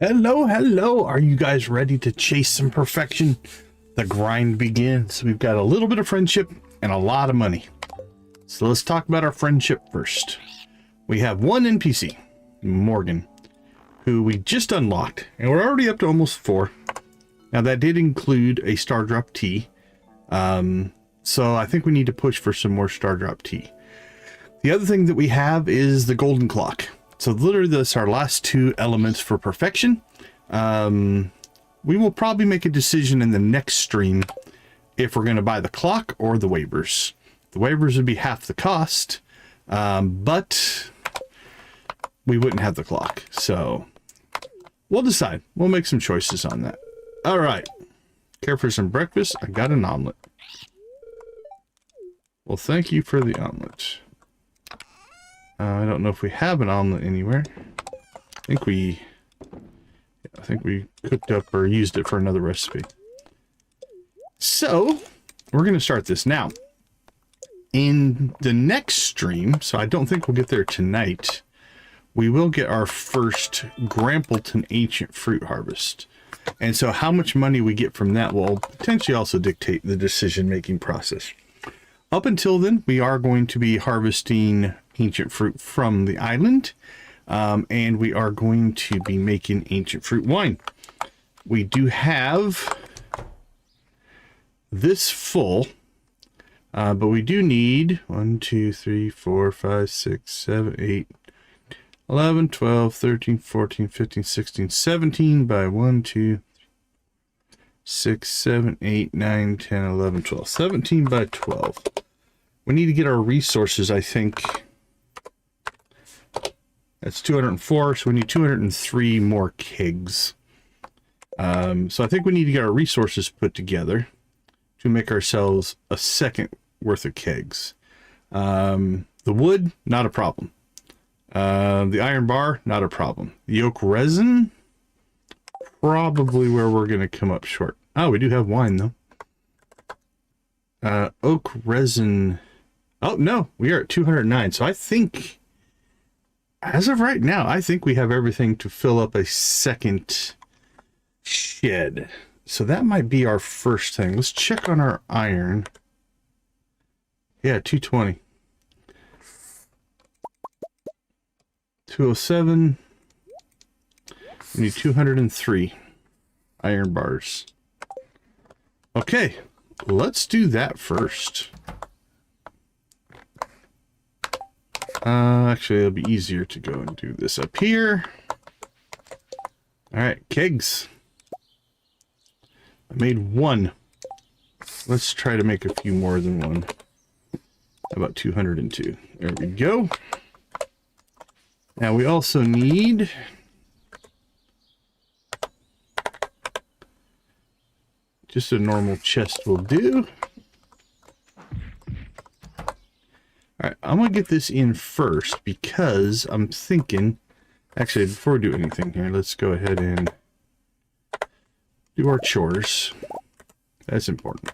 Hello, hello. Are you guys ready to chase some perfection? The grind begins. We've got a little bit of friendship and a lot of money. So let's talk about our friendship first. We have one NPC, Morgan, who we just unlocked, and we're already up to almost 4. Now that did include a star drop tea. So I think we need to push for some more star drop tea. The other thing that we have is the golden clock. So literally this are our last 2 elements for perfection. We will probably make a decision in the next stream if we're going to buy the clock or the waivers. The waivers would be half the cost, but we wouldn't have the clock. So we'll decide. We'll make some choices on that. All right. Care for some breakfast? I got an omelet. Well, thank you for the omelet. I don't know if we have an omelet anywhere. I think we cooked up or used it for another recipe. So we're going to start this now. In the next stream, so I don't think we'll get there tonight, we will get our first Grampleton Ancient Fruit Harvest. And so how much money we get from that will potentially also dictate the decision-making process. Up until then, we are going to be harvesting ancient fruit from the island, and we are going to be making ancient fruit wine. We do have this full, but we do need 1, 2, 3, 4, 5, 6, 7, 8, 11, 12, 13, 14, 15, 16, 17 by 1, 2, 6, 7, 8, 9, 10, 11, 12. 17 by 12. We need to get our resources, I think. That's 204, so we need 203 more kegs. So I think we need to get our resources put together to make ourselves a second worth of kegs. The wood, not a problem. The iron bar, not a problem. The oak resin, probably where we're going to come up short. Oh, we do have wine, though. Oak resin. Oh, no, we are at 209. So I think, as of right now, I think we have everything to fill up a second shed. So that might be our first thing. Let's check on our iron. Yeah, 220. 207. We need 203 iron bars. Okay, let's do that first. Actually, it'll be easier to go and do this up here. All right, kegs. I made 1. Let's try to make a few more than 1. How about 202? There we go. Now we also need just a normal chest will do. All right, I'm gonna get this in first because I'm thinking, actually, before we do anything here, let's go ahead and do our chores. That's important.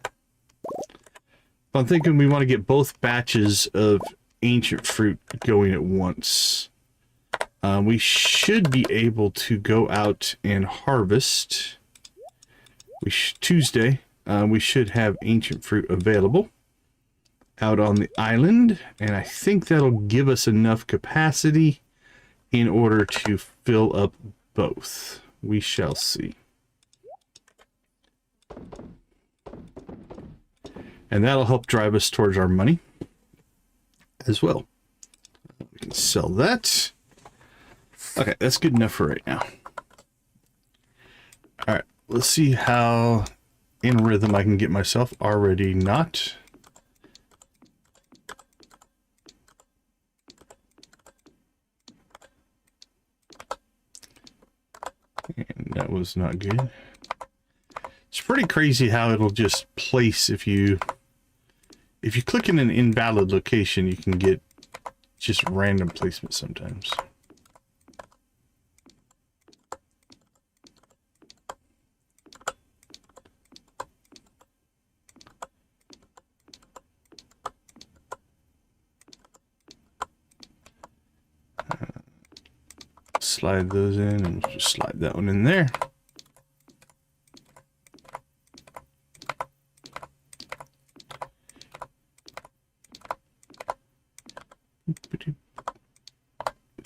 I'm thinking we want to get both batches of ancient fruit going at once. We should be able to go out and harvest. Tuesday, we should have ancient fruit available out on the island, and I think that'll give us enough capacity in order to fill up both. We shall see. And that'll help drive us towards our money as well. We can sell that. Okay, that's good enough for right now. All right, let's see how in rhythm I can get myself. Already not. And that was not good. It's pretty crazy how it'll just place if you click in an invalid location, you can get just random placement sometimes. slide those in, and we'll just slide that one in there.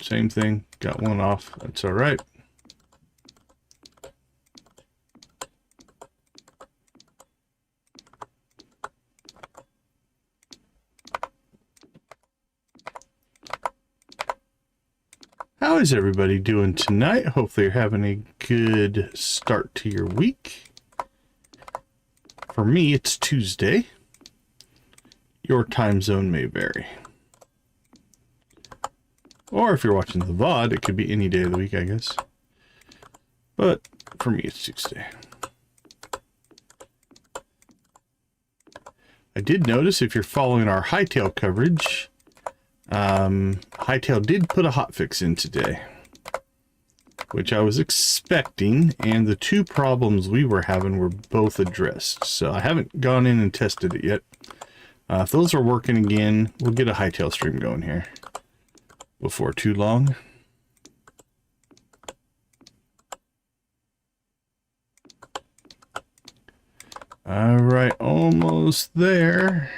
Same thing, got one off, that's all right. How is everybody doing tonight? Hopefully you're having a good start to your week. For me, it's Tuesday. Your time zone may vary. Or if you're watching the VOD, it could be any day of the week, I guess. But for me, it's Tuesday. I did notice if you're following our Hightail coverage, Hightail did put a hotfix in today, which I was expecting, and the two problems we were having were both addressed. So I haven't gone in and tested it yet. If those are working again, we'll get a Hightail stream going here before too long. All right, almost there.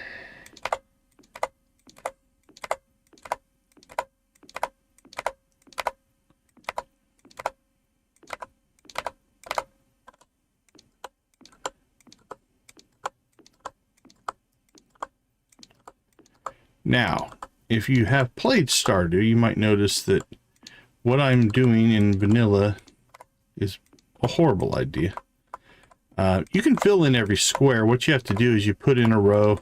Now, if you have played Stardew, you might notice that what I'm doing in vanilla is a horrible idea. You can fill in every square. What you have to do is you put in a row,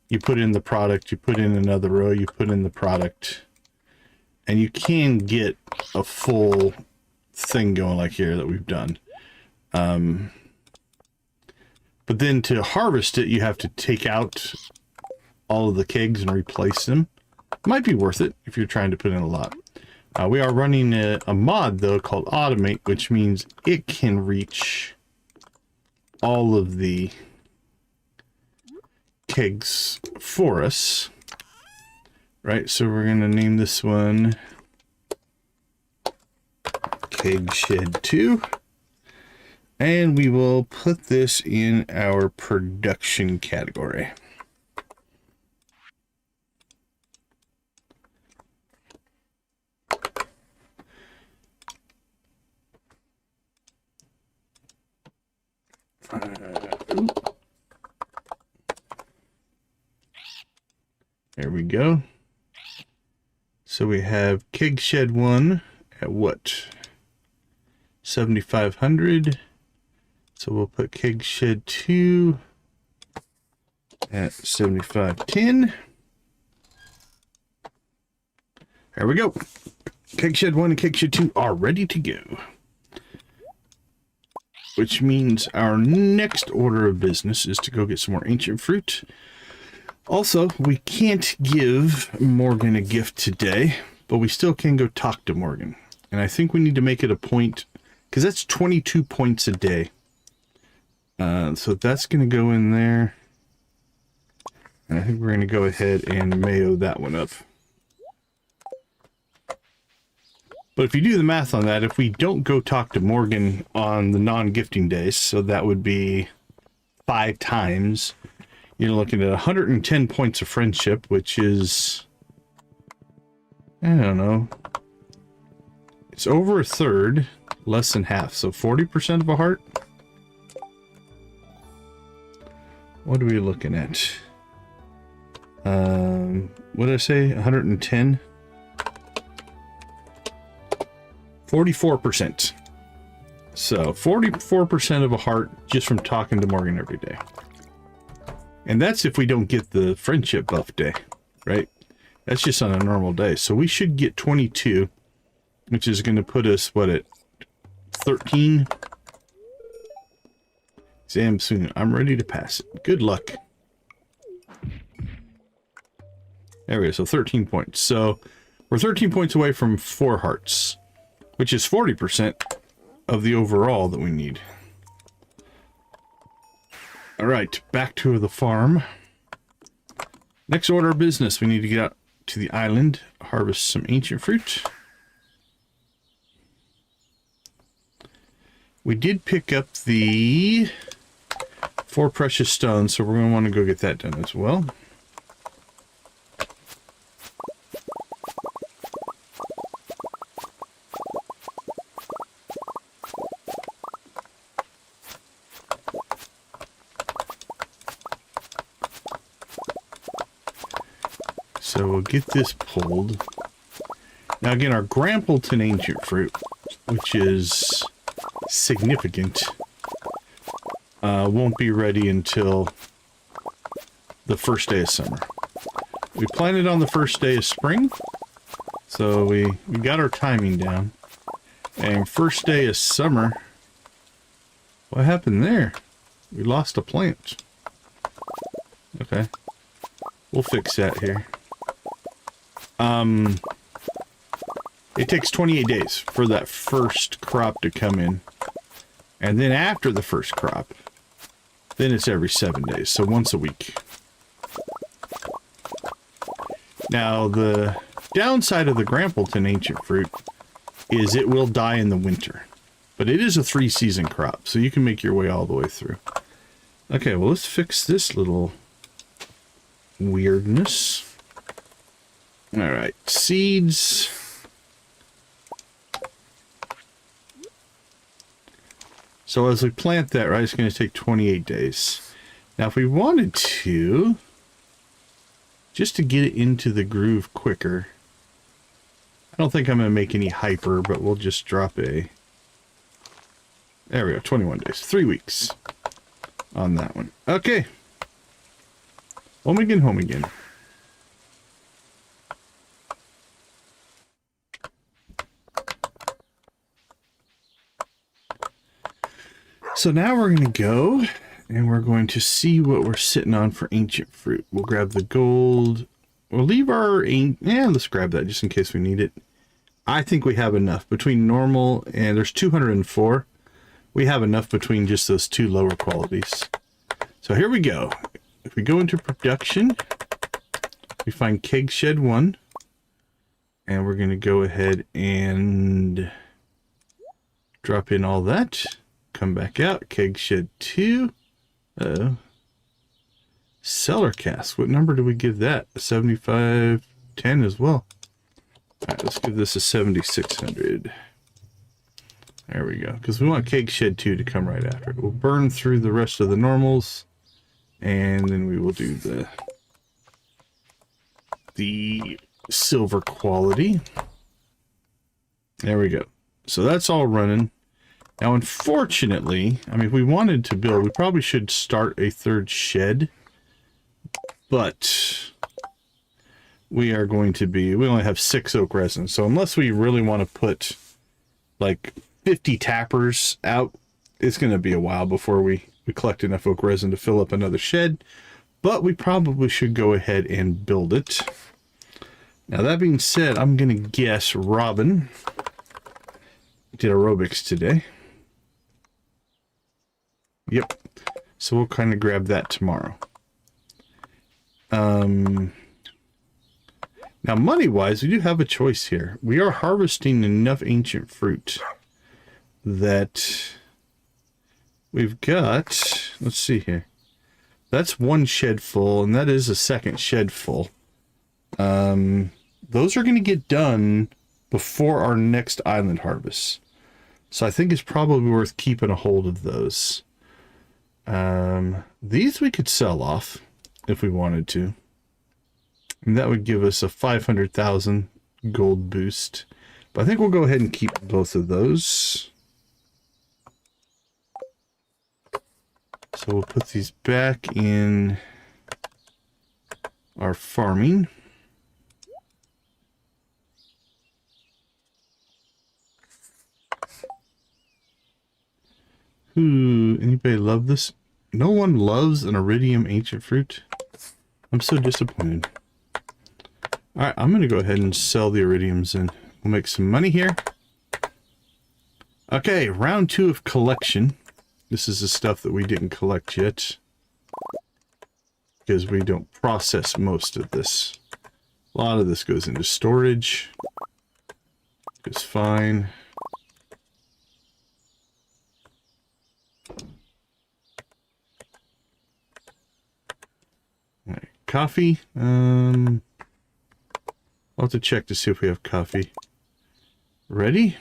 you put in the product, you put in another row, you put in the product, and you can get a full thing going like here that we've done. But then to harvest it, you have to take out all of the kegs and replace them. Might be worth it if you're trying to put in a lot. We are running a mod though called Automate, which means it can reach all of the kegs for us. Right, so we're going to name this one Keg Shed 2. And we will put this in our production category. There we go. So we have Keg Shed 1 at what? 7,500. So we'll put Keg Shed 2 at 7,510. There we go. Keg Shed 1 and Keg Shed 2 are ready to go. Which means our next order of business is to go get some more ancient fruit. Also, we can't give Morgan a gift today, but we still can go talk to Morgan. And I think we need to make it a point, because that's 22 points a day. So that's going to go in there. And I think we're going to go ahead and mayo that one up. But if you do the math on that, if we don't go talk to Morgan on the non-gifting days, so that would be 5 times, you're looking at 110 points of friendship, which is, I don't know, it's over a third, less than half, so 40% of a heart. What are we looking at? What did I say? 110? 44%. So 44% of a heart just from talking to Morgan every day. And that's if we don't get the friendship buff day, right? That's just on a normal day. So we should get 22, which is going to put us, what, at 13? Exam soon. I'm ready to pass it. Good luck. There we go. So 13 points. So we're 13 points away from 4 hearts, which is 40% of the overall that we need. All right, back to the farm. Next order of business, we need to get out to the island, harvest some ancient fruit. We did pick up the 4 precious stones, so we're going to want to go get that done as well. So we'll get this pulled. Now again, our Grampleton Ancient Fruit, which is significant, won't be ready until the first day of summer. We planted on the first day of spring, so we got our timing down. And first day of summer, what happened there? We lost a plant. Okay, we'll fix that here. It takes 28 days for that first crop to come in. And then after the first crop, then it's every 7 days, so once a week. Now, the downside of the Grampleton Ancient Fruit is it will die in the winter. But it is a 3-season crop, so you can make your way all the way through. Okay, well, let's fix this little weirdness. Alright, seeds. So as we plant that, right, it's going to take 28 days. Now, if we wanted to, just to get it into the groove quicker, I don't think I'm going to make any hyper, but we'll just drop a... There we go, 21 days. 3 weeks on that one. Okay. Home again, home again. So now we're going to go and we're going to see what we're sitting on for ancient fruit. We'll grab the gold. We'll leave our... Yeah, let's grab that just in case we need it. I think we have enough. Between normal and... There's 204. We have enough between just those 2 lower qualities. So here we go. If we go into production, we find Keg Shed 1. And we're going to go ahead and drop in all that. Come back out. Keg Shed 2. Cellar cask. What number do we give that? A 7510 as well. Alright, let's give this a 7600. There we go. Because we want Keg Shed 2 to come right after it. We'll burn through the rest of the normals. And then we will do the silver quality. There we go. So that's all running. Now, unfortunately, I mean, if we wanted to build, we probably should start a 3rd shed. But we are going to be, we only have 6 oak resin. So unless we really want to put like 50 tappers out, it's going to be a while before we collect enough oak resin to fill up another shed. But we probably should go ahead and build it. Now, that being said, I'm going to guess Robin did aerobics today. Yep. So we'll kind of grab that tomorrow. Now, money-wise, we do have a choice here. We are harvesting enough ancient fruit that we've got... Let's see here. That's 1 shed full, and that is a 2nd shed full. Those are going to get done before our next island harvest. So I think it's probably worth keeping a hold of those. These we could sell off if we wanted to. And that would give us a 500,000 gold boost. But I think we'll go ahead and keep both of those. So we'll put these back in our farming. Ooh, anybody love this? No one loves an iridium ancient fruit. I'm so disappointed. Alright, I'm going to go ahead and sell the iridiums and we'll make some money here. Okay, round 2 of collection. This is the stuff that we didn't collect yet, because we don't process most of this. A lot of this goes into storage. It's fine. coffee? I'll have to check to see if we have coffee. Ready?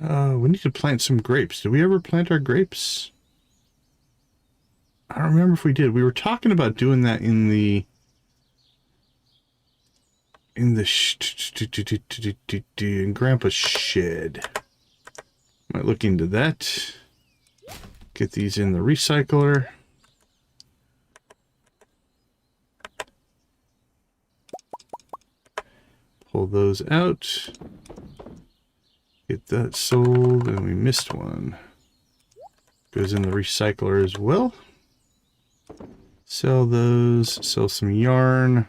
We need to plant some grapes. Did we ever plant our grapes? I don't remember if we did. We were talking about doing that in the in Grandpa's shed. Might look into that. Get these in the recycler. Pull those out. Get that sold, and we missed one. Goes in the recycler as well. Sell those, sell some yarn.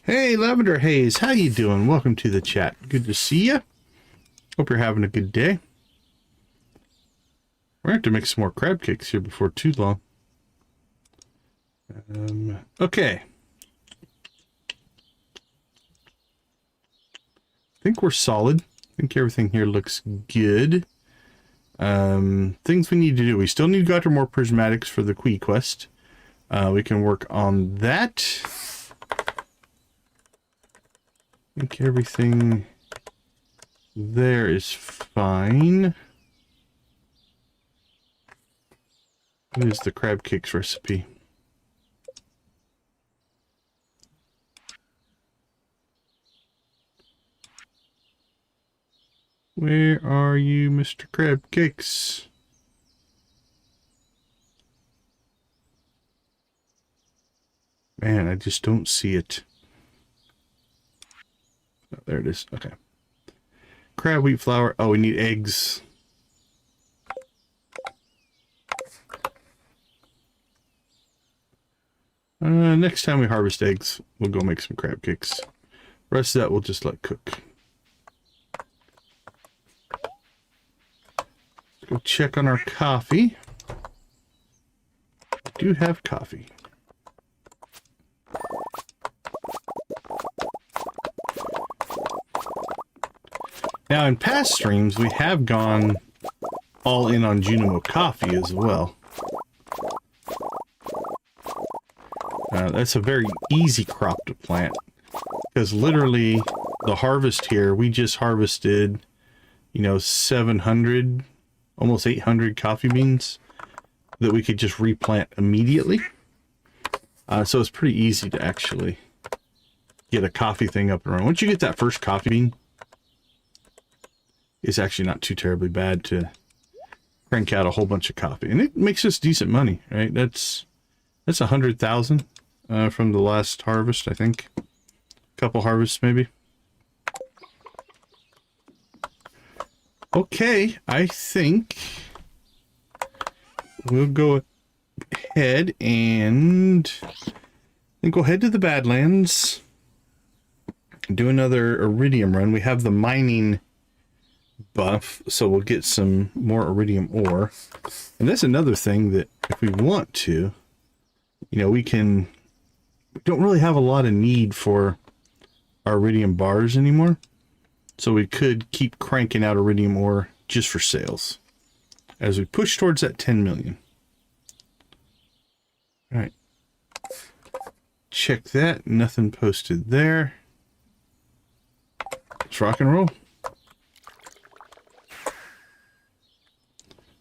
Hey, Lavender Haze, how you doing? Welcome to the chat. Good to see you. Hope you're having a good day. We're going to have to make some more crab cakes here before too long. Okay. I think we're solid. I think everything here looks good. Things we need to do. We still need to go after more prismatics for the Quee quest. We can work on that. I think everything there is fine. What is the crab cakes recipe? Where are you, Mr. Crab Cakes? Man, I just don't see it. Oh, there it is. Okay. Crab wheat flour. Oh, we need eggs. Next time we harvest eggs, we'll go make some crab cakes. Rest of that we'll just let cook. Let's go check on our coffee. We do have coffee. Now, in past streams, we have gone all in on Junimo coffee as well. That's a very easy crop to plant, because literally the harvest here, we just harvested, 700, almost 800 coffee beans that we could just replant immediately. So it's pretty easy to actually get a coffee thing up and running. Once you get that first coffee bean, it's actually not too terribly bad to crank out a whole bunch of coffee, and it makes us decent money, right? That's 100,000 from the last harvest, I think. A couple harvests, maybe. Okay, I think we'll go ahead and we'll head to the Badlands, do another iridium run. We have the mining buff, so we'll get some more iridium ore. And that's another thing that if we want to, we don't really have a lot of need for our iridium bars anymore. So we could keep cranking out iridium ore just for sales as we push towards that 10 million. All right. Check that. Nothing posted there. Let's rock and roll.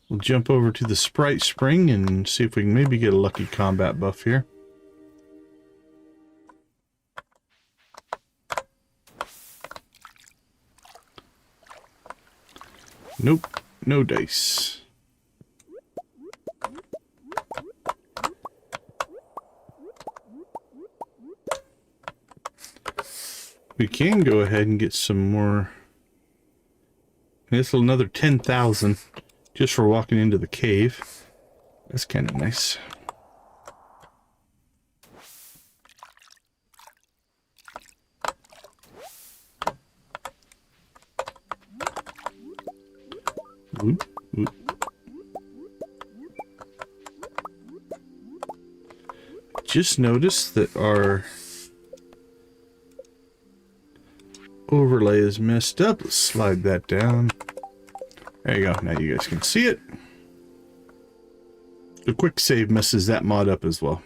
We'll jump over to the Sprite Spring and see if we can maybe get a lucky combat buff here. Nope, no dice. We can go ahead and get some more. This another 10,000 just for walking into the cave. That's kind of nice. Oop, oop. Just noticed that our overlay is messed up. Let's slide that down. There you go. Now you guys can see it. The quick save messes that mod up as well.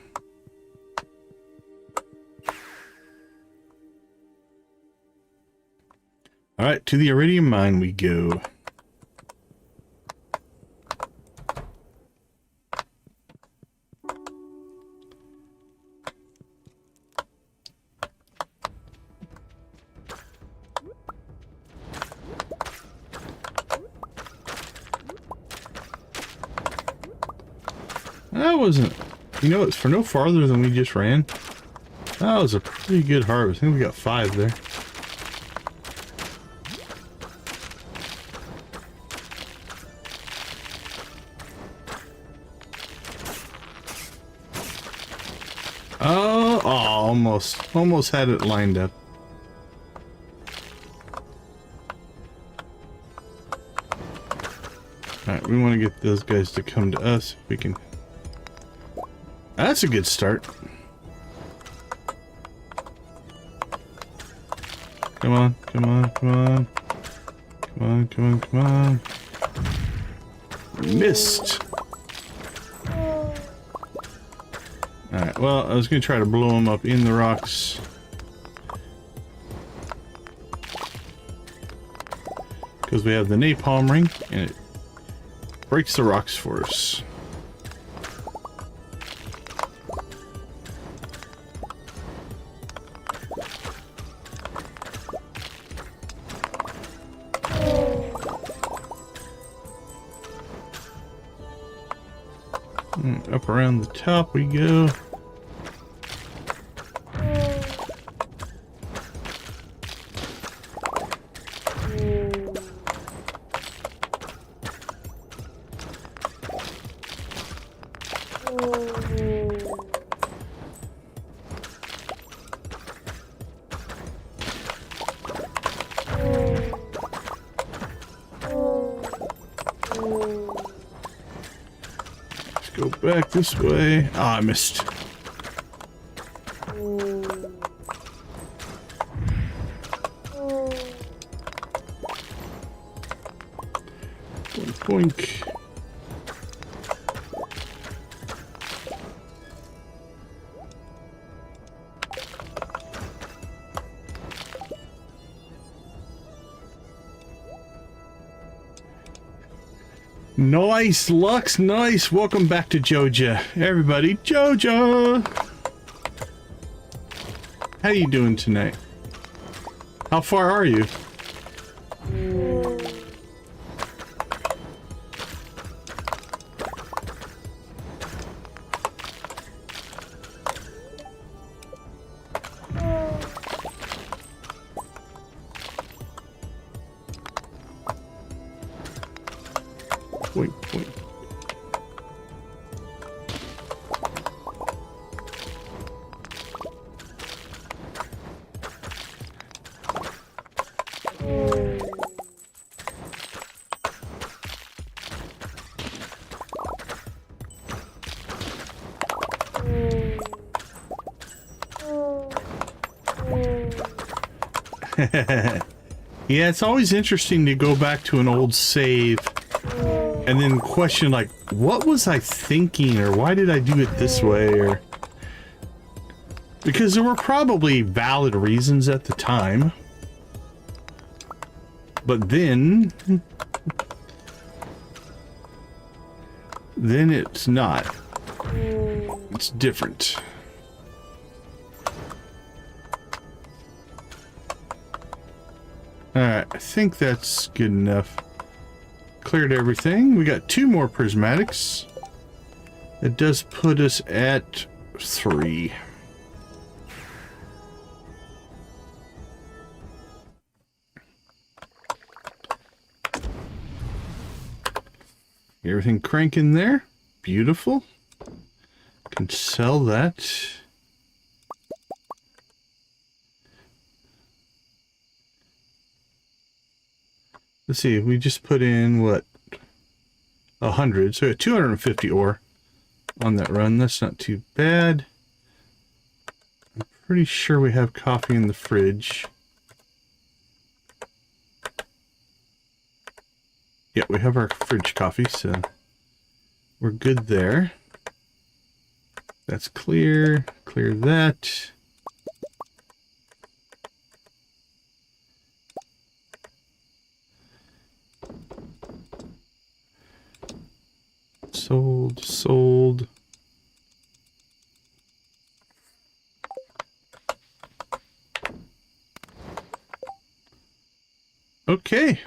All right, to the Iridium Mine we go. That wasn't, you know, it's for no farther than we just ran. That was a pretty good harvest. I think we got 5 there. Oh, almost had it lined up. All right, we want to get those guys to come to us. If we can. That's a good start. Come on, come on, come on. Come on, come on, come on. Missed. Alright, well, I was going to try to blow them up in the rocks. Because we have the napalm ring, and it breaks the rocks for us. Up around the top we go. Go back this way. Ah, I missed. Boink, boink. Nice, Lux, nice. Welcome back to Joja. Everybody, Joja! How you doing tonight? How far are you? Wait. Yeah, it's always interesting to go back to an old save and then question, like, what was I thinking, or why did I do it this way, or because there were probably valid reasons at the time, but then it's not. It's different. Alright, I think that's good enough. Cleared everything. We got 2 more prismatics. It does put us at 3. Everything cranking there. Beautiful. Can sell that. Let's see, we just put in, what, 100, so we have 250 ore on that run. That's not too bad. I'm pretty sure we have coffee in the fridge. Yeah, we have our fridge coffee, so we're good there. That's clear. Clear that. Sold, sold. Okay.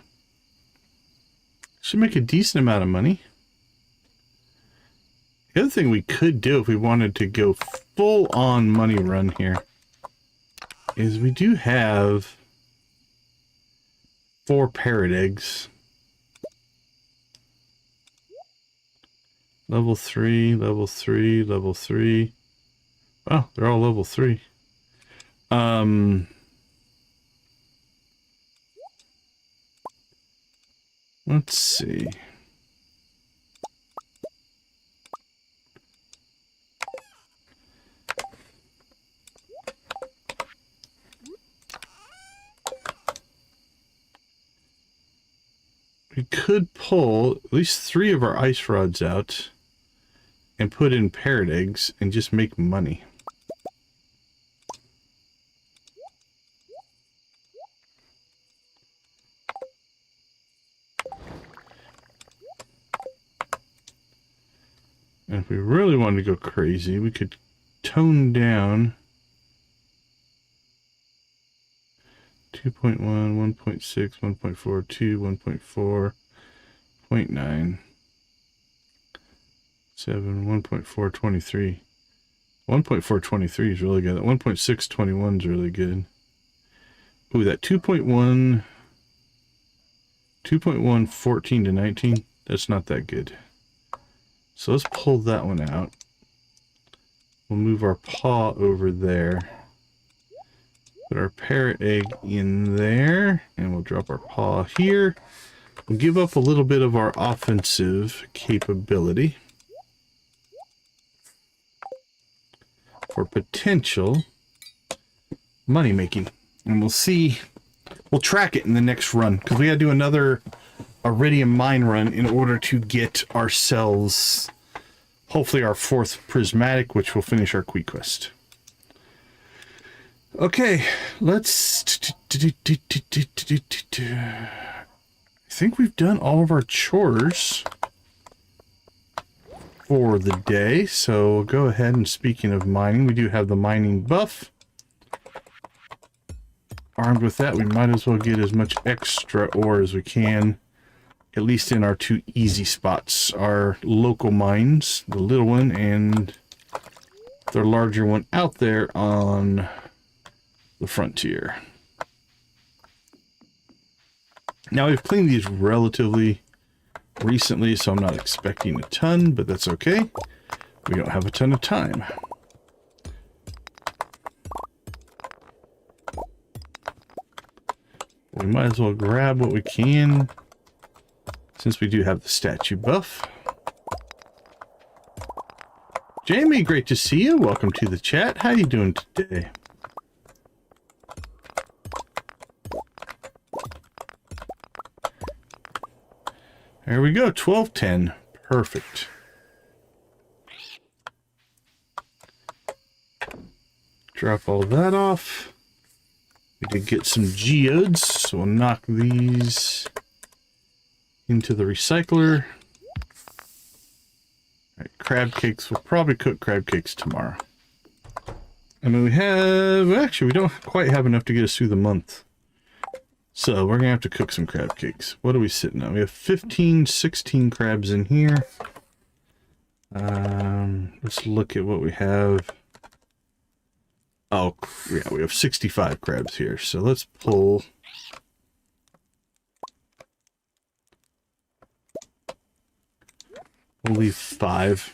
Should make a decent amount of money. The other thing we could do if we wanted to go full on money run here is we do have 4 parrot eggs. Level 3, level 3, level 3. Oh, they're all level 3. Let's see. We could pull at least 3 of our ice rods out and put in parrot eggs and just make money. And if we really wanted to go crazy, we could tone down 2.1, 1.6, 1.4, 2, 1.4, 0.9, 7, 1.4, 23. 1.4, 23 is really good. That 1.6, 21 is really good. Ooh, that 2.1, 2.1, 14 to 19, that's not that good. So let's pull that one out. We'll move our paw over there. Put our parrot egg in there, and we'll drop our paw here. We'll give up a little bit of our offensive capability for potential money making. And we'll see, we'll track it in the next run, because we gotta do another Iridium mine run in order to get ourselves hopefully our 4th prismatic, which will finish our Quest quest. Okay, let's I think we've done all of our chores for the day, so we'll go ahead and, speaking of mining, we do have the mining buff. Armed with that, we might as well get as much extra ore as we can, at least in our 2 easy spots. Our local mines, the little one, and the larger one out there on the frontier. Now, we've cleaned these relatively recently, so I'm not expecting a ton, but that's okay. We don't have a ton of time. We might as well grab what we can, since we do have the statue buff. Jamie, great to see you. Welcome to the chat. How you doing today? There we go, 1210. Perfect. Drop all that off. We did get some geodes, so we'll knock these into the recycler. All right, crab cakes. We'll probably cook crab cakes tomorrow. And then we have, actually, we don't quite have enough to get us through the month. So we're gonna have to cook some crab cakes. What are we sitting on? We have 15, 16 crabs in here. Let's look at what we have. Oh, yeah, we have 65 crabs here. So let's pull. We'll leave 5.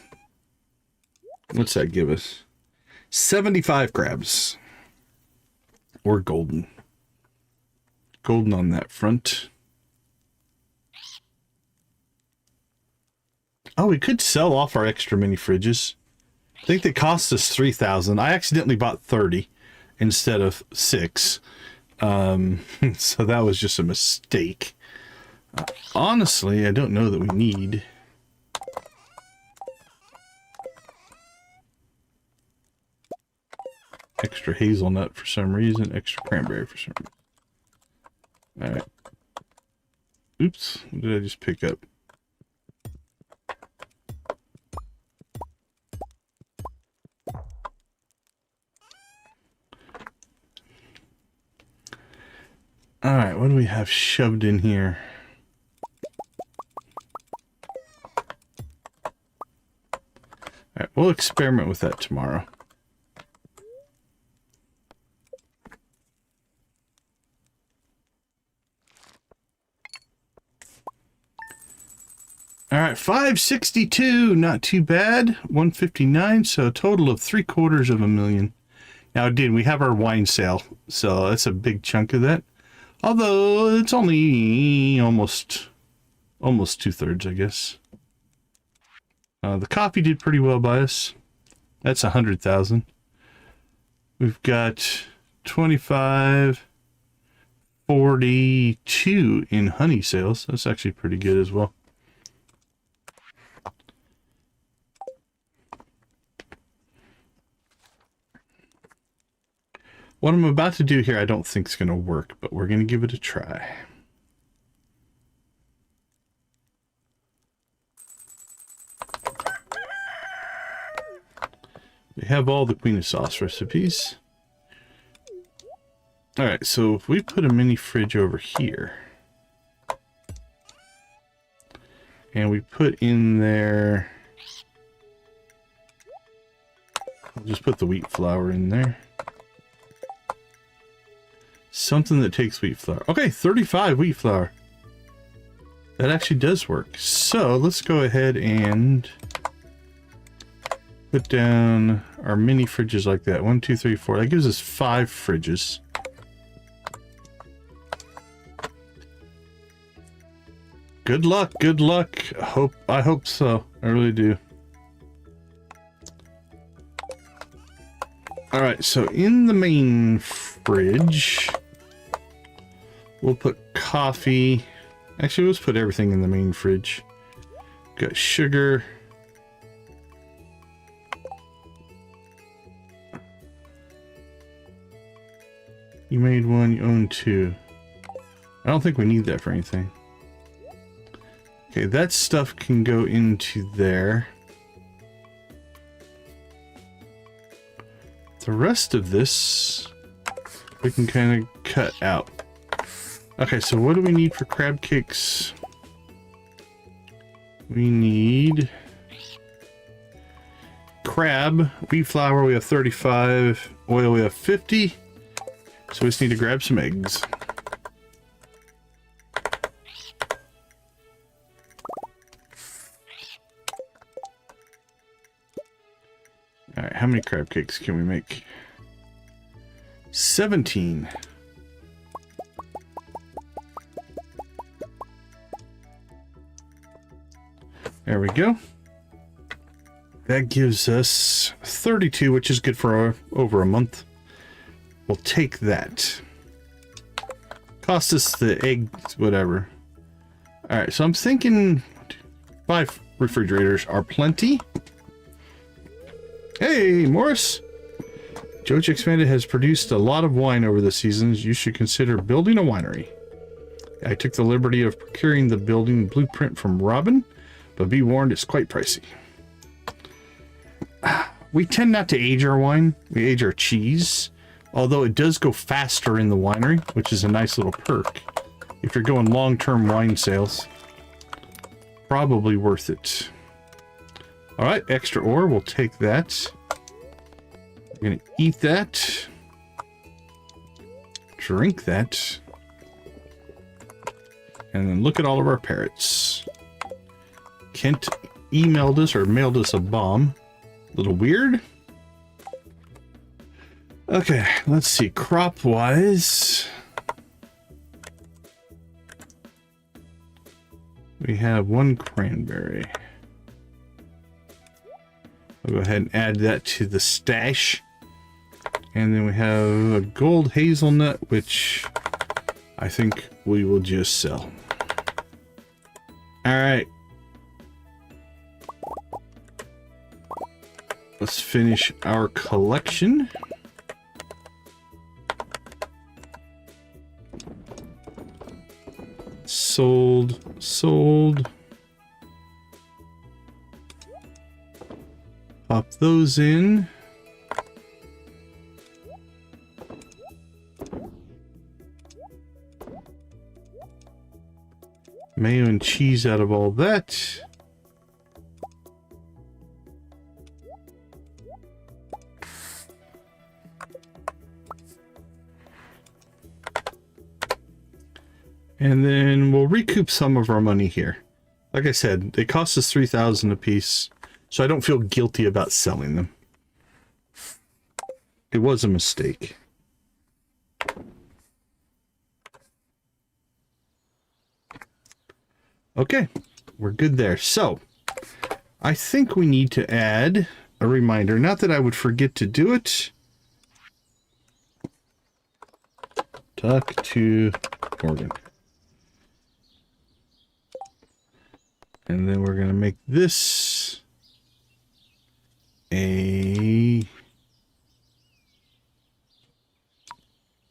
What's that give us? 75 crabs. Or golden. Golden on that front. Oh, we could sell off our extra mini fridges. I think they cost us 3,000. I accidentally bought 30 instead of 6. So that was just a mistake. Honestly, I don't know that we need. Extra hazelnut for some reason, extra cranberry for some reason. Alright. Oops, what did I just pick up? Alright, what do we have shoved in here? Alright, we'll experiment with that tomorrow. Alright, 562, not too bad. 159, so a total of 750,000. Now, again, we have our wine sale, so that's a big chunk of that. Although, it's only almost 2/3, I guess. The coffee did pretty well by us. That's 100,000. We've got 25, 42 in honey sales. That's actually pretty good as well. What I'm about to do here, I don't think is going to work, but we're going to give it a try. We have all the Queen of Sauce recipes. Alright, so if we put a mini fridge over here, and we put in there, we'll just put the wheat flour in there. Something that takes wheat flour. Okay, 35 wheat flour. That actually does work. So let's go ahead and put down our mini fridges like that. 1, 2, 3, 4. That gives us 5 fridges. Good luck, good luck. I hope so. I really do. Alright, so in the main fridge, we'll put coffee. Actually, let's put everything in the main fridge. Got sugar. You made 1, you own 2. I don't think we need that for anything. Okay, that stuff can go into there. The rest of this, we can kind of cut out. Okay, so what do we need for crab cakes? We need crab, wheat flour, we have 35, oil, we have 50. So we just need to grab some eggs. Alright, how many crab cakes can we make? 17. There we go. That gives us 32, which is good for over a month. We'll take that. Cost us the eggs, whatever. Alright, so I'm thinking 5 refrigerators are plenty. Hey, Morris! Joja Expanded has produced a lot of wine over the seasons. You should consider building a winery. I took the liberty of procuring the building blueprint from Robin, but be warned, it's quite pricey. We tend not to age our wine. We age our cheese. Although it does go faster in the winery, which is a nice little perk. If you're going long-term wine sales, probably worth it. All right, extra ore, we'll take that. We're gonna eat that. Drink that. And then look at all of our parrots. Kent emailed us or mailed us a bomb. A little weird. Okay, let's see. Crop-wise, we have 1 cranberry. I'll go ahead and add that to the stash. And then we have a gold hazelnut, which I think we will just sell. All right. Let's finish our collection. Sold. Pop those in. Mayo and cheese out of all that. And then we'll recoup some of our money here. Like I said, they cost us 3,000 a piece, so I don't feel guilty about selling them. It was a mistake. Okay, we're good there. So, I think we need to add a reminder. Not that I would forget to do it. Talk to Morgan. And then we're going to make this a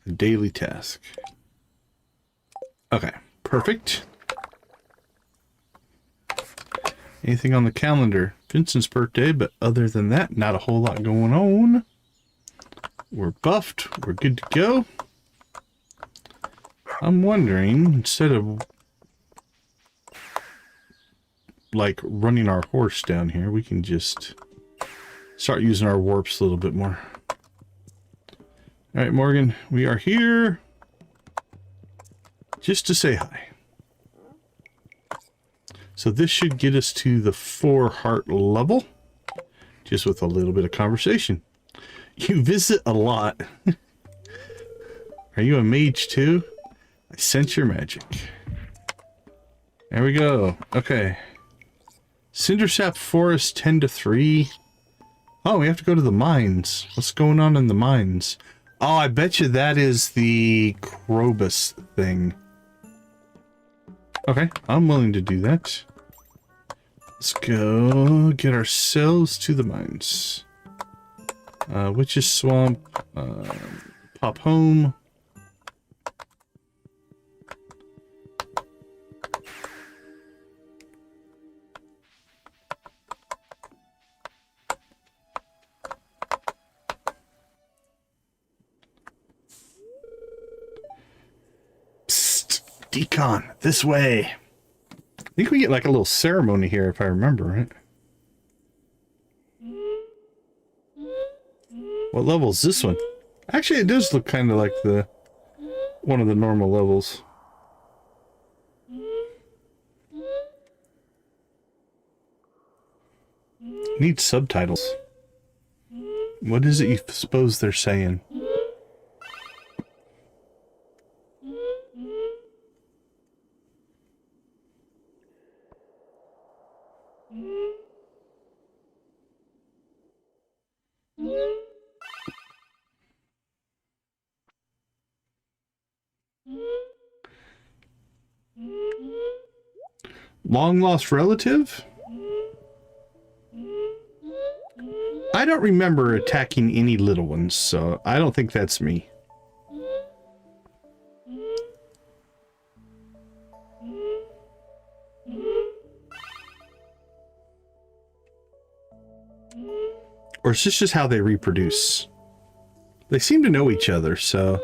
daily task. Okay, perfect. Anything on the calendar? Vincent's birthday, but other than that, not a whole lot going on. We're buffed. We're good to go. I'm wondering, instead of like running our horse down here, we can just start using our warps a little bit more. All right, Morgan, we are here just to say hi. So this should get us to the 4 heart level, just with a little bit of conversation. You visit a lot. Are you a mage too? I sense your magic. There we go. Okay. Cindersap Forest 10 to 3. Oh, we have to go to the mines. What's going on in the mines? Oh, I bet you that is the Krobus thing. Okay, I'm willing to do that. Let's go get ourselves to the mines. Witch's Swamp. Pop home. Decon, this way. I think we get like a little ceremony here, if I remember right. What level is this one? Actually, it does look kind of like the one of the normal levels. Need subtitles. What is it you suppose they're saying? Long lost relative? I don't remember attacking any little ones, so I don't think that's me. Or is this just how they reproduce? They seem to know each other, so...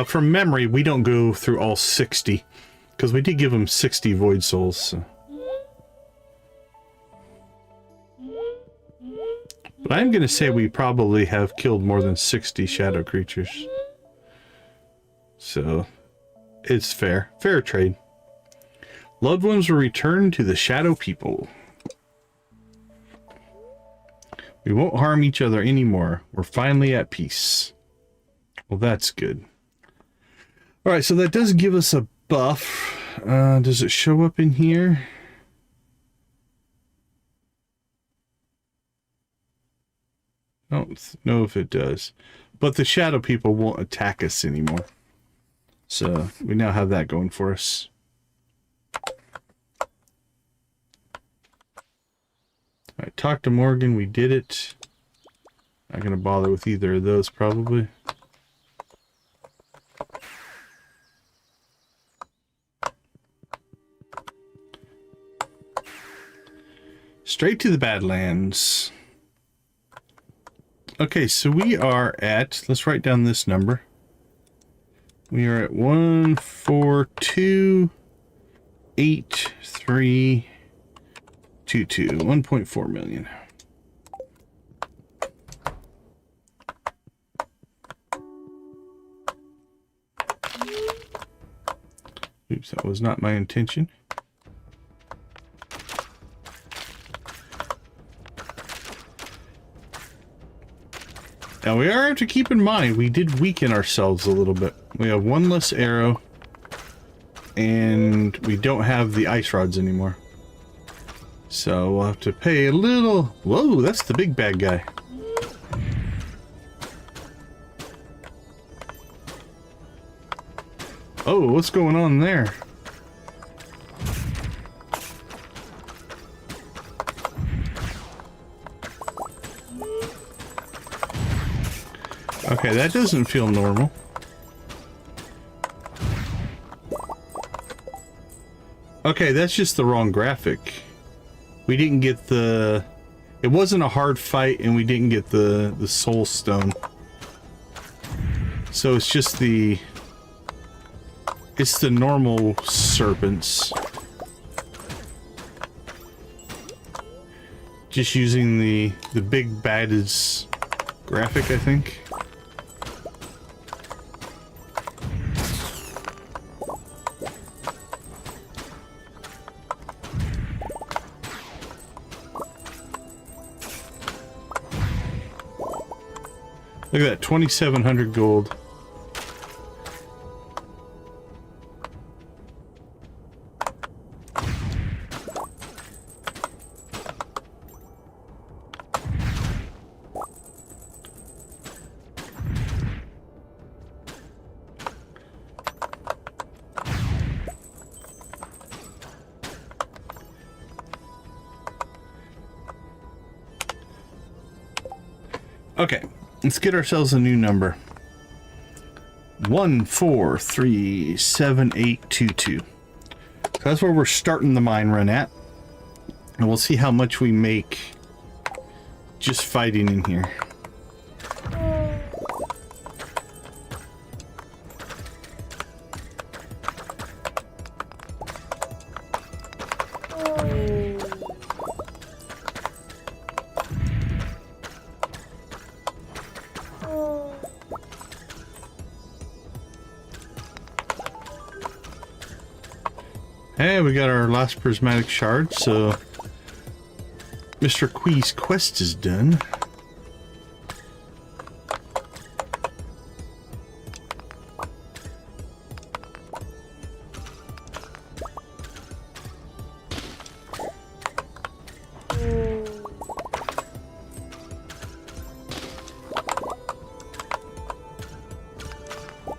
From memory, we don't go through all 60, because we did give them 60 void souls. So. But I'm going to say we probably have killed more than 60 shadow creatures. So, it's fair. Fair trade. Loved ones will return to the shadow people. We won't harm each other anymore. We're finally at peace. Well, that's good. Alright, so that does give us a buff. Does it show up in here? know if it does. But the shadow people won't attack us anymore. So we now have that going for us. Alright, talk to Morgan. We did it. Not going to bother with either of those, probably. Straight to the Badlands. Okay, so we are at, let's write down this number. We are at 142,8322, 1.4 million. Oops, that was not my intention. Now we are to keep in mind, we did weaken ourselves a little bit. We have one less arrow, and we don't have the ice rods anymore. So we'll have to pay a little... Whoa, that's the big bad guy. Oh, what's going on there? Okay, that doesn't feel normal. Okay, that's just the wrong graphic. We didn't get the... It wasn't a hard fight, and we didn't get the soul stone. So it's just the... It's the normal serpents. Just using the big bad is graphic, I think. Look at that, 2,700 gold. Okay, let's get ourselves a new number. 1437822. So that's where we're starting the mine run at. And we'll see how much we make just fighting in here. Hey, we got our last prismatic shard, so Mr. Quee's quest is done.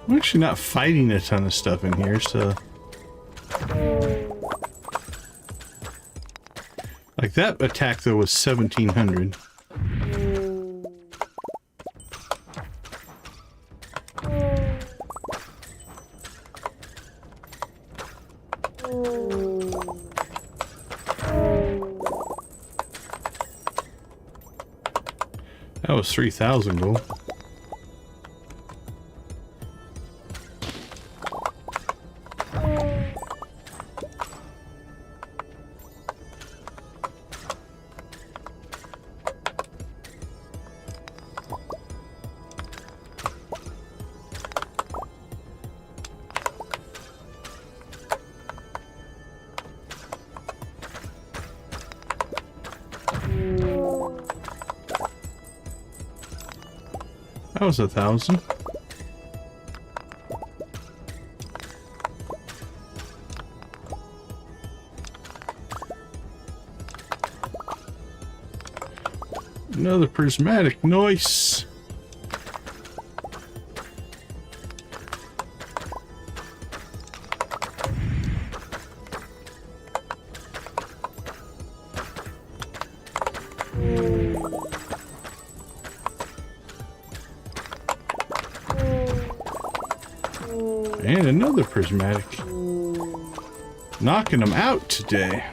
I'm actually not fighting a ton of stuff in here, so... Like that attack though was 1,700. That was 3,000 gold. That was 1,000. Another prismatic. Nice. And another prismatic. Knocking them out today.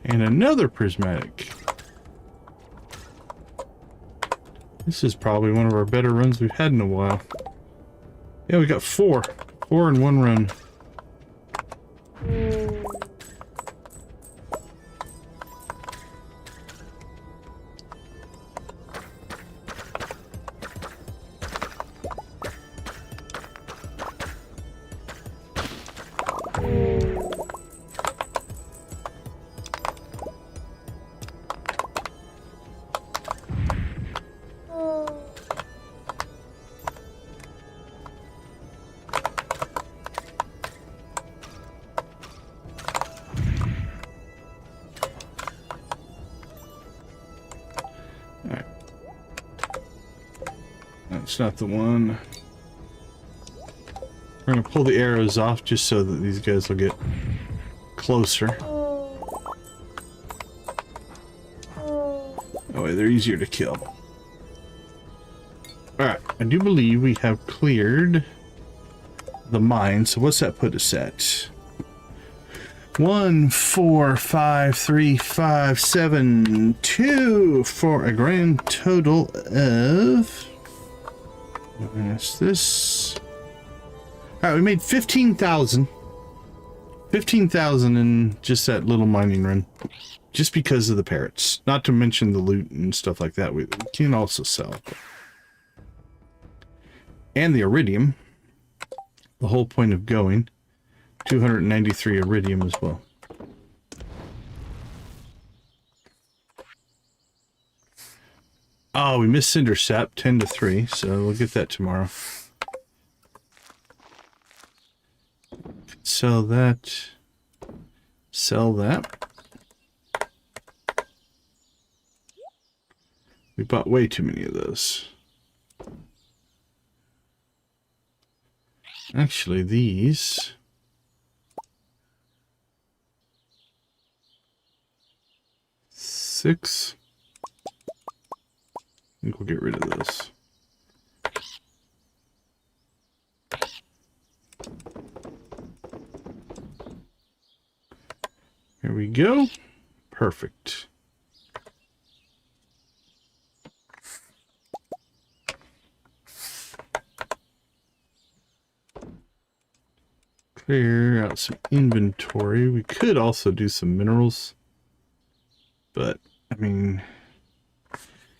And another prismatic. This is probably one of our better runs we've had in a while. Yeah, we got 4. 4 in one run. That's not the one. We're gonna pull the arrows off just so that these guys will get closer. That way they're easier to kill. Alright, I do believe we have cleared the mine, so what's that put us at? 1, 4, 5, 3, 5, 7, 2 for a grand total of... minus this. Alright, we made 15,000. 15,000 in just that little mining run. Just because of the parrots. Not to mention the loot and stuff like that we can also sell. And the iridium. The whole point of going. 293 iridium as well. Oh, we missed Cinder Sap, 10 to 3, so we'll get that tomorrow. Sell that. Sell that. We bought way too many of those. Actually, these... 6... I think we'll get rid of this. Here we go. Perfect. Clear out some inventory. We could also do some minerals. But, I mean...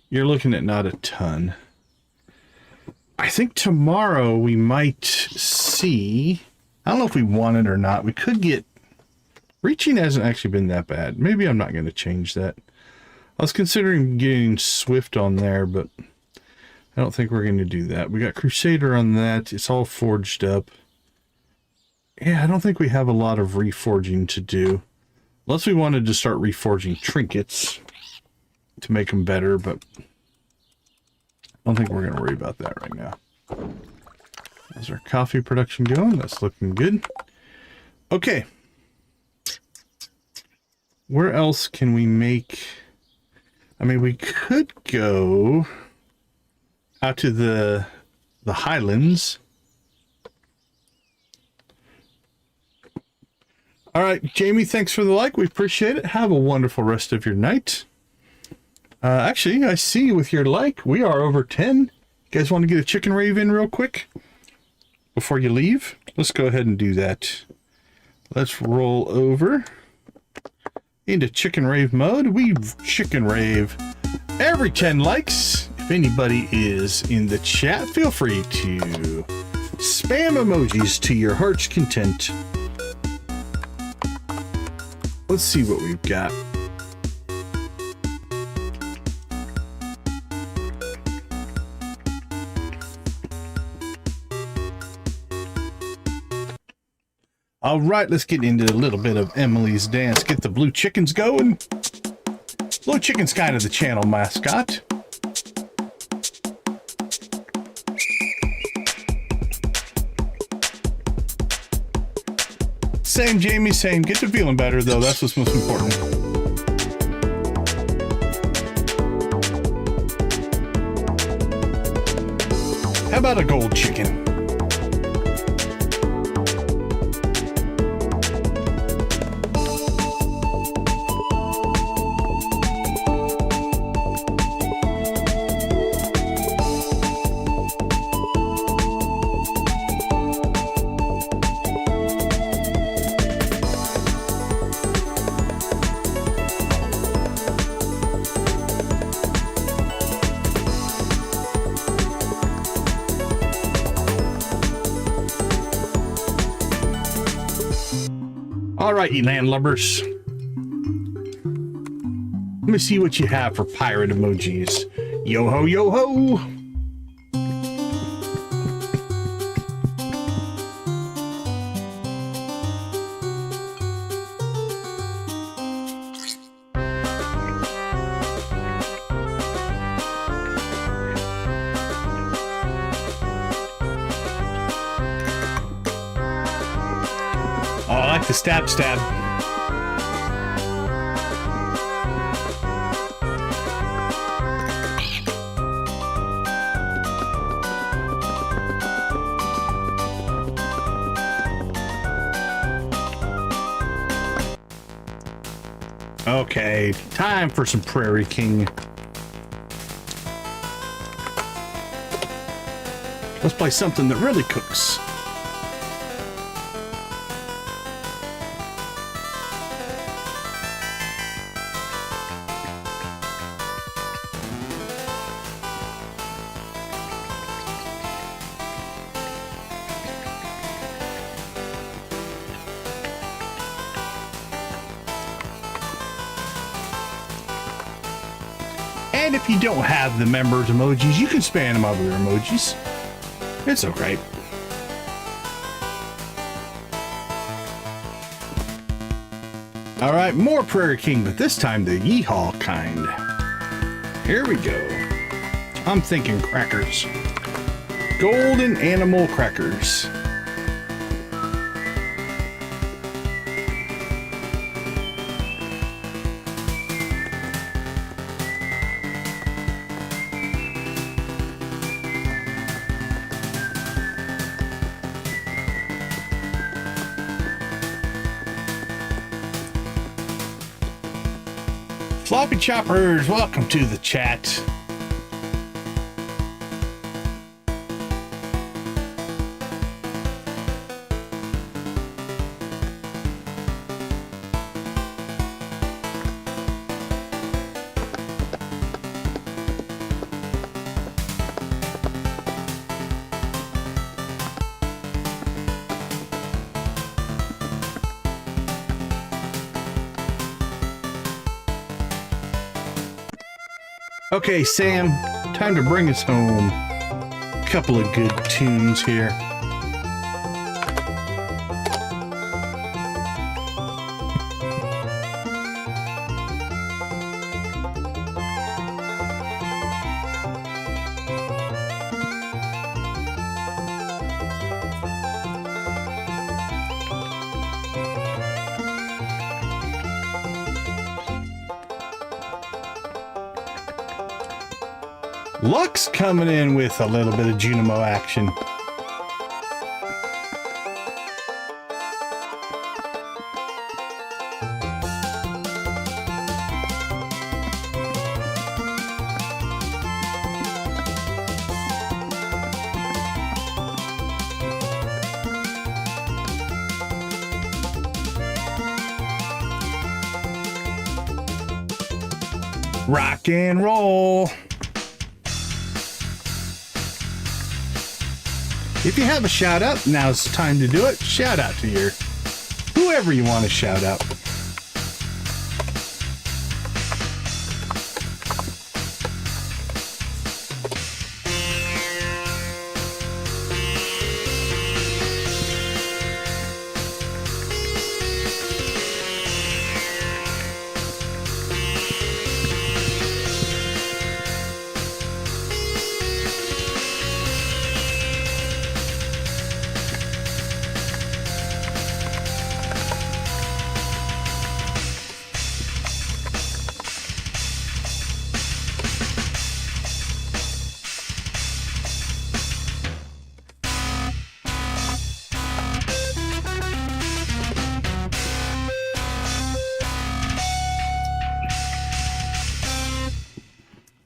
you're looking at not a ton. I think tomorrow we might see... I don't know if we want it or not. We could get... reaching hasn't actually been that bad. Maybe I'm not going to change that. I was considering getting Swift on there, but I don't think we're going to do that. We got Crusader on that. It's all forged up. Yeah, I don't think we have a lot of reforging to do. Unless we wanted to start reforging trinkets to make them better, but I don't think we're going to worry about that right now. How's our coffee production going? That's looking good. Okay. Where else can we make... I mean, we could go out to the Highlands. All right, Jamie, thanks for the like. We appreciate it. Have a wonderful rest of your night. Actually, I see with your like, we are over 10. You guys want to get a chicken rave in real quick before you leave? Let's go ahead and do that. Let's roll over into chicken rave mode. We chicken rave every 10 likes. If anybody is in the chat, feel free to spam emojis to your heart's content. Let's see what we've got. All right, let's get into a little bit of Emily's dance. Get the blue chickens going. Blue chicken's kind of the channel mascot. Same, Jamie, same. Get to feeling better, though. That's what's most important. How about a gold chicken? All right, you landlubbers. Let me see what you have for pirate emojis. Yo ho, yo ho. Oh, I like the stab stab. Okay, time for some Prairie King. Let's play something that really cooks. And if you don't have the members emojis, you can spam them other emojis. It's okay. All right, more Prairie King, but this time the yeehaw kind. Here we go. I'm thinking crackers. Golden animal crackers. Floppy Choppers, welcome to the chat. Okay, Sam, time to bring us home. A couple of good tunes here. Luck's coming in with a little bit of Junimo action. Rock and roll. If you have a shout out, now's the time to do it. Shout out to your whoever you want to shout out.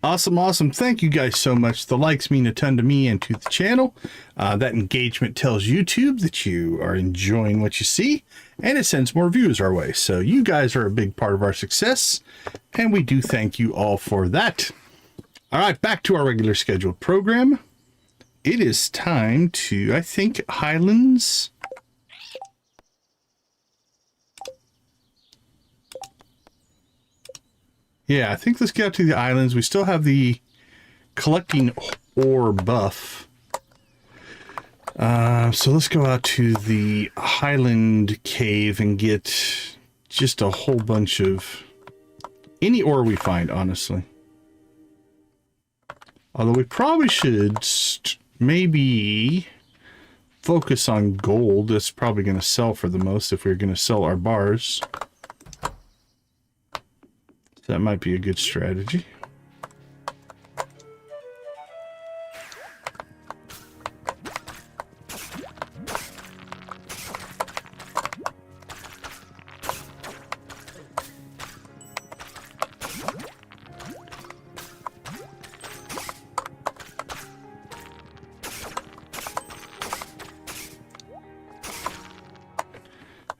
Awesome, awesome. Thank you guys so much. The likes mean a ton to me and to the channel. That engagement tells YouTube that you are enjoying what you see, and it sends more views our way. So you guys are a big part of our success, and we do thank you all for that. All right, back to our regular scheduled program. It is time to, I think, Highlands. Yeah, I think let's get out to the islands. We still have the collecting ore buff. So let's go out to the Highland cave and get just a whole bunch of any ore we find, honestly. Although we probably should maybe focus on gold. That's probably going to sell for the most if we're going to sell our bars. That might be a good strategy.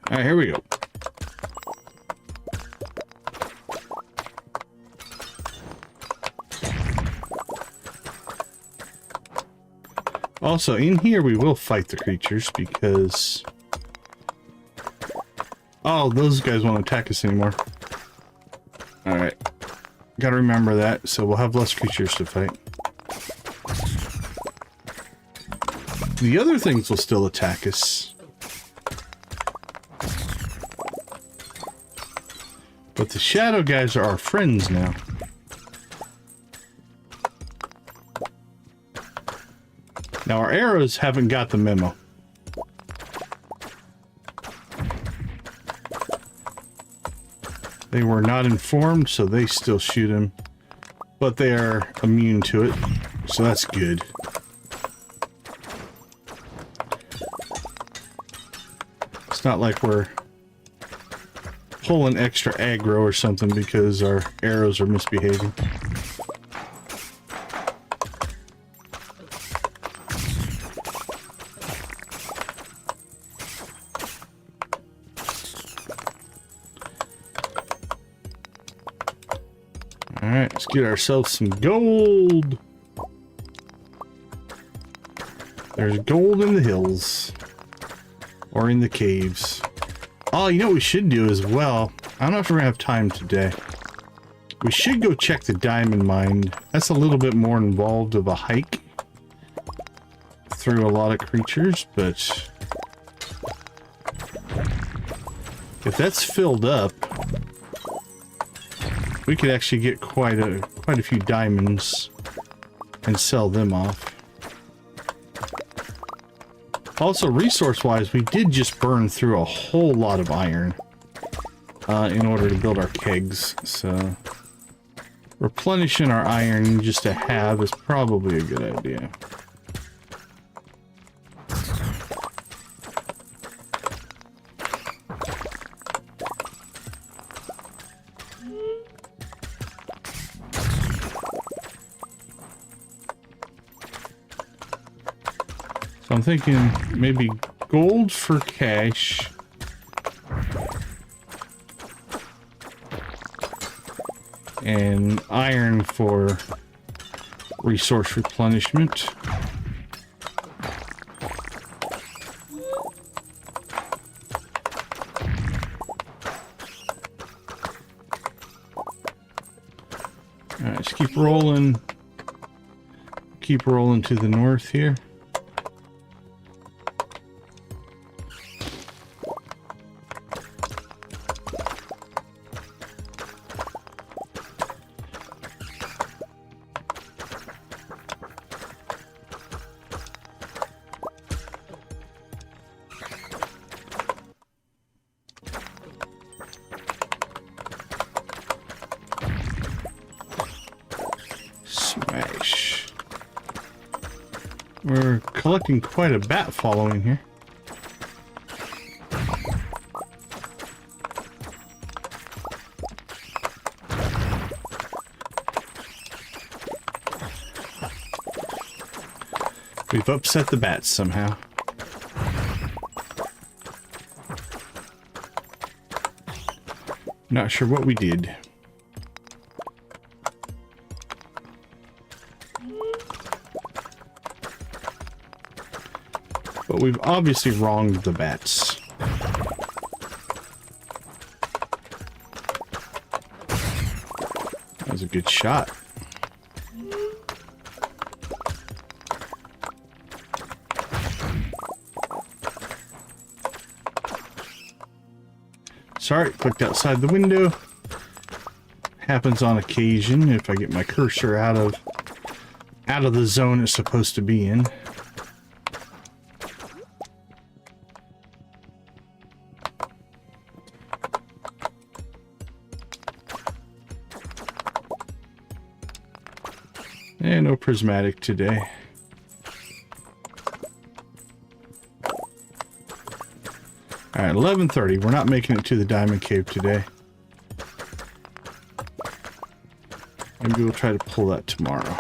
All right, here we go. Also, in here we will fight the creatures because... Oh, those guys won't attack us anymore. Alright. Gotta remember that, so we'll have less creatures to fight. The other things will still attack us. But the shadow guys are our friends now. Now our arrows haven't got the memo. They were not informed, so they still shoot him. But they are immune to it, so that's good. It's not like we're pulling extra aggro or something because our arrows are misbehaving. Alright, let's get ourselves some gold. There's gold in the hills. Or in the caves. Oh, you know what we should do as well? I don't know if we're gonna have time today. We should go check the diamond mine. That's a little bit more involved of a hike. Through a lot of creatures, but... if that's filled up... we could actually get quite a few diamonds and sell them off. Also, resource-wise, we did just burn through a whole lot of iron in order to build our kegs, so replenishing our iron just to have is probably a good idea. I'm thinking maybe gold for cash. And iron for resource replenishment. Alright, let's keep rolling. Keep rolling to the north here. Smash. We're collecting quite a bat following here. We've upset the bats somehow. Not sure what we did. But we've obviously wronged the bats. That was a good shot. Sorry, clicked outside the window. Happens on occasion if I get my cursor out of the zone it's supposed to be in. And no prismatic today. Alright, 11:30. We're not making it to the diamond cave today. Maybe we'll try to pull that tomorrow.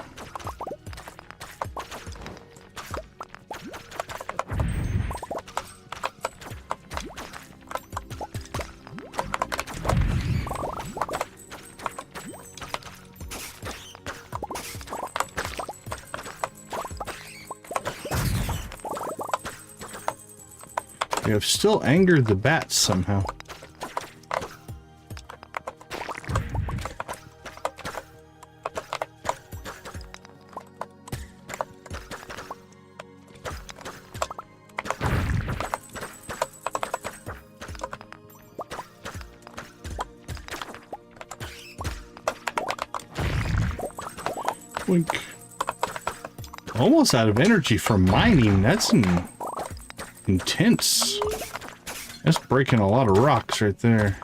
We have still angered the bats somehow. Wink. Almost out of energy from mining. That's intense. That's breaking a lot of rocks right there.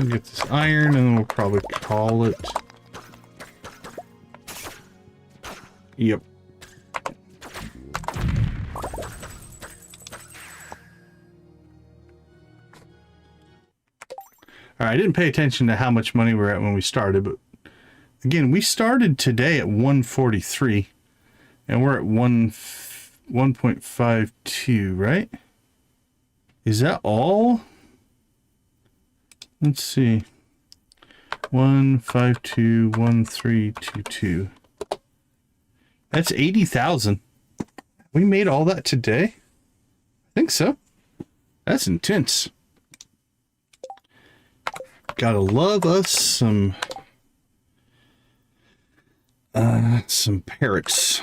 Get this iron and then we'll probably call it. Yep. Alright, I didn't pay attention to how much money we're at when we started, but again, we started today at 143 and we're at 1.52, right? Is that all? Let's see. 1521322. That's 80,000. We made all that today? I think so. That's intense. Gotta love us some parrots.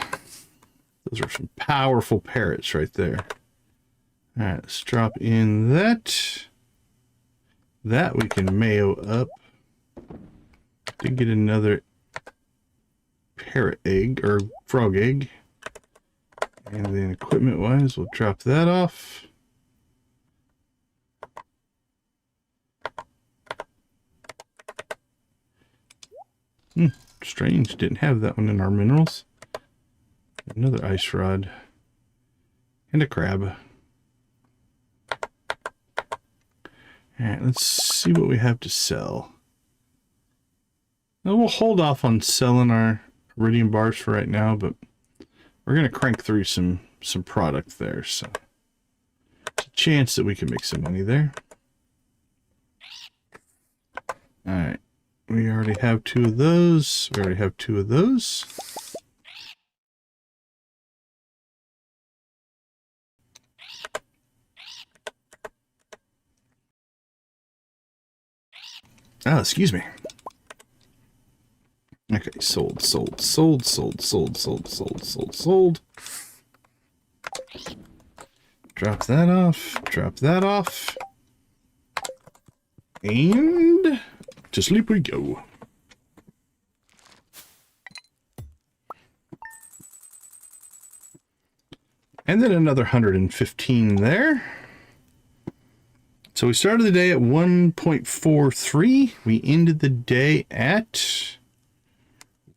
Those are some powerful parrots right there. All right, let's drop in that. That we can mayo up. Did get another parrot egg or frog egg. And then equipment wise, we'll drop that off. Strange, didn't have that one in our minerals. Another ice rod. And a crab. Alright, let's see what we have to sell. Now we'll hold off on selling our iridium bars for right now, but we're going to crank through some product there, so there's a chance that we can make some money there. Alright, we already have 2 of those. We already have 2 of those. Oh, excuse me. Okay, sold. Drop that off. And to sleep we go. And then another 115 there. So So we started the day at 1.43. We ended the day at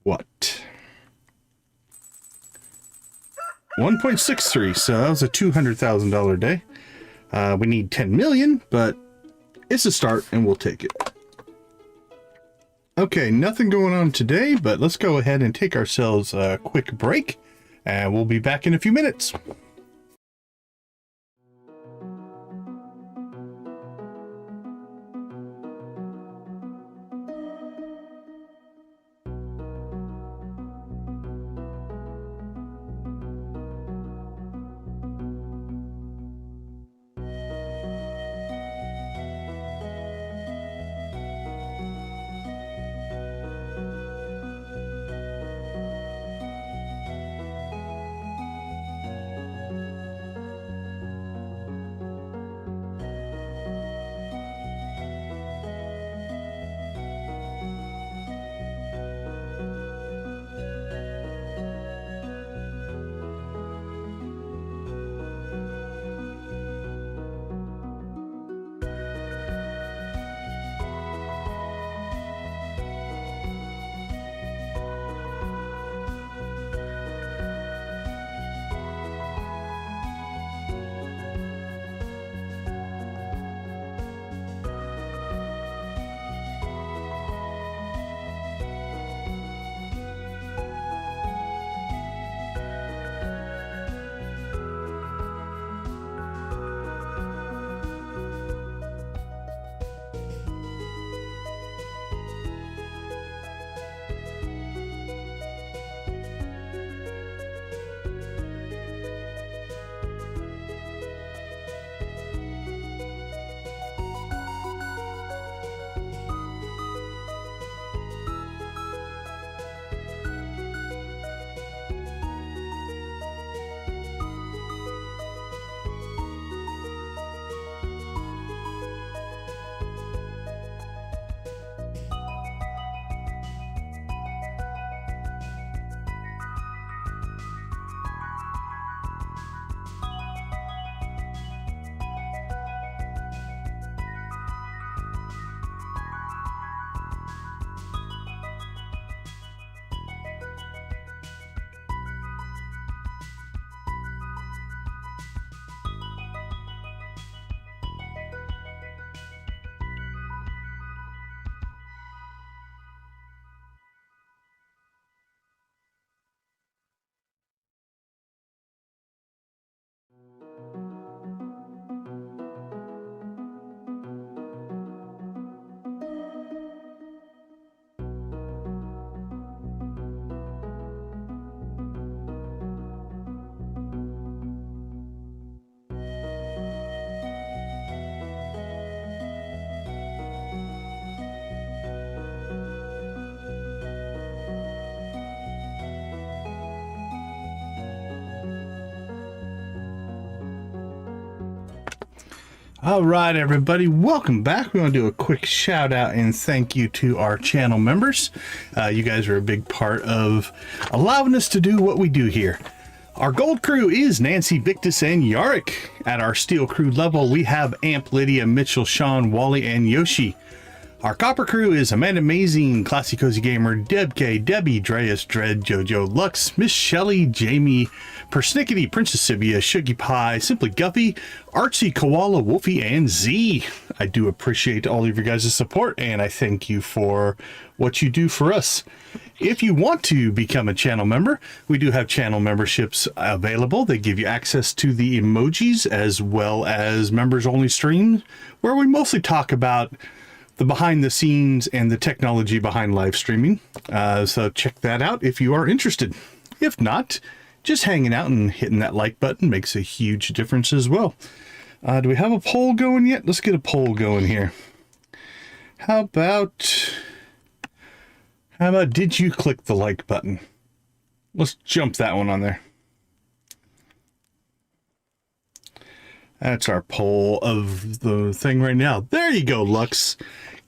what? 1.63. So that was a $200,000 day. We need 10 million, but it's a start and we'll take it. Okay, nothing going on today, but let's go ahead and take ourselves a quick break and we'll be back in a few minutes. All right, everybody, welcome back. We want to do a quick shout out and thank you to our channel members. You guys are a big part of allowing us to do what we do here. Our gold crew is Nancy, Victus, and Yarick. At our steel crew level, we have Amp, Lydia, Mitchell, Sean, Wally, and Yoshi. Our copper crew is Amanda Amazing, Classy Cozy Gamer, Deb K, Debbie, Dreas, Dread, Jojo, Lux, Miss Shelley, Jamie, Persnickety, Princess Sibia, Shuggy Pie, Simply Guppy, Artsy, Koala, Wolfie, and Z. I do appreciate all of your guys' support, and I thank you for what you do for us. If you want to become a channel member, we do have channel memberships available. They give you access to the emojis as well as members-only streams, where we mostly talk about the behind the scenes and the technology behind live streaming. So check that out if you are interested. If not, just hanging out and hitting that like button makes a huge difference as well. Do we have a poll going yet? Let's get a poll going here. How about did you click the like button? Let's jump that one on there. That's our poll of the thing right now. There you go, Lux.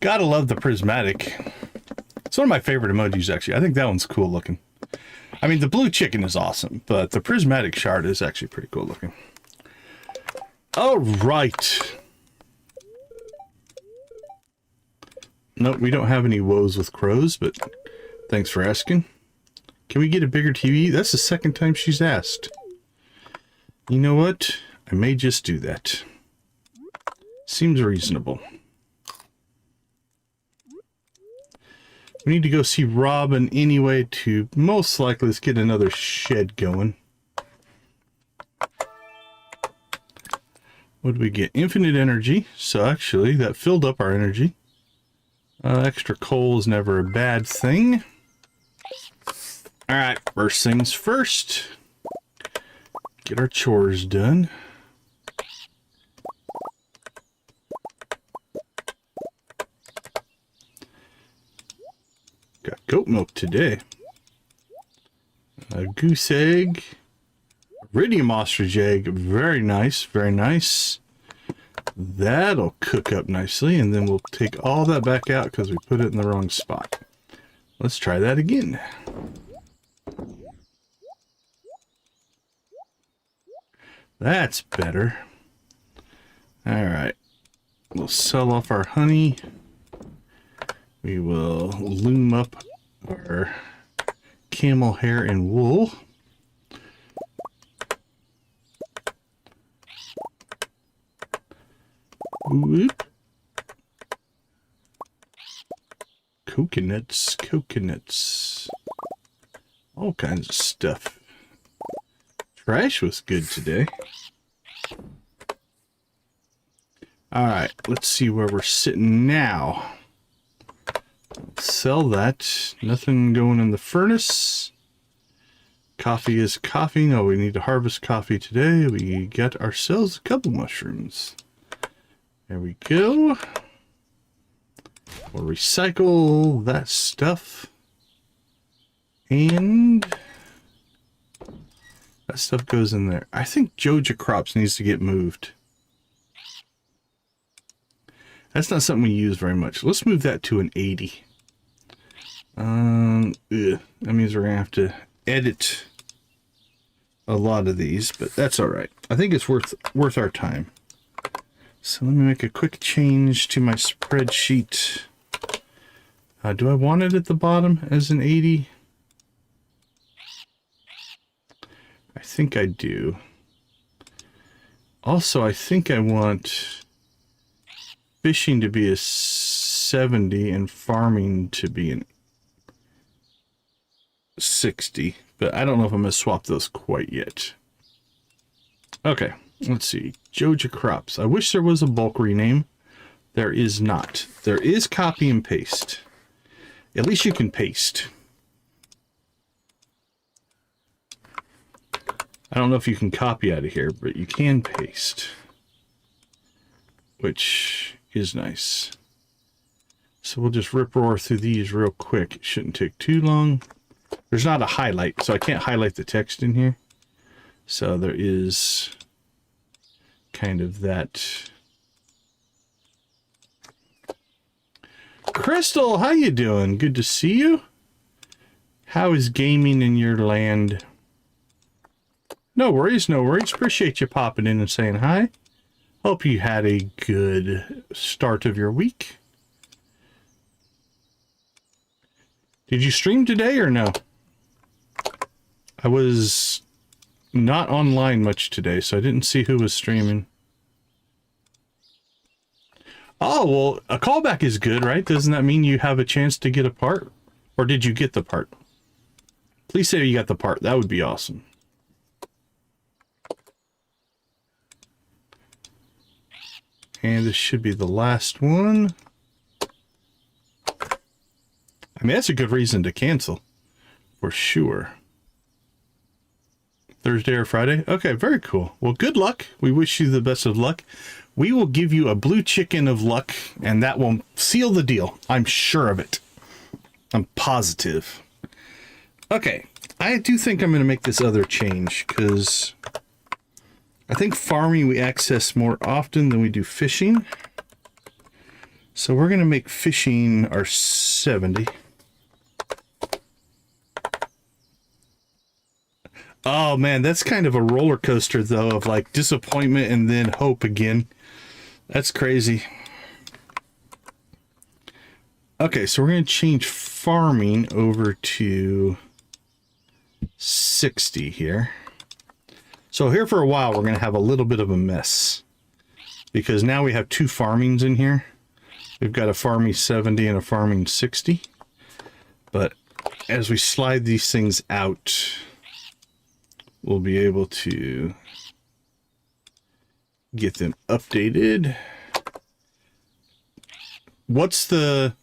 Gotta love the prismatic. It's one of my favorite emojis, actually. I think that one's cool looking. I mean, the blue chicken is awesome, but the prismatic shard is actually pretty cool looking. All right. Nope, we don't have any woes with crows, but thanks for asking. Can we get a bigger TV? That's the second time she's asked. You know what? I may just do that. Seems reasonable. We need to go see Robin anyway to most likely let's get another shed going. What did we get? Infinite energy. So actually that filled up our energy. Extra coal is never a bad thing. Alright, first things first. Get our chores done. Got goat milk today. A goose egg. Iridium ostrich egg. Very nice, very nice. That'll cook up nicely, and then we'll take all that back out because we put it in the wrong spot. Let's try that again. That's better. Alright. We'll sell off our honey. We will loom up our camel hair and wool. Whoop. Coconuts, coconuts. All kinds of stuff. Trash was good today. Alright, let's see where we're sitting now. Sell that. Nothing going in the furnace. Coffee is coffee. No, we need to harvest coffee today. We got ourselves a couple mushrooms. There we go. We'll recycle that stuff. And that stuff goes in there. I think Joja Crops needs to get moved. That's not something we use very much. Let's move that to an 80. That means we're gonna have to edit a lot of these, but that's all right. I think it's worth our time. So let me make a quick change to my spreadsheet. Do I want it at the bottom as an 80? I think I do. Also, I think I want fishing to be a 70 and farming to be an 60. But I don't know if I'm going to swap those quite yet. Okay, let's see. Joja Crops. I wish there was a bulk rename. There is not. There is copy and paste. At least you can paste. I don't know if you can copy out of here, but you can paste. Which is nice. So we'll just rip-roar through these real quick. It shouldn't take too long. There's not a highlight, so I can't highlight the text in here. So there is kind of that. Crystal, how you doing? Good to see you. How is gaming in your land? No worries, no worries. Appreciate you popping in and saying hi. Hope you had a good start of your week. Did you stream today or no? I was not online much today, so I didn't see who was streaming. Oh, well, a callback is good, right? Doesn't that mean you have a chance to get a part? Or did you get the part? Please say you got the part. That would be awesome. And this should be the last one. I mean, that's a good reason to cancel. For sure. Thursday or Friday? Okay, very cool. Well, good luck. We wish you the best of luck. We will give you a blue chicken of luck, and that will seal the deal. I'm sure of it. I'm positive. Okay, I do think I'm going to make this other change, because I think farming we access more often than we do fishing. So we're going to make fishing our 70. Oh man, that's kind of a roller coaster though, of like disappointment and then hope again. That's crazy. Okay, so we're going to change farming over to 60 here. So here for a while, we're going to have a little bit of a mess because now we have two farmings in here. We've got a farming 70 and a farming 60. But as we slide these things out, we'll be able to get them updated. What's the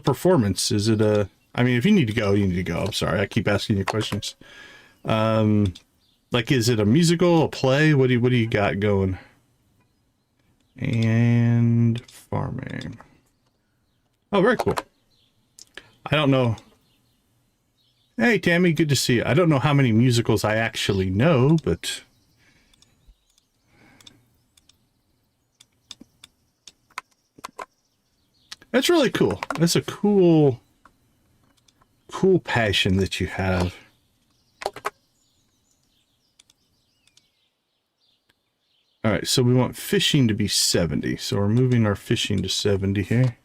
performance? Is it a... I mean, if you need to go, you need to go. I'm sorry, I keep asking you questions. Like, is it a musical, a play? What do you got going? And farming. Oh, very cool. I don't know. Hey, Tammy, good to see you. I don't know how many musicals I actually know, but... That's really cool. That's a cool passion that you have. All right, so we want fishing to be 70. So we're moving our fishing to 70 here.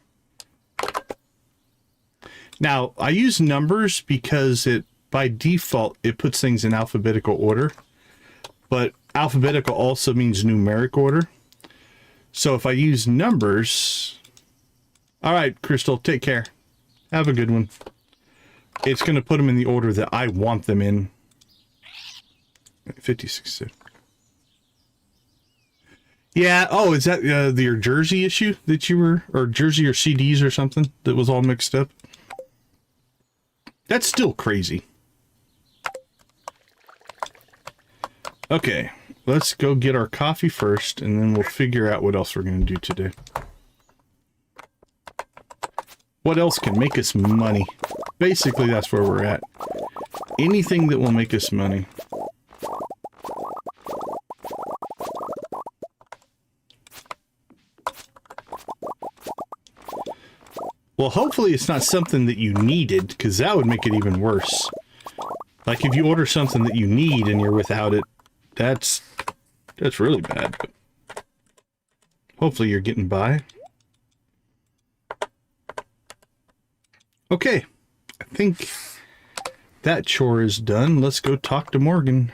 Now, I use numbers because by default, it puts things in alphabetical order. But alphabetical also means numeric order. So if I use numbers... All right, Crystal, take care. Have a good one. It's going to put them in the order that I want them in. 56. Yeah, oh, is that your Jersey issue that you were... Or Jersey or CDs or something that was all mixed up? That's still crazy. Okay, let's go get our coffee first, and then we'll figure out what else we're going to do today. What else can make us money? Basically, that's where we're at. Anything that will make us money. Well, hopefully it's not something that you needed, because that would make it even worse. Like, if you order something that you need and you're without it, that's really bad. But hopefully you're getting by. Okay, I think that chore is done. Let's go talk to Morgan.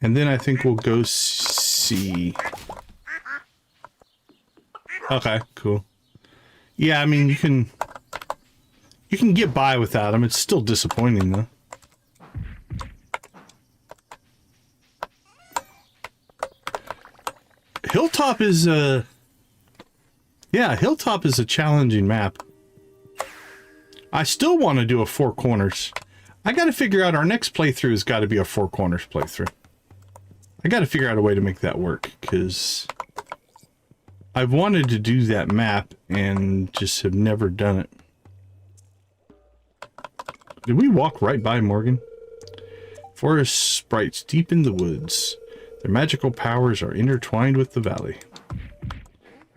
And then I think we'll go see... Okay, cool. Yeah, I mean, you can get by without them. It's still disappointing, though. Hilltop is a... Yeah, Hilltop is a challenging map. I still want to do a Four Corners. I got to figure out our next playthrough has got to be a Four Corners playthrough. I got to figure out a way to make that work, because I've wanted to do that map and just have never done it. Did we walk right by Morgan? Forest sprites deep in the woods. Their magical powers are intertwined with the valley.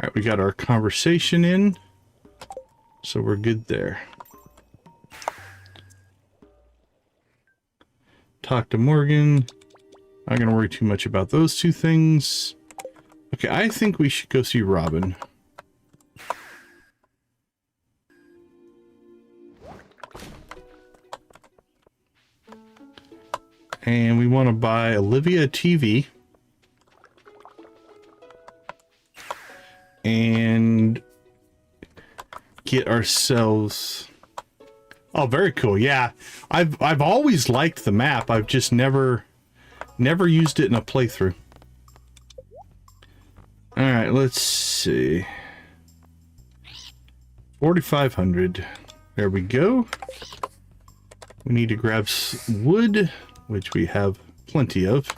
Alright, we got our conversation in, so we're good there. Talk to Morgan. Not gonna worry too much about those two things. Okay, I think we should go see Robin. And we want to buy Olivia a TV. And get ourselves... Oh, very cool. Yeah, I've always liked the map. I've just never used it in a playthrough. All right, let's see. 4,500. There we go. We need to grab wood, which we have plenty of.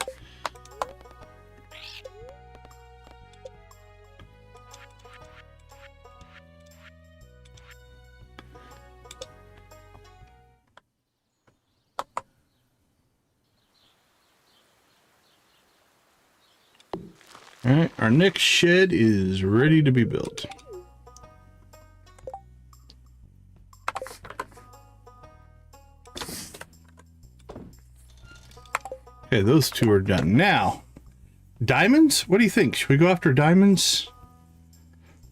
Alright, our next shed is ready to be built. Okay, those two are done. Now, diamonds? What do you think? Should we go after diamonds?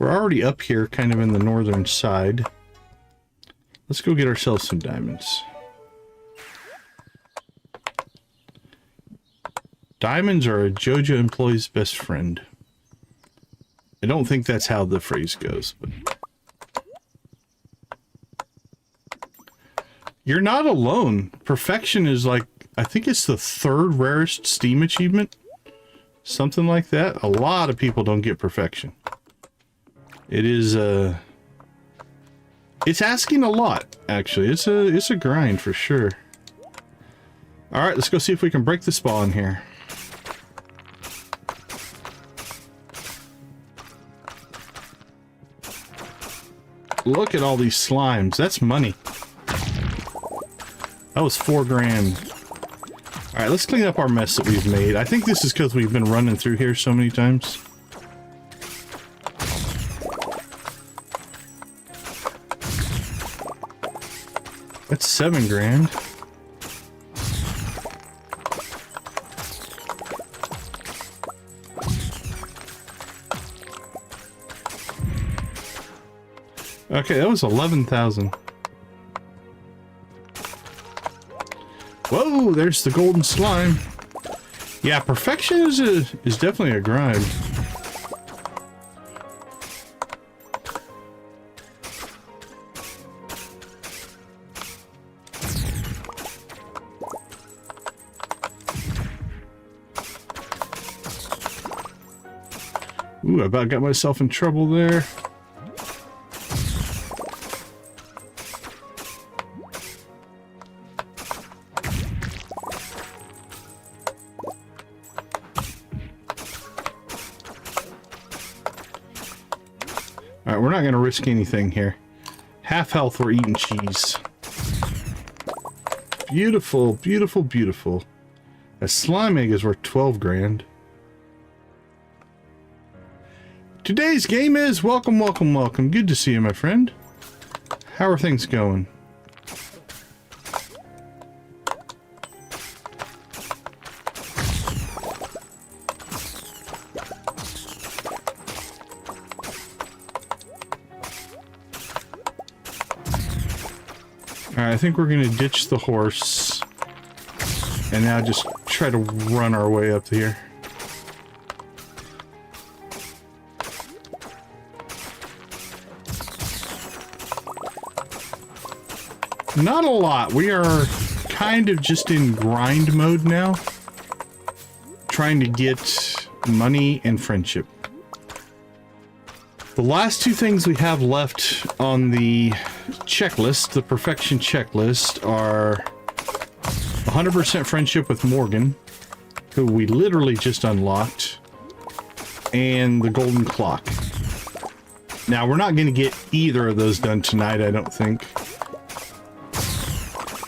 We're already up here, kind of in the northern side. Let's go get ourselves some diamonds. Diamonds are a Joja employee's best friend. I don't think that's how the phrase goes, but... You're not alone. Perfection is like, I think it's the 3rd rarest Steam achievement. Something like that. A lot of people don't get perfection. It is, it's asking a lot, actually. It's a grind for sure. Alright, let's go see if we can break the spawn here. Look at all these slimes. That's money. That was 4 grand. Alright, let's clean up our mess that we've made. I think this is because we've been running through here so many times. That's 7 grand. Okay, that was 11,000. Whoa, there's the golden slime. Yeah, perfection is definitely a grind. Ooh, I about got myself in trouble there. Alright, we're not going to risk anything here. Half health, we're eating cheese. Beautiful, beautiful, beautiful. A slime egg is worth 12 grand. Today's game is welcome, welcome, welcome. Good to see you, my friend. How are things going? Alright, I think we're going to ditch the horse and now just try to run our way up here. Not a lot. We are kind of just in grind mode now, trying to get money and friendship. The last 2 things we have left on the checklist, the perfection checklist, are 100% friendship with Morgan, who we literally just unlocked, and the golden clock. Now, we're not going to get either of those done tonight, I don't think,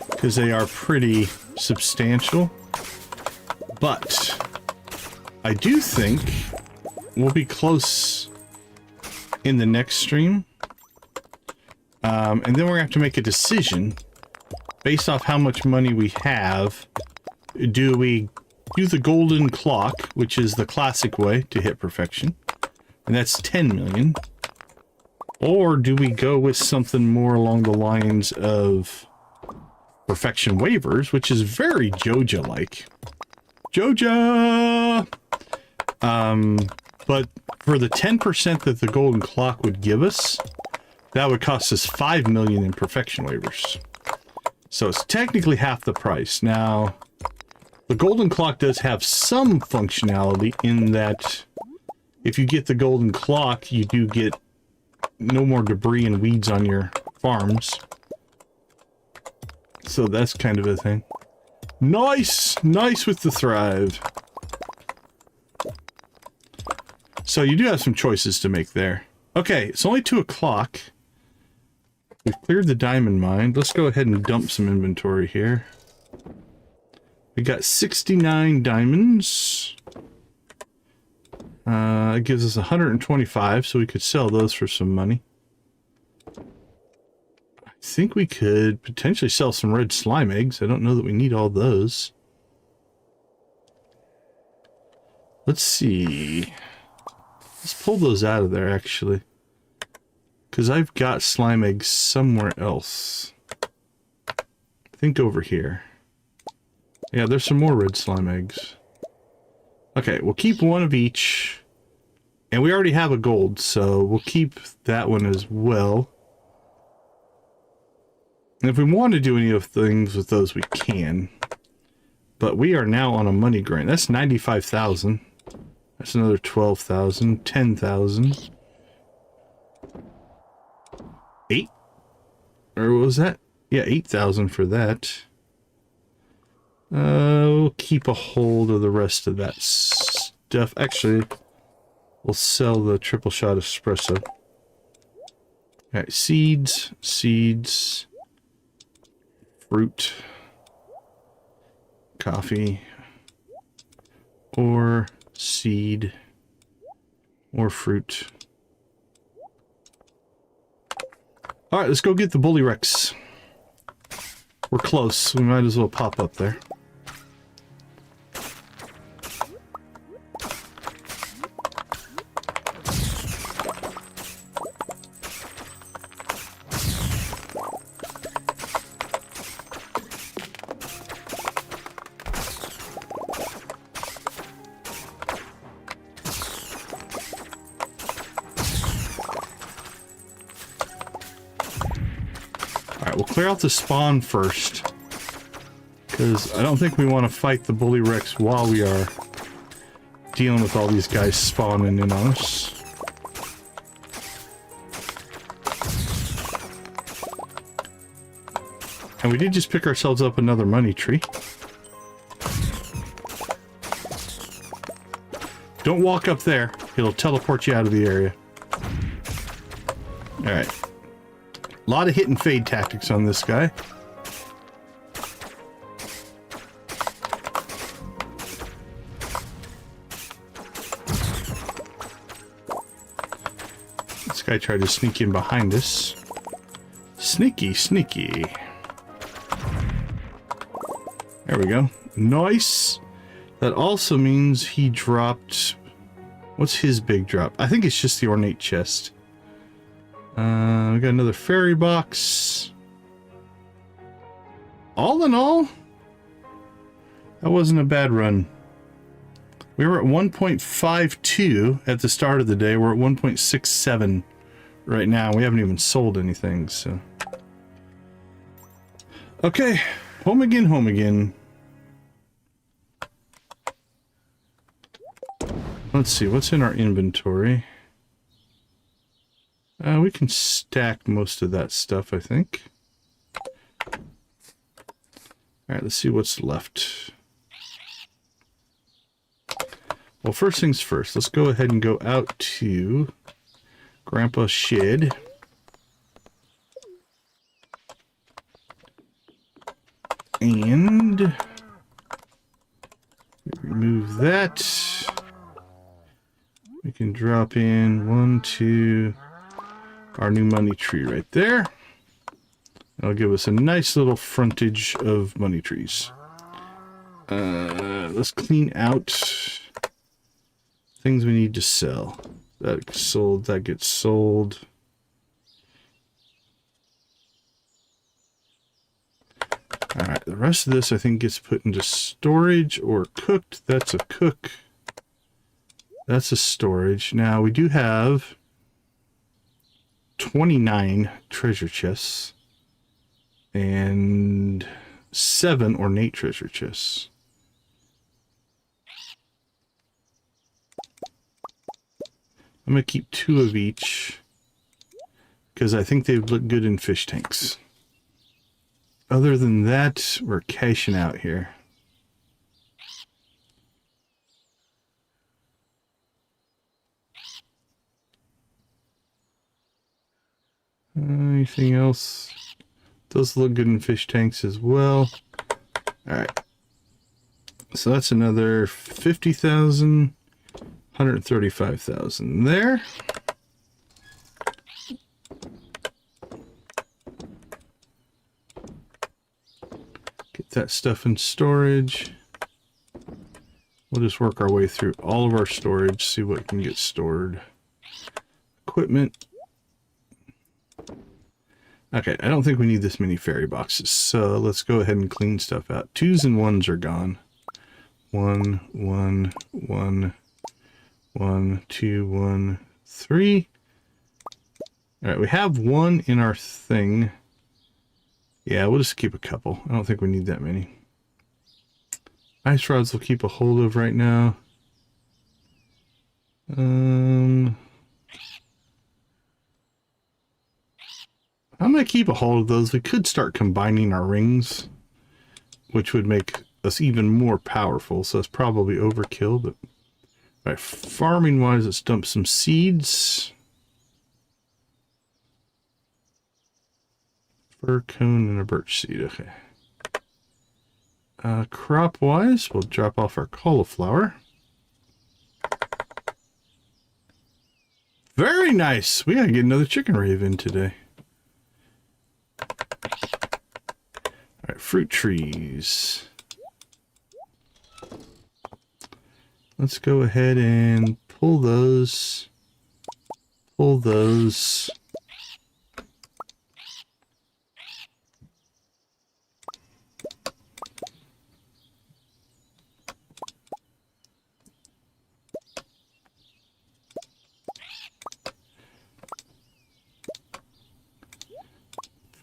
because they are pretty substantial, but I do think we'll be close in the next stream, and then we're gonna have to make a decision based off how much money we have. Do we do the golden clock, which is the classic way to hit perfection, and that's 10 million, or do we go with something more along the lines of Perfection Waivers, which is very Joja-like. Joja! But for the 10% that the golden clock would give us, that would cost us 5 million in Perfection Waivers. So it's technically half the price. Now, the golden clock does have some functionality in that if you get the golden clock, you do get no more debris and weeds on your farms. So that's kind of a thing. Nice! Nice with the thrive. So you do have some choices to make there. Okay, it's only 2 o'clock. We've cleared the diamond mine. Let's go ahead and dump some inventory here. We got 69 diamonds. It gives us 125, so we could sell those for some money. I think we could potentially sell some red slime eggs. I don't know that we need all those. Let's see. Let's pull those out of there, actually. Because I've got slime eggs somewhere else. I think over here. Yeah, there's some more red slime eggs. Okay, we'll keep one of each. And we already have a gold, so we'll keep that one as well. And if we want to do any of things with those, we can. But we are now on a money grind. That's 95,000. That's another 12,000, 10,000. 8? Or what was that? Yeah, 8,000 for that. We'll keep a hold of the rest of that stuff. Actually, we'll sell the triple shot espresso. Alright, seeds, seeds, fruit, coffee, or seed, or fruit. Alright, let's go get the bully Rex. We're close, we might as well pop up there. Clear out the spawn first, because I don't think we want to fight the bully Rex while we are dealing with all these guys spawning in on us. And we did just pick ourselves up another money tree. Don't walk up there, it'll teleport you out of the area. Alright. A lot of hit and fade tactics on this guy. This guy tried to sneak in behind us. Sneaky, sneaky. There we go. Nice. That also means he dropped... What's his big drop? I think it's just the ornate chest. We got another fairy box. All in all, that wasn't a bad run. We were at 1.52 at the start of the day. We're at 1.67 right now. We haven't even sold anything, so. Okay, home again, home again. Let's see, what's in our inventory? We can stack most of that stuff, I think. Alright, let's see what's left. Well, first things first, let's go ahead and go out to Grandpa's shed. And remove that. We can drop in 1, 2... our new money tree right there. That'll give us a nice little frontage of money trees. Let's clean out things we need to sell. That gets sold, that gets sold. Alright, the rest of this I think gets put into storage or cooked. That's a cook. That's a storage. Now we do have 29 treasure chests and 7 ornate treasure chests. I'm going to keep 2 of each because I think they look good in fish tanks. Other than that, we're cashing out here. Anything else? Those look good in fish tanks as well. Alright. So that's another 50,000, 135,000 there. Get that stuff in storage. We'll just work our way through all of our storage, see what can get stored. Equipment. Okay, I don't think we need this many fairy boxes, so let's go ahead and clean stuff out. 2s and 1s are gone. 1, 1, 1, 1, 2, 1, 3. All right, we have 1 in our thing. Yeah, we'll just keep a couple. I don't think we need that many. Ice rods will keep a hold of right now. I'm gonna keep a hold of those. We could start combining our rings, which would make us even more powerful. So it's probably overkill, but all right, farming wise, let's dump some seeds. Fir cone and a birch seed. Okay. Crop wise, we'll drop off our cauliflower. Very nice. We gotta get another chicken raven today. All right, fruit trees. Let's go ahead and pull those. Pull those.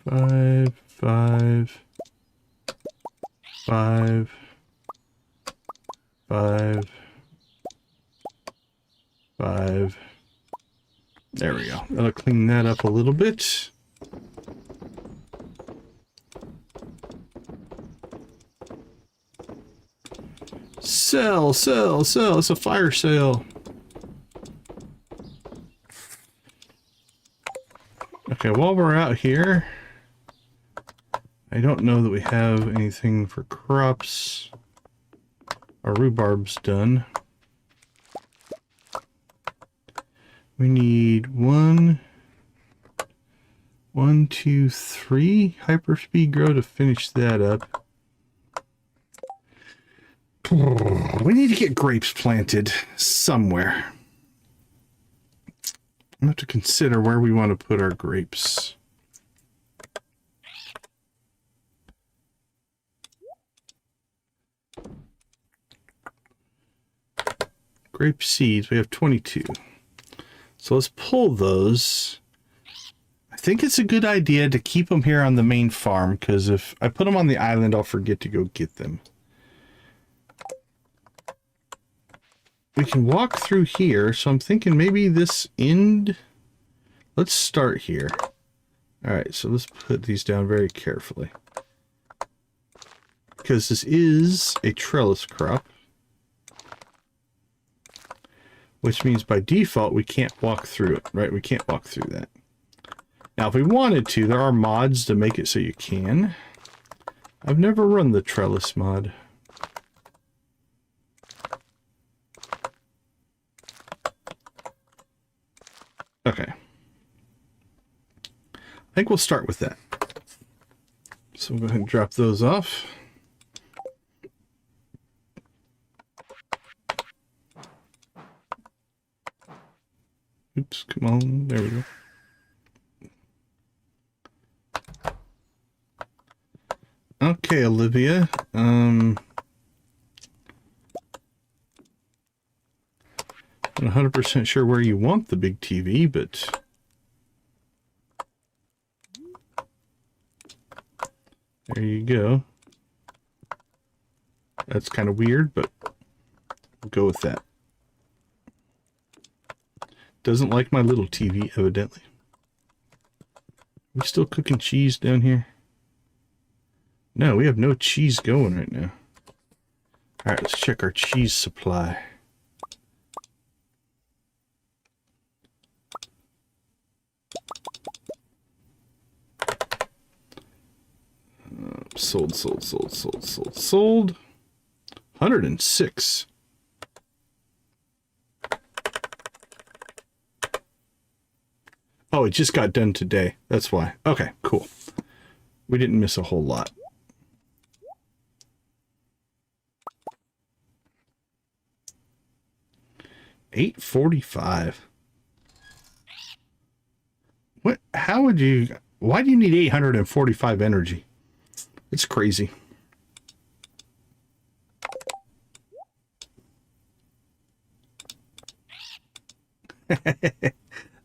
Five, five, five, five, five. There we go. That'll clean that up a little bit. Sell, sell, sell. It's a fire sale. Okay, while we're out here, I don't know that we have anything for crops. Our rhubarb's done. We need 1, 2, 3 hyperspeed grow to finish that up. We need to get grapes planted somewhere. I have to consider where we want to put our grapes. Grape seeds, we have 22. So let's pull those. I think it's a good idea to keep them here on the main farm, because if I put them on the island, I'll forget to go get them. We can walk through here, so I'm thinking maybe this end. Let's start here. All right, so let's put these down very carefully, because this is a trellis crop, which means by default we can't walk through it, right? We can't walk through that. Now, if we wanted to, there are mods to make it so you can. I've never run the trellis mod. Okay. I think we'll start with that. So we'll go ahead and drop those off. Oops, come on. There we go. Okay, Olivia. I'm not 100% sure where you want the big TV, but there you go. That's kind of weird, but we'll go with that. Doesn't like my little TV, evidently. We still cooking cheese down here? No, we have no cheese going right now. Alright, let's check our cheese supply. Sold. 106. Oh, it just got done today. That's why. Okay, cool. We didn't miss a whole lot. $8.45. What? How would you? Why do you need 845 energy? It's crazy.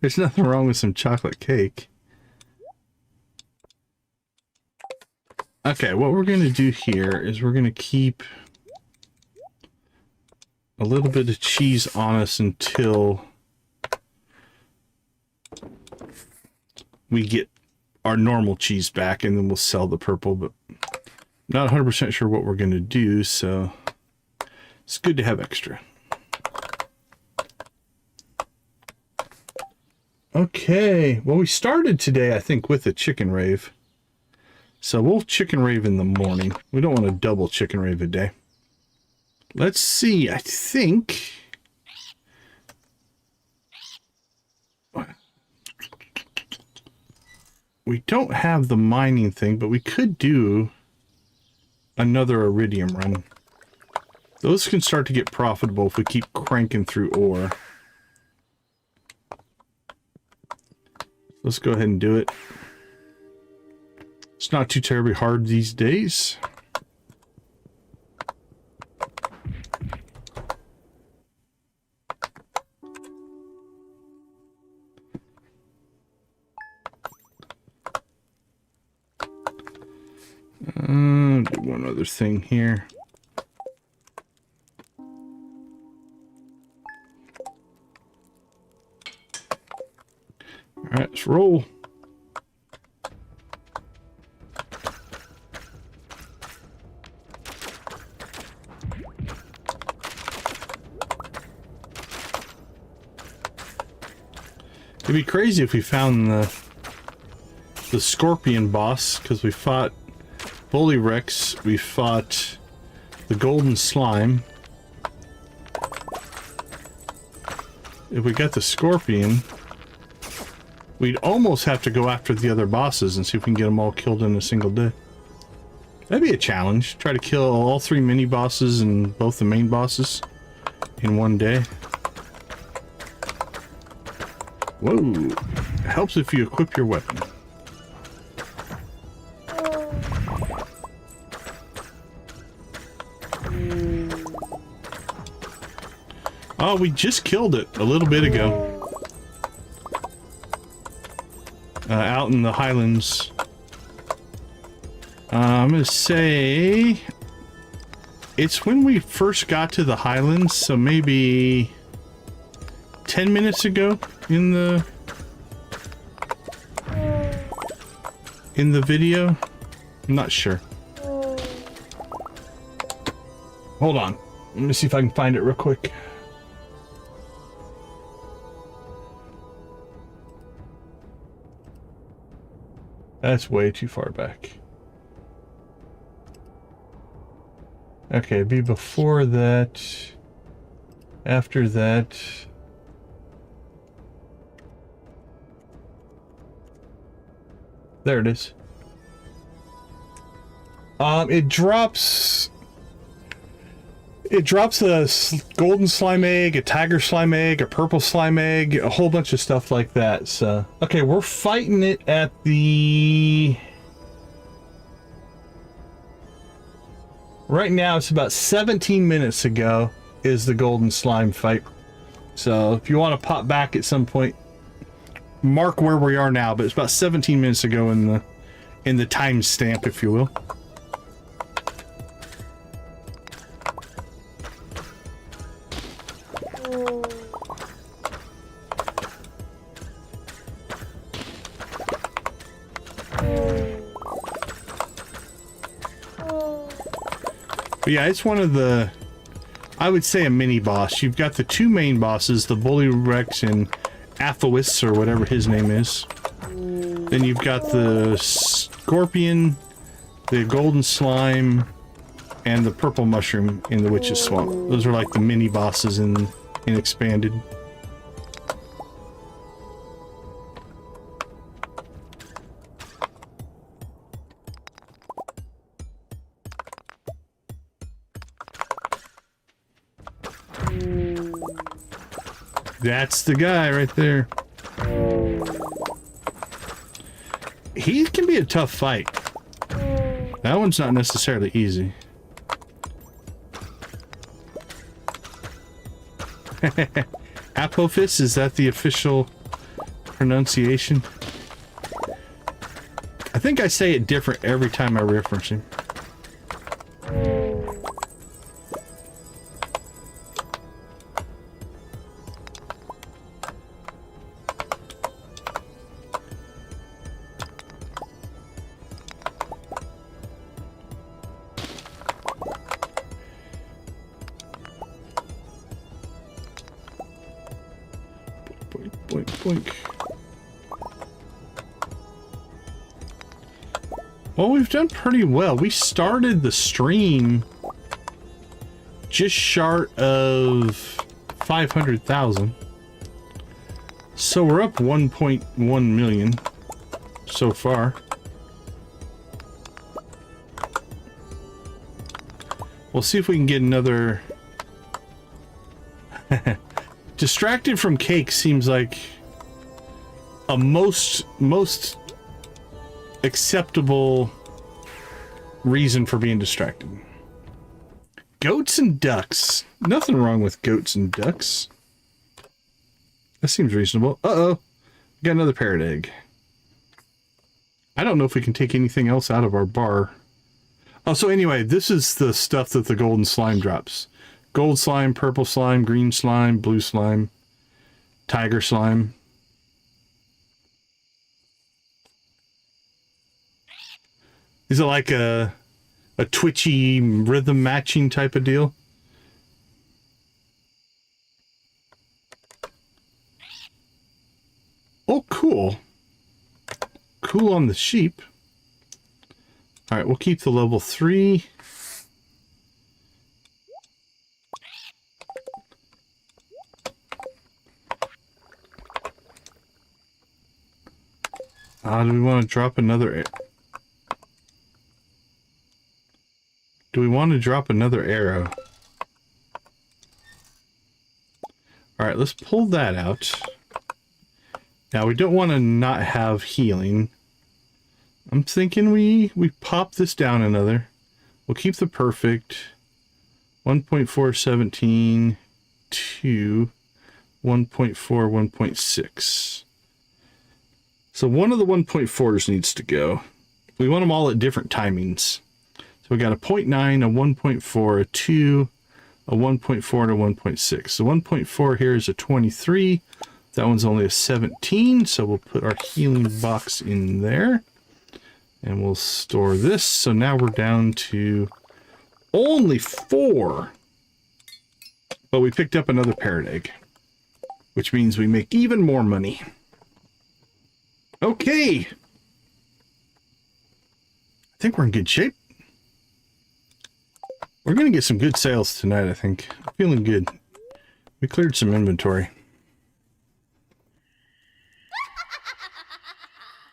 There's nothing wrong with some chocolate cake. Okay, what we're going to do here is we're going to keep a little bit of cheese on us until we get our normal cheese back, and then we'll sell the purple, but not 100% sure what we're going to do, so it's good to have extra. Okay, well, we started today, I think, with a chicken rave. So we'll chicken rave in the morning. We don't want to double chicken rave a day. Let's see, I think... we don't have the mining thing, but we could do another iridium run. Those can start to get profitable if we keep cranking through ore. Let's go ahead and do it. It's not too terribly hard these days. Do one other thing here. All right, let's roll. It'd be crazy if we found the scorpion boss, because we fought Bully Rex, we fought the golden slime. If we got the scorpion, we'd almost have to go after the other bosses and see if we can get them all killed in a single day. That'd be a challenge. Try to kill all 3 mini bosses and both the main bosses in one day. Whoa. It helps if you equip your weapon. Oh, we just killed it a little bit ago. Out in the highlands. I'm gonna say it's when we first got to the highlands, so maybe 10 minutes ago in the video. I'm not sure. Hold on. Let me see if I can find it real quick. That's way too far back. Okay, be before that. After that. There it is. It drops a golden slime egg, a tiger slime egg, a purple slime egg, a whole bunch of stuff like that. So, okay, we're fighting it at the... Right now, it's about 17 minutes ago is the golden slime fight. So, if you want to pop back at some point, mark where we are now, but it's about 17 minutes ago in the timestamp, if you will. But yeah, it's one of the, I would say, a mini boss. You've got the 2 main bosses, the Bully Rex and Athois, or whatever his name is. Then you've got the scorpion, the golden slime, and the purple mushroom in the Witch's Swamp. Those are like the mini bosses in Expanded. That's the guy right there. He can be a tough fight. That one's not necessarily easy. Apophis, is that the official pronunciation? I think I say it different every time I reference him. Boink, boink. Well, we've done pretty well. We started the stream just short of 500,000. So we're up 1.1 million so far. We'll see if we can get another... Distracted from cake seems like a most acceptable reason for being distracted. Goats and ducks. Nothing wrong with goats and ducks. That seems reasonable. Uh-oh. Got another parrot egg. I don't know if we can take anything else out of our bar. Oh, so anyway, this is the stuff that the golden slime drops. Gold slime, purple slime, green slime, blue slime, tiger slime. Is it like a twitchy rhythm matching type of deal? Oh, cool. Cool on the sheep. All right, we'll keep the level 3. Do we want to drop another... Do we want to drop another arrow? Alright, let's pull that out. Now, we don't want to not have healing. I'm thinking we pop this down another. We'll keep the perfect. 1.417 to 1.4, 1.6. So one of the 1.4s needs to go. We want them all at different timings. So we got a 0.9, a 1.4, a 2, a 1.4, and a 1.6. So 1.4 here is a 23. That one's only a 17. So we'll put our healing box in there. And we'll store this. So now we're down to only 4. But we picked up another parrot egg, which means we make even more money. Okay. I think we're in good shape. We're going to get some good sales tonight, I think. I'm feeling good. We cleared some inventory.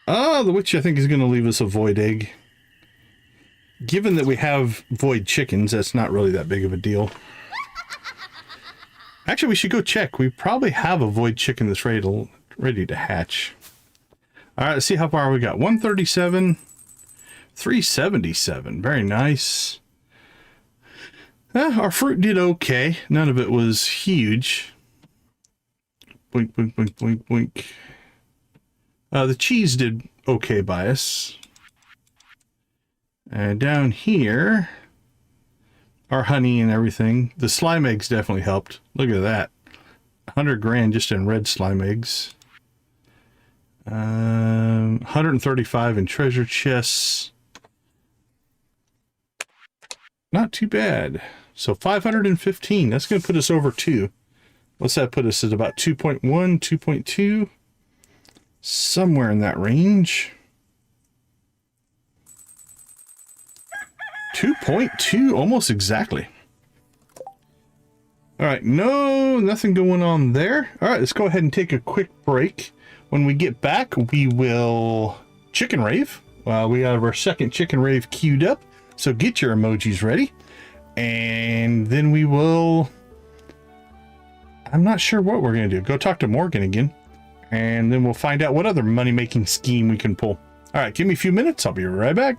Ah, the witch, I think, is going to leave us a void egg. Given that we have void chickens, that's not really that big of a deal. Actually, we should go check. We probably have a void chicken that's ready to hatch. All right, let's see how far we got. 137, 377. Very nice. Our fruit did okay. None of it was huge. Blink, blink, blink, blink, blink. The cheese did okay by us. And down here, our honey and everything. The slime eggs definitely helped. Look at that. 100 grand just in red slime eggs. 135 in treasure chests. Not too bad. So 515. That's going to put us over 2. What's that put us at? About 2.1, 2.2? Somewhere in that range. 2.2, almost exactly. All right, nothing going on there. All right, let's go ahead and take a quick break. When we get back, we will chicken rave. We have our second chicken rave queued up, so get your emojis ready. And then we will... I'm not sure what we're going to do. Go talk to Morgan again. And then we'll find out what other money-making scheme we can pull. All right, give me a few minutes. I'll be right back.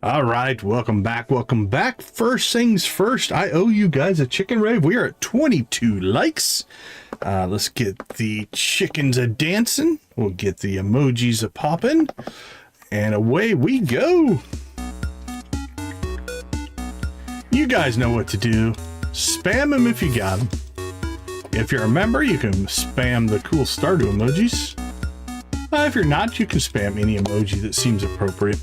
All right, welcome back. Welcome back. First things first, I owe you guys a chicken rave. We are at 22 likes. Let's get the chickens a dancing. We'll get the emojis a popping, and away we go. You guys know what to do. Spam them if you got them. If you're a member, you can spam the cool Stardew emojis. If you're not, you can spam any emoji that seems appropriate.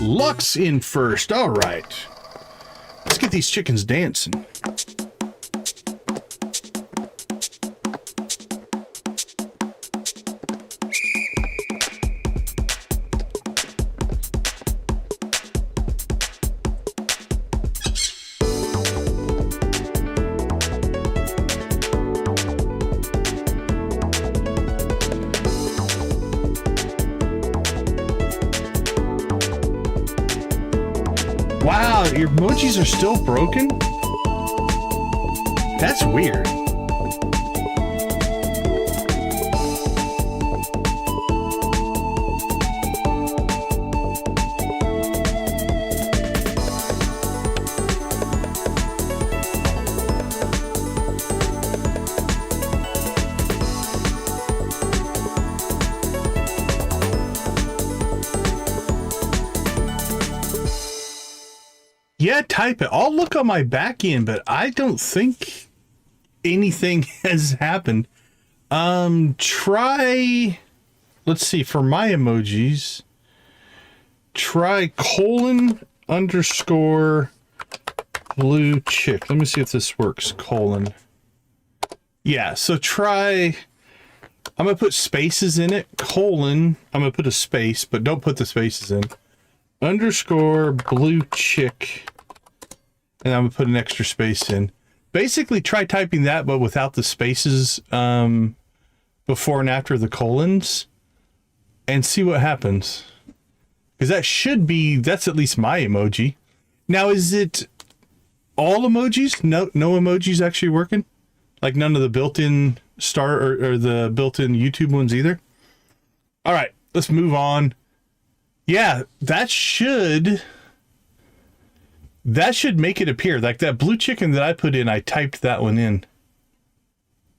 Luck's in first. All right. Let's get these chickens dancing. Wow, your emojis are still broken? That's weird. Yeah, type it. I'll look on my back end, but I don't think anything has happened. Try let's see, for my emojis, try :_ blue chick. Let me see if this works. :. Yeah, so try, I'm going to put spaces in it. : I'm going to put a space, but don't put the spaces in. _ blue chick. And I'm going to put an extra space in. Basically, try typing that, but without the spaces before and after the colons. And see what happens. Because that should be, that's at least my emoji. Now, is it all emojis? No emojis actually working? Like none of the built-in or the built-in YouTube ones either? All right, let's move on. Yeah, that should make it appear. Like that blue chicken that I put in, I typed that one in.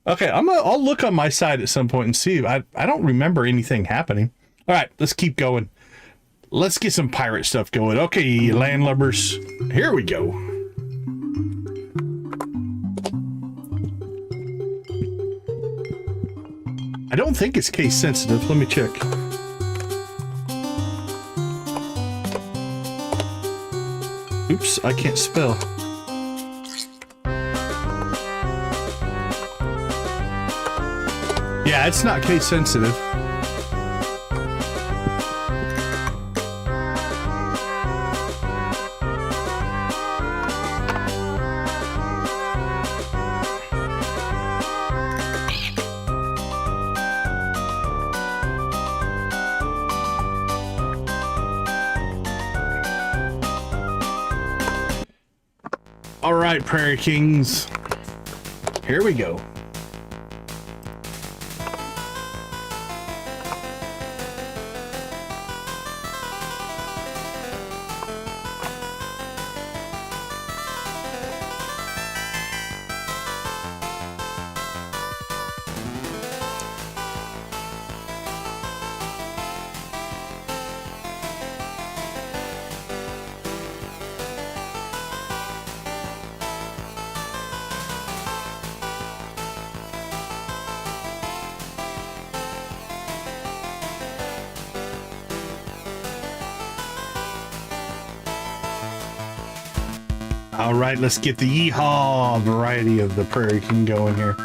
Okay, I'll look on my side at some point and see. I don't remember anything happening. All right, let's keep going. Let's get some pirate stuff going. Okay, landlubbers, here we go. I don't think it's case sensitive. Let me check. Oops, I can't spell. Yeah, it's not case sensitive. All right, Prairie Kings, here we go. All right, let's get the yeehaw variety of the Prairie King going here.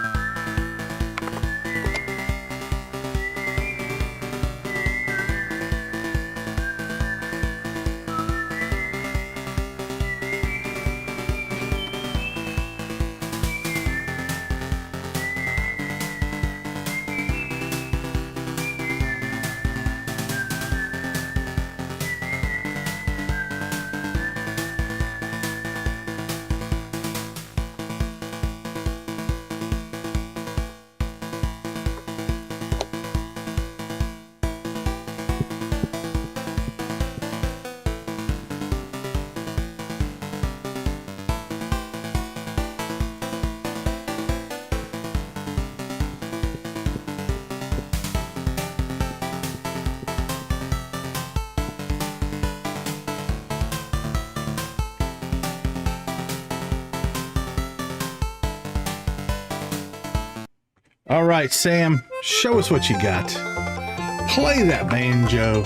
All right, Sam, show us what you got. Play that banjo.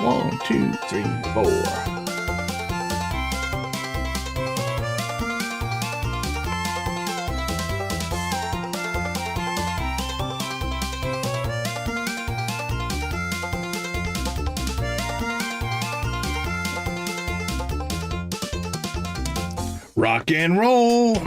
One, two, three, four. Rock and roll.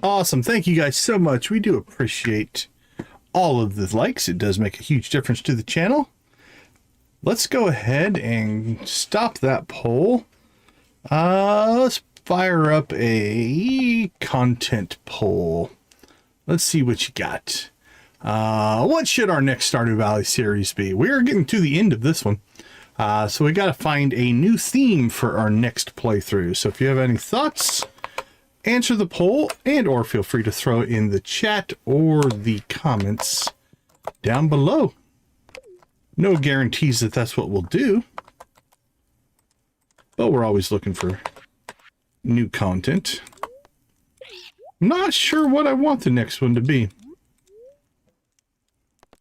Awesome. Thank you guys so much. We do appreciate all of the likes. It does make a huge difference to the channel. Let's go ahead and stop that poll. Let's fire up a content poll. Let's see what you got. What should our next Stardew Valley series be? We're getting to the end of this one. So we got to find a new theme for our next playthrough. So if you have any thoughts, answer the poll, and or feel free to throw it in the chat or the comments down below. No guarantees that that's what we'll do, but we're always looking for new content. I'm not sure what I want the next one to be.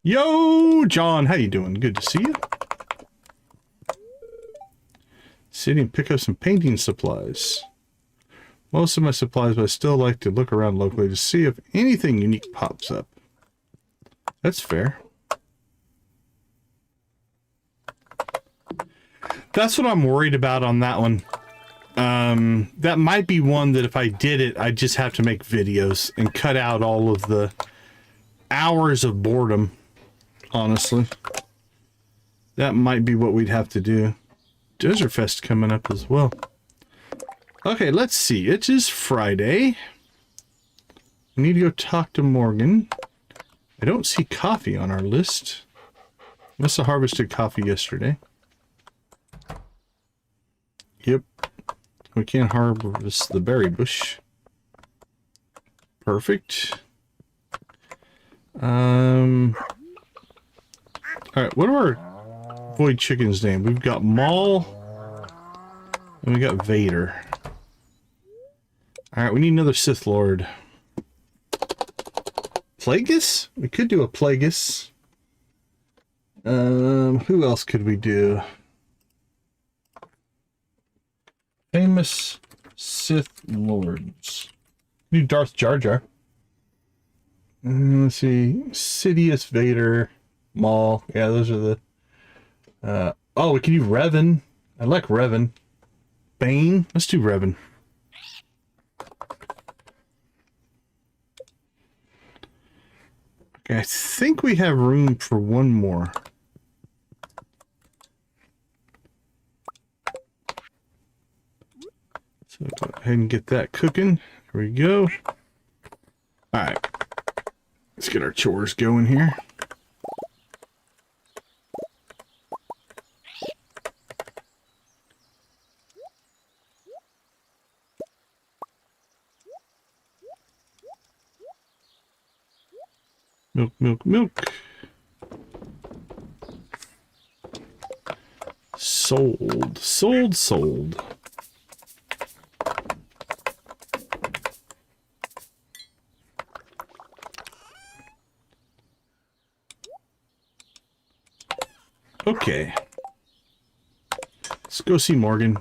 Yo, John, how you doing? Good to see you. City and pick up some painting supplies. Most of my supplies, but I still like to look around locally to see if anything unique pops up. That's fair. That's what I'm worried about on that one. That might be one that if I did it, I'd just have to make videos and cut out all of the hours of boredom, honestly. That might be what we'd have to do. Desert Fest coming up as well. Okay, let's see. It is Friday. We need to go talk to Morgan. I don't see coffee on our list. Must have harvested coffee yesterday. Yep. We can't harvest the berry bush. Perfect. Alright, what are our void chickens' name? We've got Maul and we got Vader. Alright, we need another Sith Lord. Plagueis? We could do a Plagueis. Who else could we do? Famous Sith Lords. Do Darth Jar Jar. Let's see. Sidious, Vader, Maul. Yeah, those are the... oh, we can do Revan. I like Revan. Bane. Let's do Revan. Okay, I think we have room for one more. So go ahead and get that cooking. There we go. Alright. Let's get our chores going here. Milk, milk, milk. Sold. Sold, sold. Okay. Let's go see Morgan.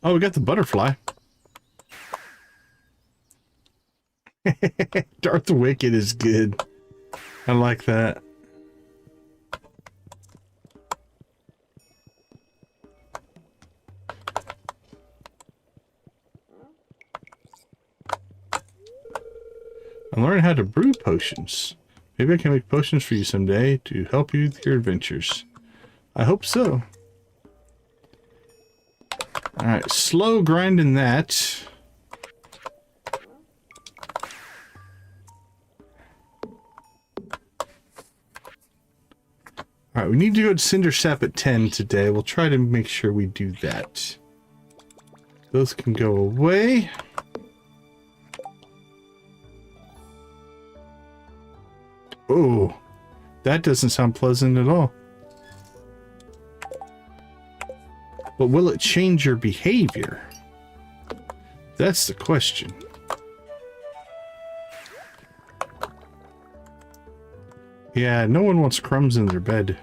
Oh, we got the butterfly. Darth Wicked is good. I like that. I'm learning how to brew potions. Maybe I can make potions for you someday to help you with your adventures. I hope so. Alright, slow grinding that. Alright, we need to go to Cinder Sap at 10 today. We'll try to make sure we do that. Those can go away. Oh, that doesn't sound pleasant at all. But will it change your behavior? That's the question. Yeah, no one wants crumbs in their bed.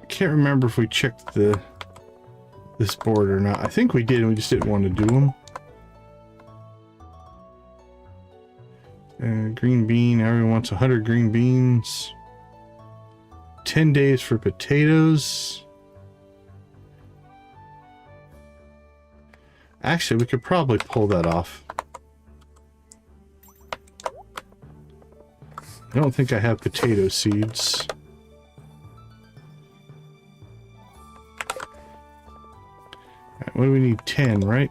I can't remember if we checked this board or not. I think we did, and we just didn't want to do them. green bean. Everyone wants 100 green beans. 10 days for potatoes. Actually, we could probably pull that off. I don't think I have potato seeds. Alright, what do we need? 10, right?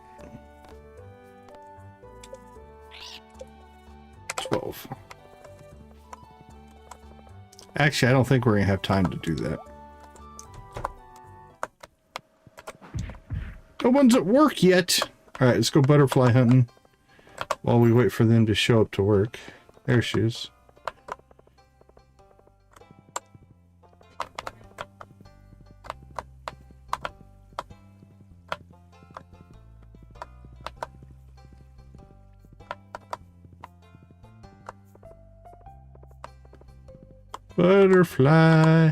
12. Actually, I don't think we're going to have time to do that. No one's at work yet. Alright, let's go butterfly hunting while we wait for them to show up to work. There she is. Butterfly.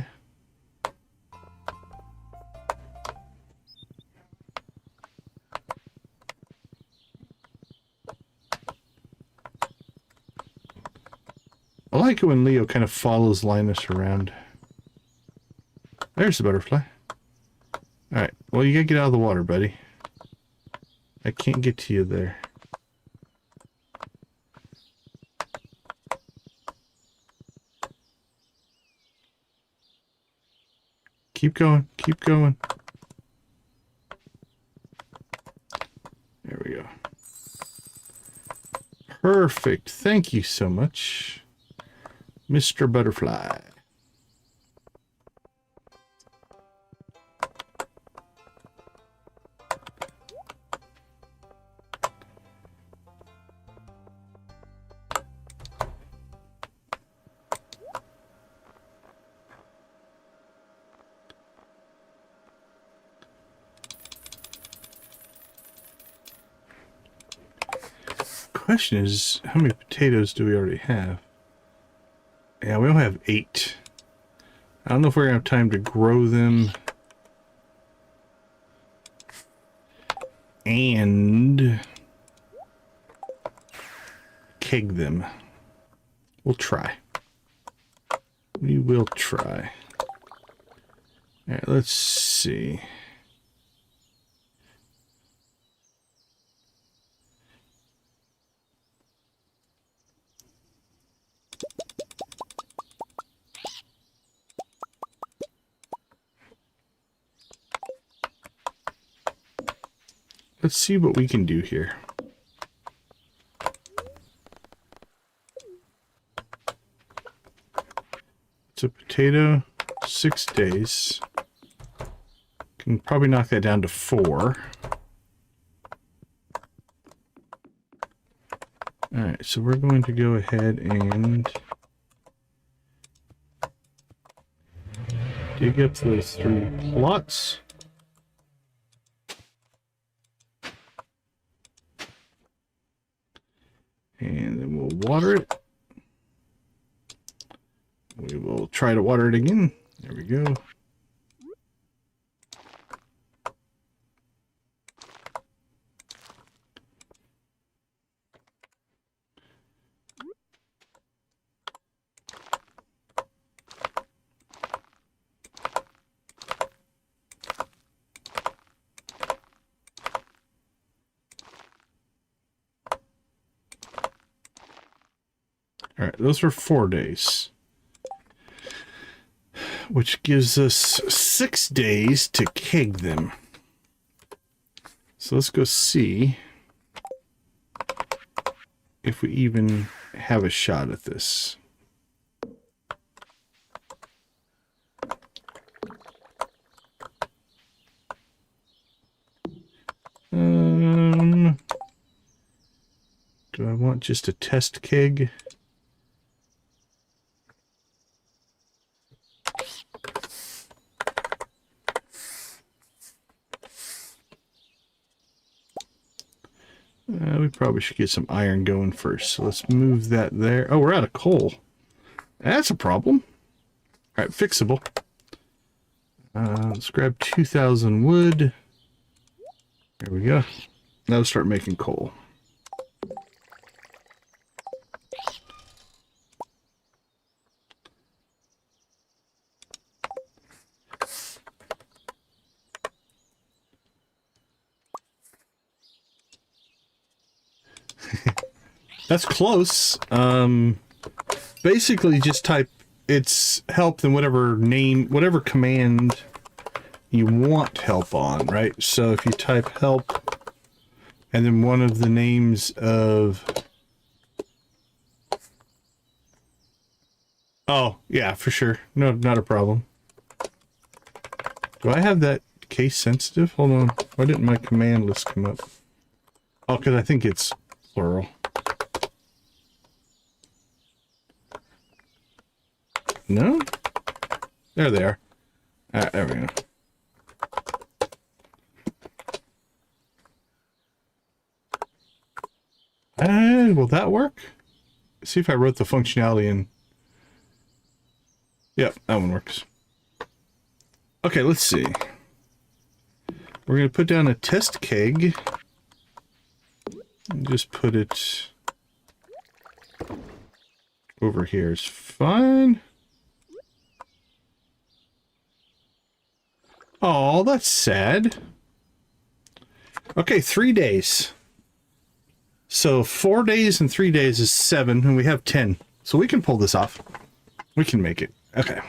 I like it when Leo kind of follows Linus around. There's the butterfly. Alright, well, you gotta get out of the water, buddy. I can't get to you there. Keep going, keep going. There we go. Perfect. Thank you so much, Mr. Butterfly. Question is, how many potatoes do we already have? Yeah, we only have 8. I don't know if we're gonna have time to grow them and keg them. We'll try. We will try. All right, let's see. Let's see what we can do here. It's a potato, 6 days. Can probably knock that down to 4. Alright, so we're going to go ahead and dig up those 3 plots. And then we'll water it. We will try to water it again. There we go. All right, those are 4 days, which gives us 6 days to keg them. So let's go see if we even have a shot at this. Do I want just a test keg? We probably should get some iron going first. So let's move that there. Oh, we're out of coal. That's a problem. All right, fixable. Let's grab 2,000 wood. There we go. Now let's start making coal. That's close. Basically just type it's help then whatever name, whatever command you want help on, right? So if you type help and then one of the names of... Oh, yeah, for sure. No, not a problem. Do I have that case sensitive? Hold on. Why didn't my command list come up? Oh, because I think it's plural. No? There they are. There we go. And will that work? See if I wrote the functionality in. Yep, that one works. Okay, let's see. We're going to put down a test keg. Just put it over here is fine. Oh, that's sad. Okay, 3 days. So 4 days and 3 days is 7, and we have 10. So we can pull this off. We can make it. Okay.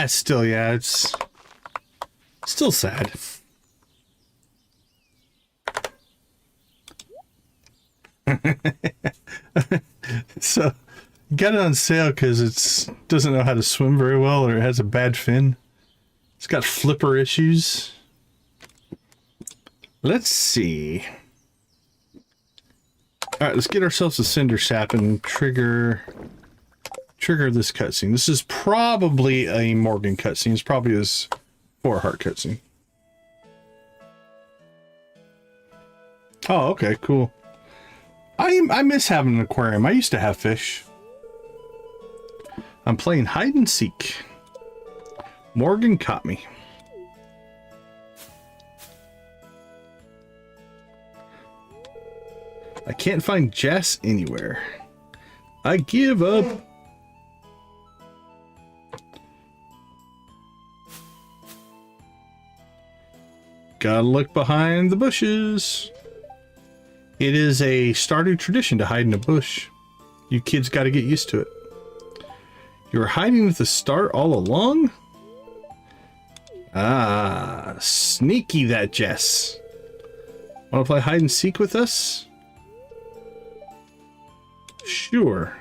Still, yeah, it's still sad. So, got it on sale because it doesn't know how to swim very well, or it has a bad fin. It's got flipper issues. Let's see. All right, let's get ourselves a cinder sap and trigger this cutscene. This is probably a Morgan cutscene. It's probably his 4-heart cutscene. Oh, okay, cool. I miss having an aquarium. I used to have fish. I'm playing hide and seek. Morgan caught me. I can't find Jess anywhere. I give up. Gotta look behind the bushes. It is a Stardew tradition to hide in a bush. You kids gotta get used to it. You were hiding with the start all along? Ah, sneaky that Jess. Wanna play hide and seek with us? Sure.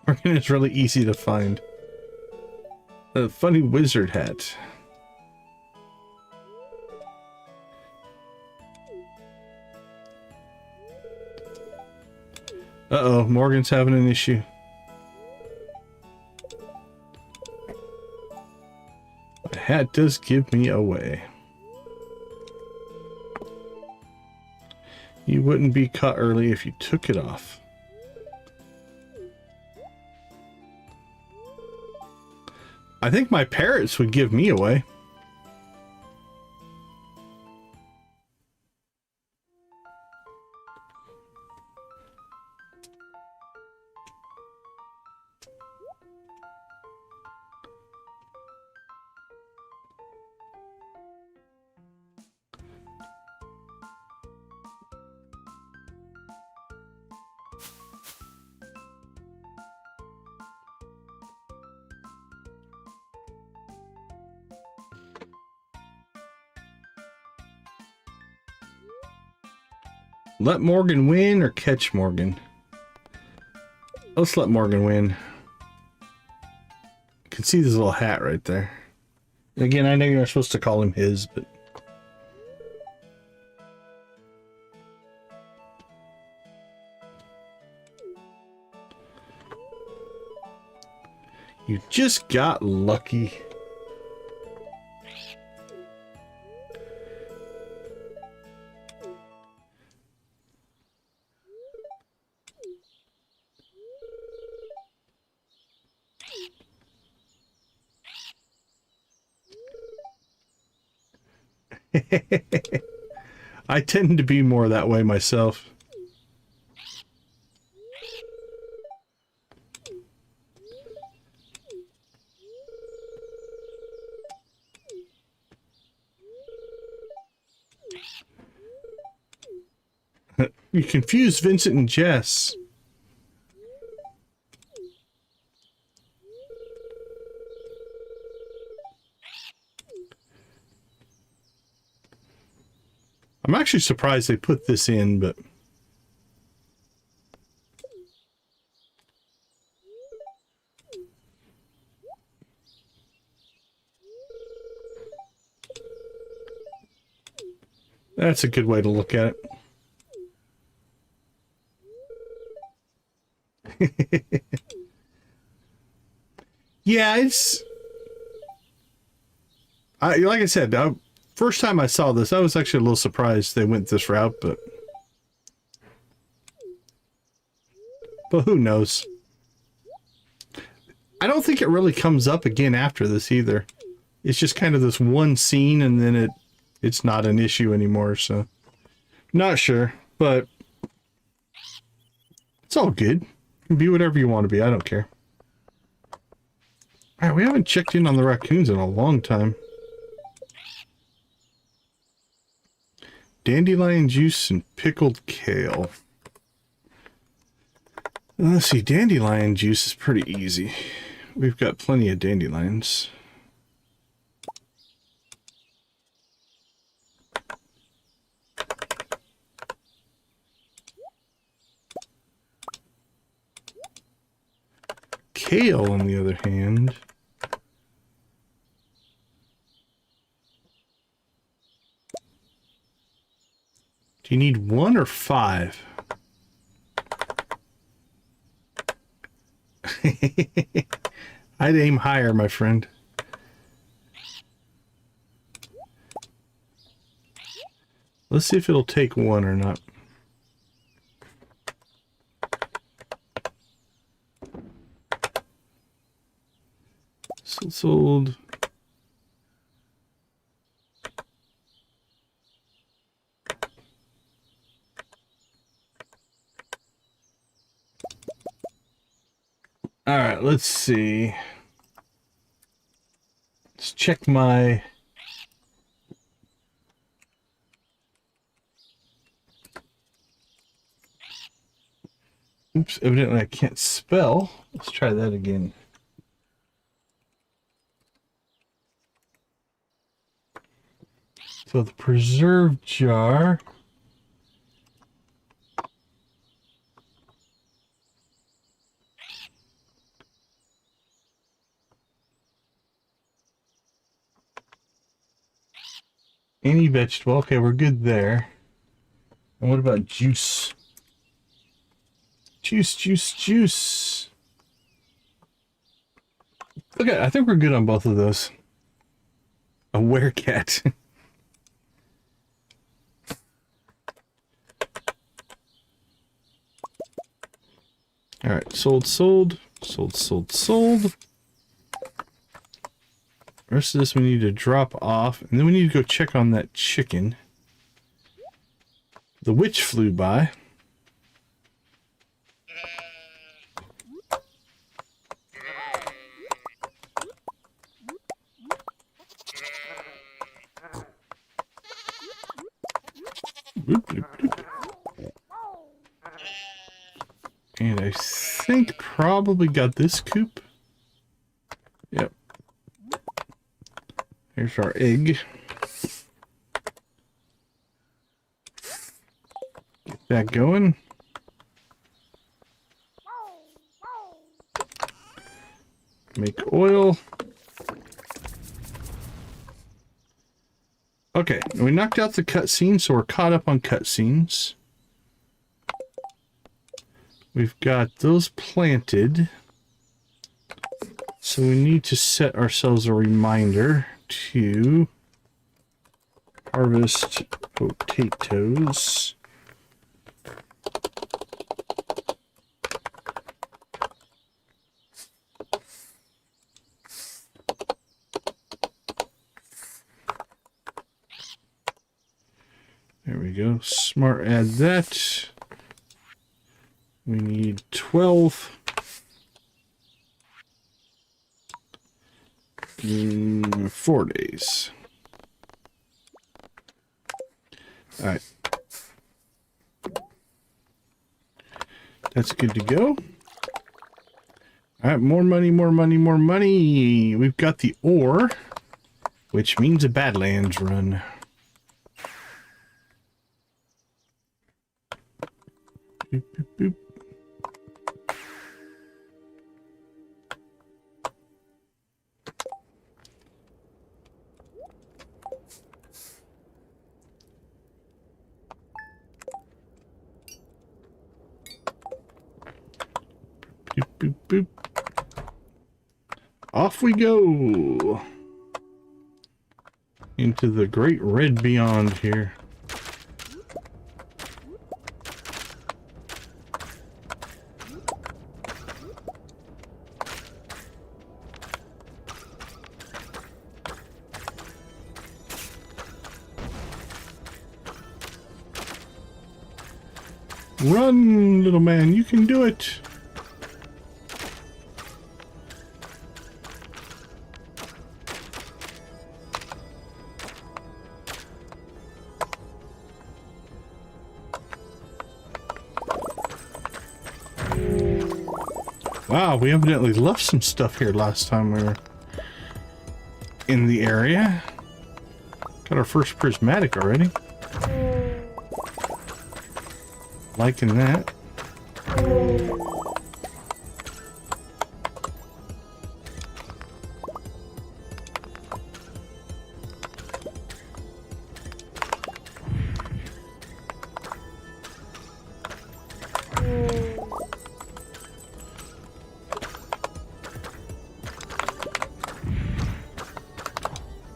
Morgan is really easy to find. A funny wizard hat. Uh-oh, Morgan's having an issue. The hat does give me away. You wouldn't be caught early if you took it off. I think my parrots would give me away. Let Morgan win or catch Morgan? Let's let Morgan win. You can see this little hat right there. Again, I know you're not supposed to call him his, but... You just got lucky. I tend to be more that way myself. You confuse Vincent and Jess. I'm actually surprised they put this in, but... that's a good way to look at it. Yeah, it's... like I said, first time I saw this, I was actually a little surprised they went this route, but who knows? I don't think it really comes up again after this either. It's just kind of this one scene, and then it's not an issue anymore, so... not sure, but... it's all good. You can be whatever you want to be, I don't care. Alright, we haven't checked in on the raccoons in a long time. Dandelion juice and pickled kale. Let's see, dandelion juice is pretty easy. We've got plenty of dandelions. Kale, on the other hand... do you need 1 or 5? I'd aim higher, my friend. Let's see if it'll take 1 or not. Sold. All right, let's see. Let's check my... oops, evidently I can't spell. Let's try that again. So the preserve jar... any vegetable. Okay, we're good there. And what about juice? Juice. Okay, I think we're good on both of those. A werecat. All right, sold. The rest of this we need to drop off, and then we need to go check on that chicken. The witch flew by. And I think probably got this coop. Yep. Here's our egg. Get that going. Make oil. Okay, we knocked out the cutscene, so we're caught up on cutscenes. We've got those planted. So we need to set ourselves a reminder to harvest potatoes. There we go. Smart add that. We need 12. 4 days. All right. That's good to go. All right, more money, more money, more money. We've got the ore, which means a Badlands run. Boop, boop, boop. Boop, boop, boop. Off we go into the great red beyond here. Run, little man, you can do it. Wow, we evidently left some stuff here last time we were in the area. Got our first prismatic already. Liking that.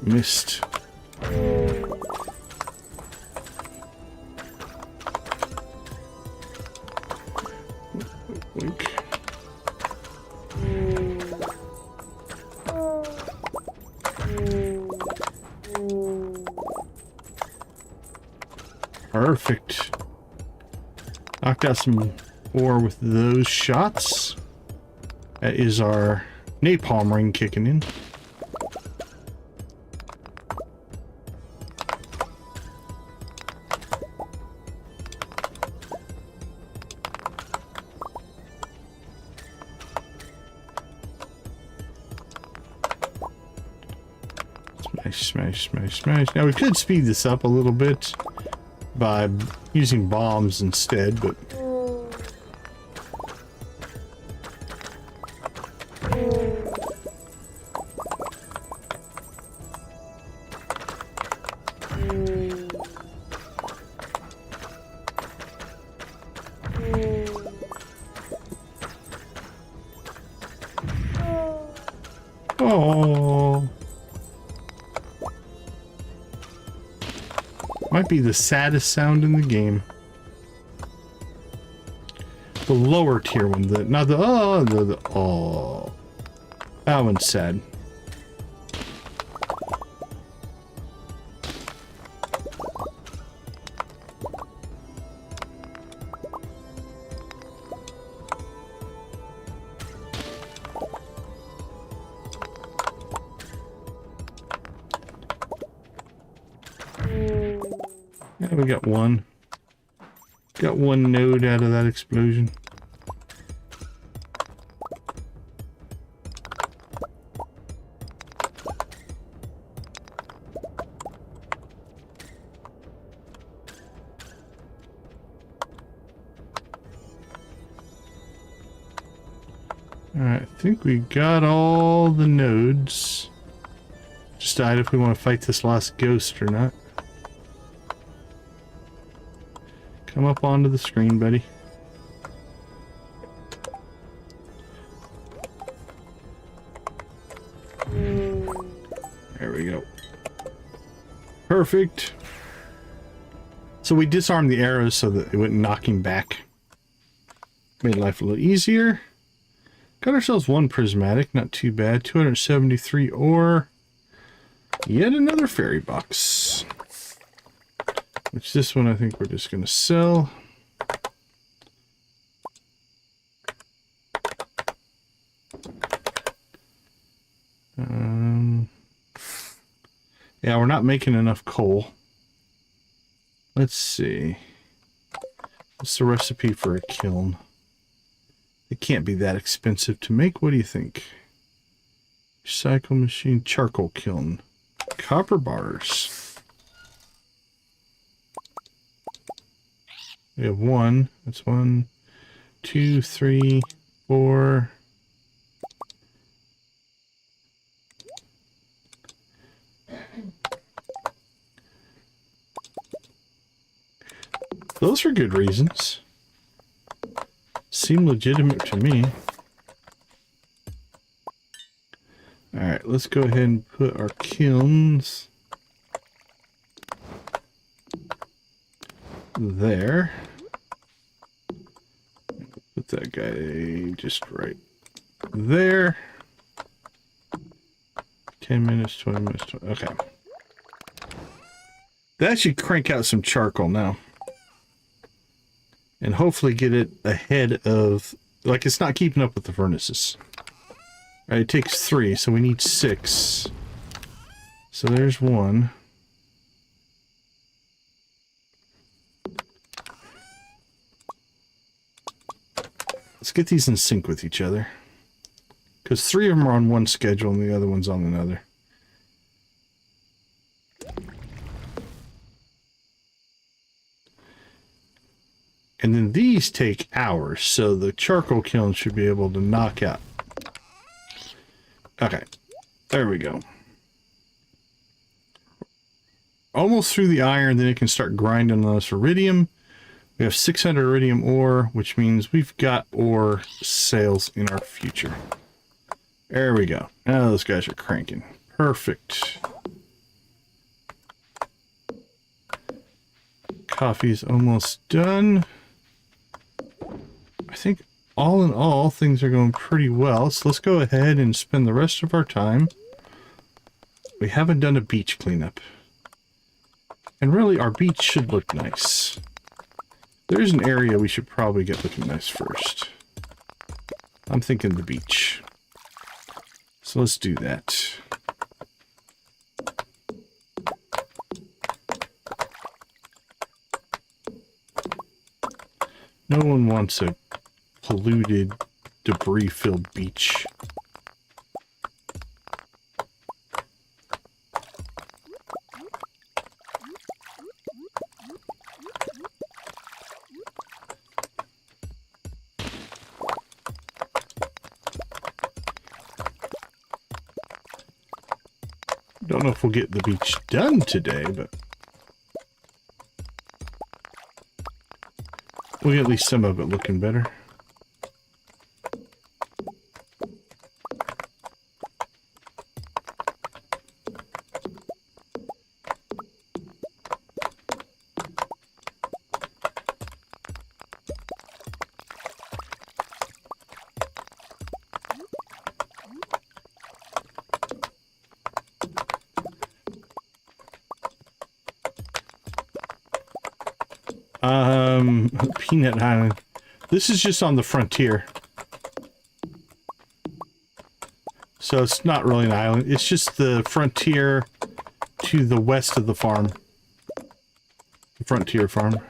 Missed. Perfect. Knocked out some ore with those shots. That is our napalm ring kicking in. Smash, smash, smash. Now we could speed this up a little bit by using bombs instead, but oh, might be the saddest sound in the game. The lower tier one, not the oh, that one's sad. Yeah, we got one. Got one node out of that explosion. Alright, I think we got all the nodes. Just decide if we want to fight this last ghost or not. Come up onto the screen, buddy. There we go. Perfect. So we disarmed the arrows so that it wouldn't knock him back. Made life a little easier. Got ourselves one prismatic, not too bad. 273 ore. Yet another fairy box. Which this one I think we're just going to sell. Yeah, we're not making enough coal. Let's see. What's the recipe for a kiln? It can't be that expensive to make. What do you think? Recycle machine, charcoal kiln. Copper bars. We have one. That's 1, 2, 3, 4. Those are good reasons. Seem legitimate to me. Alright, let's go ahead and put our kilns there. Put that guy just right there. 10 minutes, 20 minutes, 20, okay. That should crank out some charcoal now. And hopefully get it ahead of, like, it's not keeping up with the furnaces. Right, it takes 3, so we need 6. So there's 1. Let's get these in sync with each other. Because 3 of them are on one schedule and the other one's on another. And then these take hours, so the charcoal kiln should be able to knock out. Okay, there we go. Almost through the iron, then it can start grinding on us iridium. We have 600 iridium ore, which means we've got ore sales in our future. There we go. Now those guys are cranking. Perfect. Coffee's almost done. I think all in all, things are going pretty well. So let's go ahead and spend the rest of our time. We haven't done a beach cleanup. And really, our beach should look nice. There's an area we should probably get looking nice first. I'm thinking the beach. So let's do that. No one wants a polluted, debris-filled beach. Don't know if we'll get the beach done today, but we'll get at least some of it looking better. Peanut Island. This is just on the frontier. So it's not really an island. It's just the frontier to the west of the farm. The frontier farm.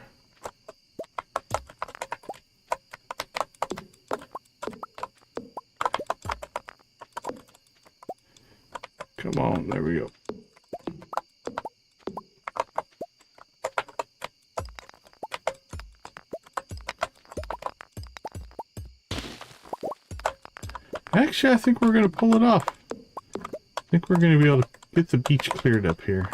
Come on, there we go. Actually, I think we're going to pull it off. I think we're going to be able to get the beach cleared up here.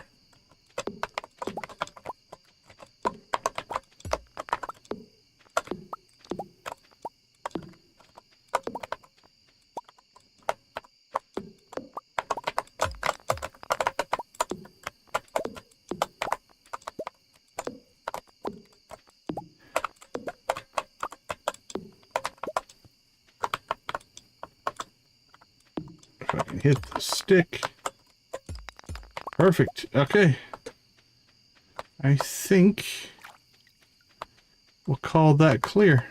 Hit the stick. Perfect. Okay. I think we'll call that clear.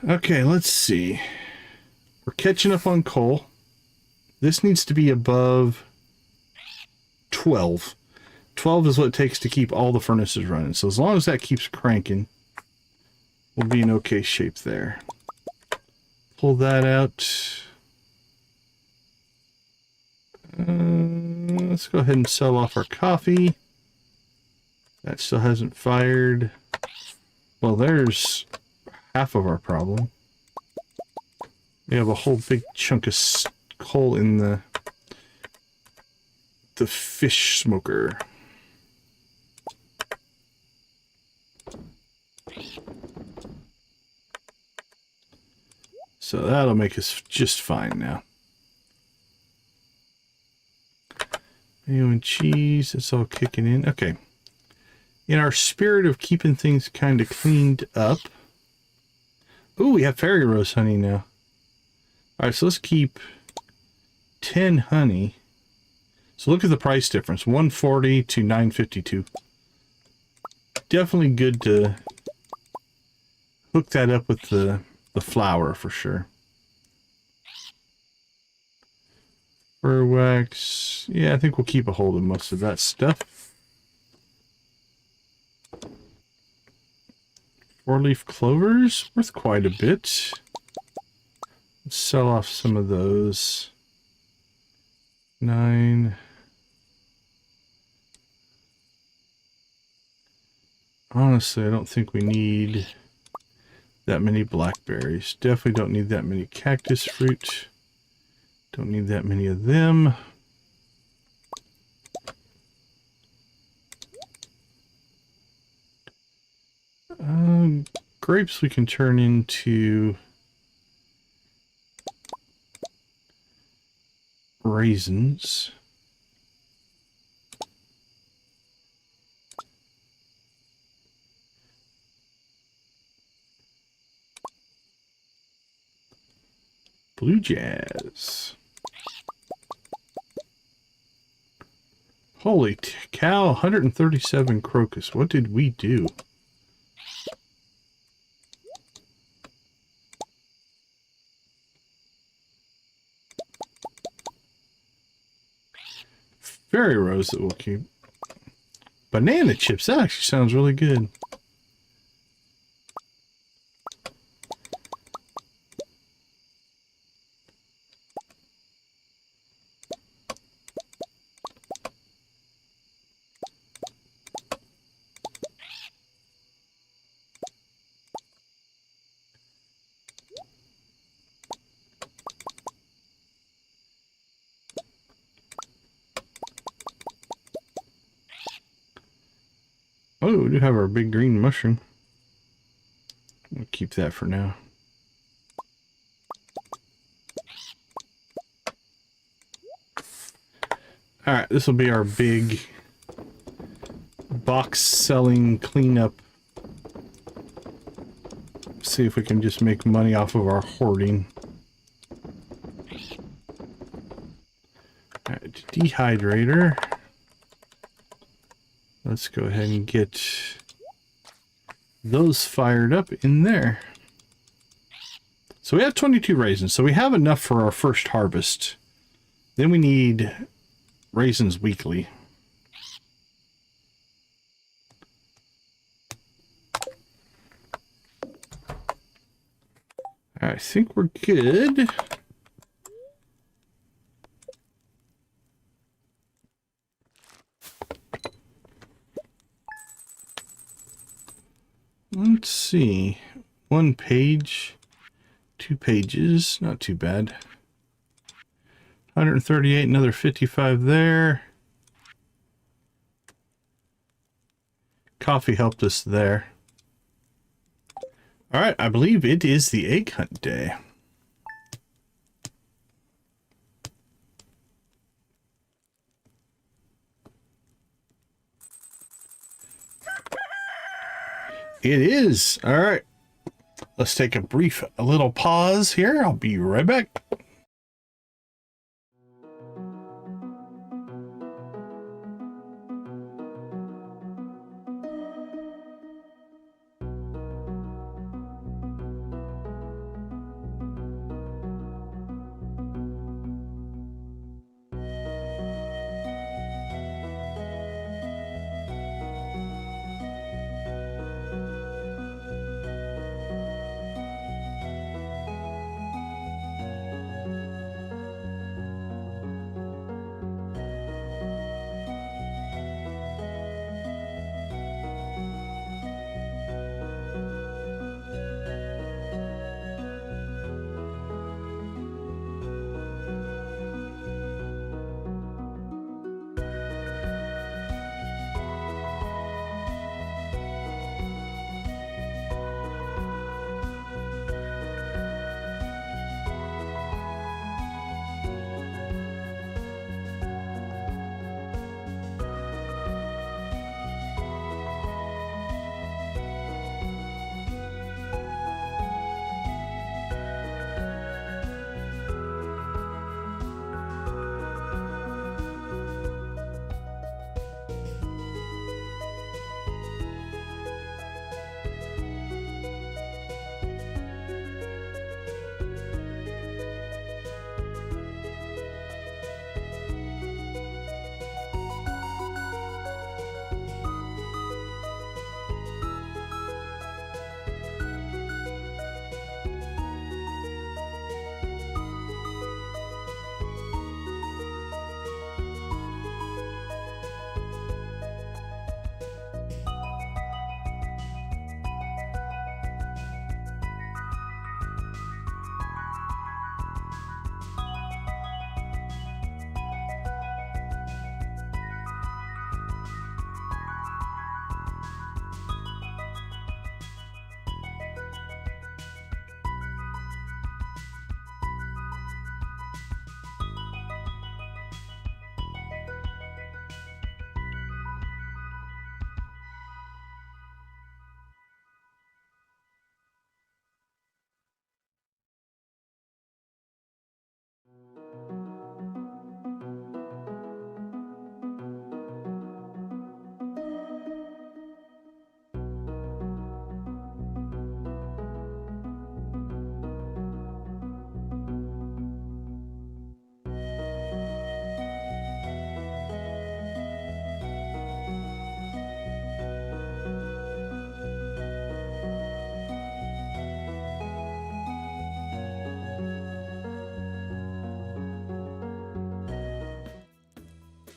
Okay, let's see. We're catching up on coal. This needs to be above 12. 12 is what it takes to keep all the furnaces running. So as long as that keeps cranking, we'll be in okay shape there. Pull that out. Let's go ahead and sell off our coffee. That still hasn't fired. Well, there's half of our problem. We have a whole big chunk of coal in the fish smoker. So that'll make us just fine now. Mayo and cheese, it's all kicking in. Okay. In our spirit of keeping things kind of cleaned up. Ooh, we have fairy rose honey now. Alright, so let's keep 10 honey. So look at the price difference. 140 to 952. Definitely good to hook that up with the flour for sure. Fur wax. Yeah, I think we'll keep a hold of most of that stuff. 4-leaf clovers, worth quite a bit. Let's sell off some of those. 9. Honestly, I don't think we need that many blackberries. Definitely don't need that many cactus fruit. Don't need that many of them. Grapes we can turn into raisins. Blue Jazz. Holy cow, 137 crocus. What did we do? Fairy rose that we'll keep. Banana chips, that actually sounds really good. Oh, we do have our big green mushroom. We'll keep that for now. Alright, this will be our big box selling cleanup. See if we can just make money off of our hoarding. Alright, dehydrator. Let's go ahead and get those fired up in there. So we have 22 raisins. So we have enough for our first harvest. Then we need raisins weekly. I think we're good. Let's see. 1 page, 2 pages, not too bad. 138, another 55 there. Coffee helped us there. All right, I believe it is the egg hunt day. It is. All right. Let's take a little pause here. I'll be right back.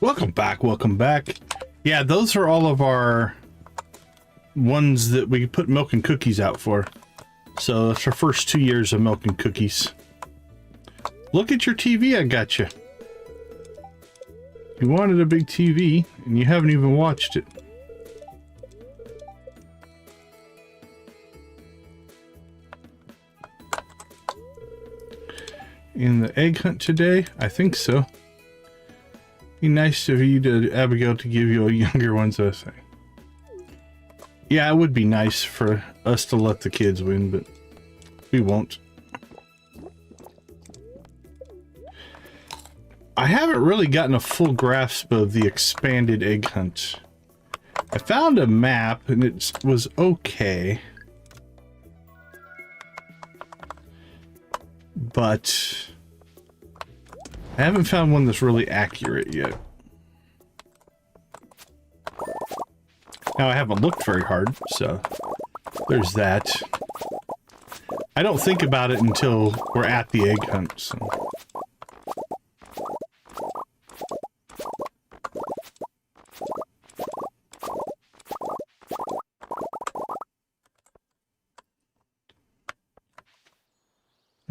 Welcome back, welcome back. Yeah, those are all of our ones that we put milk and cookies out for. So that's our first 2 years of milk and cookies. Look at your TV I got you. You wanted a big TV and you haven't even watched it. In the egg hunt today? I think so. Be nice of you to Abigail to give you a younger ones, I say. Yeah, it would be nice for us to let the kids win, but we won't. I haven't really gotten a full grasp of the expanded egg hunt. I found a map and it was okay. But I haven't found one that's really accurate yet. Now, I haven't looked very hard, so there's that. I don't think about it until we're at the egg hunt, so.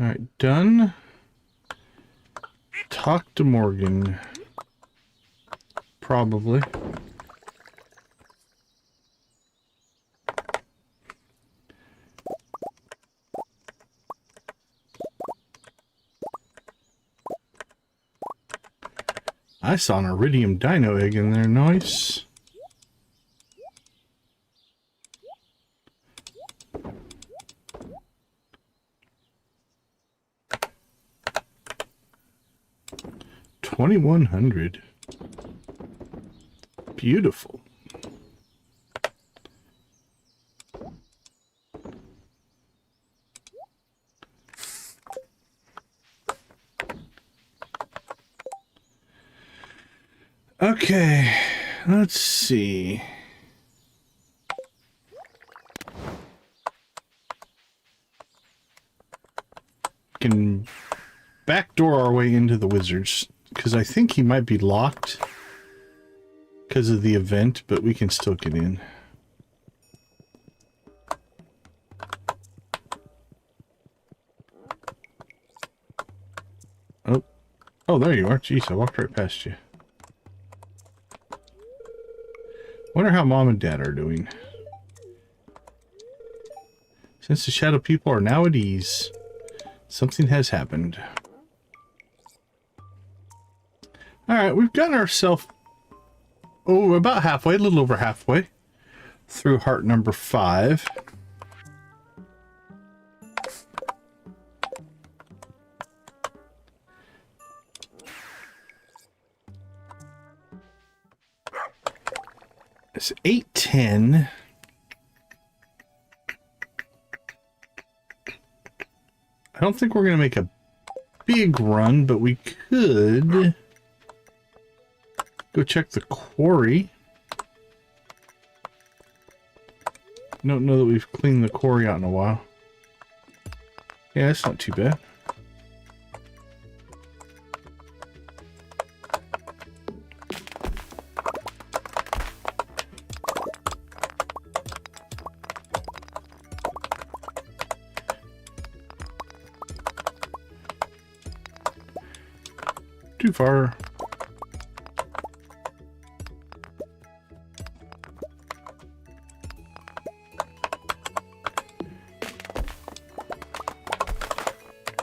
Alright, done. Talk to Morgan. Probably. I saw an iridium dino egg in there. Nice. 2,100. Beautiful. Okay, let's see. Can backdoor our way into the wizards, because I think he might be locked because of the event, but we can still get in. Oh, there you are. Jeez, I walked right past you. Wonder how Mom and Dad are doing. Since the shadow people are now at ease, something has happened. Alright, we've gotten ourselves about halfway, a little over halfway through heart number 5. It's 8:10. I don't think we're going to make a big run, but we could go check the quarry. Don't know that we've cleaned the quarry out in a while. Yeah, it's not too bad. Too far.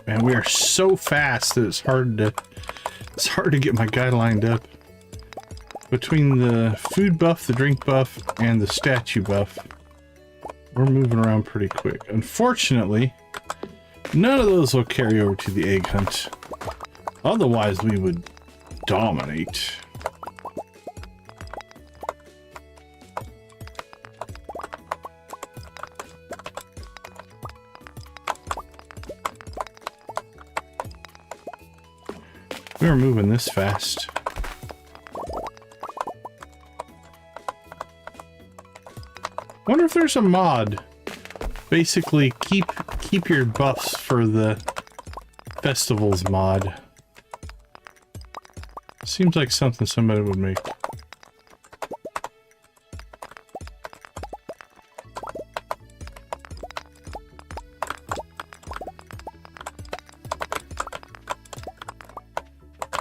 Man, we are so fast that it's hard to get my guy lined up. Between the food buff, the drink buff, and the statue buff, we're moving around pretty quick. Unfortunately, none of those will carry over to the egg hunt. Otherwise, we would dominate. We were moving this fast. Wonder if there's a mod. Basically, keep your buffs for the festivals mod. Seems like something somebody would make.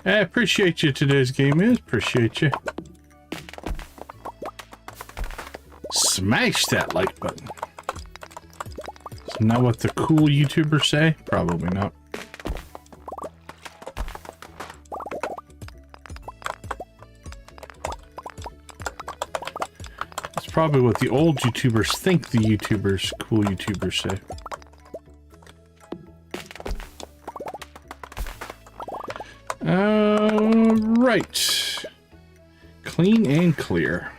I appreciate you, today's game is. Appreciate you. Smash that like button. Isn't that what the cool YouTubers say? Probably not. Probably what the old YouTubers think the cool YouTubers say. Right. Clean and clear.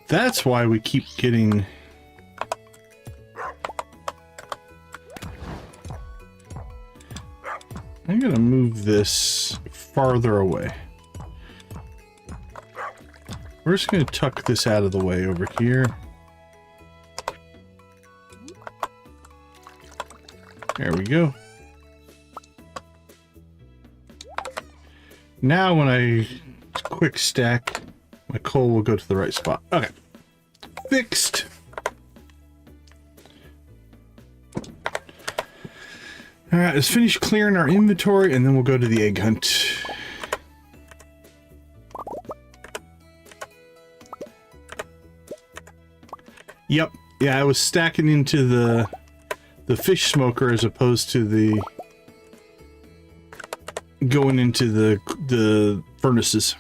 That's why we keep getting... I'm gonna move this farther away. We're just gonna tuck this out of the way over here. There we go. Now when I quick stack, my coal will go to the right spot. Okay. Fixed. Alright, let's finish clearing our inventory and then we'll go to the egg hunt. Yep. Yeah, I was stacking into the fish smoker as opposed to the going into the furnaces.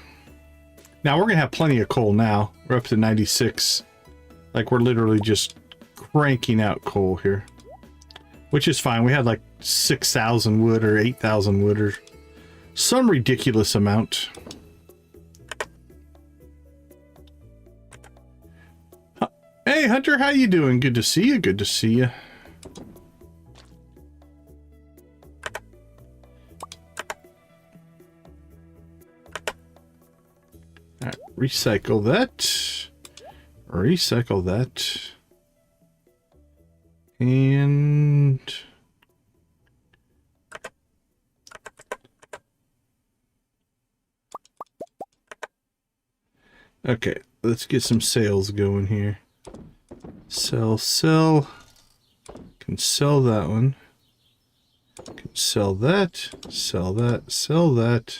Now we're gonna have plenty of coal now. We're up to 96. Like we're literally just cranking out coal here, which is fine. We had like 6,000 wood or 8,000 wood or some ridiculous amount. Hey Hunter, how you doing? Good to see you. Good to see you. All right, recycle that. Recycle that. And okay, let's get some sales going here. Sell. Can sell that one. Can sell that. Sell that. Sell that.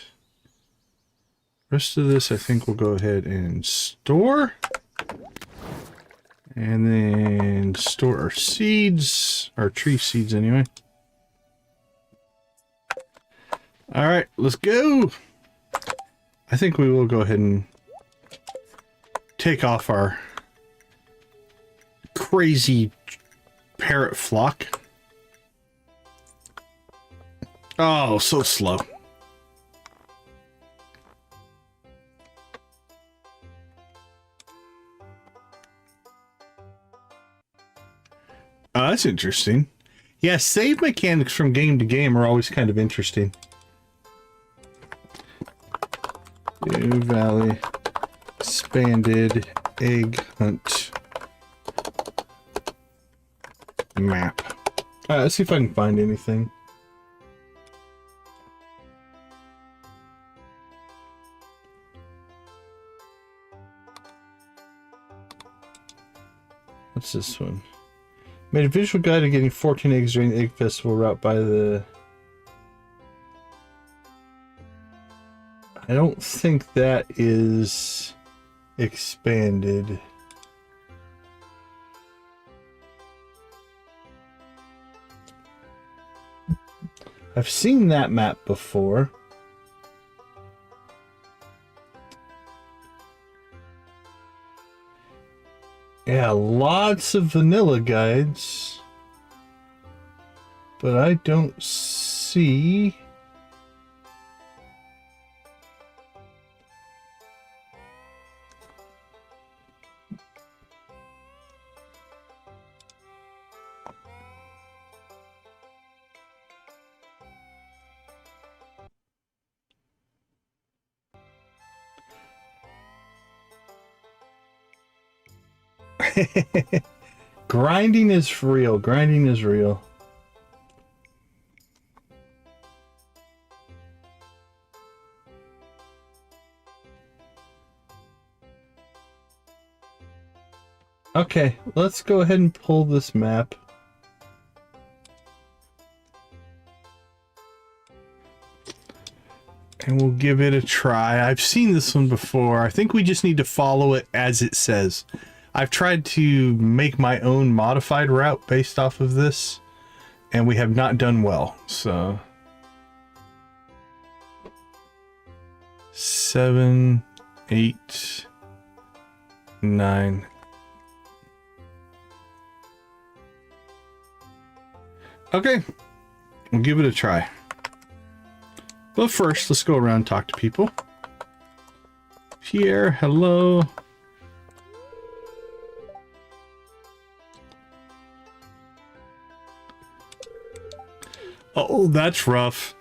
Rest of this I think we'll go ahead and store. And then store our seeds, our tree seeds anyway. All right, let's go. I think we will go ahead and take off our crazy parrot flock. Oh, so slow. Oh, that's interesting. Yeah, save mechanics from game to game are always kind of interesting. New Valley expanded egg hunt map. All right, let's see if I can find anything. What's this one? Made a visual guide of getting 14 eggs during the egg festival route by the... I don't think that is expanded. I've seen that map before. Yeah, lots of vanilla guides, but I don't see... Grinding is real. Grinding is real. Okay, let's go ahead and pull this map. And we'll give it a try. I've seen this one before. I think we just need to follow it as it says. I've tried to make my own modified route based off of this, and we have not done well, so... 7, 8, 9. Okay, we'll give it a try. But first, let's go around and talk to people. Pierre, hello. Oh, that's rough.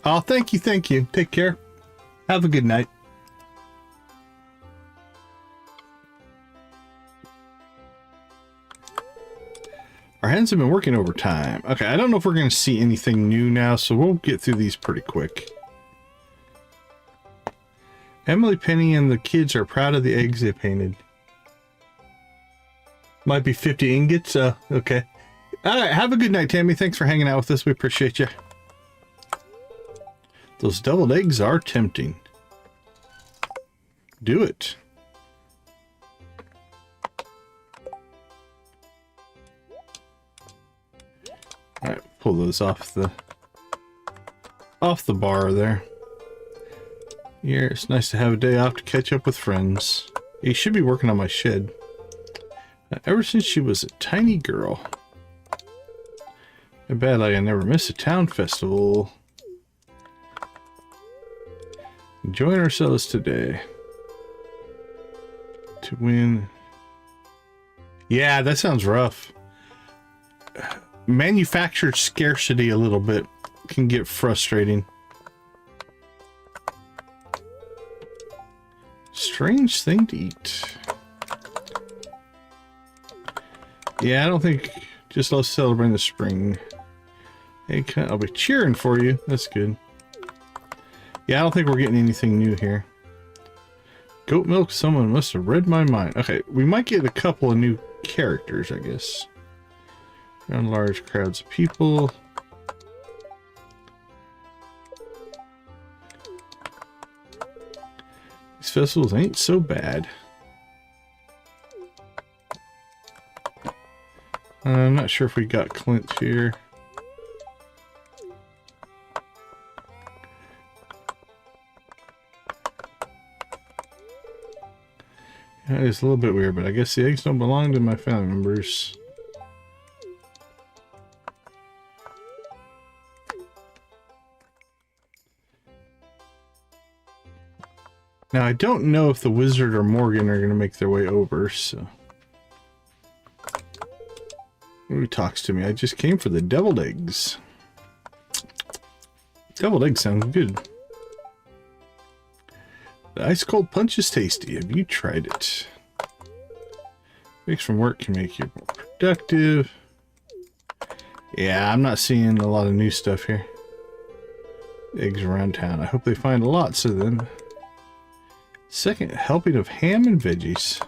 Oh, thank you, thank you. Take care. Have a good night. Our hands have been working overtime. Okay, I don't know if we're going to see anything new now, so we'll get through these pretty quick. Emily, Penny, and the kids are proud of the eggs they painted. Might be 50 ingots. Okay. All right. Have a good night, Tammy. Thanks for hanging out with us. We appreciate you. Those deviled eggs are tempting. Do it. All right. Pull those off the bar there. Yeah, it's nice to have a day off to catch up with friends. You should be working on my shed. Ever since she was a tiny girl. I bet I never miss a town festival. Enjoying ourselves today. To win. Yeah, that sounds rough. Manufactured scarcity a little bit can get frustrating. Strange thing to eat. Yeah, I don't think. Just let's celebrate the spring. Hey, I'll be cheering for you. That's good. Yeah, I don't think we're getting anything new here. Goat milk, someone must have read my mind. Okay, we might get a couple of new characters, I guess. Around large crowds of people. These festivals ain't so bad. I'm not sure if we got Clint here. That is a little bit weird, but I guess the eggs don't belong to my family members. Now, I don't know if the wizard or Morgan are going to make their way over, so... Who talks to me? I just came for the deviled eggs. Deviled eggs sounds good. The ice cold punch is tasty. Have you tried it? Breaks from work can make you more productive. Yeah, I'm not seeing a lot of new stuff here. Eggs around town. I hope they find lots of them. Second helping of ham and veggies.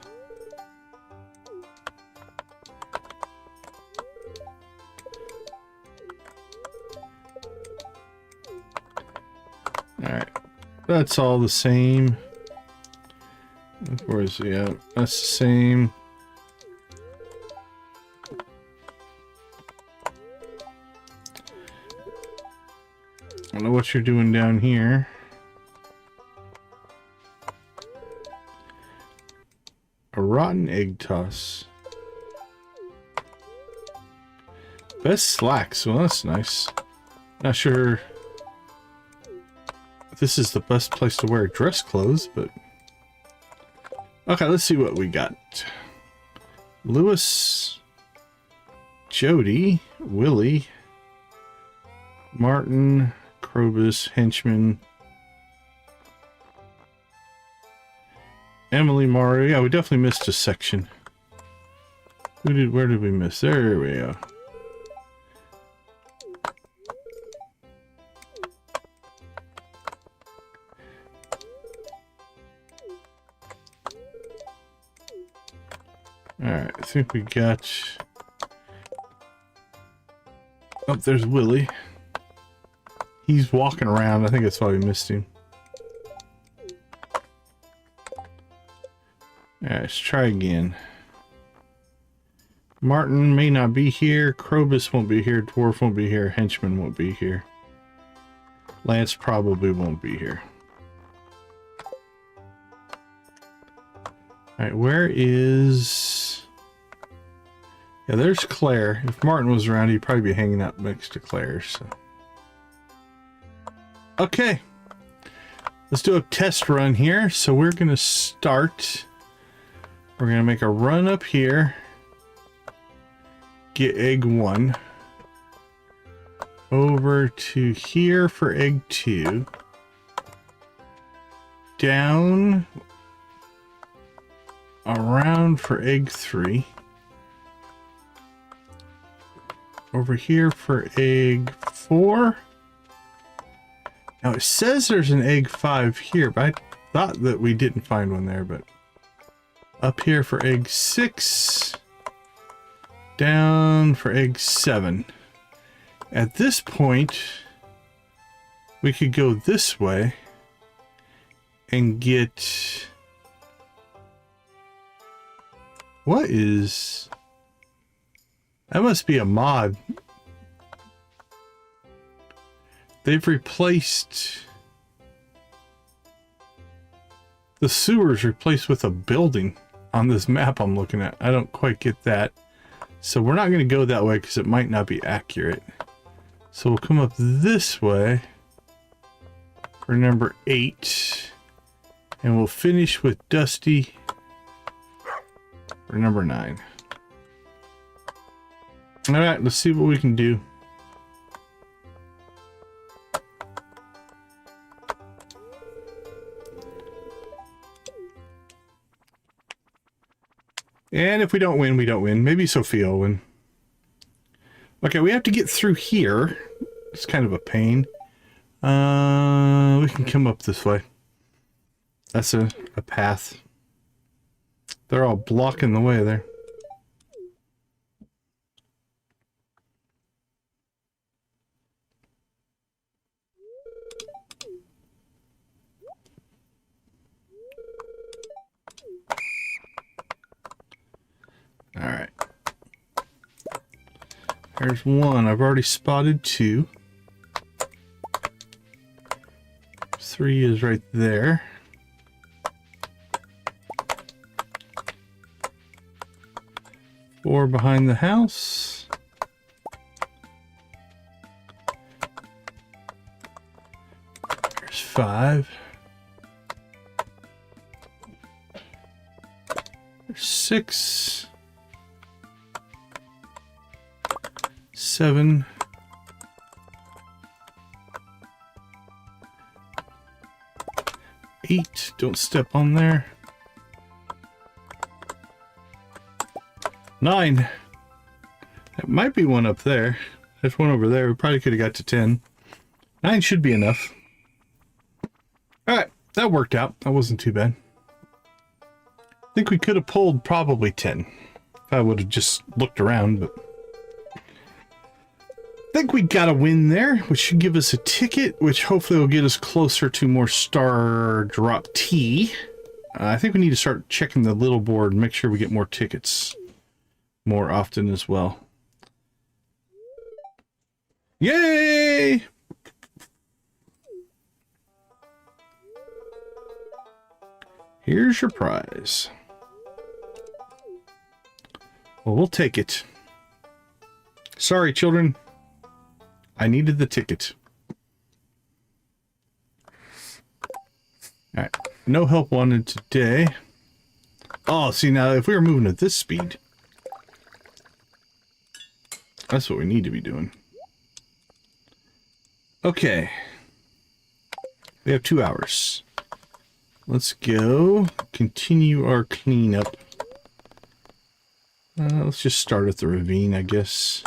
Alright. That's all the same. Where is he at? That's the same. I don't know what you're doing down here. A rotten egg toss. Best slacks. Well, that's nice. Not sure if this is the best place to wear dress clothes, but... Okay, let's see what we got. Lewis, Jody, Willie, Martin, Krobus, Henchman, Emily, Mario. Yeah, we definitely missed a section. Where did we miss? There we go. Alright, I think we got... Oh, there's Willie. He's walking around. I think that's why we missed him. Alright, let's try again. Martin may not be here. Krobus won't be here. Dwarf won't be here. Henchman won't be here. Lance probably won't be here. Alright, where is... Yeah, there's Claire. If Martin was around, he'd probably be hanging out next to Claire, so... Okay. Let's do a test run here. So we're going to start... We're going to make a run up here. Get egg 1. Over to here for egg 2. Down... Around for egg 3. Over here for egg 4. Now it says there's an egg 5 here, but I thought that we didn't find one there, but up here for egg 6. Down for egg 7. At this point, we could go this way and get... What is... That must be a mod. They've replaced... the sewers replaced with a building on this map I'm looking at. I don't quite get that. So we're not going to go that way because it might not be accurate. So we'll come up this way for number 8. And we'll finish with Dusty for number 9. Alright, let's see what we can do. And if we don't win, we don't win. Maybe Sophia will win. Okay, we have to get through here. It's kind of a pain. We can come up this way. That's a path. They're all blocking the way there. All right. There's one. I've already spotted 2. 3 is right there. Four behind the house. There's 5. There's 6. 7. 8. Don't step on there. 9. That might be one up there. There's one over there. We probably could have got to 10. 9 should be enough. Alright, that worked out. That wasn't too bad. I think we could have pulled probably 10. If I would have just looked around, but I think we got a win there, which should give us a ticket, which hopefully will get us closer to more star drop tea. I think we need to start checking the little board and make sure we get more tickets more often as well. Yay! Here's your prize. Well, we'll take it. Sorry, children. I needed the ticket. Alright. No help wanted today. Oh, see, now if we were moving at this speed, that's what we need to be doing. Okay. We have 2 hours. Let's go continue our cleanup. Let's just start at the ravine, I guess.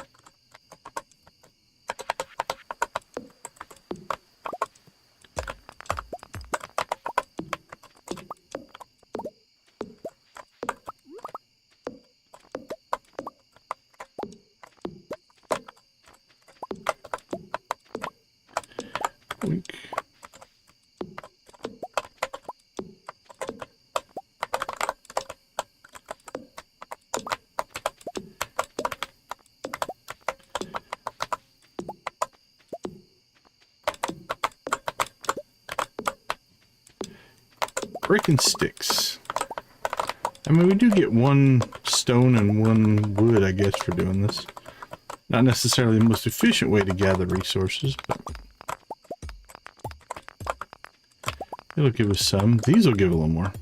Breaking sticks. I mean, we do get 1 stone and 1 wood, I guess, for doing this. Not necessarily the most efficient way to gather resources, but it'll give us some. These will give a little more.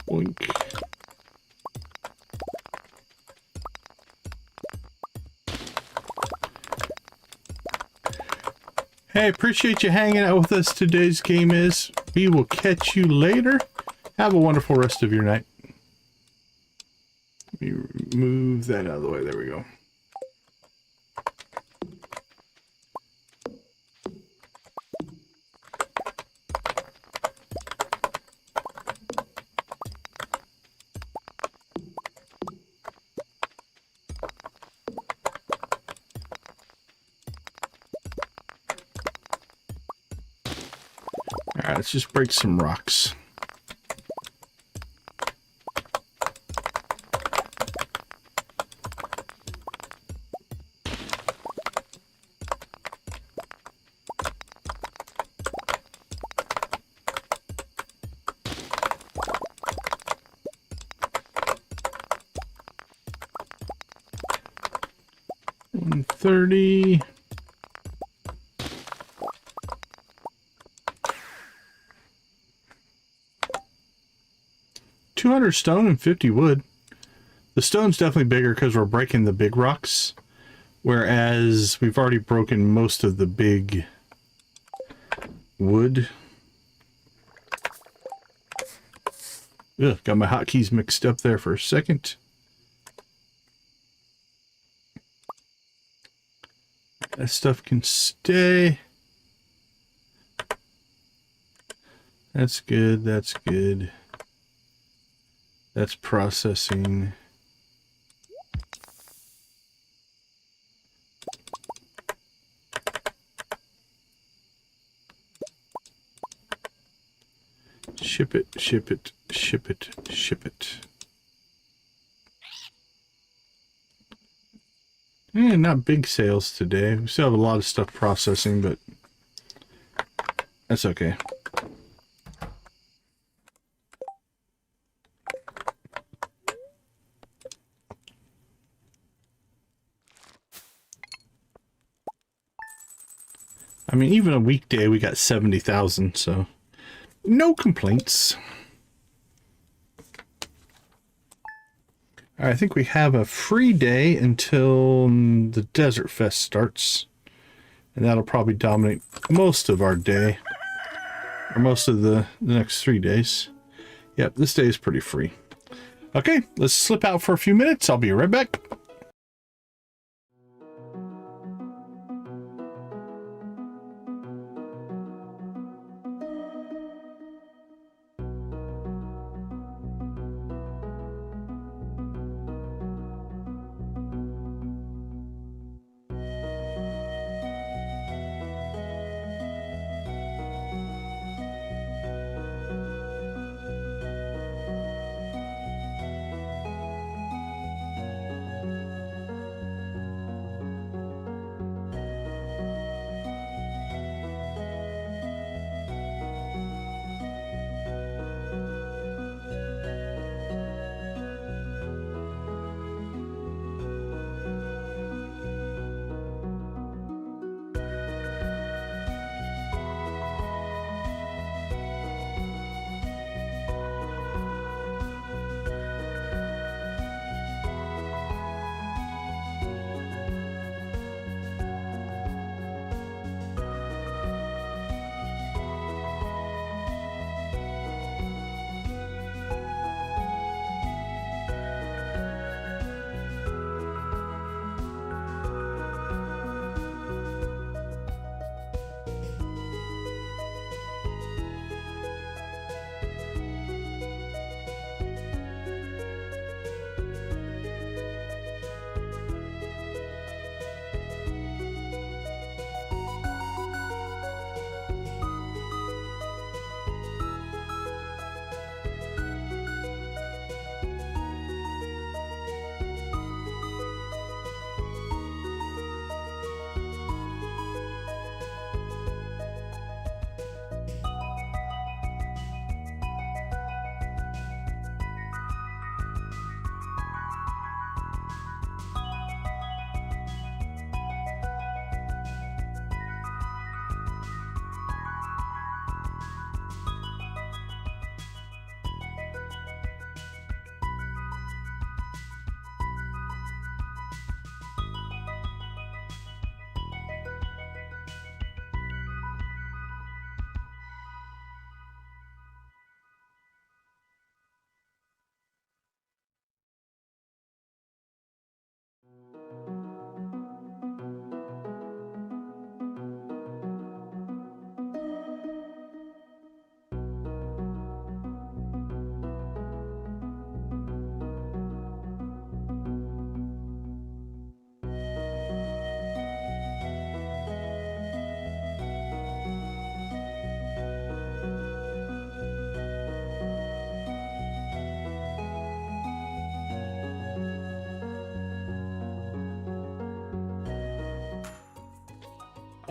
Boink. Hey, appreciate you hanging out with us. Today's game is. We will catch you later. Have a wonderful rest of your night. Let me move that out of the way. There we go. right, let's just break some rocks. $130. 200 stone and 50 wood. The stone's definitely bigger because we're breaking the big rocks, whereas we've already broken most of the big wood. Ugh, got my hotkeys mixed up there for a second. That stuff can stay. That's good, that's good. That's processing. Ship it, ship it, ship it, ship it. Not big sales today. We still have a lot of stuff processing, but that's okay. I mean, even a weekday, we got 70,000, so no complaints. I think we have a free day until the Desert Fest starts. And that'll probably dominate most of our day. Or most of the next 3 days. Yep, this day is pretty free. Okay, let's slip out for a few minutes. I'll be right back.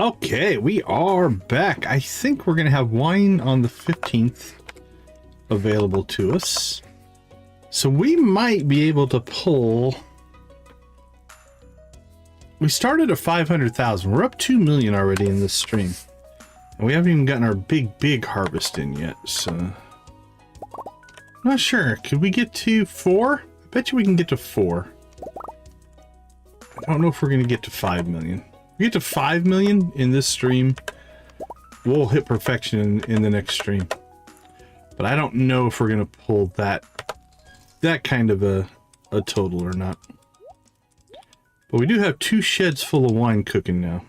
Okay, we are back. I think we're going to have wine on the 15th available to us. So we might be able to pull... We started at 500,000. We're up 2 million already in this stream. And we haven't even gotten our big harvest in yet, so... Not sure. Could we get to 4? I bet you we can get to 4. I don't know if we're going to get to 5 million. If we get to 5 million in this stream, we'll hit perfection in the next stream. But I don't know if we're going to pull that kind of a total or not. But we do have 2 sheds full of wine cooking now,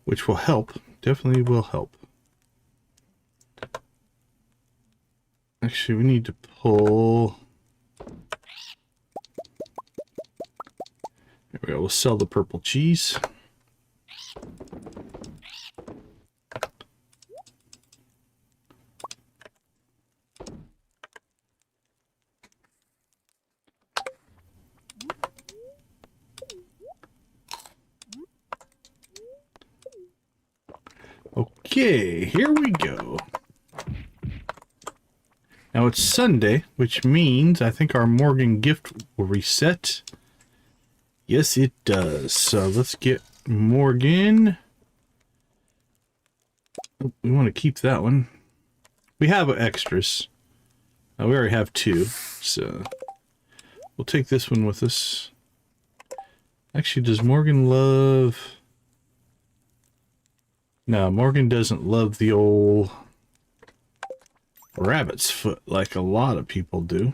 which will help. Definitely will help. Actually, we need to pull... There we go. We'll sell the purple cheese. Okay, here we go. Now it's Sunday, which means I think our Morgan gift will reset. Yes, it does. So let's get Morgan. Oh, we want to keep that one. We have extras. We already have 2, so we'll take this one with us. Actually, does Morgan love... No, Morgan doesn't love the old rabbit's foot like a lot of people do.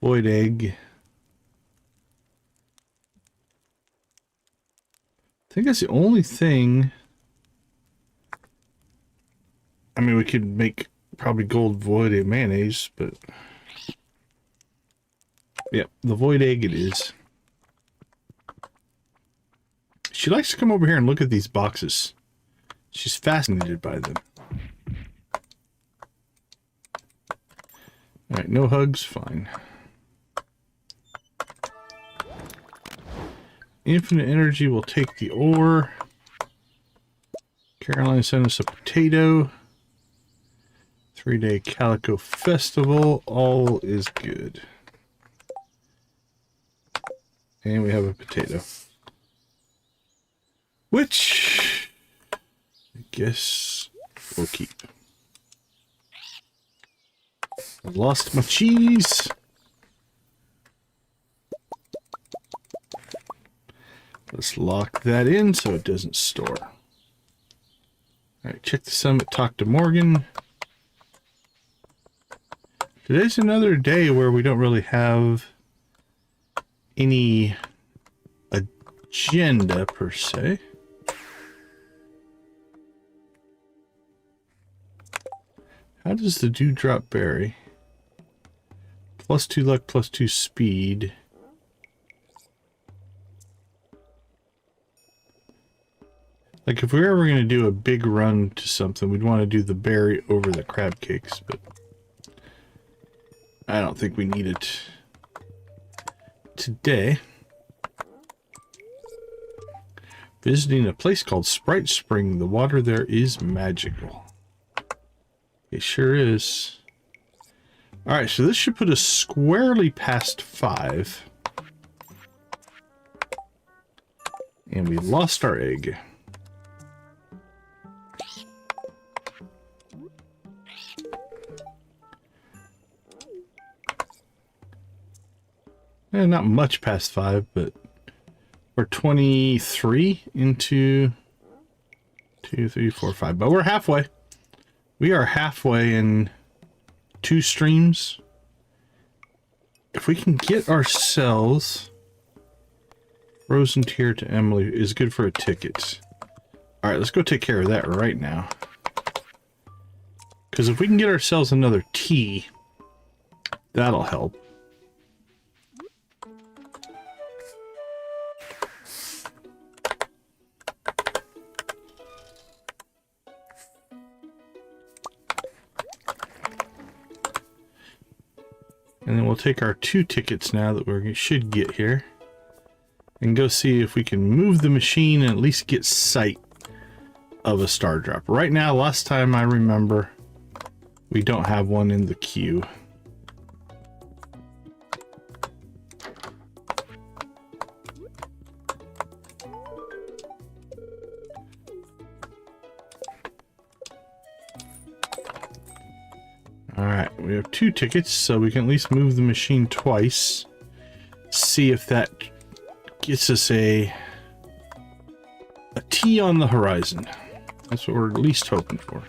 Void egg. I think that's the only thing. I mean, we could make probably gold void egg mayonnaise, but yeah, the void egg it is. She likes to come over here and look at these boxes. She's fascinated by them. Alright, no hugs, fine. Infinite energy will take the ore. Caroline sent us a potato. 3-day Calico Festival. All is good. And we have a potato. Which I guess we'll keep. I've lost my cheese. Let's lock that in so it doesn't store. Alright, check the summit, talk to Morgan. Today's another day where we don't really have any agenda per se. How does the dewdrop berry? +2 luck, +2 speed. Like if we were ever going to do a big run to something, we'd want to do the berry over the crab cakes, but I don't think we need it today. Visiting a place called Sprite Spring. The water there is magical. It sure is. Alright, so this should put us squarely past 5. And we lost our egg. Not much past 5, but we're 23 into 2, 3, 4, 5. But we're halfway. We are halfway in 2 streams. If we can get ourselves Frozen Tear to Emily is good for a ticket. Alright, let's go take care of that right now. Because if we can get ourselves another tea, that'll help. And then we'll take our 2 tickets now that we should get here. and go see if we can move the machine and at least get sight of a star drop. Right now, last time I remember, we don't have one in the queue. Alright, we have 2 tickets, so we can at least move the machine twice. See if that gets us a T on the horizon. That's what we're at least hoping for.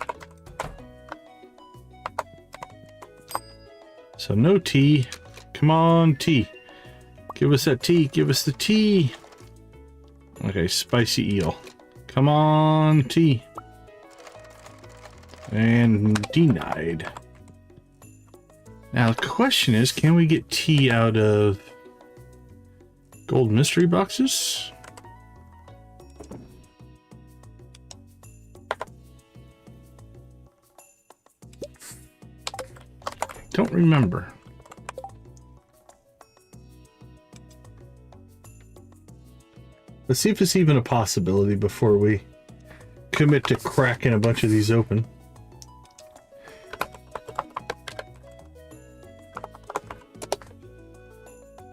So no T. Come on, T. Give us that T. Give us the T. Okay, spicy eel. Come on, T. And denied. Now the question is, can we get T out of gold mystery boxes? Don't remember. Let's see if it's even a possibility before we commit to cracking a bunch of these open.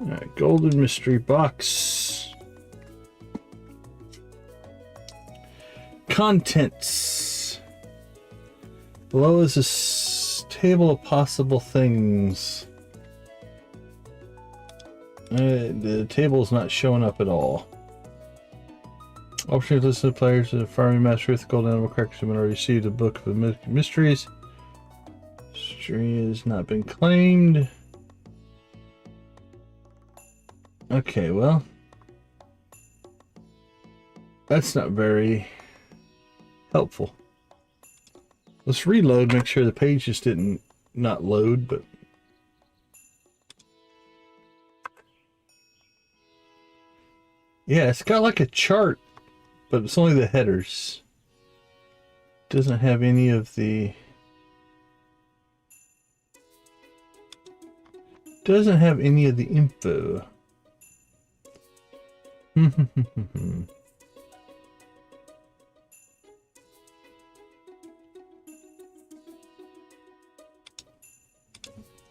Alright, golden mystery box. Contents. Below is a table of possible things. The table is not showing up at all. Opportunity to listen to players. The farming master with the gold animal crackers have already received a book of mysteries. Mystery has not been claimed. Okay, well, that's not very helpful. Let's reload, make sure the page just didn't not load, but yeah, it's got like a chart, but it's only the headers. Doesn't have any of the info.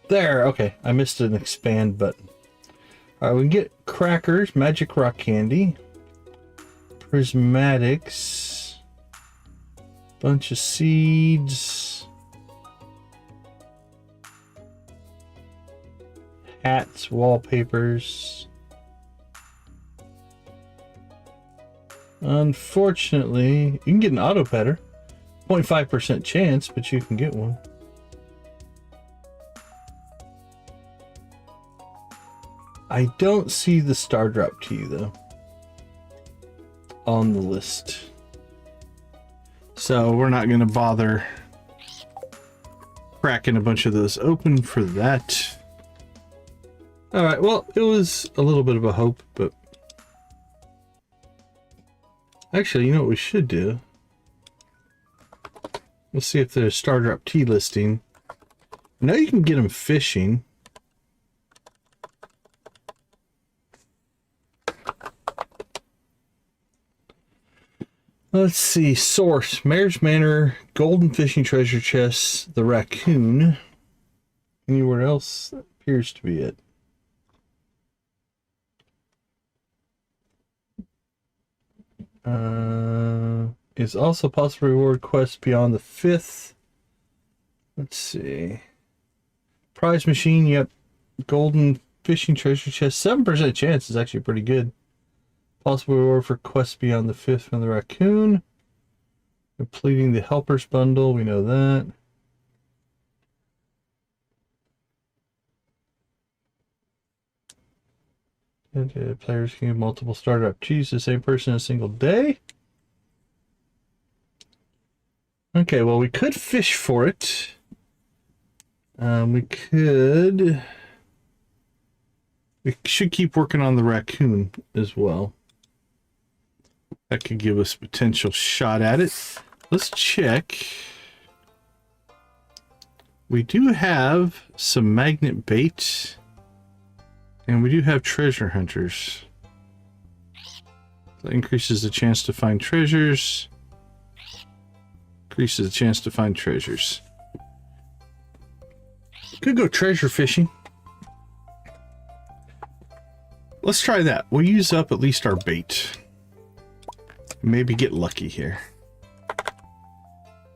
There, okay. I missed an expand button. Alright, we can get crackers, magic rock candy, prismatics, bunch of seeds, hats, wallpapers. Unfortunately, you can get an auto petter. 0.5% chance, but you can get one. I don't see the star drop tea though on the list, so we're not going to bother cracking a bunch of those open for that. All right, well, it was a little bit of a hope, but actually, you know what we should do? Let's see if there's star drop tea listing. I know you can get them fishing. Let's see. Source: Mayor's Manor, Golden Fishing Treasure Chest, the Raccoon. Anywhere else? That appears to be it. Is also possible reward quest beyond the 5th. Let's see. Prize machine, yep. Golden Fishing Treasure Chest. 7% chance is actually pretty good. Possible reward for quests beyond the 5th from the Raccoon. Completing the Helpers Bundle, we know that. And players can get multiple startup cheese to the same person in a single day. Okay, well, we could fish for it. We should keep working on the Raccoon as well. That could give us a potential shot at it. Let's check. We do have some magnet bait. And we do have treasure hunters. That increases the chance to find treasures. Increases the chance to find treasures. Could go treasure fishing. Let's try that. We'll use up at least our bait. Maybe get lucky here.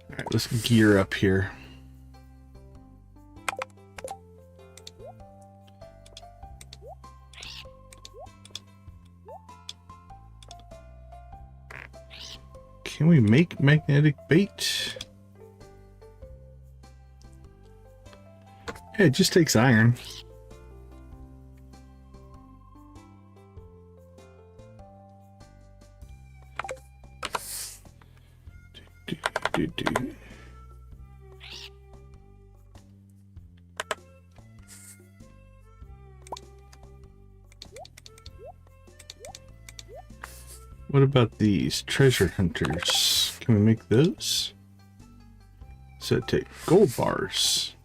Alright, let's gear up here. Can we make magnetic bait? Yeah, it just takes iron. What about these treasure hunters? Can we make those? So take gold bars.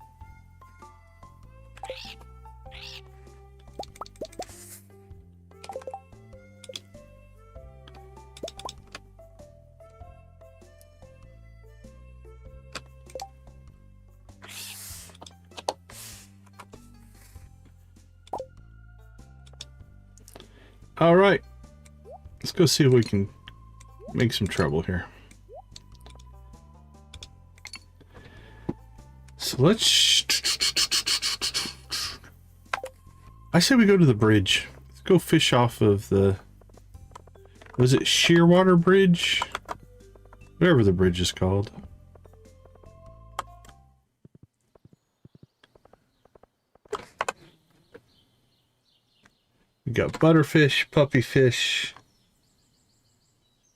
All right. Let's go see if we can make some trouble here. So let's... I say we go to the bridge. Let's go fish off of the... Was it Shearwater Bridge? Whatever the bridge is called. We got butterfish, puppyfish...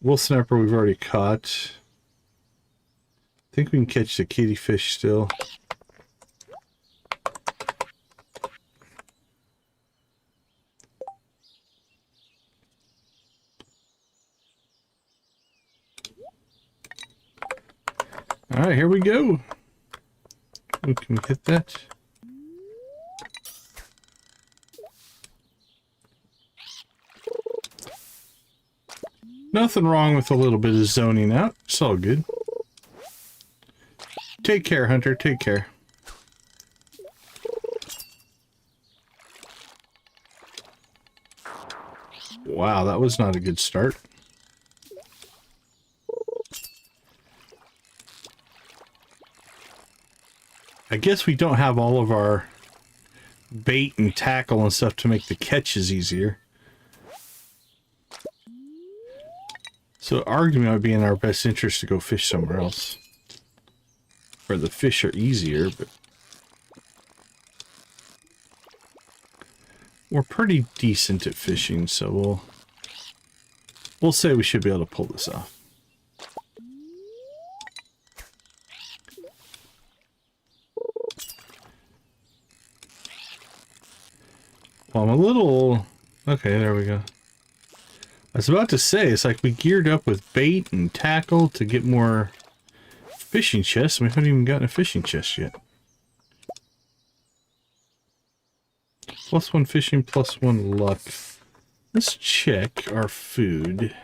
Wool snapper we've already caught. I think we can catch the kittyfish still. Alright, here we go. We can hit that. Nothing wrong with a little bit of zoning out. It's all good. Take care, Hunter. Take care. Wow, that was not a good start. I guess we don't have all of our bait and tackle and stuff to make the catches easier. So argument would be in our best interest to go fish somewhere else. Where the fish are easier, but... We're pretty decent at fishing, so we'll say we should be able to pull this off. Well, I'm a little... Okay, there we go. I was about to say, it's like we geared up with bait and tackle to get more fishing chests. We haven't even gotten a fishing chest yet. +1 fishing, +1 luck. Let's check our food.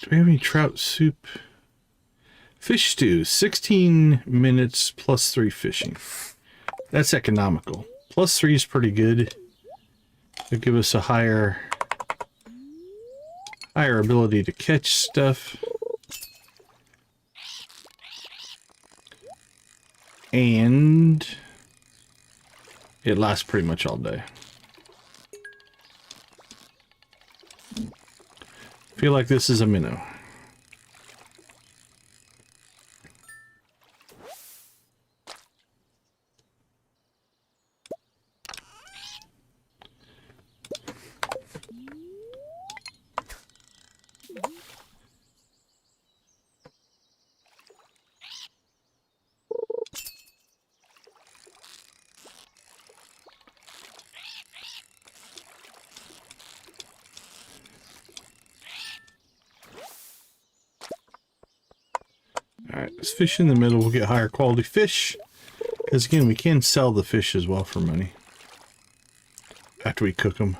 Do we have any trout soup? Fish stew, 16 minutes +3 fishing. That's economical. +3 is pretty good. It'll give us a higher ability to catch stuff. And it lasts pretty much all day. Feel like this is a minnow. Alright, let's fish in the middle. We'll get higher quality fish. Because again, we can sell the fish as well for money after we cook them.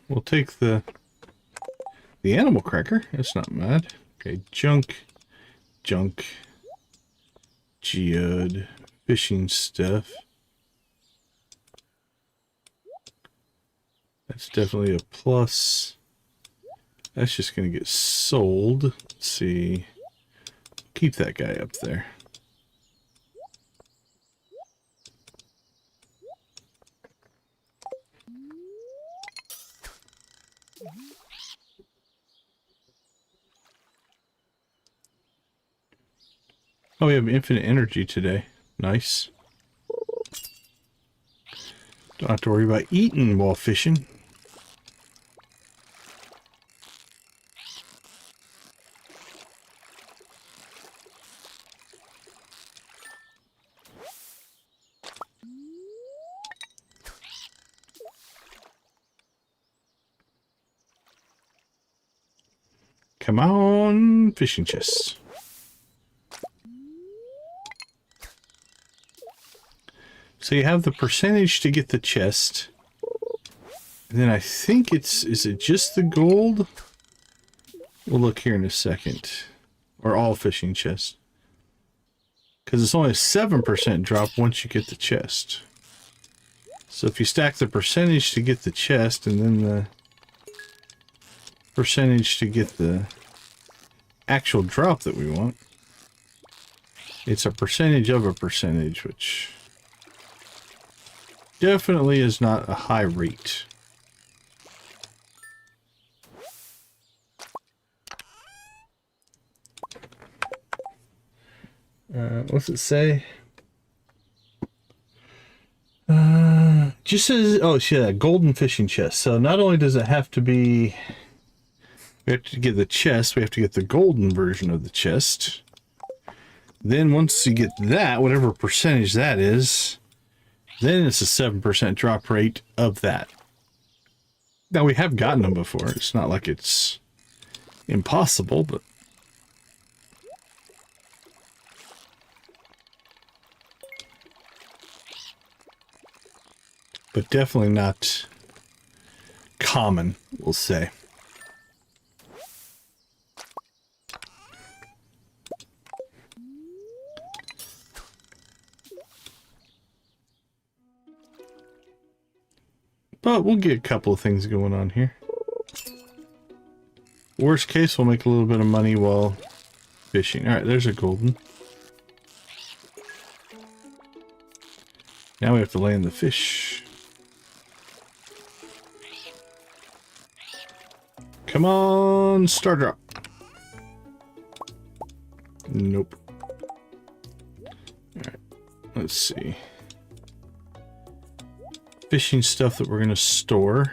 We'll take the animal cracker. That's not bad. Okay, junk, geode, fishing stuff. That's definitely a plus. That's just gonna get sold. Let's see. Keep that guy up there. Oh, we have infinite energy today. Nice. Don't have to worry about eating while fishing. Come on, fishing chests. So you have the percentage to get the chest. And then I think is it just the gold? We'll look here in a second. Or all fishing chests. Because it's only a 7% drop once you get the chest. So if you stack the percentage to get the chest and then the percentage to get the actual drop that we want, it's a percentage of a percentage, which definitely is not a high rate. What's it say? Just says, oh, yeah, golden fishing chest. So not only does it have to be, we have to get the chest, we have to get the golden version of the chest. Then once you get that, whatever percentage that is, then it's a 7% drop rate of that. Now, we have gotten them before. It's not like it's impossible, but definitely not common, we'll say. But we'll get a couple of things going on here. Worst case, we'll make a little bit of money while fishing. Alright, there's a golden. Now we have to land the fish. Come on, star drop. Nope. Alright, let's see. Fishing stuff that we're going to store.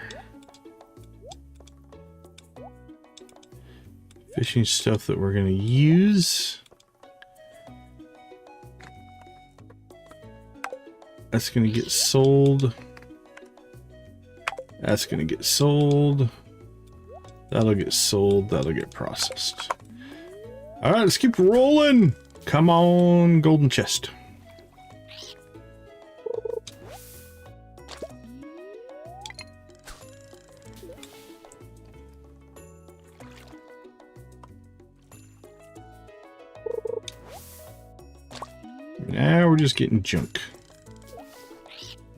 Fishing stuff that we're going to use. That's going to get sold. That's going to get sold. That'll get sold. That'll get processed. All right, let's keep rolling. Come on, golden chest. Now we're just getting junk.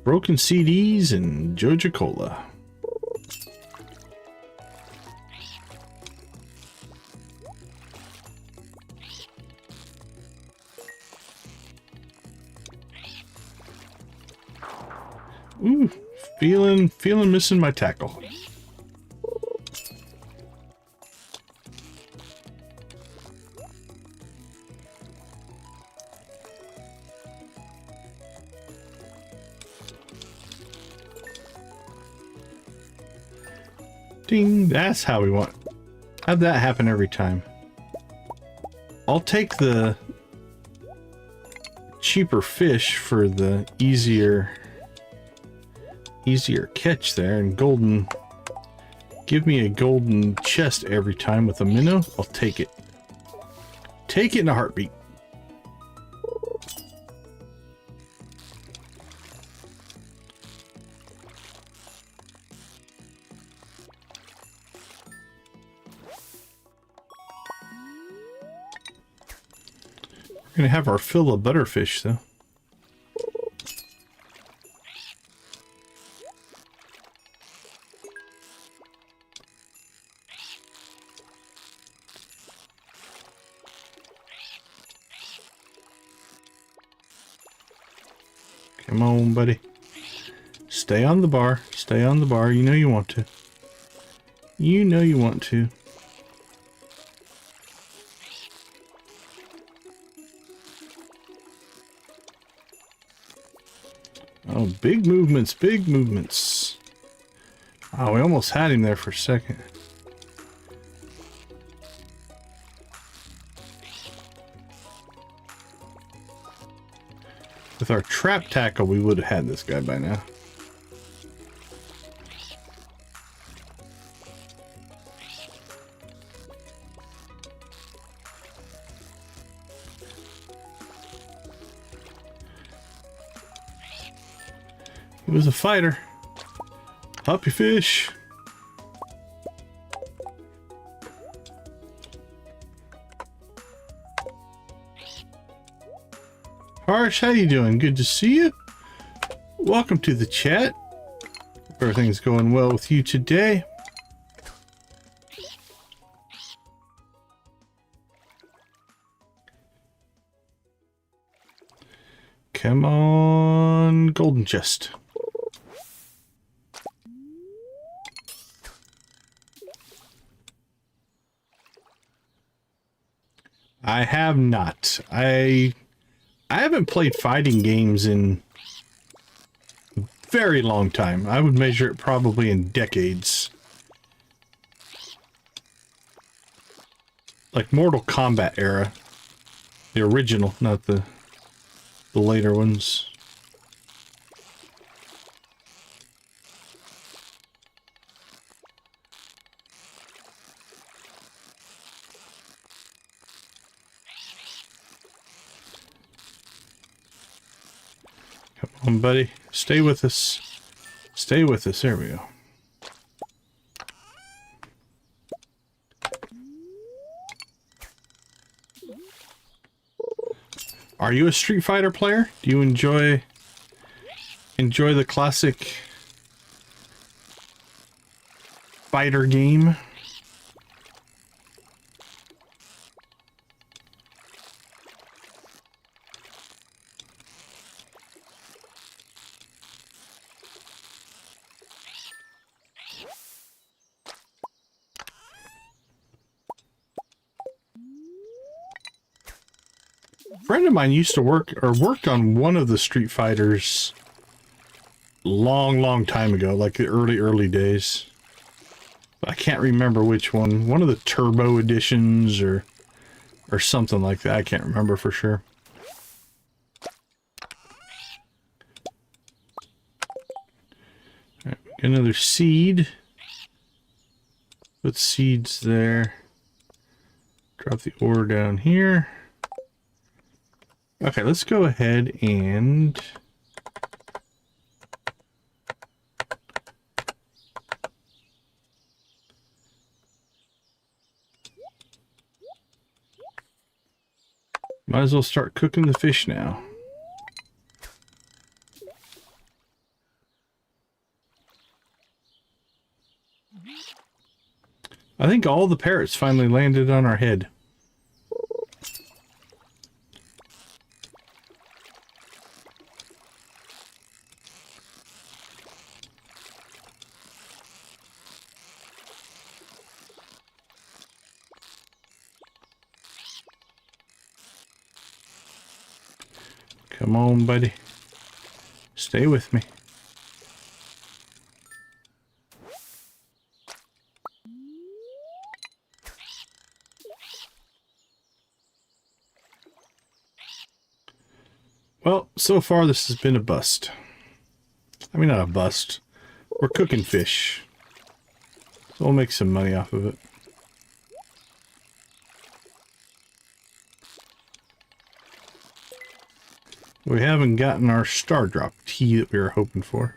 Broken CDs and Joja Cola. Ooh, feeling missing my tackle. Ding, that's how we want. Have that happen every time. I'll take the cheaper fish for the easier catch there. And golden, give me a golden chest every time with a minnow. I'll take it. Take it in a heartbeat. We're gonna have our fill of butterfish though. Come on, buddy. Stay on the bar. Stay on the bar. You know you want to. You know you want to. Oh, big movements, big movements. Oh, we almost had him there for a second. With our trap tackle, we would have had this guy by now. He was a fighter. Puppy fish. Harsh, how you doing? Good to see you. Welcome to the chat. Everything's going well with you today. Come on, golden chest. I have not. I haven't played fighting games in a very long time. I would measure it probably in decades. Like Mortal Kombat era. The original, not the later ones. Come on, buddy. Stay with us. Stay with us. There we go. Are you a Street Fighter player? Do you enjoy the classic fighter game? A friend of mine used to worked on one of the Street Fighters long time ago, like the early days. But I can't remember which one. One of the turbo editions or something like that. I can't remember for sure. All right, get another seed. Put seeds there. Drop the ore down here. Okay, let's go ahead and might as well start cooking the fish now. I think all the parrots finally landed on our head. Come on, buddy. Stay with me. Well, so far this has been a bust. I mean, not a bust. We're cooking fish. So we'll make some money off of it. We haven't gotten our star drop tea that we were hoping for.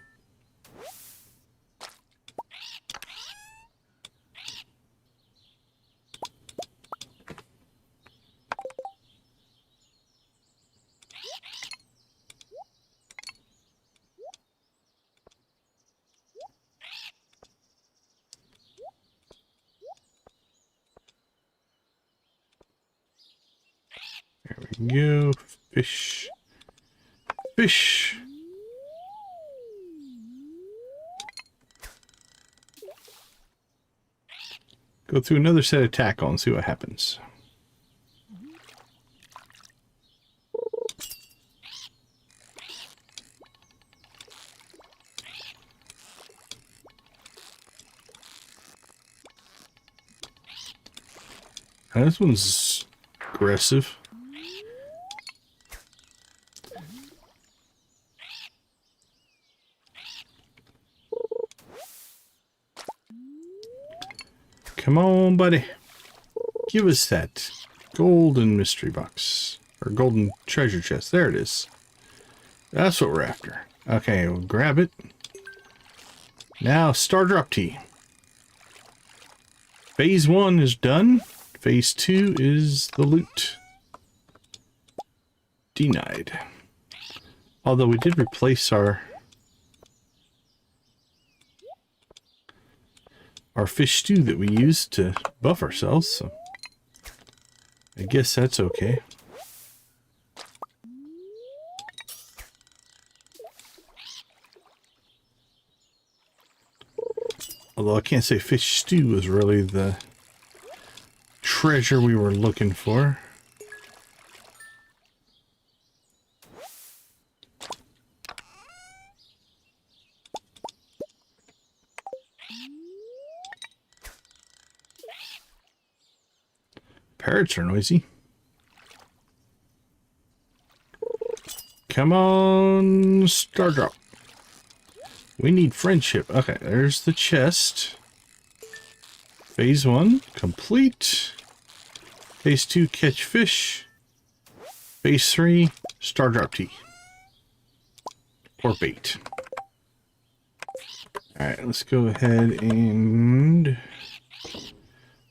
There we go. Fish. Fish. Go through another set of tackle and see what happens. This one's aggressive. Come on, buddy. Give us that golden mystery box. Or golden treasure chest. There it is. That's what we're after. Okay, we'll grab it. Now, star drop tea. Phase 1 is done. Phase 2 is the loot. Denied. Although we did replace our fish stew that we used to buff ourselves, so I guess that's okay. Although I can't say fish stew was really the treasure we were looking for. Parrots are noisy. Come on, star drop. We need friendship. Okay, there's the chest. Phase 1 complete. Phase 2 catch fish. Phase 3 star drop tea. Or bait. Alright, let's go ahead and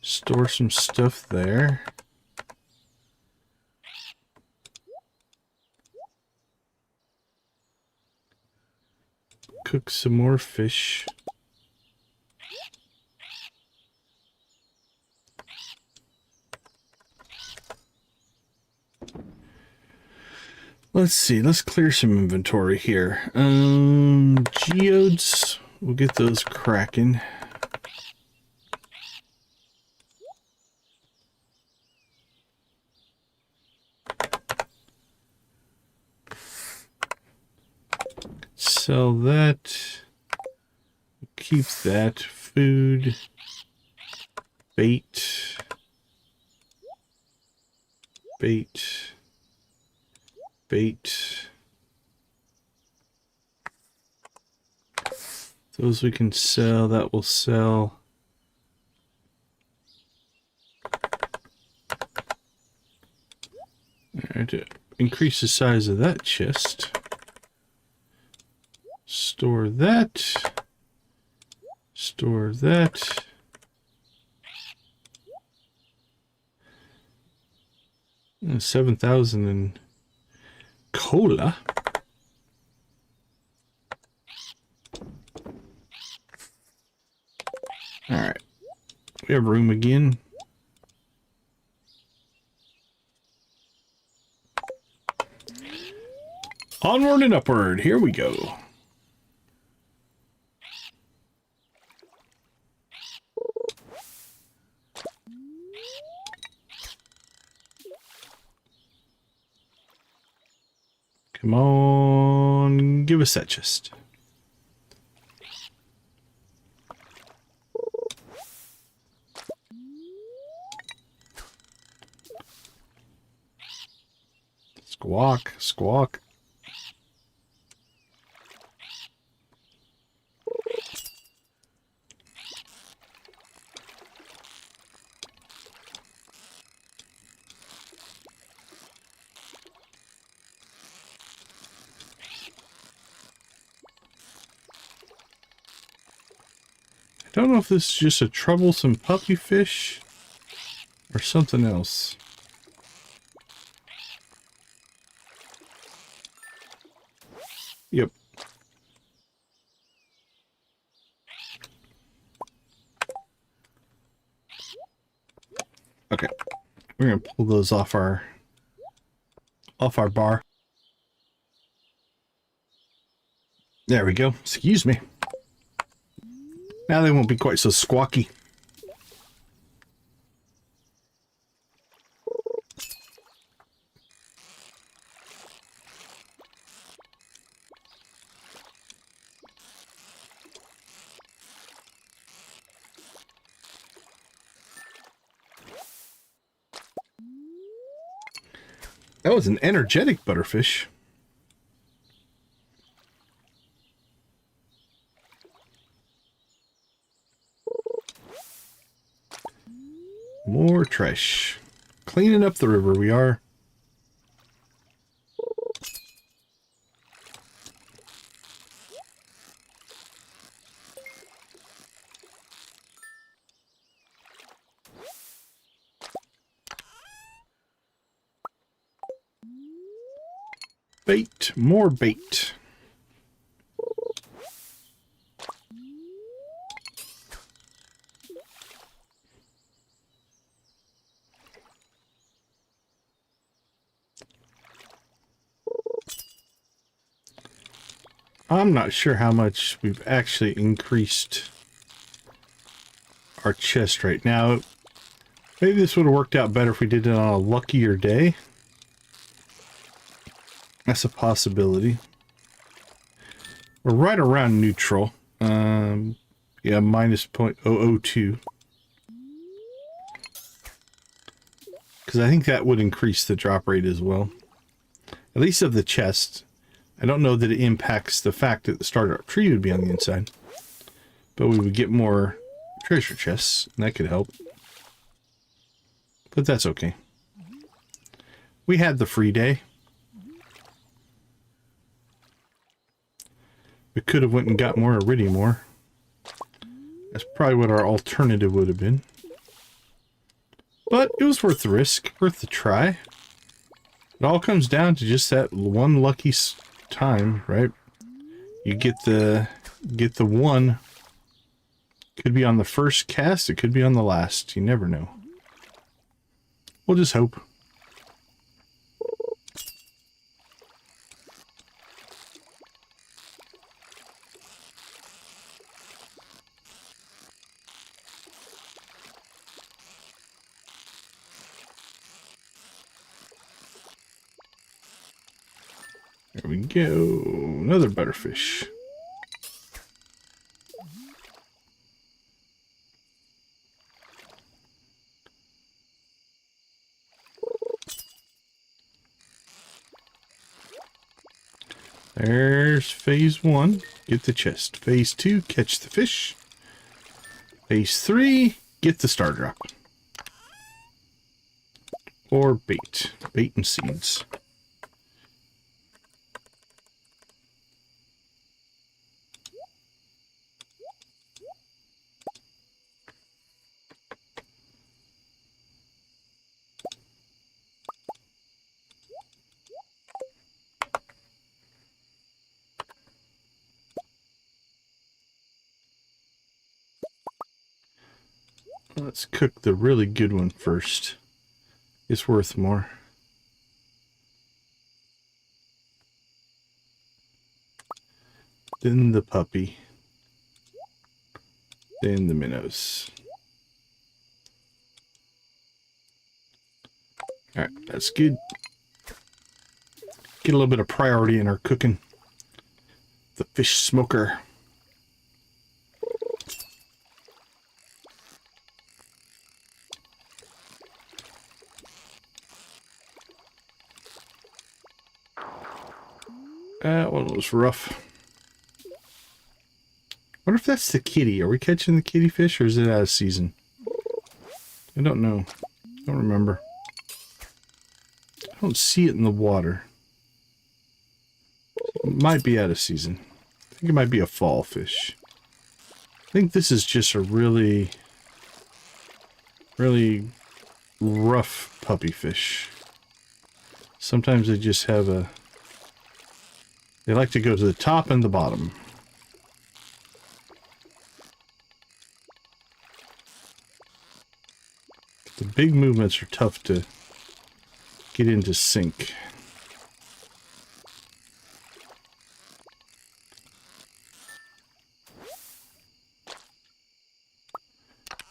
store some stuff there. Cook some more fish. Let's see, let's clear some inventory here. Geodes, we'll get those cracking. Sell that. Keep that. Food. Bait. Bait. Bait. Those we can sell. That will sell. Alright, to increase the size of that chest. Store that. Store that. And 7,000 in cola. All right. We have room again. Onward and upward. Here we go. Come on, give us that chest. Squawk, squawk. Don't know if this is just a troublesome puppy fish or something else. Yep. Okay. We're gonna pull those off our bar. There we go. Excuse me. Now they won't be quite so squawky. That was an energetic butterfish. More trash. Cleaning up the river we are. Bait, more bait. I'm not sure how much we've actually increased our chest right now. Maybe this would have worked out better if we did it on a luckier day. That's a possibility. We're right around neutral. Yeah, minus 0.002. Because I think that would increase the drop rate as well. At least of the chest. I don't know that it impacts the fact that the starter tree would be on the inside. But we would get more treasure chests, and that could help. But that's okay. We had the free day. We could have went and got more iridium ore. That's probably what our alternative would have been. But it was worth the risk, worth the try. It all comes down to just that one lucky time, right? You get the one. Could be on the first cast, it could be on the last. You never know. We'll just hope. There we go. Another butterfish. There's phase 1. Get the chest. Phase 2. Catch the fish. Phase 3. Get the star drop. Or bait. Bait and seeds. Let's cook the really good one first. It's worth more. Then the puppy. Then the minnows. Alright, that's good. Get a little bit of priority in our cooking. The fish smoker. That one was rough. Wonder if that's the kitty. Are we catching the kitty fish or is it out of season? I don't know. Don't remember. I don't see it in the water. It might be out of season. I think it might be a fall fish. think this is just a really rough puppy fish. Sometimes they just have they like to go to the top and the bottom. The big movements are tough to get into sync.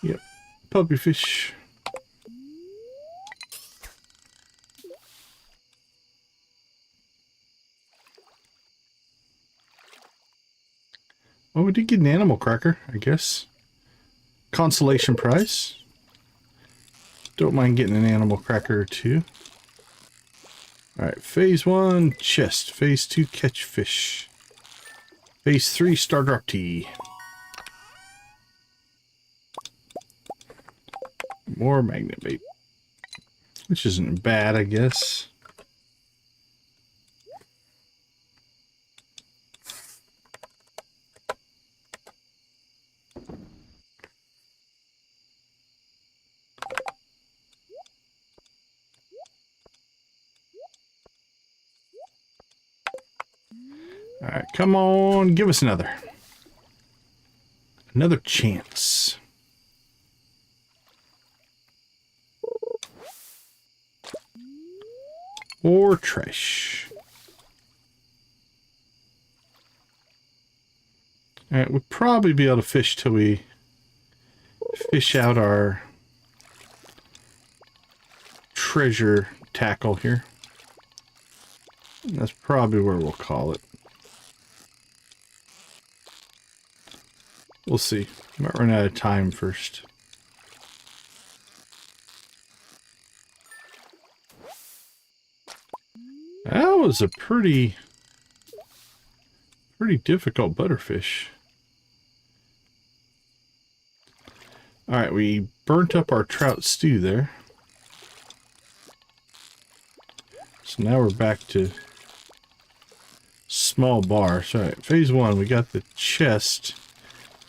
Yep, puppy fish. Well, we did get an animal cracker, I guess. Consolation prize. Don't mind getting an animal cracker or two. Alright, phase 1, chest. Phase 2, catch fish. Phase 3, star drop tea. More magnet bait. Which isn't bad, I guess. Alright, come on, give us another. Another chance. Or trash. Alright, we'll probably be able to fish till we fish out our treasure tackle here. That's probably where we'll call it. We'll see. Might run out of time first. That was a pretty difficult butterfish. Alright, we burnt up our trout stew there. So now we're back to small bars. Alright, phase 1, we got the chest.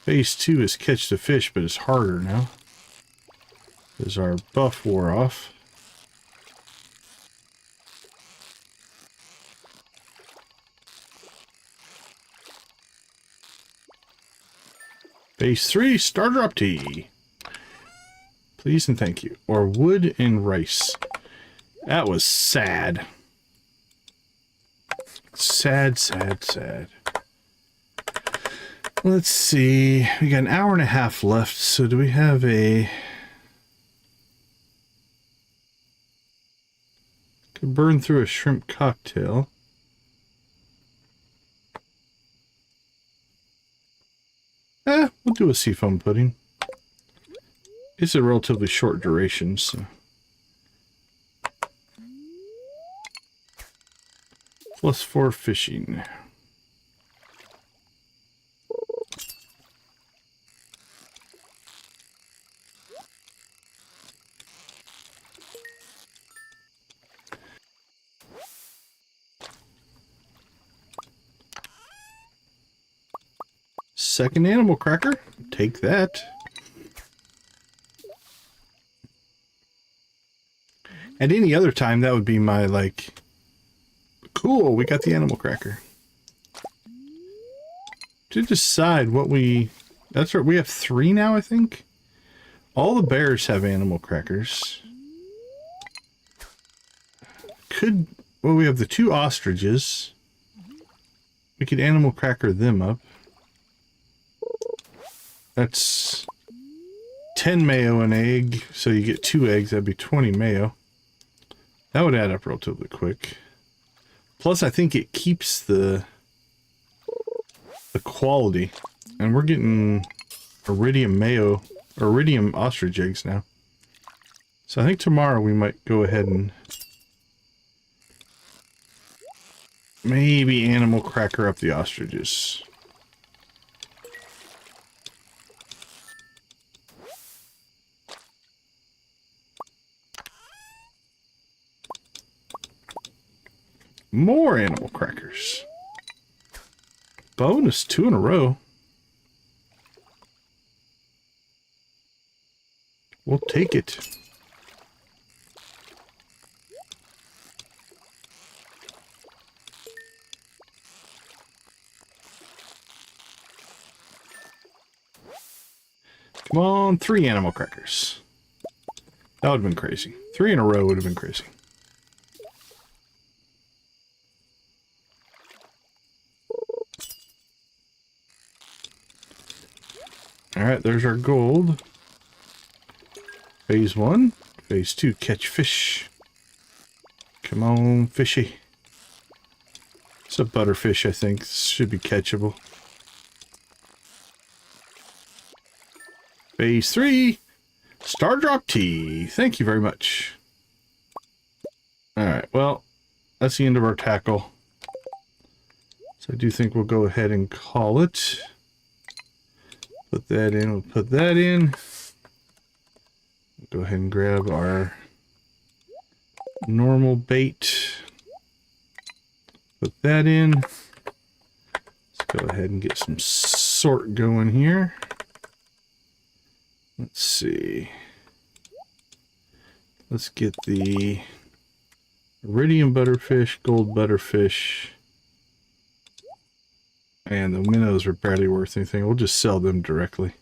Phase 2 is catch the fish, but it's harder now. Because our buff wore off. Phase 3, star drop tea. Please and thank you. Or wood and rice. That was sad. Sad, sad, sad. Let's see. We got an hour and a half left. So do we have a... Could burn through a shrimp cocktail. We'll do a seafoam pudding. It's a relatively short duration, so... +4 fishing. Second animal cracker. Take that. At any other time, that would be my, like, cool, we got the animal cracker. To decide what we... That's right, we have 3 now, I think? All the bears have animal crackers. Could... Well, we have the 2 ostriches. We could animal cracker them up. That's 10 mayo an egg, so you get 2 eggs, that'd be 20 mayo. That would add up relatively quick. Plus, I think it keeps the quality. And we're getting iridium mayo, or iridium ostrich eggs now. So I think tomorrow we might go ahead and maybe animal cracker up the ostriches. More animal crackers. Bonus 2 in a row. We'll take it. Come on, 3 animal crackers. That would have been crazy. 3 in a row would have been crazy. Alright, there's our gold. Phase 1. Phase 2, catch fish. Come on, fishy. It's a butterfish, I think. This should be catchable. Phase 3. Star Drop Tea. Thank you very much. Alright, well, that's the end of our tackle. So I do think we'll go ahead and call it. Put that in, we'll put that in. Go ahead and grab our normal bait. Put that in. Let's go ahead and get some sort going here. Let's see. Let's get the iridium butterfish, gold butterfish, and the minnows are barely worth anything. We'll just sell them directly.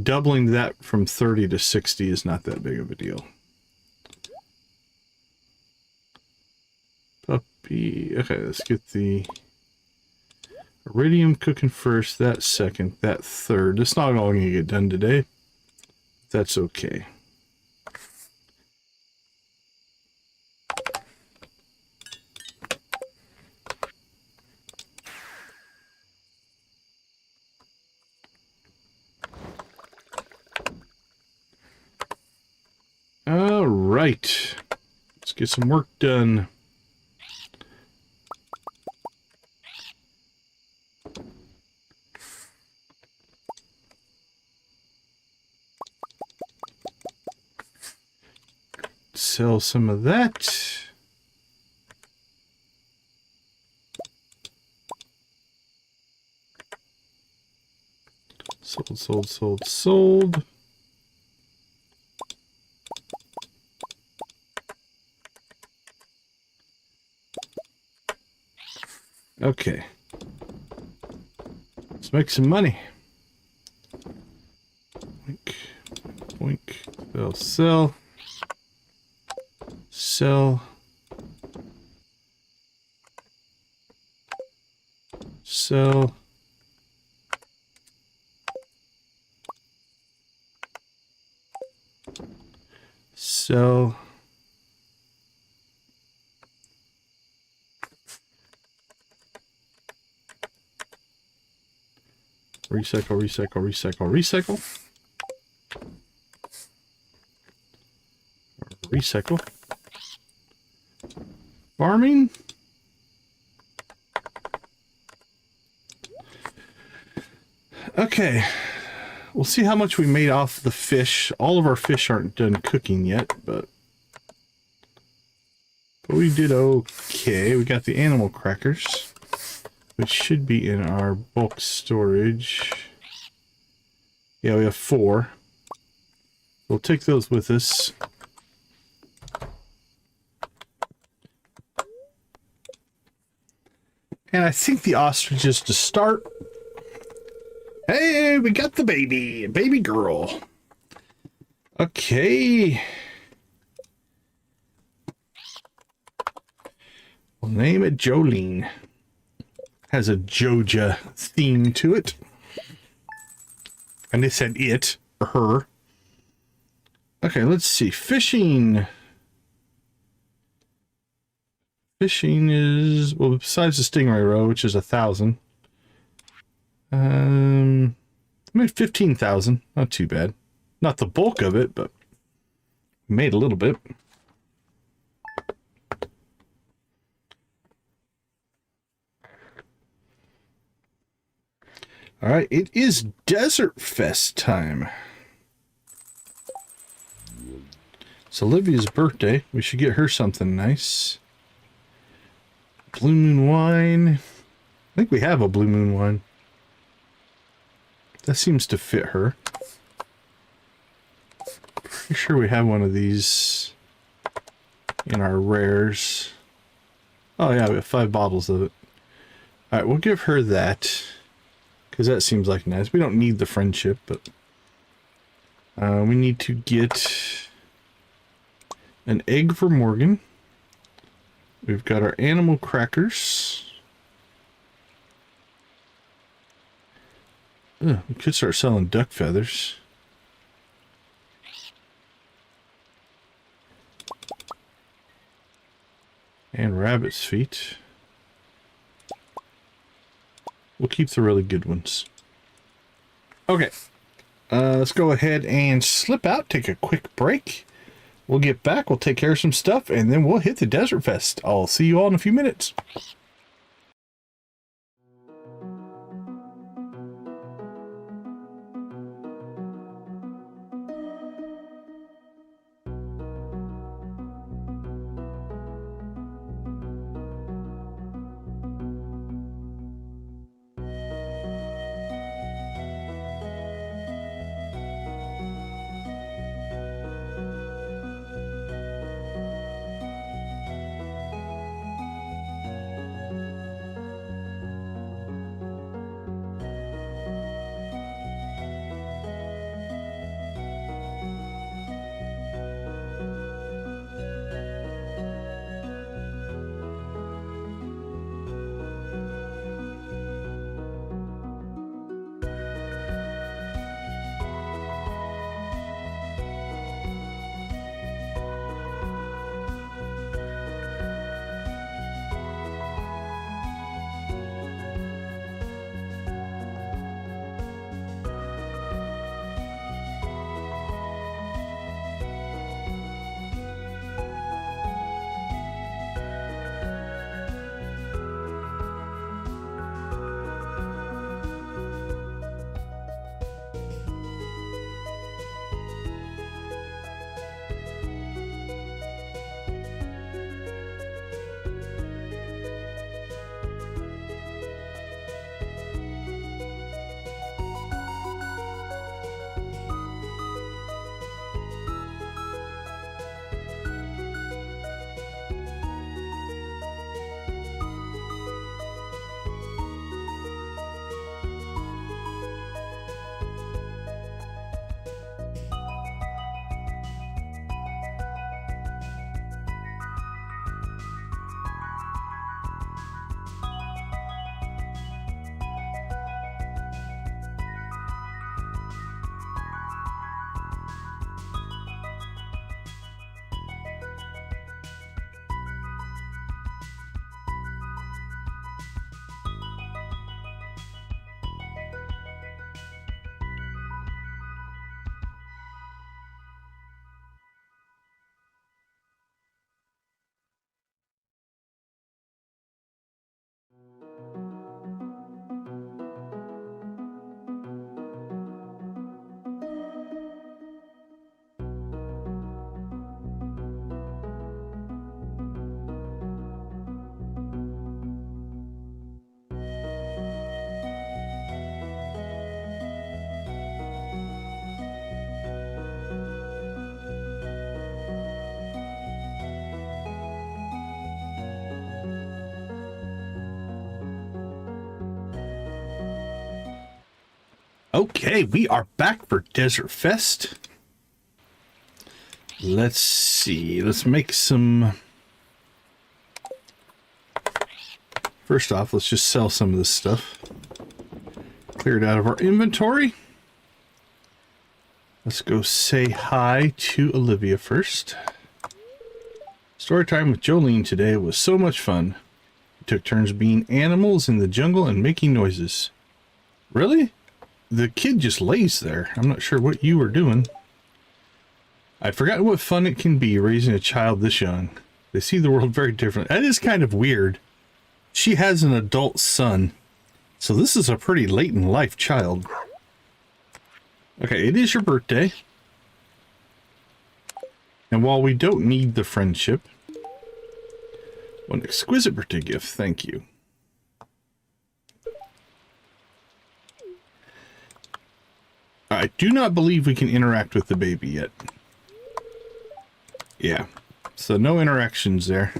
Doubling that from 30 to 60 is not that big of a deal. Puppy. Okay, let's get the iridium cooking first, that second, that third. It's not all going to get done today. That's okay. All right. Let's get some work done. Sell some of that. Sold. Okay. Let's make some money. Boink, boink. They'll sell. Sell. Sell. Sell. Recycle. Recycle. Farming. Okay. We'll see how much we made off the fish. All of our fish aren't done cooking yet, but we did okay. We got the animal crackers, which should be in our bulk storage. Yeah, we have 4. We'll take those with us. And I think the ostriches to start. Hey, we got the baby. Baby girl. Okay. We'll name it Jolene. Has a Joja theme to it. And they said it, or her. Okay, let's see. Fishing. Fishing is, well, besides the stingray row, which is 1,000. I made 15,000. Not too bad. Not the bulk of it, but made a little bit. All right, it is Desert Fest time. It's Olivia's birthday. We should get her something nice. Blue Moon wine. I think we have a Blue Moon wine. That seems to fit her. Pretty sure we have one of these in our rares. Oh yeah, we have 5 bottles of it. Alright, we'll give her that. Because that seems like nice. We don't need the friendship, but... we need to get an egg for Morgan. We've got our animal crackers. Ugh, we could start selling duck feathers. And rabbit's feet. We'll keep the really good ones. Okay. Let's go ahead and slip out, take a quick break. We'll get back, we'll take care of some stuff, and then we'll hit the Desert Fest. I'll see you all in a few minutes. Okay, we are back for Desert Fest. Let's see. Let's make some... First off, let's just sell some of this stuff. Clear it out of our inventory. Let's go say hi to Olivia first. Story time with Jolene today was so much fun. We took turns being animals in the jungle and making noises. Really? The kid just lays there. I'm not sure what you were doing. I'd forgotten what fun it can be raising a child this young. They see the world very different. That is kind of weird. She has an adult son. So this is a pretty late in life child. Okay, it is your birthday. And while we don't need the friendship, one exquisite birthday gift, thank you. I do not believe we can interact with the baby yet. Yeah. So no interactions there.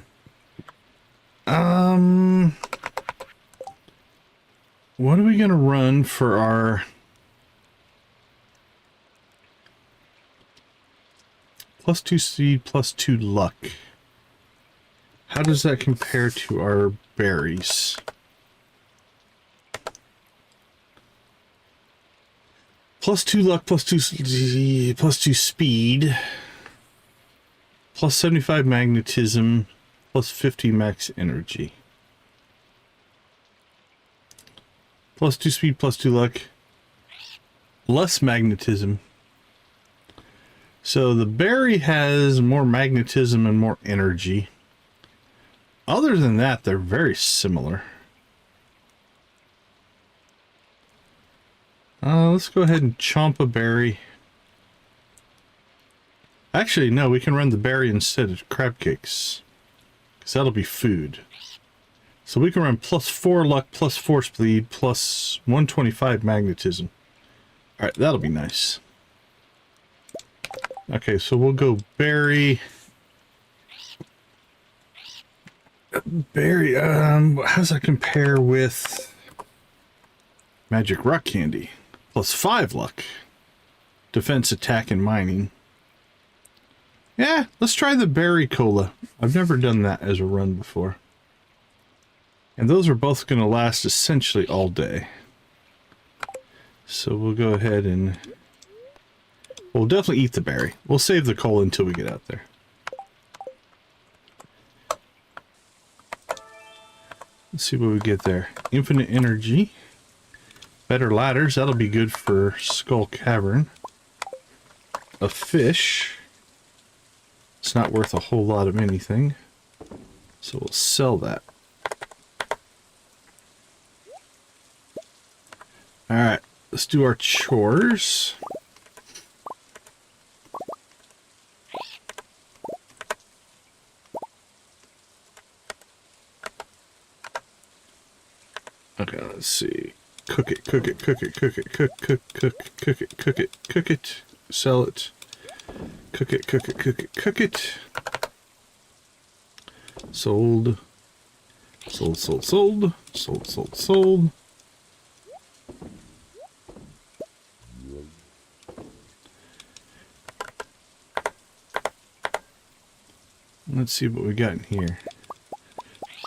What are we gonna run for our +2 speed, +2 luck? How does that compare to our berries? +2 luck, +2 speed, +75 magnetism, +50 max energy. +2 speed, +2 luck, less magnetism. So the berry has more magnetism and more energy. Other than that, they're very similar. Let's go ahead and chomp a berry. Actually, no, we can run the berry instead of crab cakes, because that'll be food. So we can run +4 luck, +4 speed, +125 magnetism. Alright, that'll be nice. Okay, so we'll go berry. Berry, how does that compare with magic rock candy? +5 luck. Defense, attack, and mining. Yeah, let's try the berry cola. I've never done that as a run before. And those are both going to last essentially all day. So we'll go ahead and... we'll definitely eat the berry. We'll save the cola until we get out there. Let's see what we get there. Infinite energy. Better ladders. That'll be good for Skull Cavern. A fish. It's not worth a whole lot of anything. So we'll sell that. Alright, let's do our chores. Okay, let's see. Cook it, cook it, cook it, cook it, cook it, cook it, sell it. Cook it, cook it, cook it, cook it. Sold. Sold, sold, sold. Sold, sold, sold. Let's see what we got in here.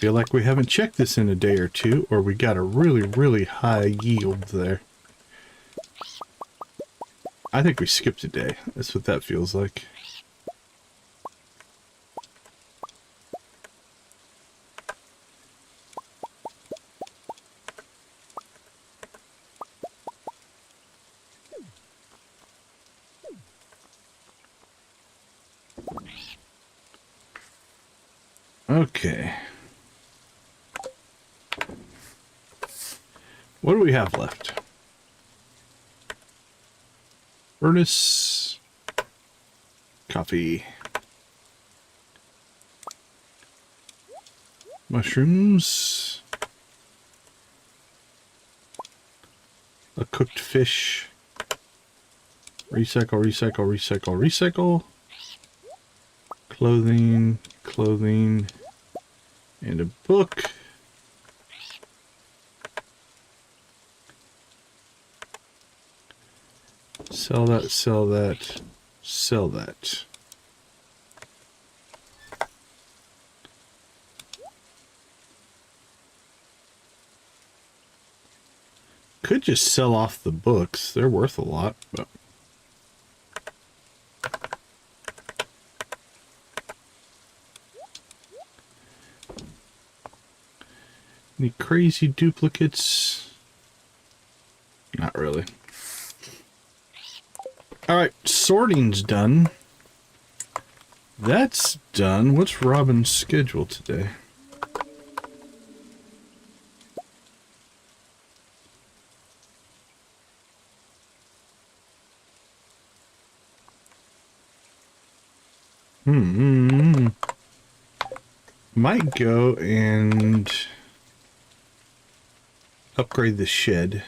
Feel like we haven't checked this in a day or two, or we got a really, really high yield there. I think we skipped a day. That's what that feels like. Okay. What do we have left? Furnace. Coffee. Mushrooms. A cooked fish. Recycle, recycle, recycle, recycle. Clothing, clothing, and a book. Sell that, sell that, sell that. Could just sell off the books. They're worth a lot, but... any crazy duplicates? Not really. Alright, sorting's done. That's done. What's Robin's schedule today? Might go and upgrade the shed.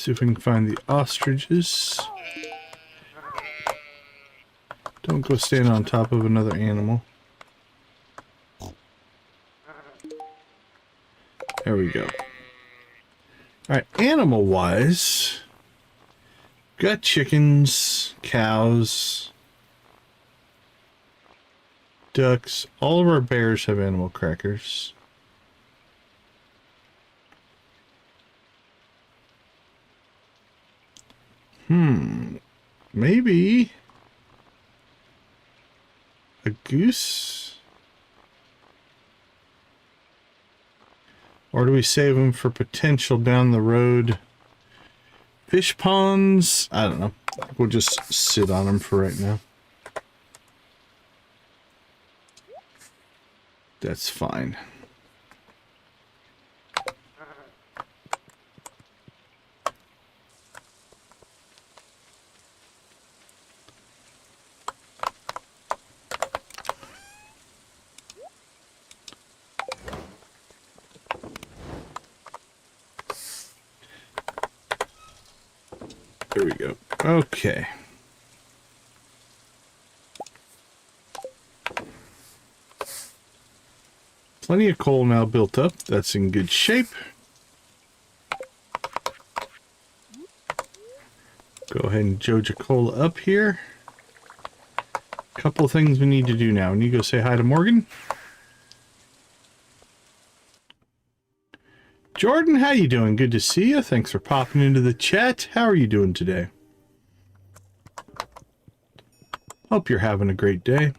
See if we can find the ostriches. Don't go stand on top of another animal. There we go. Alright, animal-wise, got chickens, cows, ducks. All of our bears have animal crackers. Maybe a goose? Or do we save them for potential down the road? Fish ponds? I don't know. We'll just sit on them for right now. That's fine. There we go. Okay. Plenty of coal now built up. That's in good shape. Go ahead and Joja coal up here. Couple of things we need to do now. We need to go say hi to Morgan. Jordan, how you doing? Good to see you. Thanks for popping into the chat. How are you doing today? Hope you're having a great day.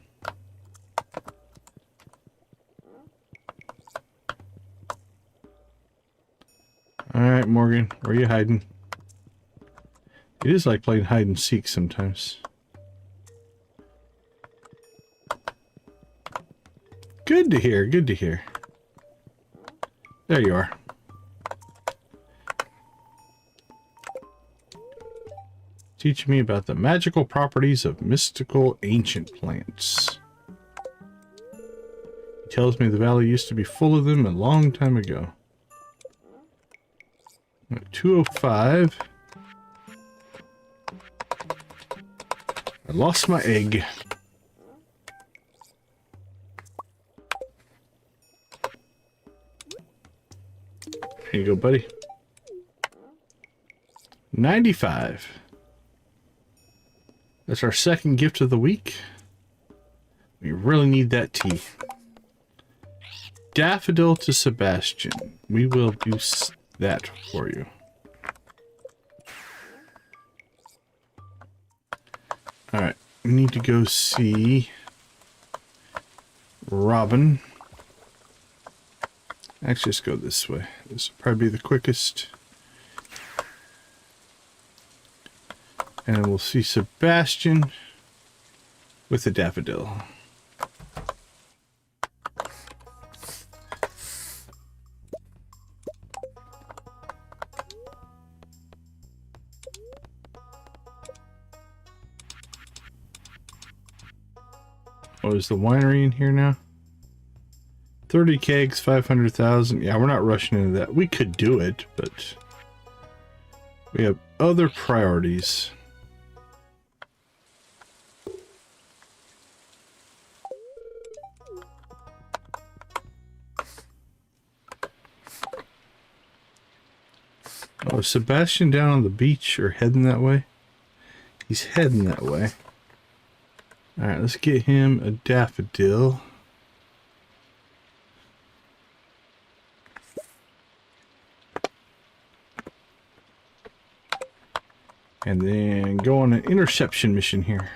Alright, Morgan, where are you hiding? It is like playing hide and seek sometimes. Good to hear, good to hear. There you are. Teach me about the magical properties of mystical ancient plants. He tells me the valley used to be full of them a long time ago. 205. I lost my egg. Here you go, buddy. 95. That's our second gift of the week. We really need that tea. Daffodil to Sebastian. We will do that for you. Alright, we need to go see Robin. Actually, let's go this way. This will probably be the quickest. And we'll see Sebastian with the daffodil. Oh, is the winery in here now? 30 kegs, 500,000. Yeah, we're not rushing into that. We could do it, but we have other priorities. Oh, is Sebastian down on the beach or heading that way? He's heading that way. Alright, let's get him a daffodil. And then go on an interception mission here.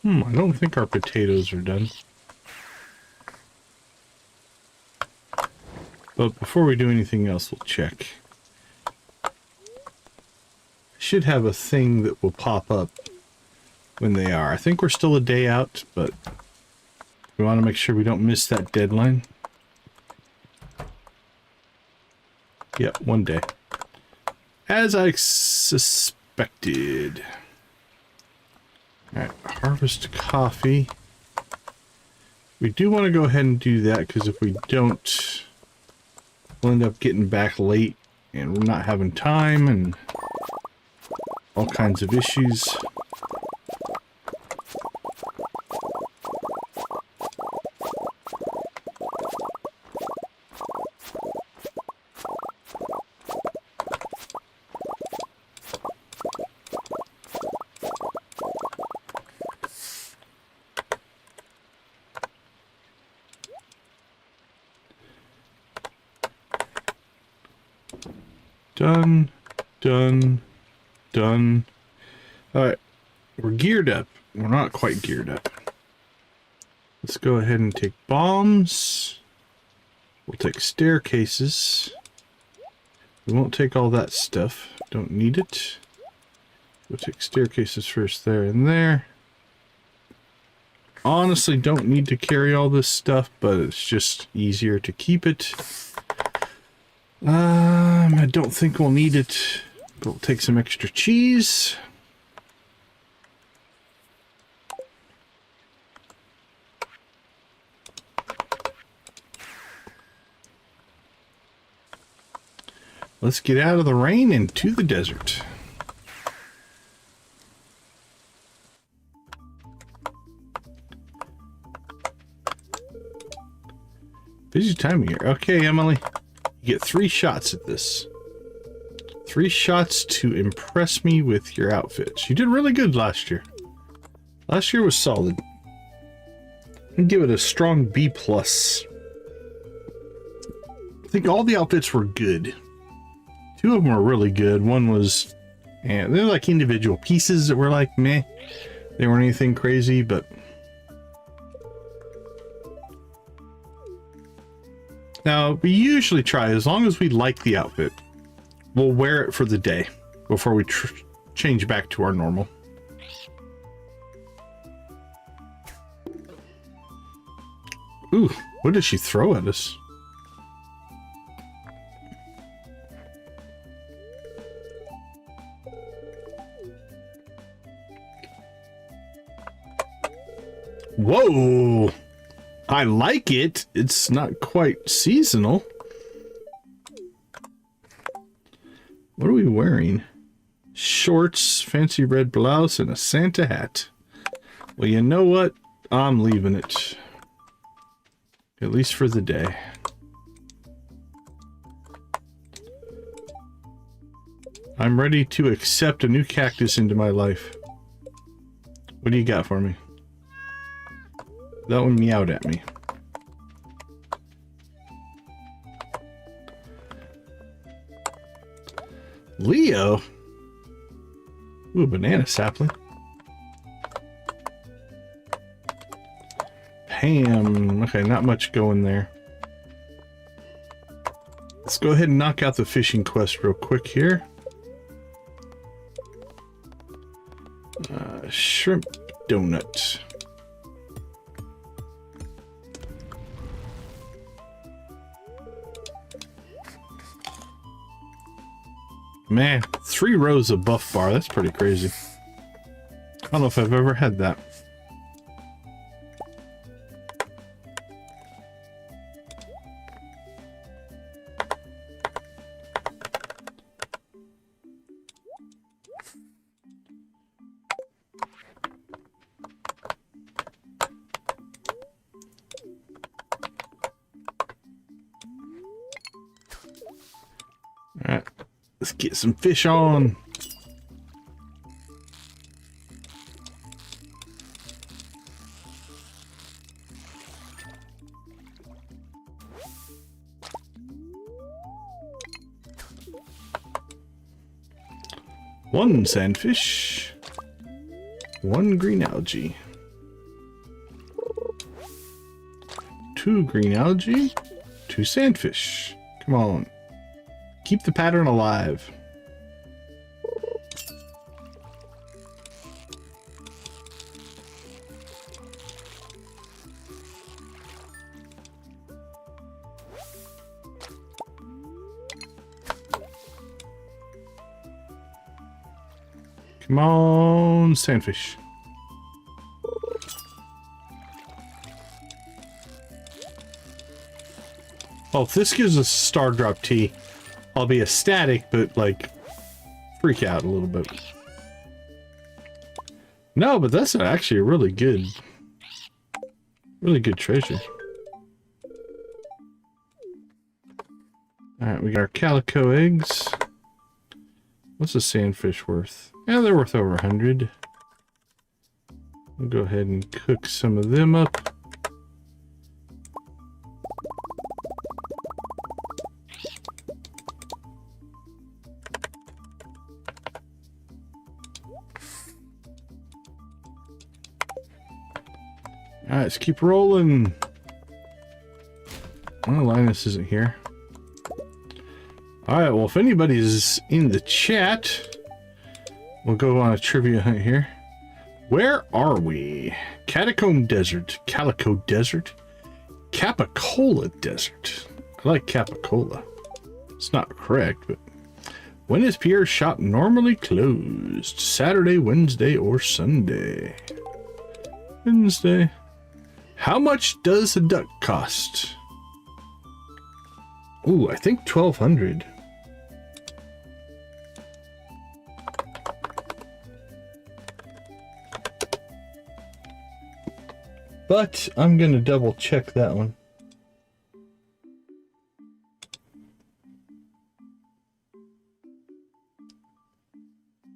I don't think our potatoes are done. But before we do anything else, we'll check. I should have a thing that will pop up when they are. I think we're still a day out, but we want to make sure we don't miss that deadline. Yep, 1 day. As I suspected. Alright, harvest coffee. We do want to go ahead and do that, because if we don't, we'll end up getting back late and we're not having time and all kinds of issues. Done, done, done. Alright, we're geared up. We're not quite geared up. Let's go ahead and take bombs. We'll take staircases. We won't take all that stuff. Don't need it. We'll take staircases first there and there. Honestly, don't need to carry all this stuff, but it's just easier to keep it. I don't think we'll need it, but we'll take some extra cheese. Let's get out of the rain and to the desert. Busy time of year. Okay, Emily. You get 3 shots at this. 3 shots to impress me with your outfits. You did really good last year. Last year was solid. I'd give it a strong B+. I think all the outfits were good. 2 of them were really good. One was, and they're like individual pieces that were like meh. They weren't anything crazy, but now we usually try, as long as we like the outfit, we'll wear it for the day before we change back to our normal. Ooh, what did she throw at us? Whoa! I like it. It's not quite seasonal. What are we wearing? Shorts, fancy red blouse, and a Santa hat. Well, you know what? I'm leaving it. At least for the day. I'm ready to accept a new cactus into my life. What do you got for me? That one meowed at me. Leo? Ooh, banana sapling. Pam. Okay, not much going there. Let's go ahead and knock out the fishing quest real quick here. Shrimp donut. Man, 3 rows of buff bar. That's pretty crazy. I don't know if I've ever had that. All right. Let's get some fish on. One sandfish. 1 green algae. 2 green algae. 2 sandfish. Come on. Keep the pattern alive. Come on, sandfish. Well, if this gives us star drop tea, I'll be ecstatic, but like freak out a little bit. No, but that's actually a really good treasure. Alright, we got our calico eggs. What's a sandfish worth? Yeah, they're worth over 100. We'll go ahead and cook some of them up. Alright, let's keep rolling. Oh, Linus isn't here. Alright, well, if anybody's in the chat, we'll go on a trivia hunt here. Where are we? Catacomb Desert, Calico Desert, Capicola Desert. I like Capicola. It's not correct, but when is Pierre's shop normally closed? Saturday, Wednesday, or Sunday? Wednesday. How much does a duck cost? Ooh, I think 1,200. But I'm gonna double check that one.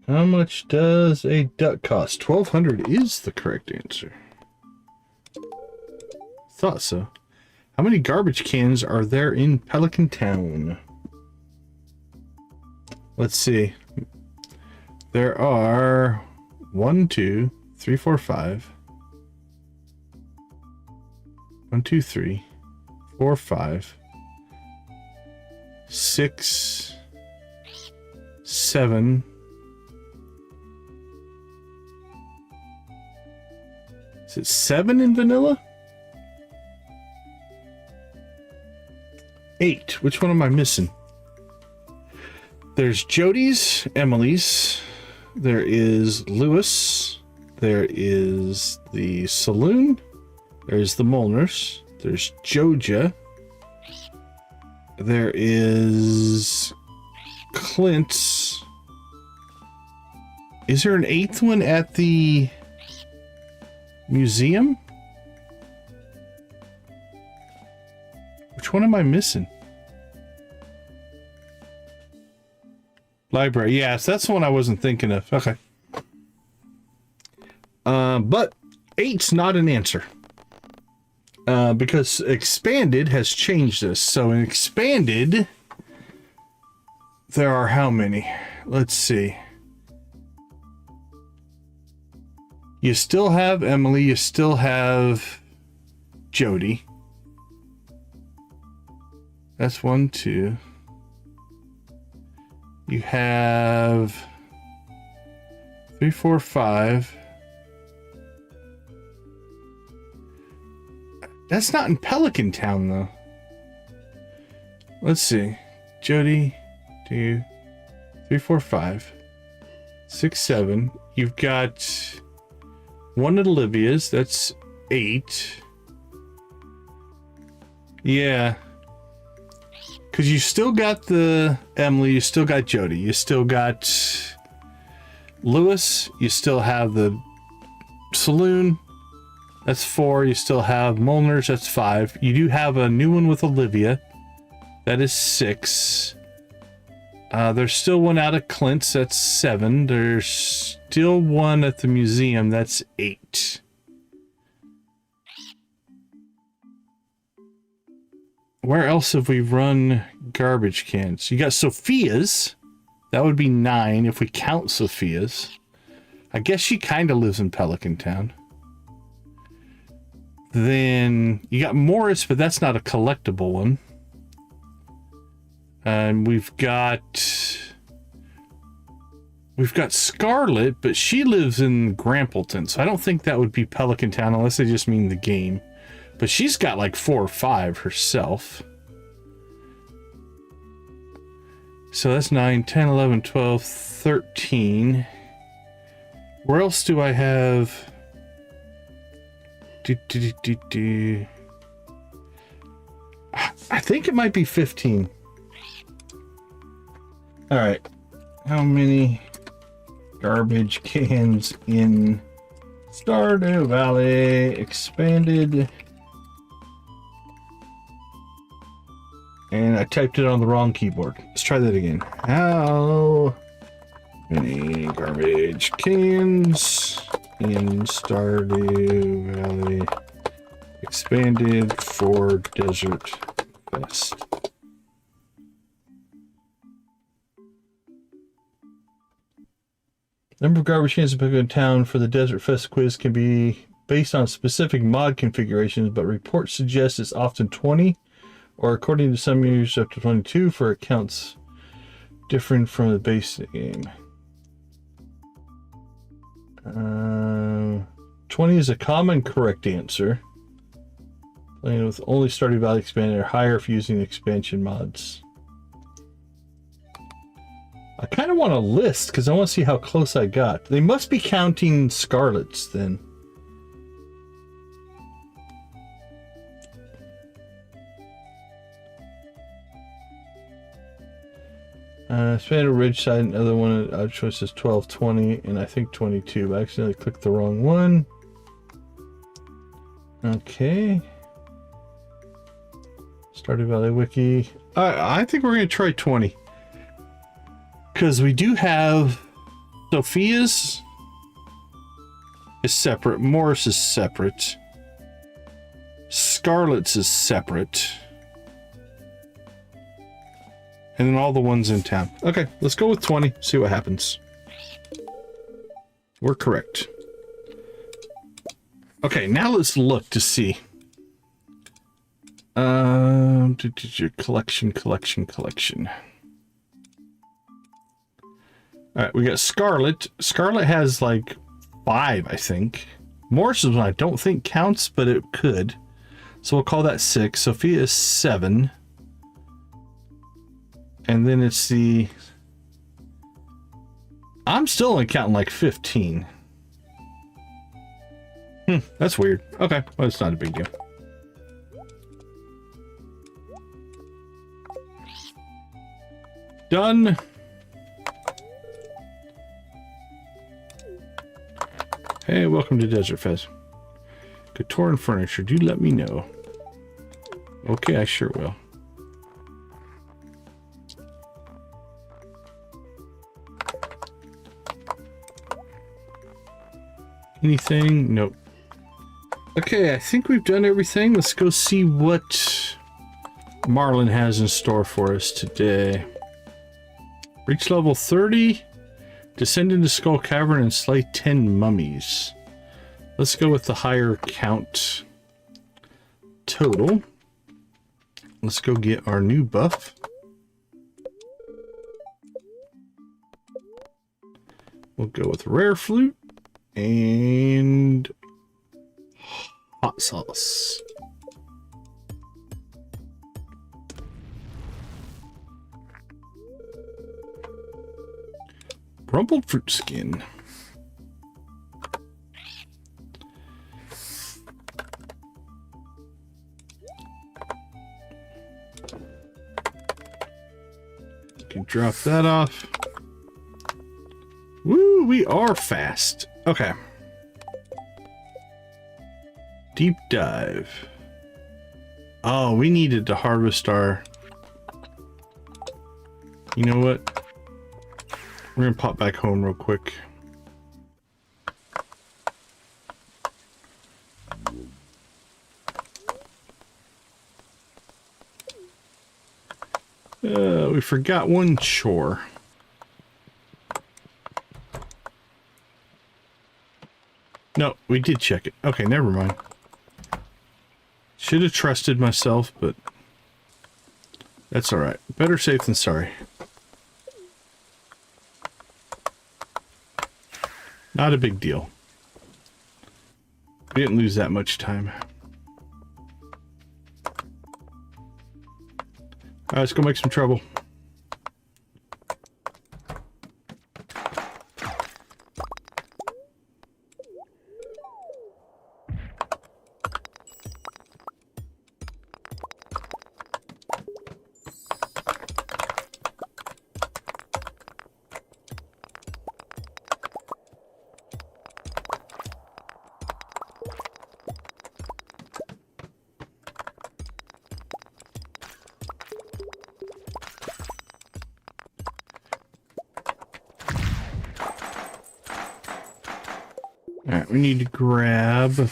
How much does a duck cost? 1,200 is the correct answer. Thought so. How many garbage cans are there in Pelican Town? Let's see. There are 1, 2, 3, 4, 5. 1, 2, 3, 4, 5, 6, 7. Is it 7 in vanilla? 8. Which one am I missing? There's Jody's, Emily's. There is Lewis. There is the Saloon. There's the Molnar's. There's Joja. There is Clint's. Is there an 8th one at the museum? Which one am I missing? Library. Yes, that's the one I wasn't thinking of. Okay. But 8's not an answer. Because Expanded has changed this. So in Expanded, there are how many? Let's see. You still have Emily. You still have Jody. That's 1, 2. You have 3, 4, 5. That's not in Pelican Town, though. Let's see. Jody, 2, 3, 4, 5, 6, 7. You've got 1 at Olivia's. That's 8. Yeah. Because you still got the Emily, you still got Jody, you still got Lewis, you still have the Saloon, that's 4, you still have Molnar's, that's 5. You do have a new one with Olivia, that is 6. There's still one out of Clint's, that's 7. There's still one at the museum, that's 8. Where else have we run garbage cans? You got Sophia's. That would be 9 if we count Sophia's. I guess she kind of lives in Pelican Town. Then you got Morris, but that's not a collectible one. And we've got Scarlet, but she lives in Grampleton, so I don't think that would be Pelican Town unless they just mean the game. But she's got like 4 or 5 herself. So that's 9, 10, 11, 12, 13. Where else do I have? I think it might be 15. All right. How many garbage cans in Stardew Valley expanded? And I typed it on the wrong keyboard. Let's try that again. How many garbage cans in Stardew Valley expanded for Desert Fest? Number of garbage cans in Pelican Town for the Desert Fest quiz can be based on specific mod configurations, but reports suggest it's often 20, or according to some users up to 22 for accounts different from the base game. 20 is a common correct answer. Playing with only Stardew Valley expanded or higher if using the expansion mods. I kind of want a list because I want to see how close I got. They must be counting Scarlets then. Expanded Ridgeside, another one. Our choice is 12, 20, and I think 22. I accidentally clicked the wrong one. Okay. Stardew Valley Wiki. I think we're going to try 20. Because we do have Sophia's is separate. Morris is separate. Scarlet's is separate. And then all the ones in town. Okay, let's go with 20. See what happens. We're correct. Okay, now let's look to see. Collection. All right, we got Scarlet. Scarlet has like 5, I think. Morris's one I don't think counts, but it could. So we'll call that 6. Sophia is 7. And then it's the... I'm still only counting like 15. That's weird. Okay, well, it's not a big deal. Done. Hey, welcome to Desert Fest. Couture and furniture, do let me know. Okay, I sure will. Anything? Nope. Okay, I think we've done everything. Let's go see what Marlin has in store for us today. Reach level 30. Descend into Skull Cavern and slay 10 mummies. Let's go with the higher count total. Let's go get our new buff. We'll go with Rare Flute and hot sauce. Rumpled fruit skin. Can drop that off. Woo, we are fast. Okay. Deep dive. Oh, we needed to harvest our... You know what? We're gonna pop back home real quick. We forgot one chore. No, we did check it. Okay, never mind. Should have trusted myself, but that's all right. Better safe than sorry. Not a big deal. We didn't lose that much time. All right, let's go make some trouble. Alright, we need to grab...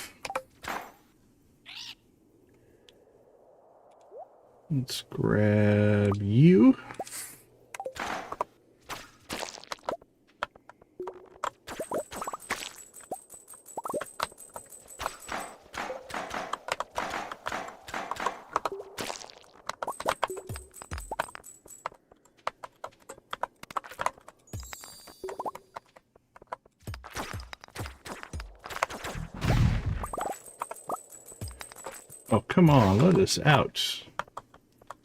Let's grab you. Oh, come on, let us out.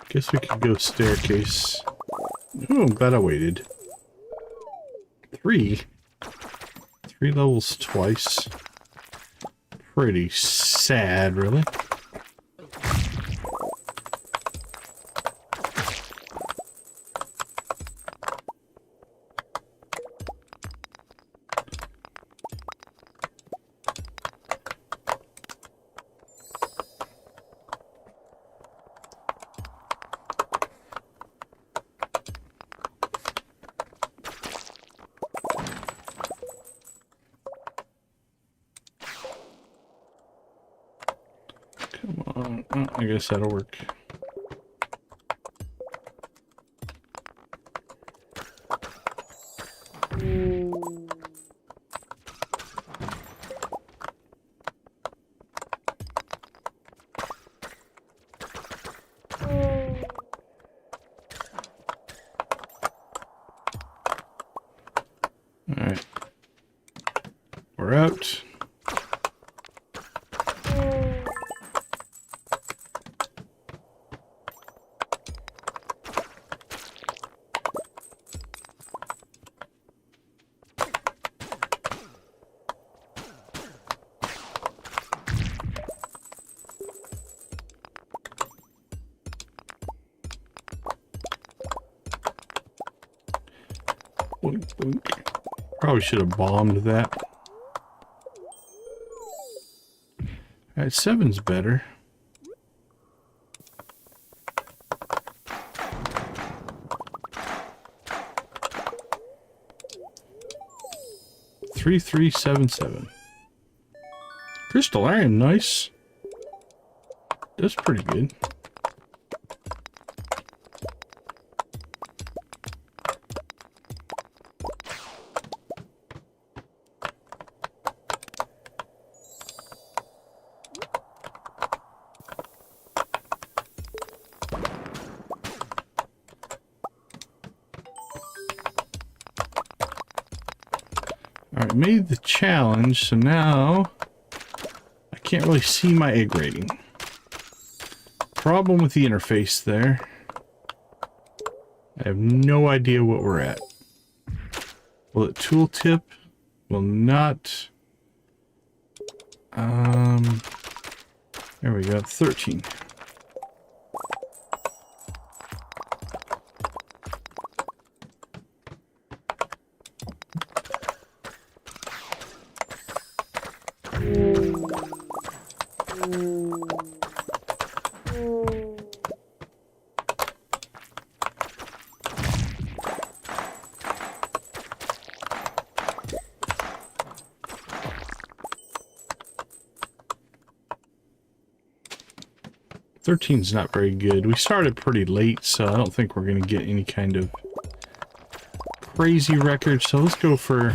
Guess we could go staircase. Oh, I'm glad I waited. 3 levels twice. Pretty sad, really. I guess that'll work. All right. We're out. Probably should have bombed that. Alright, 7's better. Three, 377. Crystal iron, nice. That's pretty good. Alright, made the challenge, so now I can't really see my egg rating. Problem with the interface there. I have no idea what we're at. Will it tooltip? Will not. There we go, 13. Thirteen's not very good. We started pretty late, so I don't think we're going to get any kind of crazy record. So let's go for...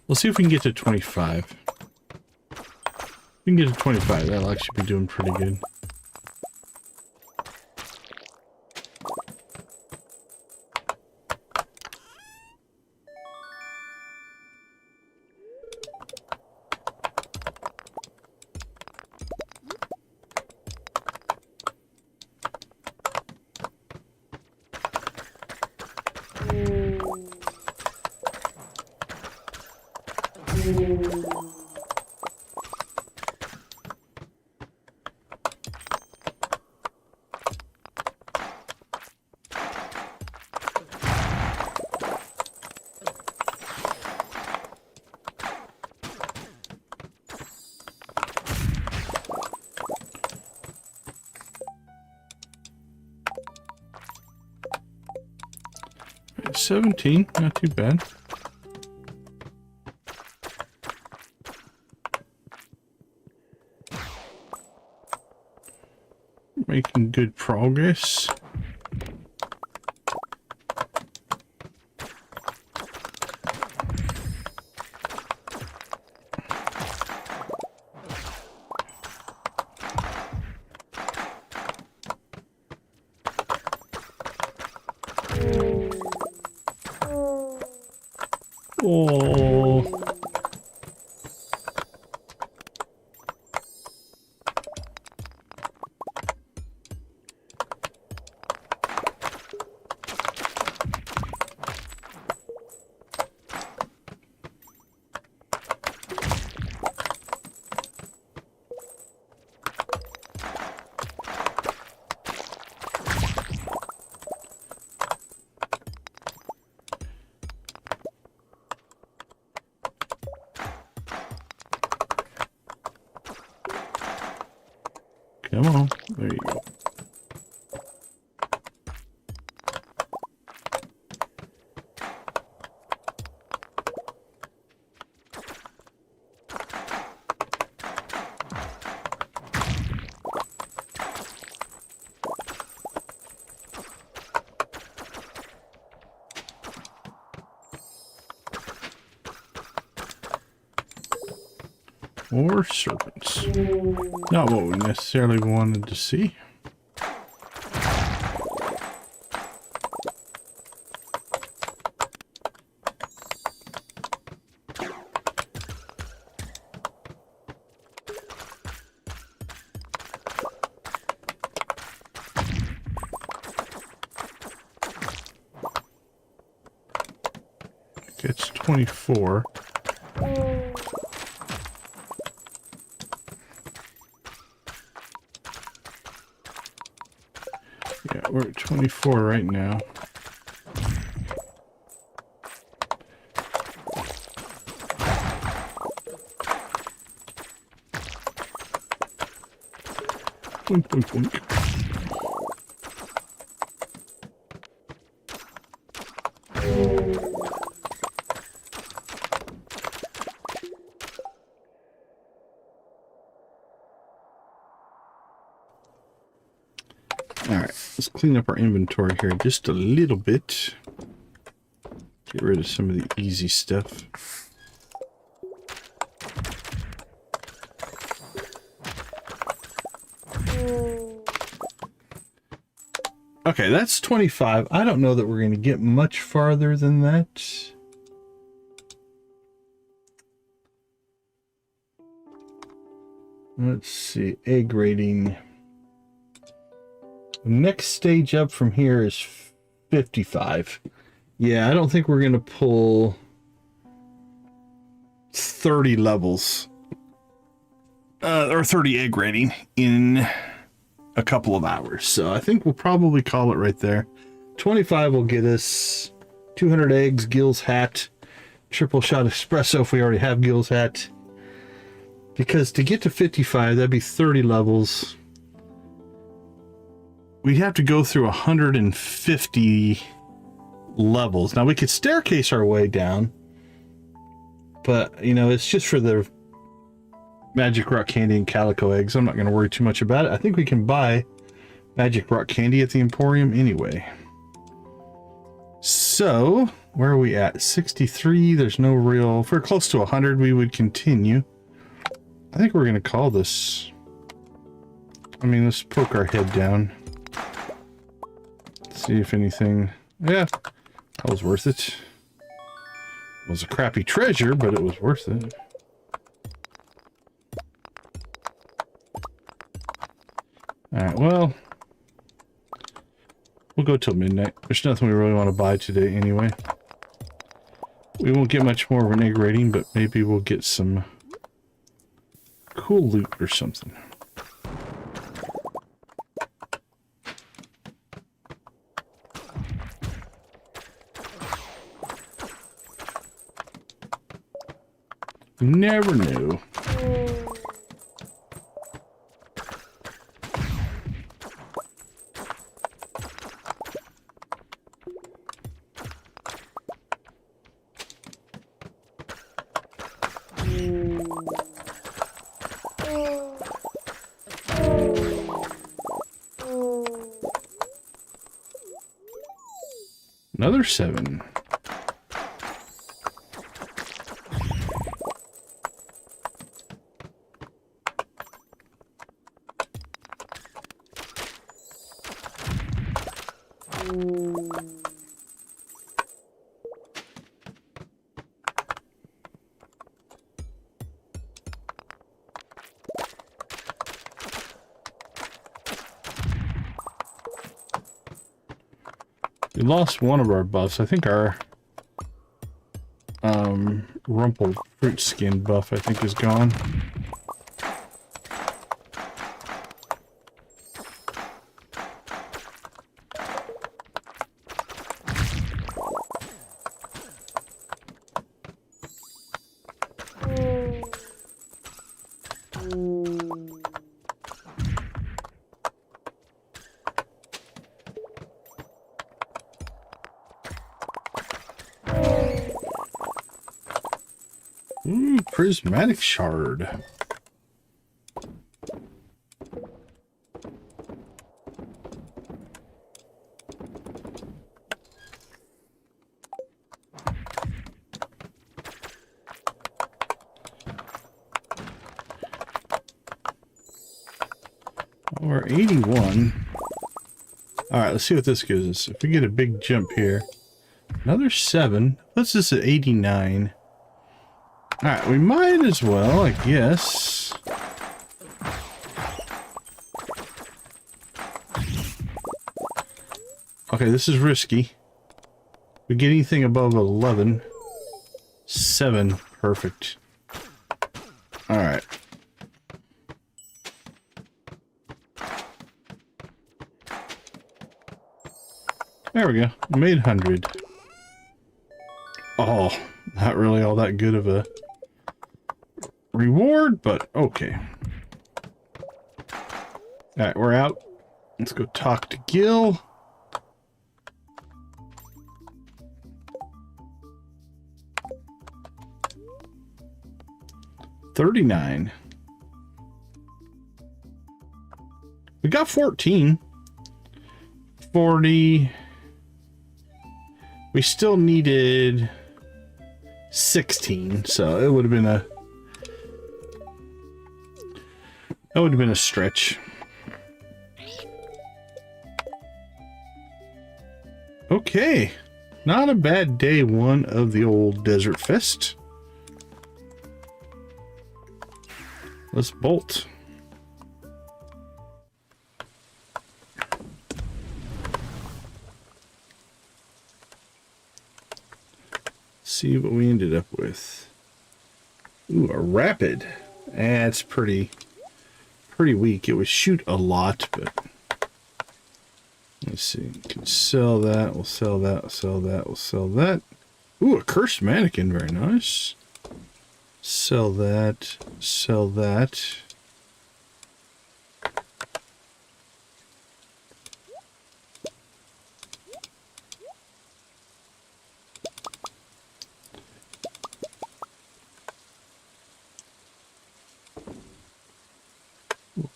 Let's see if we can get to 25. If we can get to 25, that'll actually be doing pretty good. Right, 17, not too bad. Making good progress. Oh. Come on. There you go. Or serpents. Not what we necessarily wanted to see. It's 24. Yeah, we're at 24 right now. Boink, boink, boink. Alright, let's clean up our inventory here just a little bit. Get rid of some of the easy stuff. Okay, that's 25. I don't know that we're going to get much farther than that. Let's see, egg rating. The next stage up from here is 55. Yeah, I don't think we're going to pull 30 levels. Or 30 egg rating in a couple of hours. So I think we'll probably call it right there. 25 will get us 200 eggs, Gil's hat, triple shot espresso if we already have Gil's hat. Because to get to 55, that'd be 30 levels. We'd have to go through 150 levels. Now we could staircase our way down, but you know, it's just for the magic rock candy and calico eggs. I'm not going to worry too much about it. I think we can buy magic rock candy at the Emporium anyway. So where are we at? 63. There's no real, if we're close to 100, we would continue. I think we're going to call this. I mean, let's poke our head down. See if anything. Yeah, that was worth it. It was a crappy treasure, but it was worth it. Alright, well, we'll go till midnight. There's nothing we really want to buy today anyway. We won't get much more of an egg rating, but maybe we'll get some cool loot or something. You never knew. Another 7. We lost one of our buffs. I think our rumpled fruit skin buff, I think, is gone. Ooh, prismatic shard. We're 81. Alright, let's see what this gives us. If we get a big jump here. Another 7. Puts us at 89. Alright, we might as well, I guess. Okay, this is risky. We get anything above 11. 7. Perfect. Alright. There we go. Made 100. Oh, not really all that good of a reward, but okay. Alright, we're out. Let's go talk to Gil. $39. We got 14. 40. We still needed 16, so it would have been a stretch. Okay, not a bad day one of the old Desert Fest. Let's bolt. See what we ended up with. Ooh, a rapid. That's pretty weak. It would shoot a lot, but let's see. We can sell that. We'll sell that. We'll sell that. We'll sell that. Ooh, a cursed mannequin. Very nice. Sell that. Sell that.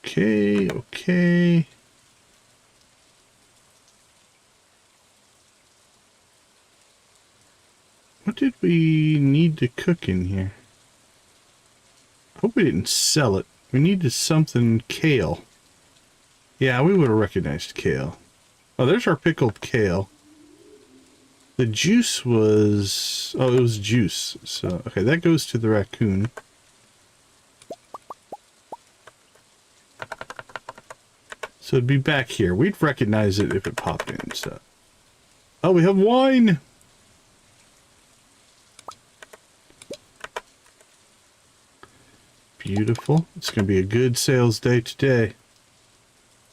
Okay, okay. What did we need to cook in here? Hope we didn't sell it. We needed something kale. Yeah, we would have recognized kale. Oh, there's our pickled kale. The juice was... oh, it was juice. So, okay, that goes to the raccoon. So it'd be back here. We'd recognize it if it popped in, so... oh, we have wine! Beautiful. It's going to be a good sales day today.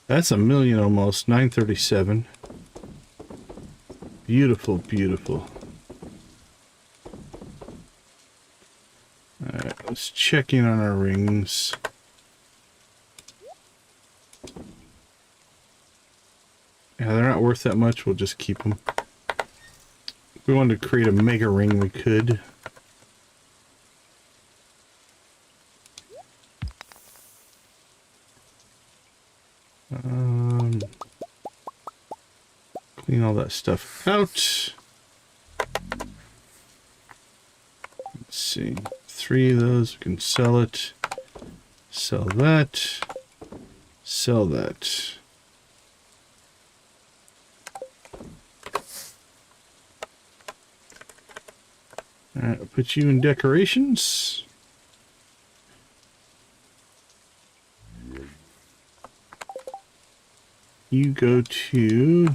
That's 1 million almost. 937. Beautiful, beautiful. Alright, let's check in on our rings. Yeah, they're not worth that much. We'll just keep them. If we wanted to create a mega ring, we could. Clean all that stuff out. see. 3 of those. We can sell it. Sell that. Sell that. Alright, I'll put you in decorations. You go to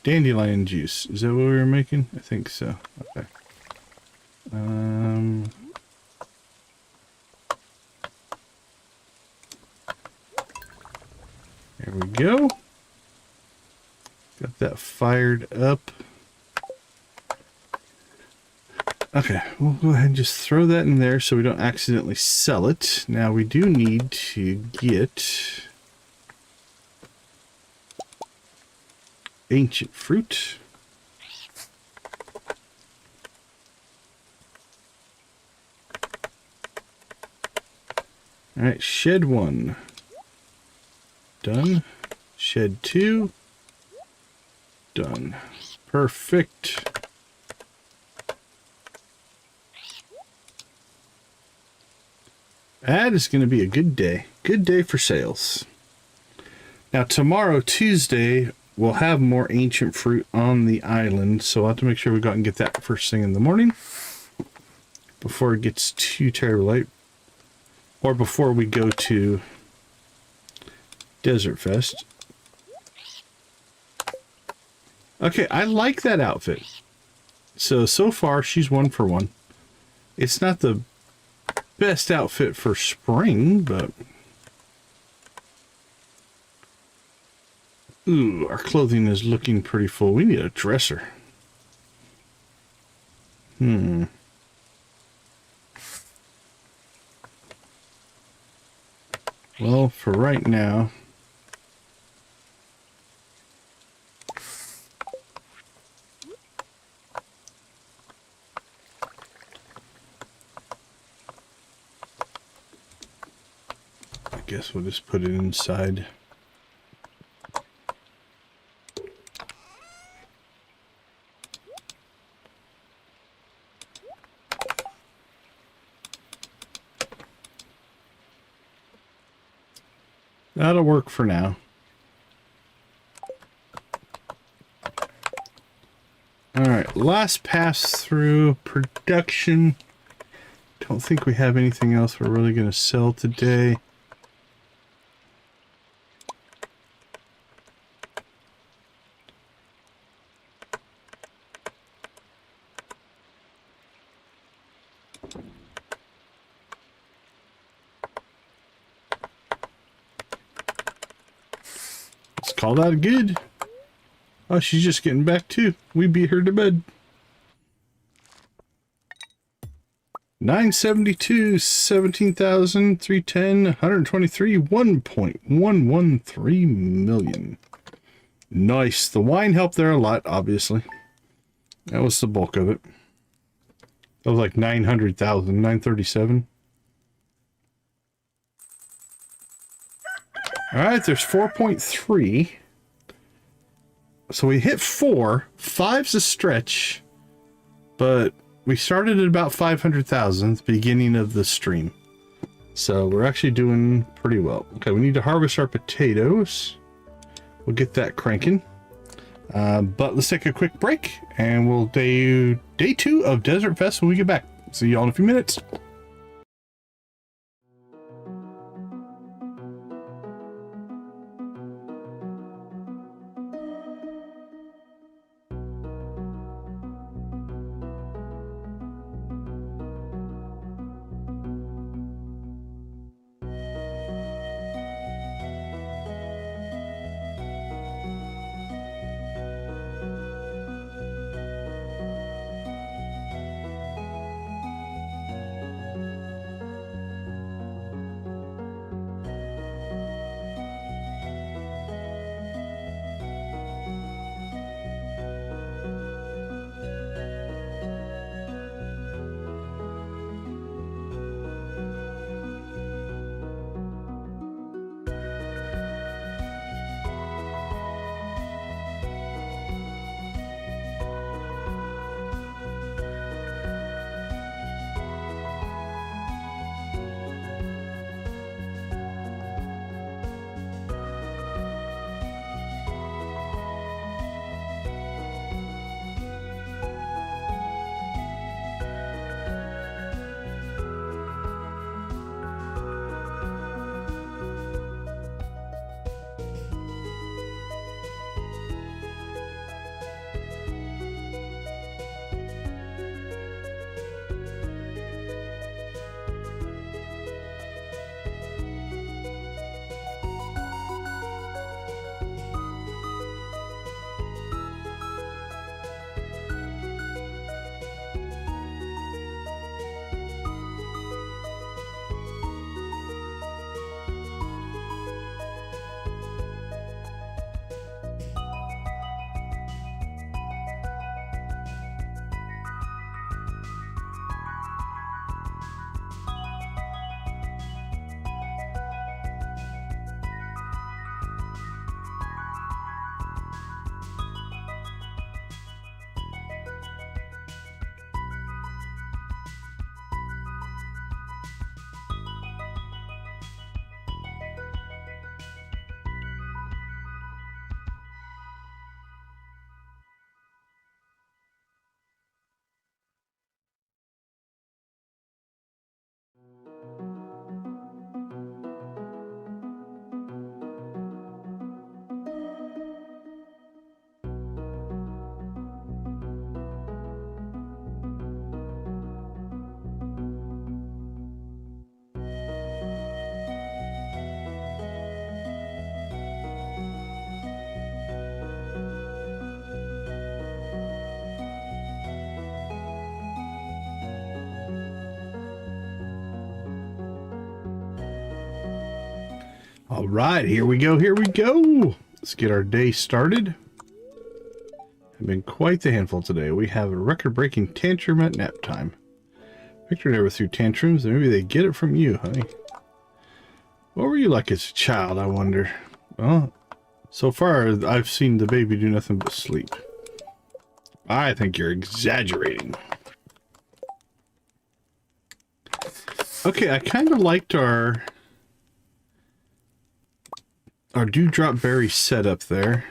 dandelion juice. Is that what we were making? I think so. Okay. There we go. Got that fired up. Okay, we'll go ahead and just throw that in there so we don't accidentally sell it. Now we do need to get ancient fruit. All right, shed 1. Done. Shed 2. Done. Perfect. That is going to be a good day. Good day for sales. Now tomorrow, Tuesday, we'll have more ancient fruit on the island, so I'll have to make sure we go out and get that first thing in the morning before it gets too terribly late, or before we go to Desert Fest. Okay, I like that outfit. So far, she's 1 for 1. It's not the best outfit for spring, but... Ooh, our clothing is looking pretty full. We need a dresser. Well, for right now... I guess we'll just put it inside. That'll work for now. Alright, last pass through production. Don't think we have anything else we're really going to sell today. Let's call that good. Oh, she's just getting back too. We beat her to bed. 972, 17,310, 123, 1.113 million. Nice. The wine helped there a lot, obviously. That was the bulk of it. That was like 900,000, 937. All right, there's 4.3. So we hit 4. 5's a stretch, but we started at about 500,000 at the beginning of the stream. So we're actually doing pretty well. Okay, we need to harvest our potatoes. We'll get that cranking. But let's take a quick break and we'll do day 2 of Desert Fest when we get back. See y'all in a few minutes. All right, here we go, here we go. Let's get our day started. I've been quite the handful today. We have a record-breaking tantrum at nap time. Victor never threw tantrums, and maybe they get it from you, honey. What were you like as a child, I wonder? Well, so far, I've seen the baby do nothing but sleep. I think you're exaggerating. Okay, I kind of liked our dewdrop berry setup there.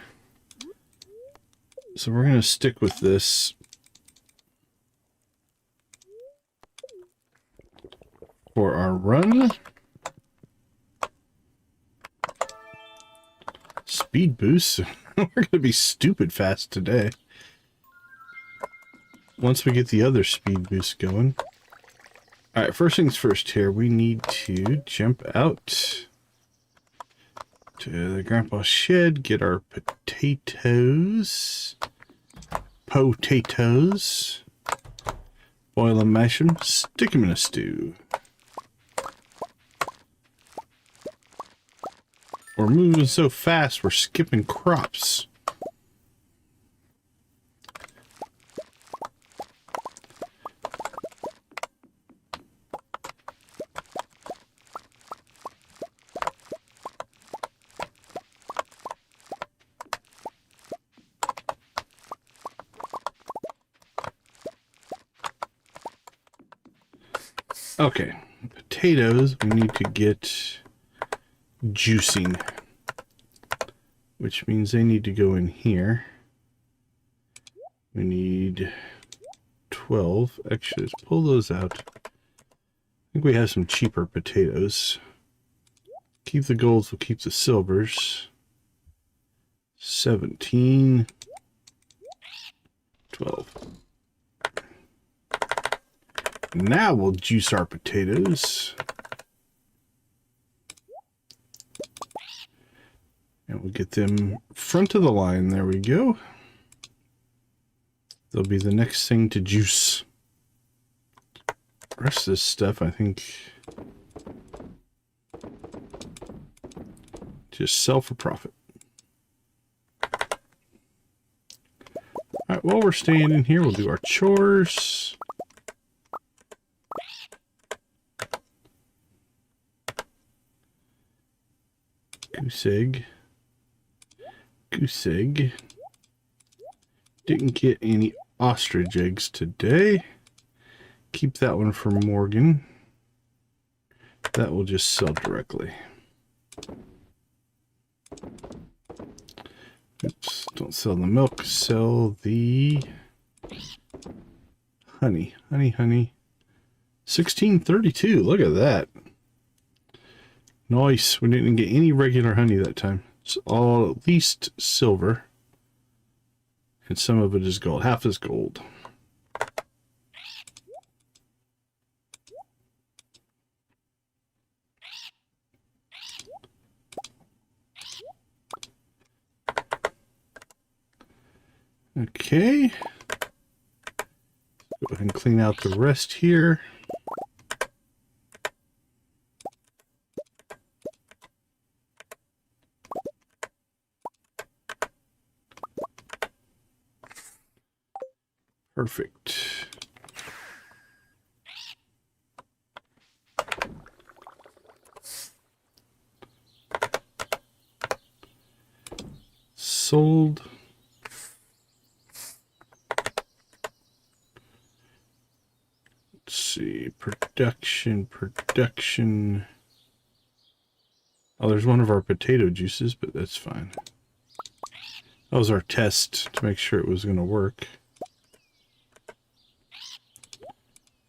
So we're going to stick with this. For our run. Speed boost. We're going to be stupid fast today. Once we get the other speed boost going. Alright, first things first here. We need to jump out to the grandpa's shed, get our potatoes. Potatoes. Boil them, mash them, stick them in a stew. We're moving so fast, we're skipping crops. Okay, potatoes, we need to get juicing, which means they need to go in here. We need 12. Actually, let's pull those out. I think we have some cheaper potatoes. Keep the golds, we'll keep the silvers. 17. 12. Now we'll juice our potatoes. And we'll get them front of the line. There we go. They'll be the next thing to juice. The rest of this stuff, I think, just sell for profit. Alright, while we're staying in here, we'll do our chores. Goose egg. Goose egg. Didn't get any ostrich eggs today. Keep that one for Morgan. That will just sell directly. Oops, don't sell the milk, sell the honey. Honey. 1632, look at that. Nice. We didn't get any regular honey that time. It's all at least silver. And some of it is gold. Half is gold. Okay. Go ahead and clean out the rest here. Perfect. Sold. Let's see. Production. Oh, there's one of our potato juices, but that's fine. That was our test to make sure it was going to work.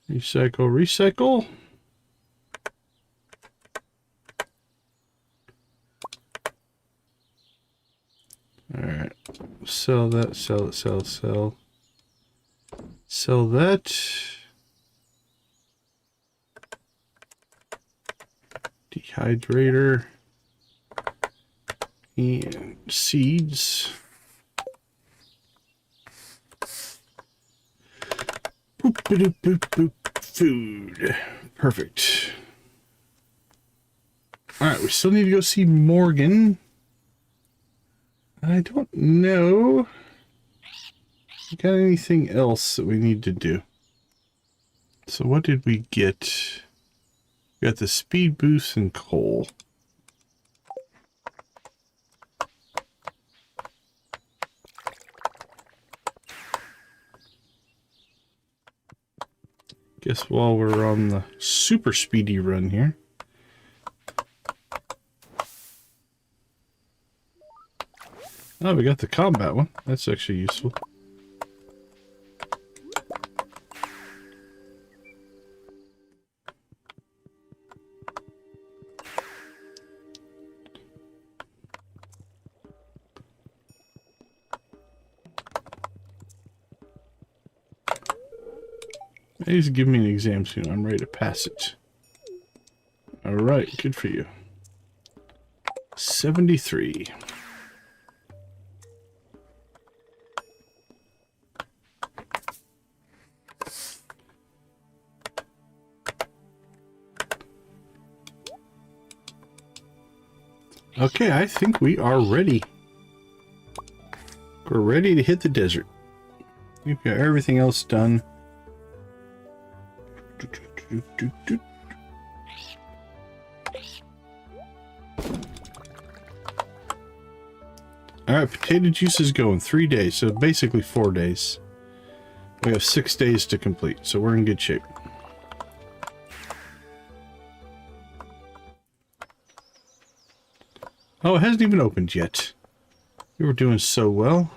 Recycle. Alright. Sell that, sell. Sell that. Dehydrator. And seeds. Boop. Food. Perfect. Alright, Alright, we still need to go see Morgan. I don't know. Got anything else that we need to do? So what did we get? We got the speed boost and coal. Guess while we're on the super speedy run here. Oh, we got the combat one. That's actually useful. He's giving me an exam soon. I'm ready to pass it. Alright, good for you. 73. Okay, I think we are ready. We're ready to hit the desert. We've got everything else done. Alright, potato juice is going 3 days, so basically 4 days. We have 6 days to complete, so we're in good shape. Oh, it hasn't even opened yet. We were doing so well.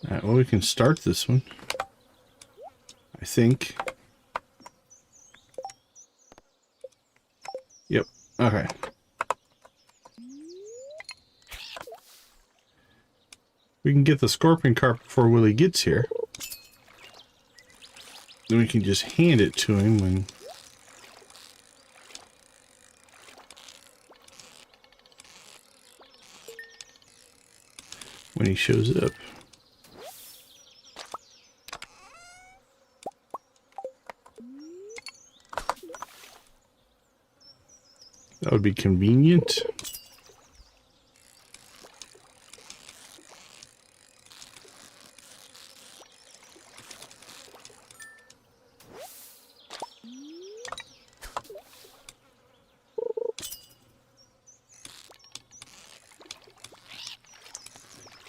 Alright, well, we can start this one. I think. Yep, okay. We can get the scorpion carp before Willie gets here. Then we can just hand it to him when he shows up. That would be convenient.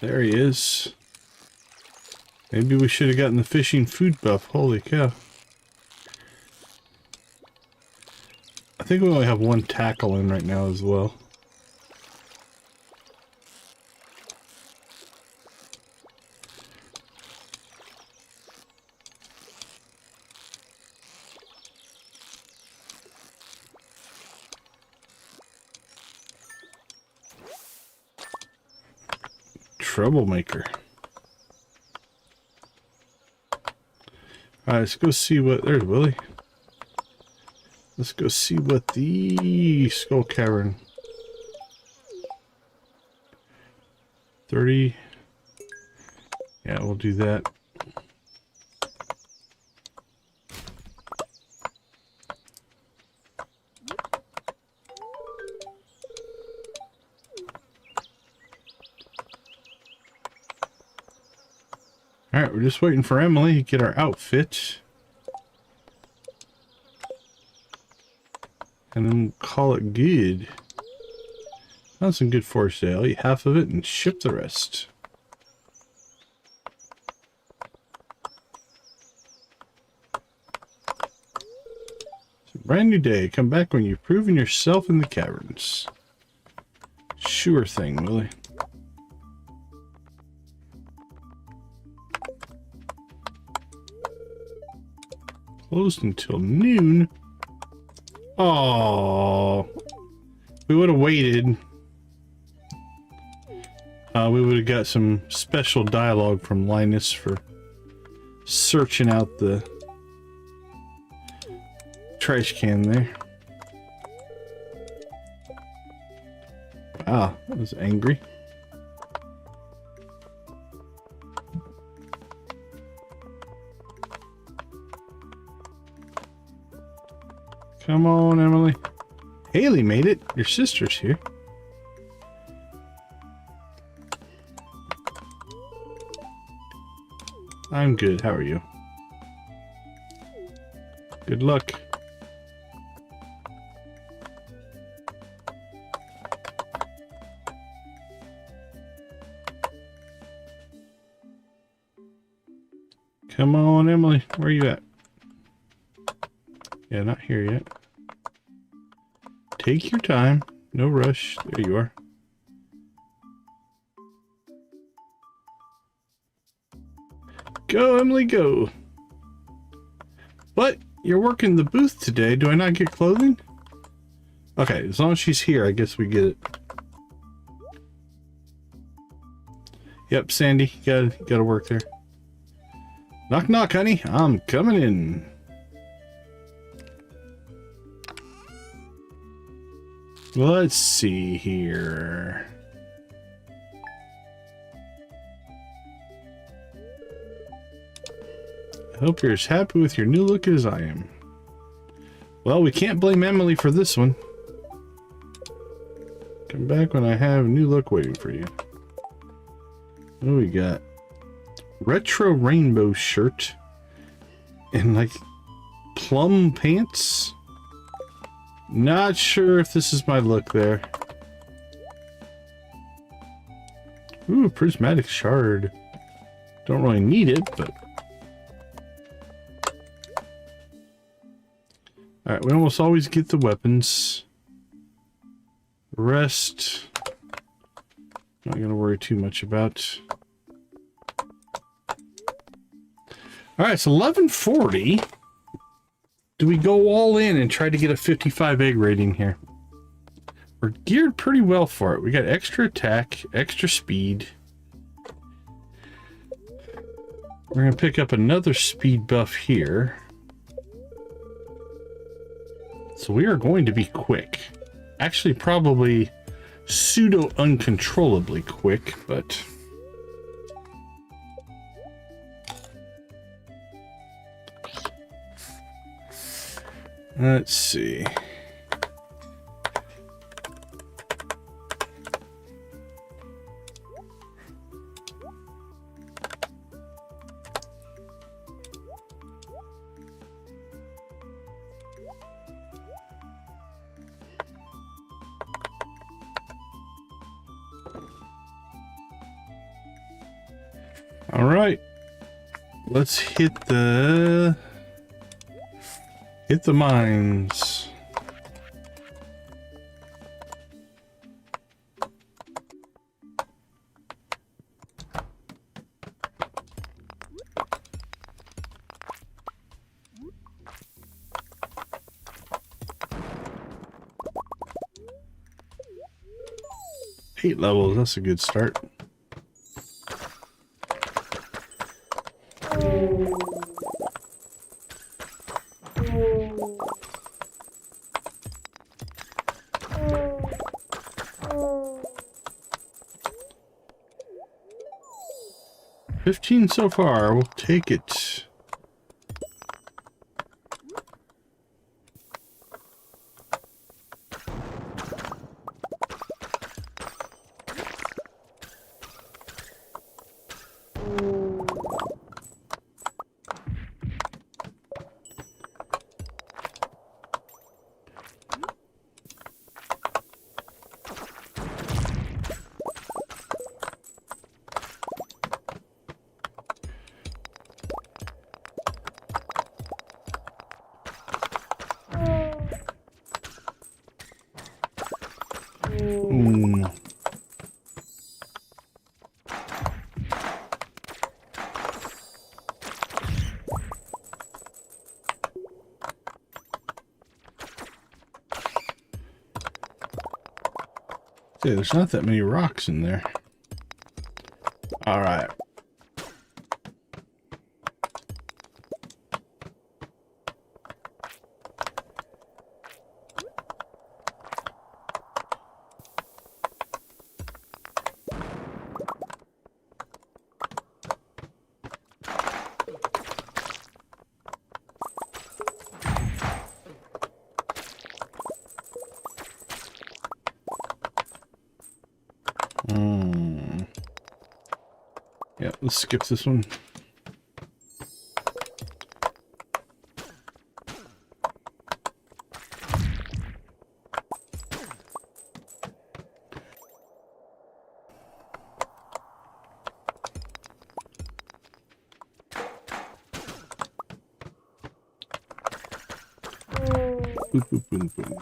There he is. Maybe we should have gotten the fishing food buff. Holy cow. I think we only have one tackle in right now as well. Troublemaker. Alright, let's go see what... There's Willie. Let's go see what the Skull Cavern. 30. Yeah, we'll do that. Alright, we're just waiting for Emily to get our outfit. And then we'll call it good. Found some good forage today. I'll eat half of it and ship the rest. It's a brand new day. Come back when you've proven yourself in the caverns. Sure thing, Willie. Closed until noon. Oh, we would have waited. We would have got some special dialogue from Linus for searching out the trash can there. Wow, that was angry. Come on, Emily. Haley made it. Your sister's here. I'm good. How are you? Good luck. Come on, Emily. Where are you at? Yeah, not here yet. Take your time. No rush. There you are. Go, Emily, go. But you're working the booth today. Do I not get clothing? Okay, as long as she's here, I guess we get it. Yep, Sandy, gotta work there. Knock, knock, honey. I'm coming in. Let's see here. I hope you're as happy with your new look as I am. Well, we can't blame Emily for this one. Come back when I have a new look waiting for you. What do we got? Retro rainbow shirt and like plum pants. Not sure if this is my look there. Ooh, prismatic shard. Don't really need it, but alright, we almost always get the weapons. Rest, not gonna worry too much about. Alright, it's 11:40. Do we go all in and try to get a 55 egg rating here? We're geared pretty well for it. We got extra attack, extra speed. We're gonna pick up another speed buff here. So we are going to be quick. Actually, probably pseudo uncontrollably quick, but let's see. All right, let's hit the mines. Eight levels, that's a good start. $15 so far, we'll take it. Yeah, there's not that many rocks in there. All right. Yeah, let's skip this one. Boop, boop, boom, boom.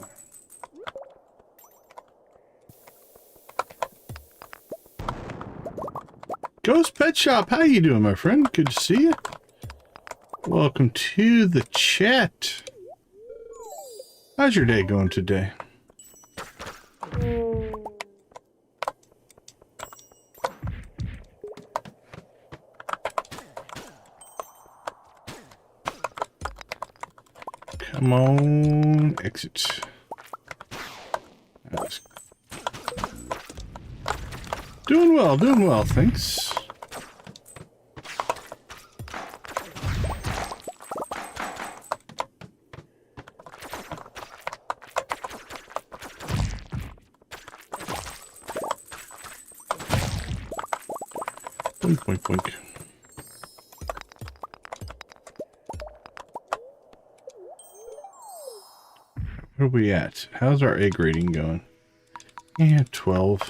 Ghost Pet Shop, how you doing, my friend? Good to see you. Welcome to the chat. How's your day going today? Come on, exit. That's doing well, thanks. Boink, boink, boink. Where are we at? How's our egg rating going? Yeah, 12.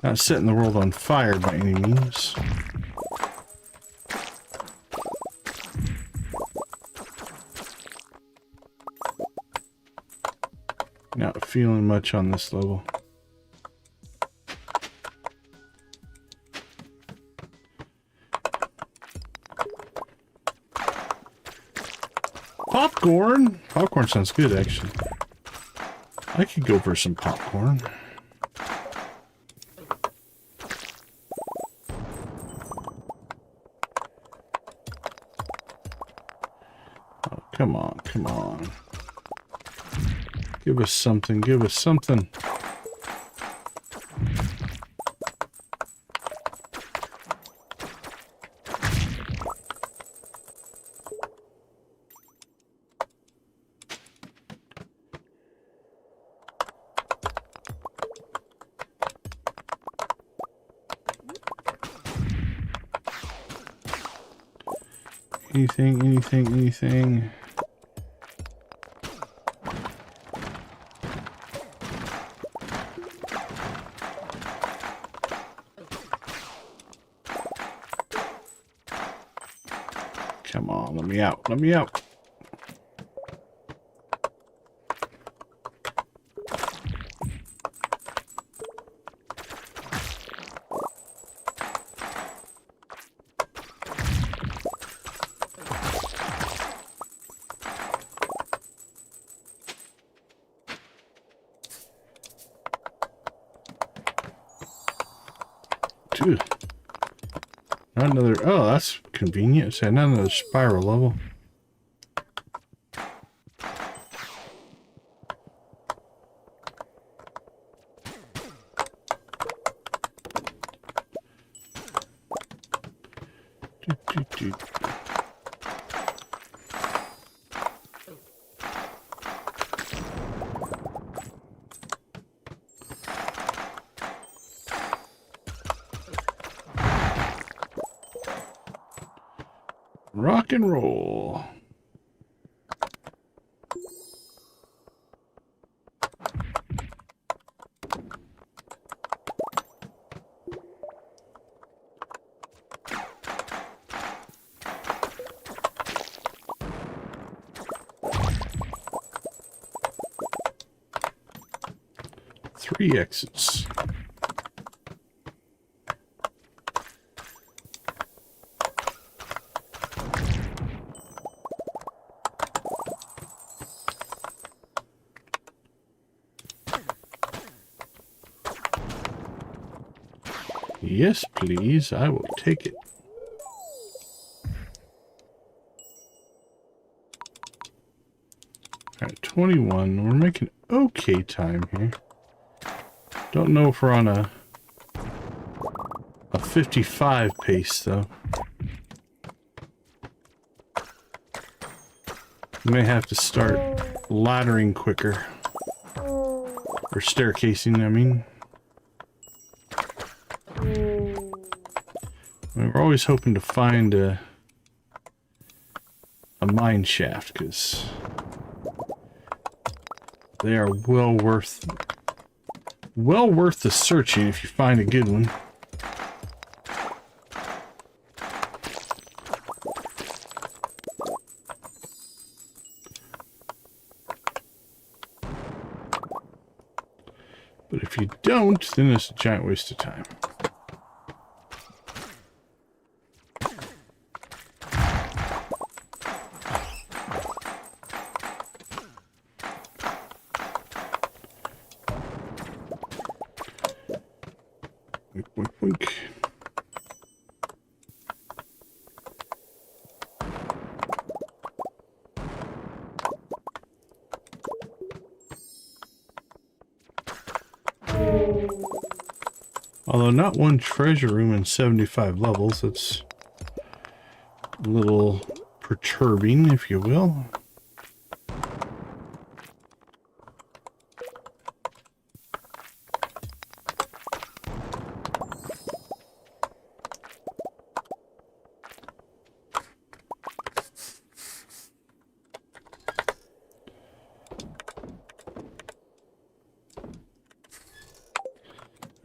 Not setting the world on fire by any means. Not feeling much on this level. Popcorn? Popcorn sounds good, actually. I could go for some popcorn. Oh, come on, come on. Give us something, give us something. Anything. Come on, let me out, let me out. Dude. Not another, oh, that's convenient. So not another spiral level. Do. Rock and roll. Three exits. Yes, please. I will take it. Alright, 21. We're making okay time here. Don't know if we're on a 55 pace, though. May have to start laddering quicker. Or staircasing, I mean. We're always hoping to find a mine shaft, because they are well worth the searching if you find a good one. But if you don't, then it's a giant waste of time. Wink, wink, wink. Although not one treasure room in 75 levels, that's a little perturbing, if you will.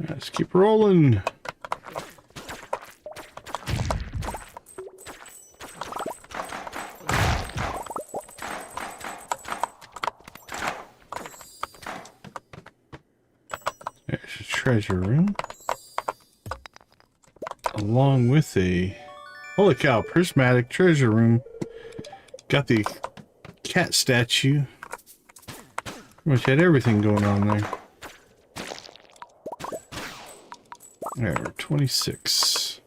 Let's keep rolling. There's a treasure room. Along with a... Holy cow, prismatic treasure room. Got the cat statue. Pretty much had everything going on there. There, 26.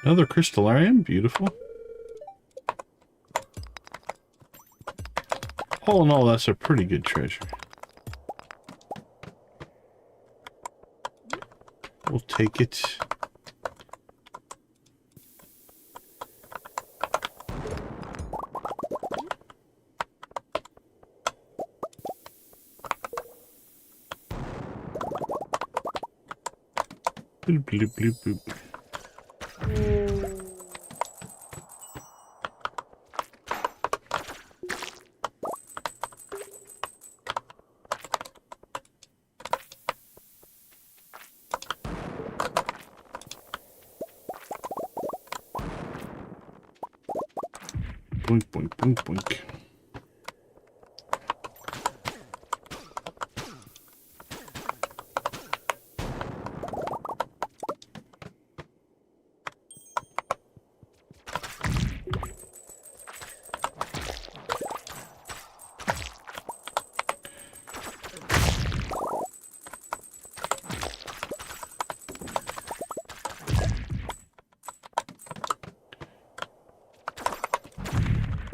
Another crystallarium, beautiful. All in all, that's a pretty good treasure. We'll take it. Bloop, bloop, bloop, bloop. Boink, boink, boink, boink.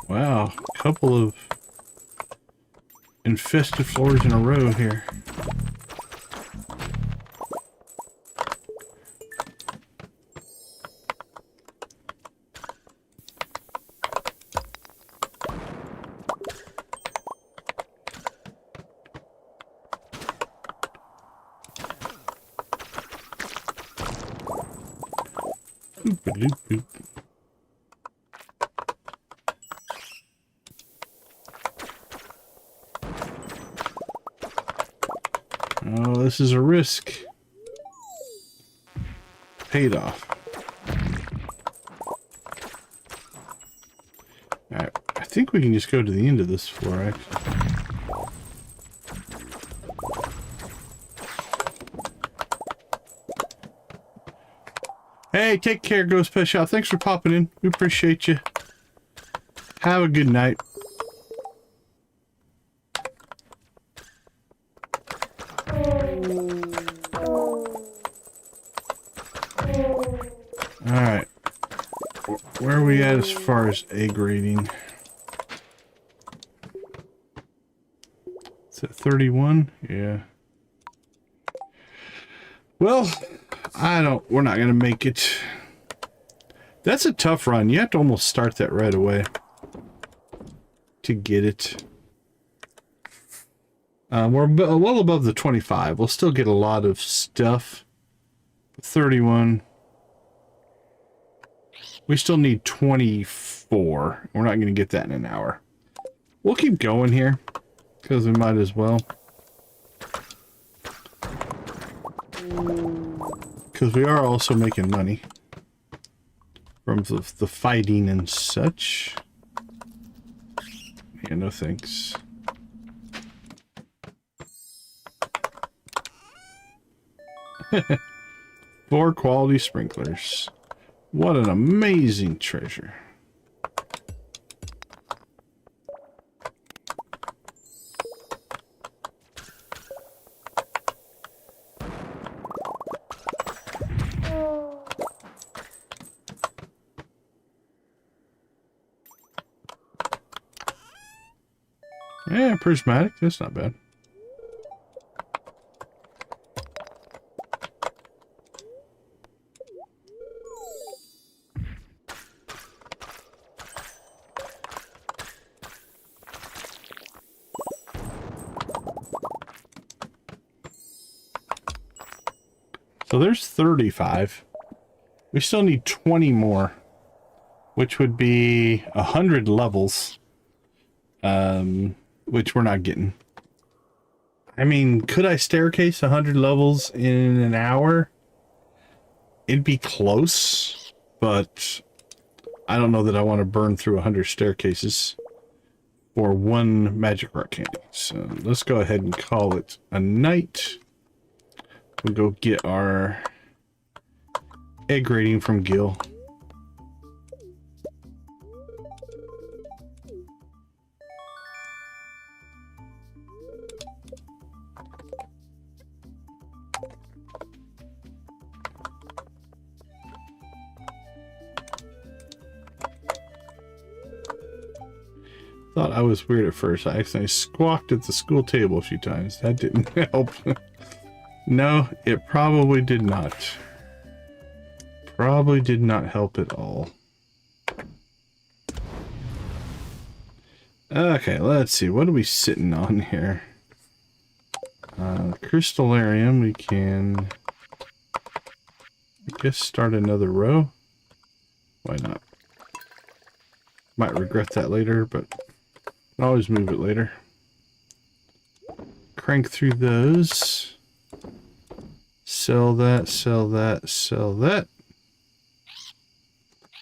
Wow, a couple of infested floors in a row here. Boop, boop. Oh, this is a risk. Paid off. Alright, I think we can just go to the end of this floor, actually. Hey, take care, Ghost Pet Shop. Thanks for popping in. We appreciate you. Have a good night. Alright. Where are we at as far as egg rating? Is it 31? Yeah. Well, we're not gonna make it. That's a tough run. You have to almost start that right away to get it. We're well above the 25. We'll still get a lot of stuff. 31. We still need 24. We're not going to get that in an hour. We'll keep going here because we might as well. Because we are also making money from the fighting and such. Yeah, no thanks. Four quality sprinklers. What an amazing treasure. Yeah, prismatic. That's not bad. So there's 35. We still need 20 more, which would be 100 levels, which we're not getting. I mean, could I staircase 100 levels in an hour? It'd be close, but I don't know that I want to burn through 100 staircases for one magic arcane. So let's go ahead and call it a night. We'll go get our egg rating from Gil. Thought I was weird at first. I accidentally squawked at the school table a few times. That didn't help. No, it probably did not. Probably did not help at all. Okay, let's see. What are we sitting on here? Crystallarium. We can, I guess, start another row. Why not? Might regret that later, but I'll always move it later. Crank through those. Sell that, sell that, sell that.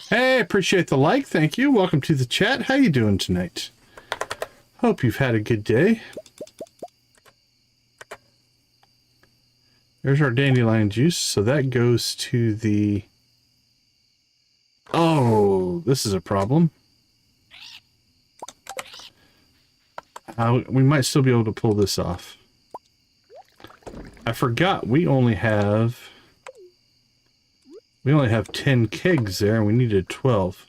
Hey, appreciate the like. Thank you. Welcome to the chat. How you doing tonight? Hope you've had a good day. There's our dandelion juice. So that goes to the... Oh, this is a problem. We might still be able to pull this off. I forgot we only have 10 kegs there and we needed 12.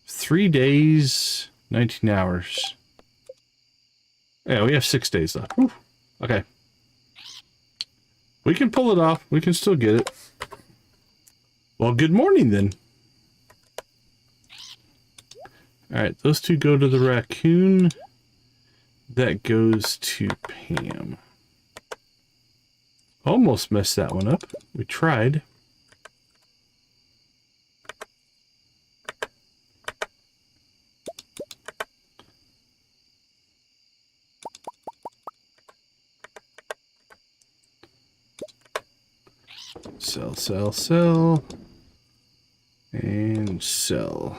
3 days, 19 hours. Yeah, we have 6 days left. Whew. Okay. We can pull it off. We can still get it. Well, good morning then. Alright, those two go to the raccoon. That goes to Pam. Almost messed that one up. We tried. Sell, sell, sell. And sell.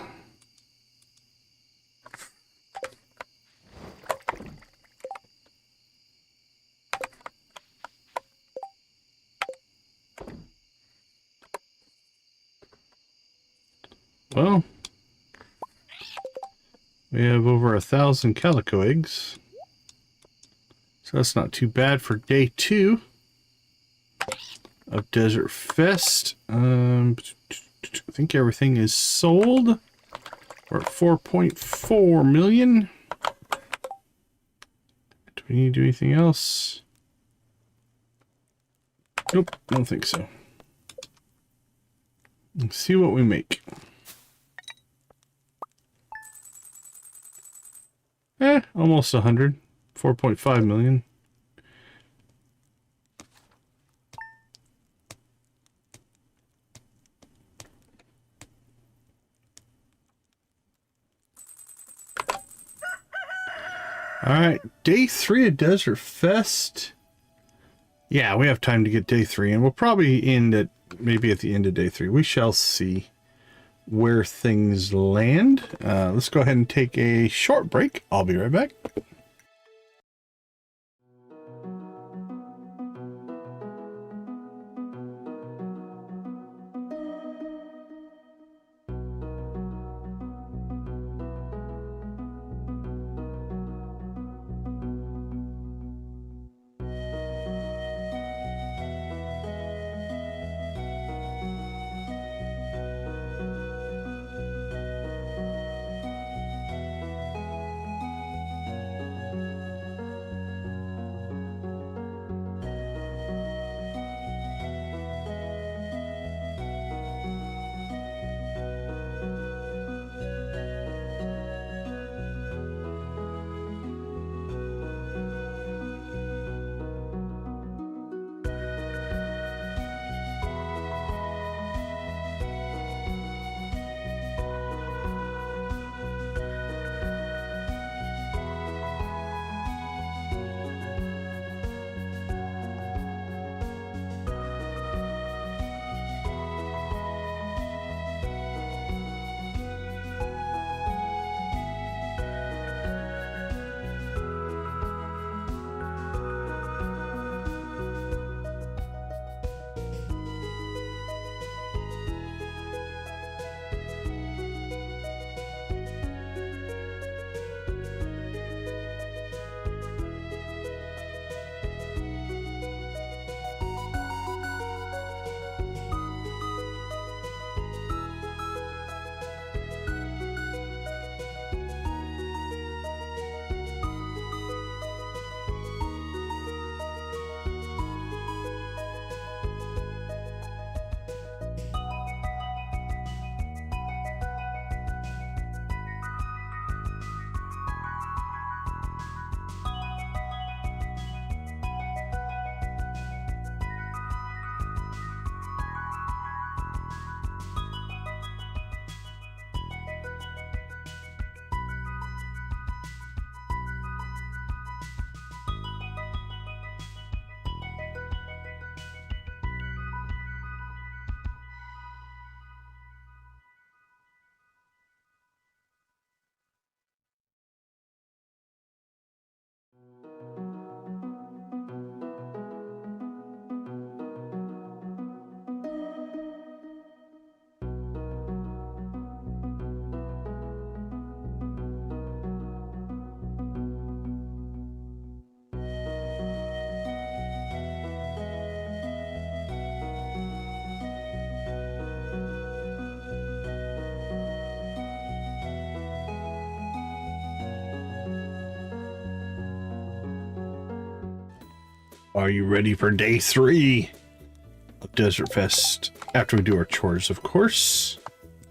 Well, we have over 1,000 calico eggs. So that's not too bad for day 2 of Desert Fest. I think everything is sold. We're at 4.4 million. Do we need to do anything else? Nope, I don't think so. Let's see what we make. almost 100. 4.5 million. Alright, day 3 of Desert Fest. Yeah, we have time to get day 3, and we'll probably end at maybe at the end of day 3. We shall see where things land. Let's go ahead and take a short break. I'll be right back. Are you ready for day 3 of Desert Fest? After we do our chores, of course.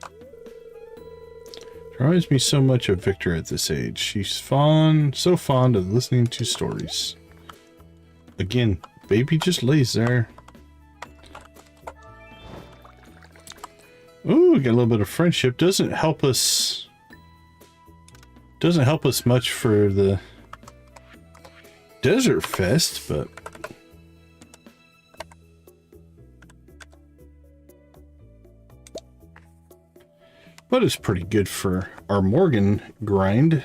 It reminds me so much of Victor at this age. She's so fond of listening to stories. Again, baby just lays there. Ooh, we got a little bit of friendship. Doesn't help us much for the Desert Fest, but it's pretty good for our Morgan grind.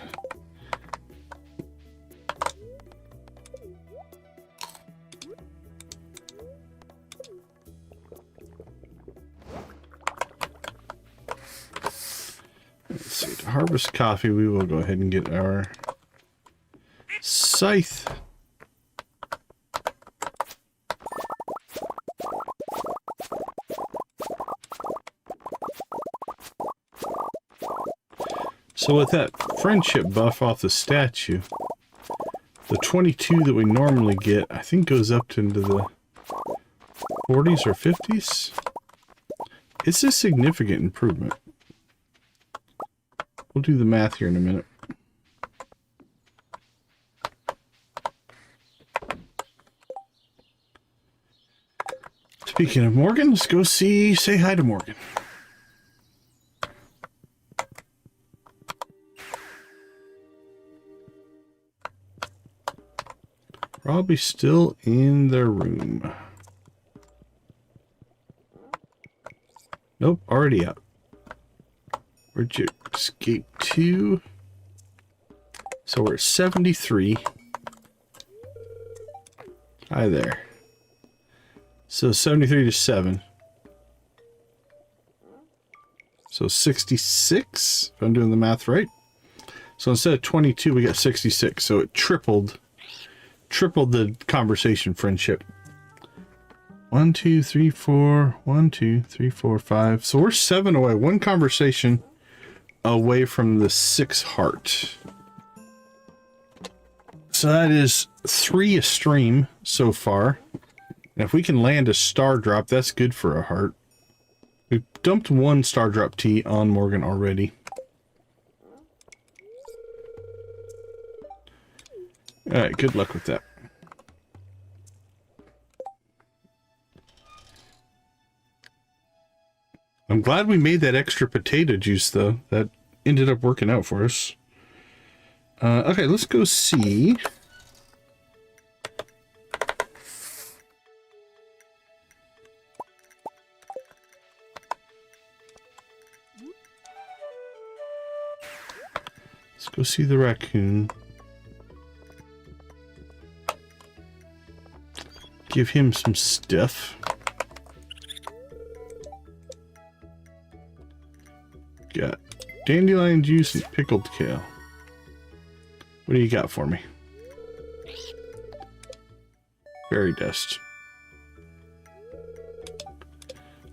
Let's see, to harvest coffee, we will go ahead and get our scythe. So with that friendship buff off the statue, the 22 that we normally get, I think goes up to into the 40s or 50s. It's a significant improvement. We'll do the math here in a minute. Speaking of Morgan, let's go say hi to Morgan. Probably still in their room. Nope, already out. Where'd you escape to? So we're at 73. Hi there. So 73 to 7. So 66, if I'm doing the math right. So instead of 22, we got 66. So it tripled the conversation friendship. 1, 2, 3, 4. 1, 2, 3, 4, 5. So we're 7 away. One conversation away from the 6 heart. So that is 3 a stream so far. And if we can land a star drop, that's good for a heart. We've dumped 1 star drop tea on Morgan already. Alright, good luck with that. I'm glad we made that extra potato juice, though. That ended up working out for us. Okay, let's go see. Let's go see the raccoon. Give him some stuff. Got dandelion juice and pickled kale. What do you got for me? Fairy dust.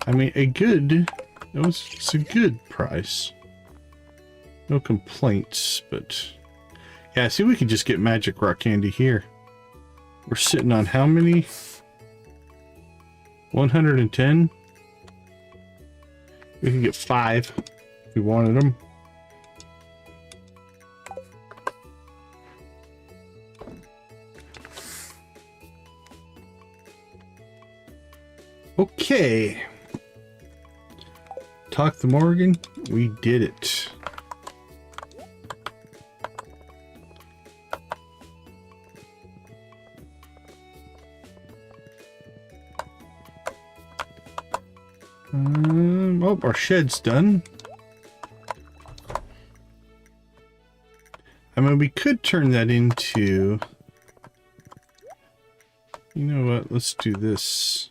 I mean, it's a good price. No complaints, but yeah, see, we could just get magic rock candy here. We're sitting on how many? 110? We can get 5 if we wanted them. Okay. Talk to Morgan. We did it. Oh, our shed's done. I mean, we could turn that into... You know what? Let's do this.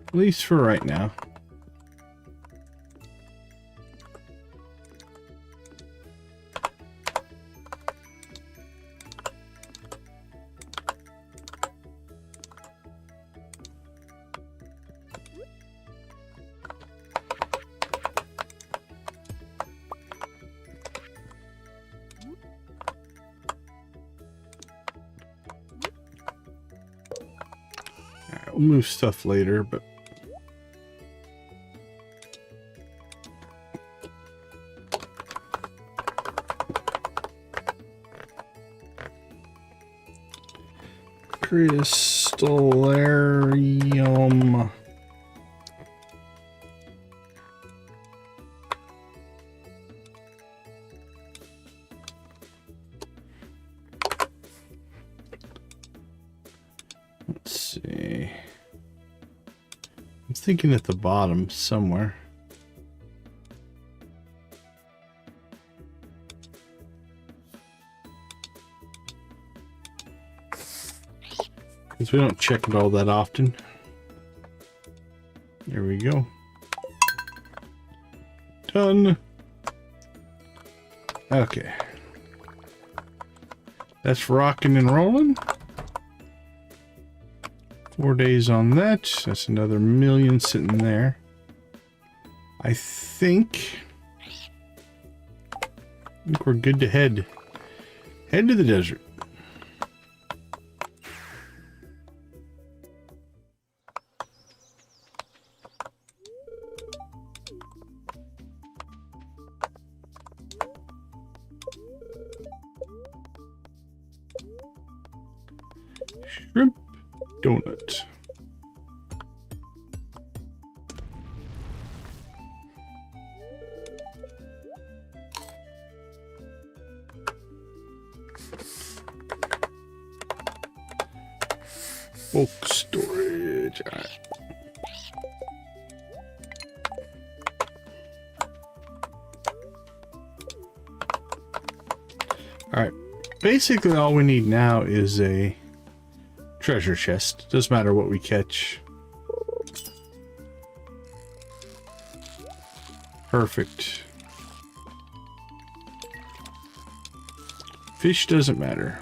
At least for right now. Alright, we'll move stuff later, but Crystallarium. Let's see. I'm thinking at the bottom somewhere. Because we don't check it all that often. There we go. Done. Okay. That's rocking and rolling. 4 days on that. That's another million sitting there. I think think we're good to head to the desert. Shrimp donut. Bulk storage. All right. All right. Basically, all we need now is a treasure chest. Doesn't matter what we catch. Perfect. Fish doesn't matter.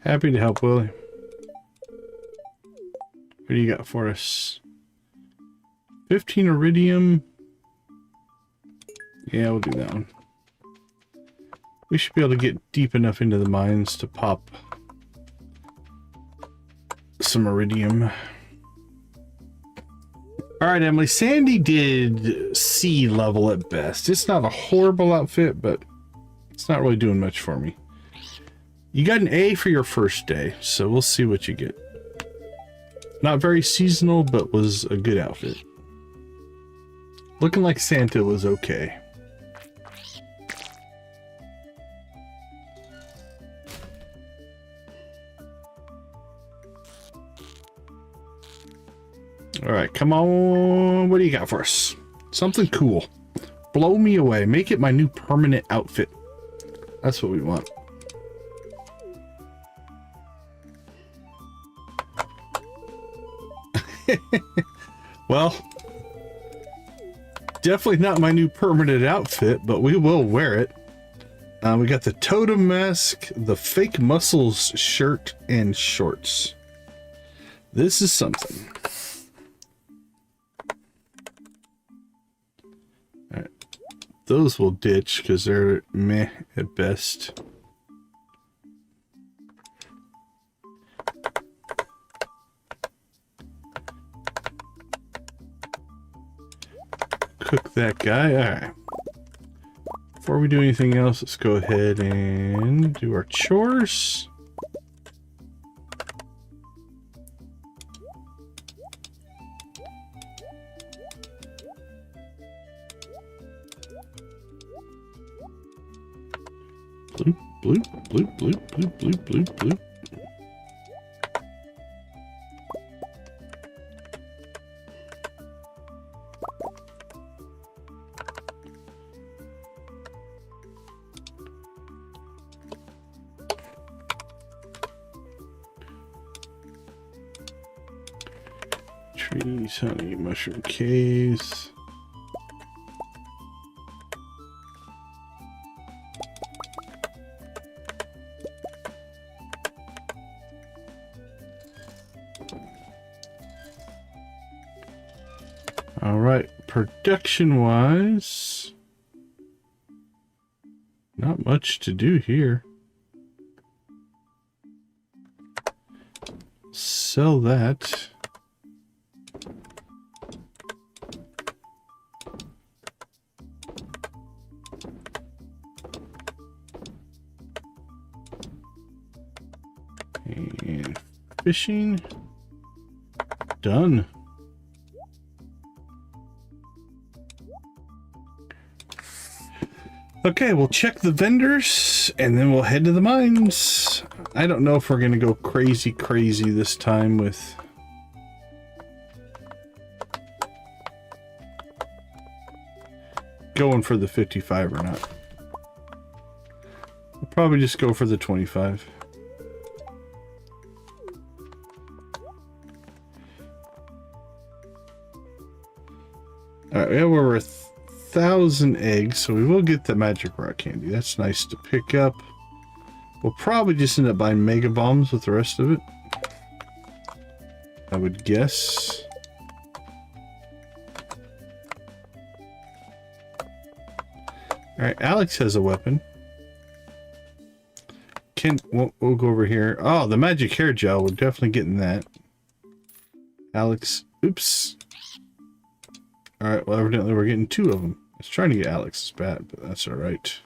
Happy to help, Willie. What do you got for us? 15 iridium. Yeah, we'll do that one. We should be able to get deep enough into the mines to pop some iridium. Alright, Emily. Sandy did C level at best. It's not a horrible outfit, but it's not really doing much for me. You got an A for your first day, so we'll see what you get. Not very seasonal, but was a good outfit. Looking like Santa was okay. Alright, come on. What do you got for us? Something cool. Blow me away. Make it my new permanent outfit. That's what we want. Well, definitely not my new permanent outfit, but we will wear it. We got the totem mask, the fake muscles shirt, and shorts. This is something. All right. Those will ditch because they're meh at best. Cook that guy. All right. Before we do anything else, let's go ahead and do our chores. Bloop, bloop, bloop, bloop, bloop, bloop, bloop, bloop. Trees, honey, mushroom caves. All right, production wise, not much to do here. Sell that. And fishing. Done. Okay, we'll check the vendors and then we'll head to the mines. I don't know if we're going to go crazy this time with going for the 55 or not. We'll probably just go for the 25. All right, we have over 1,000 eggs, so we will get the magic rock candy. That's nice to pick up. We'll probably just end up buying mega bombs with the rest of it, I would guess. Alright, Alex has a weapon. We'll go over here. Oh, the magic hair gel. We're definitely getting that. Alex. Oops. Alright, well, evidently we're getting 2 of them. I was trying to get Alex's bat, but that's alright.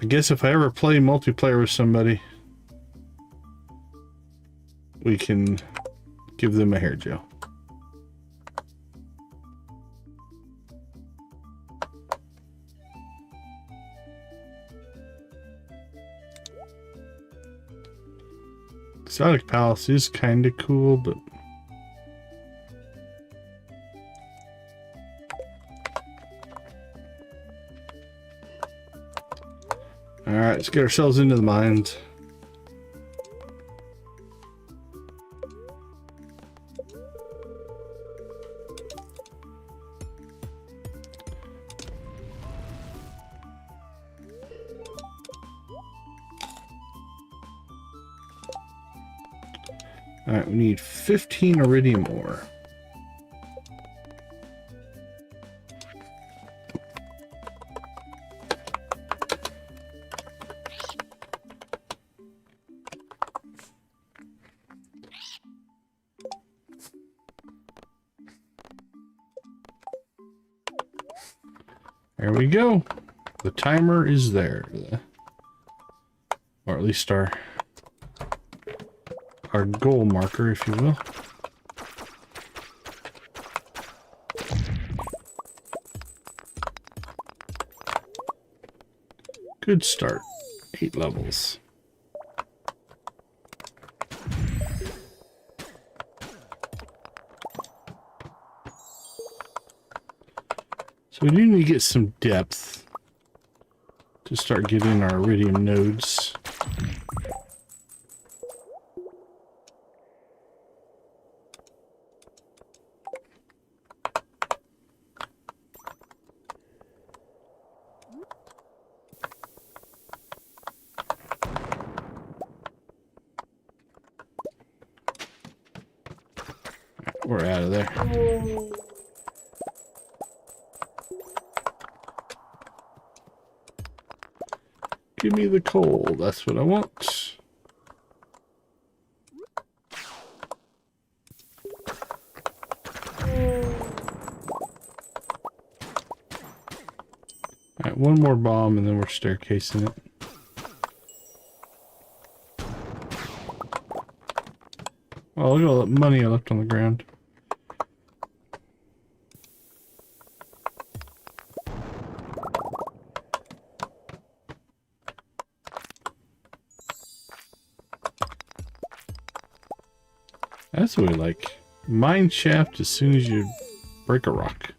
I guess if I ever play multiplayer with somebody, we can give them a hair gel. Exotic Palace is kind of cool, but alright, let's get ourselves into the mines. Alright, we need 15 iridium ore. There we go. The timer is there. Or at least our goal marker, if you will. Good start. 8 levels. So we do need to get some depth to start getting our iridium nodes. We're out of there. Give me the coal. That's what I want. Alright, one more bomb and then we're staircasing it. Oh, look at all that money I left on the ground. That's what we like. Mine shaft as soon as you break a rock.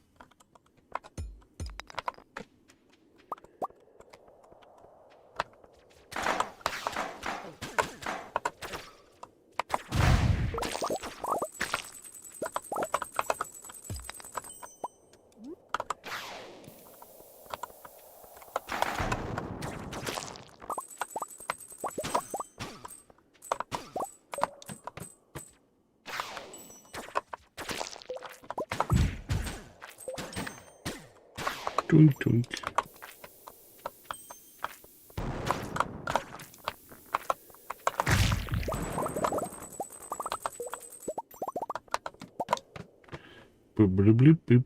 Twink, twink. Boop, boop, boop, boop.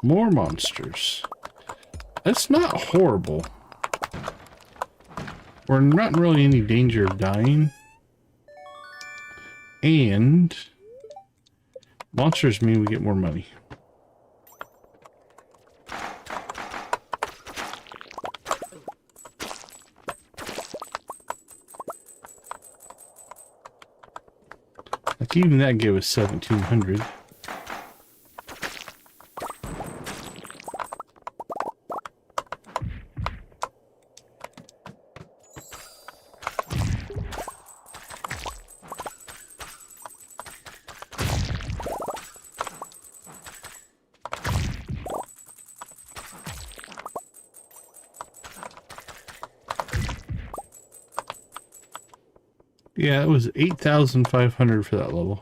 More monsters. That's not horrible. We're not in really any danger of dying. And monsters mean we get more money. Like even that gave us 1,700. Yeah, it was 8,500 for that level.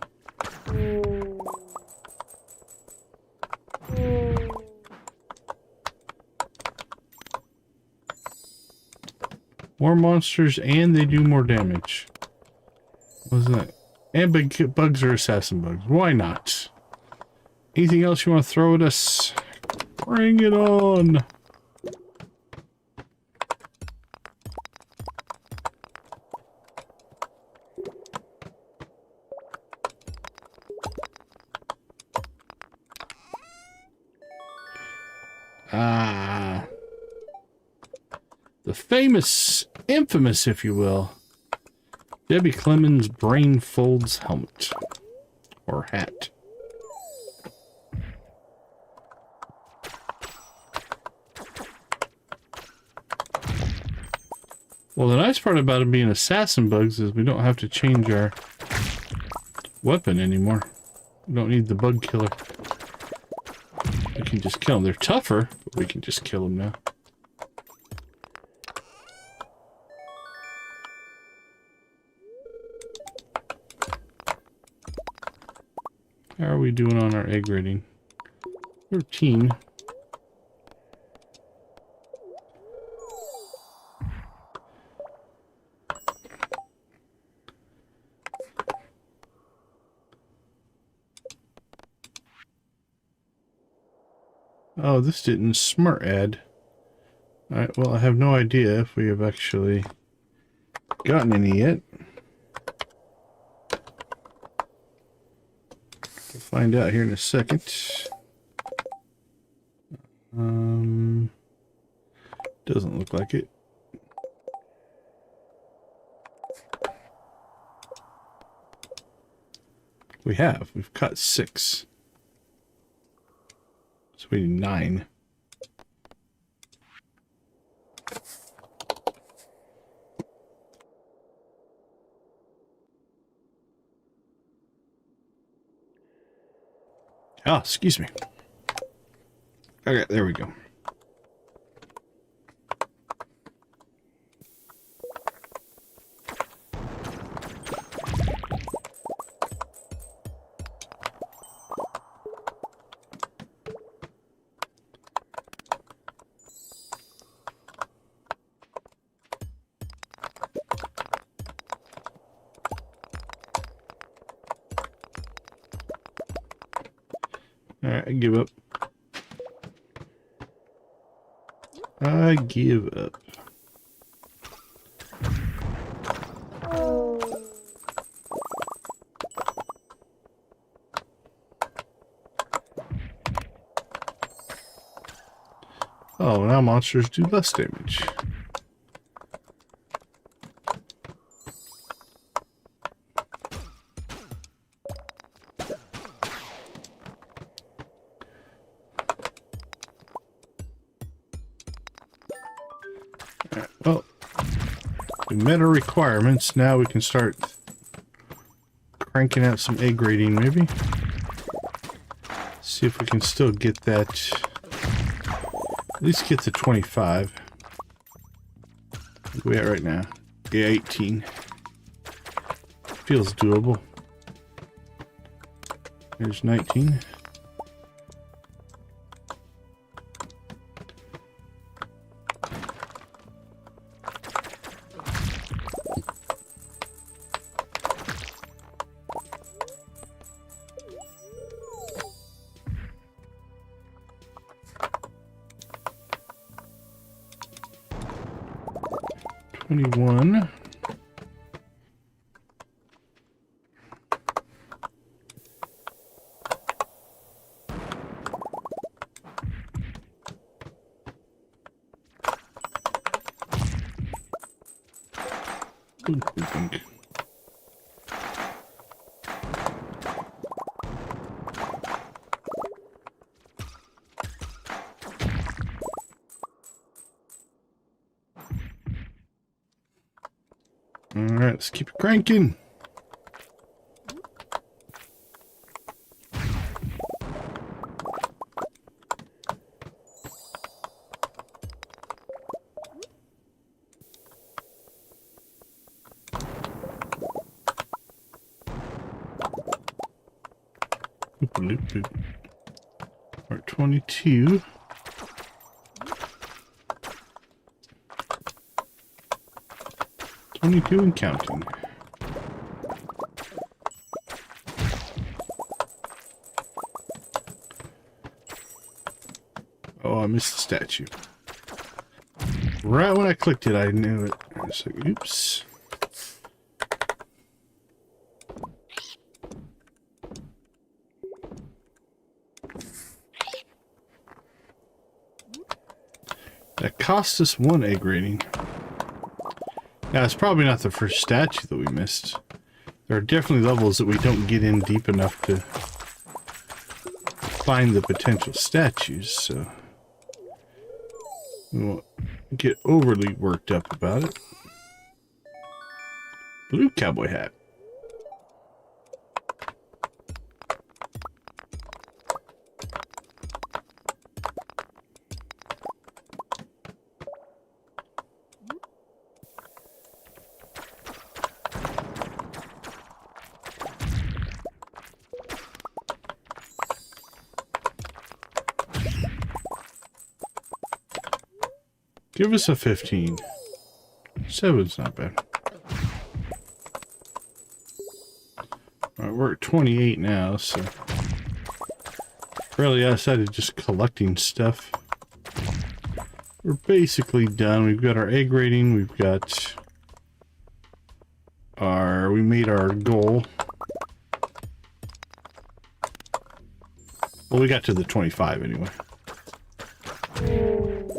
More monsters and they do more damage. What's that? And big bugs are assassin bugs. Why not? Anything else you want to throw at us? Bring it on! Ah. The famous, infamous, if you will, Debbie Clemens Brain Folds helmet. Or hat. Well, the nice part about it being assassin bugs is we don't have to change our weapon anymore. We don't need the bug killer. We can just kill them. They're tougher, but we can just kill them now. How are we doing on our egg rating? 13. Oh, this didn't smart add. Alright, well, I have no idea if we have actually gotten any yet. We'll find out here in a second. Doesn't look like it. We have. We've cut 6. So we need 9. Oh, excuse me. Okay, there we go. Alright, I give up. I give up. Oh, now monsters do less damage. Well, we met our requirements. Now we can start cranking out some egg rating, maybe. See if we can still get that. At least get to 25. Where we at right now? Yeah, 18. Feels doable. There's 19. $21. Alright, let's keep it cranking. bloop, bloop. Part 22. And counting. Oh, I missed the statue. Right when I clicked it, I knew it. I was like, oops. That cost us 1 egg rating. Now, it's probably not the first statue that we missed. There are definitely levels that we don't get in deep enough to find the potential statues, so we won't get overly worked up about it. Blue cowboy hat. Give us a 15. 7's not bad. Alright, we're at 28 now, so really outside of just collecting stuff, we're basically done. We've got our egg rating, we've got our, we made our goal. Well, we got to the 25 anyway.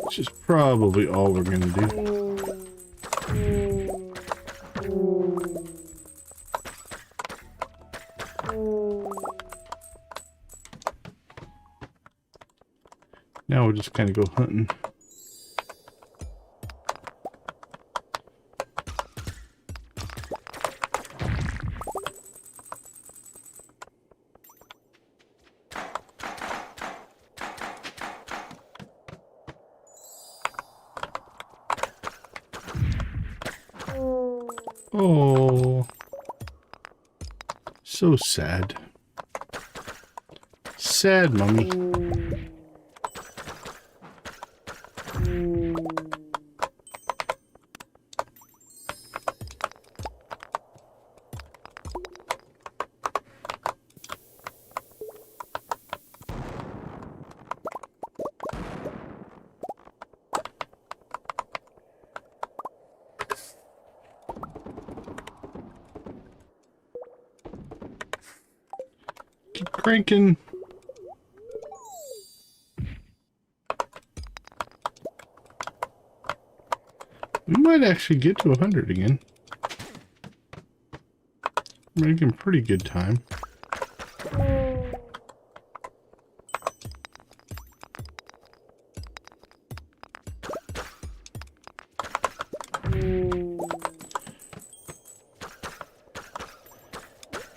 Which is probably all we're gonna do. Now we'll just kind of go hunting. Oh, so sad. Sad, mommy. Keep cranking. We might actually get to 100 again. Making pretty good time.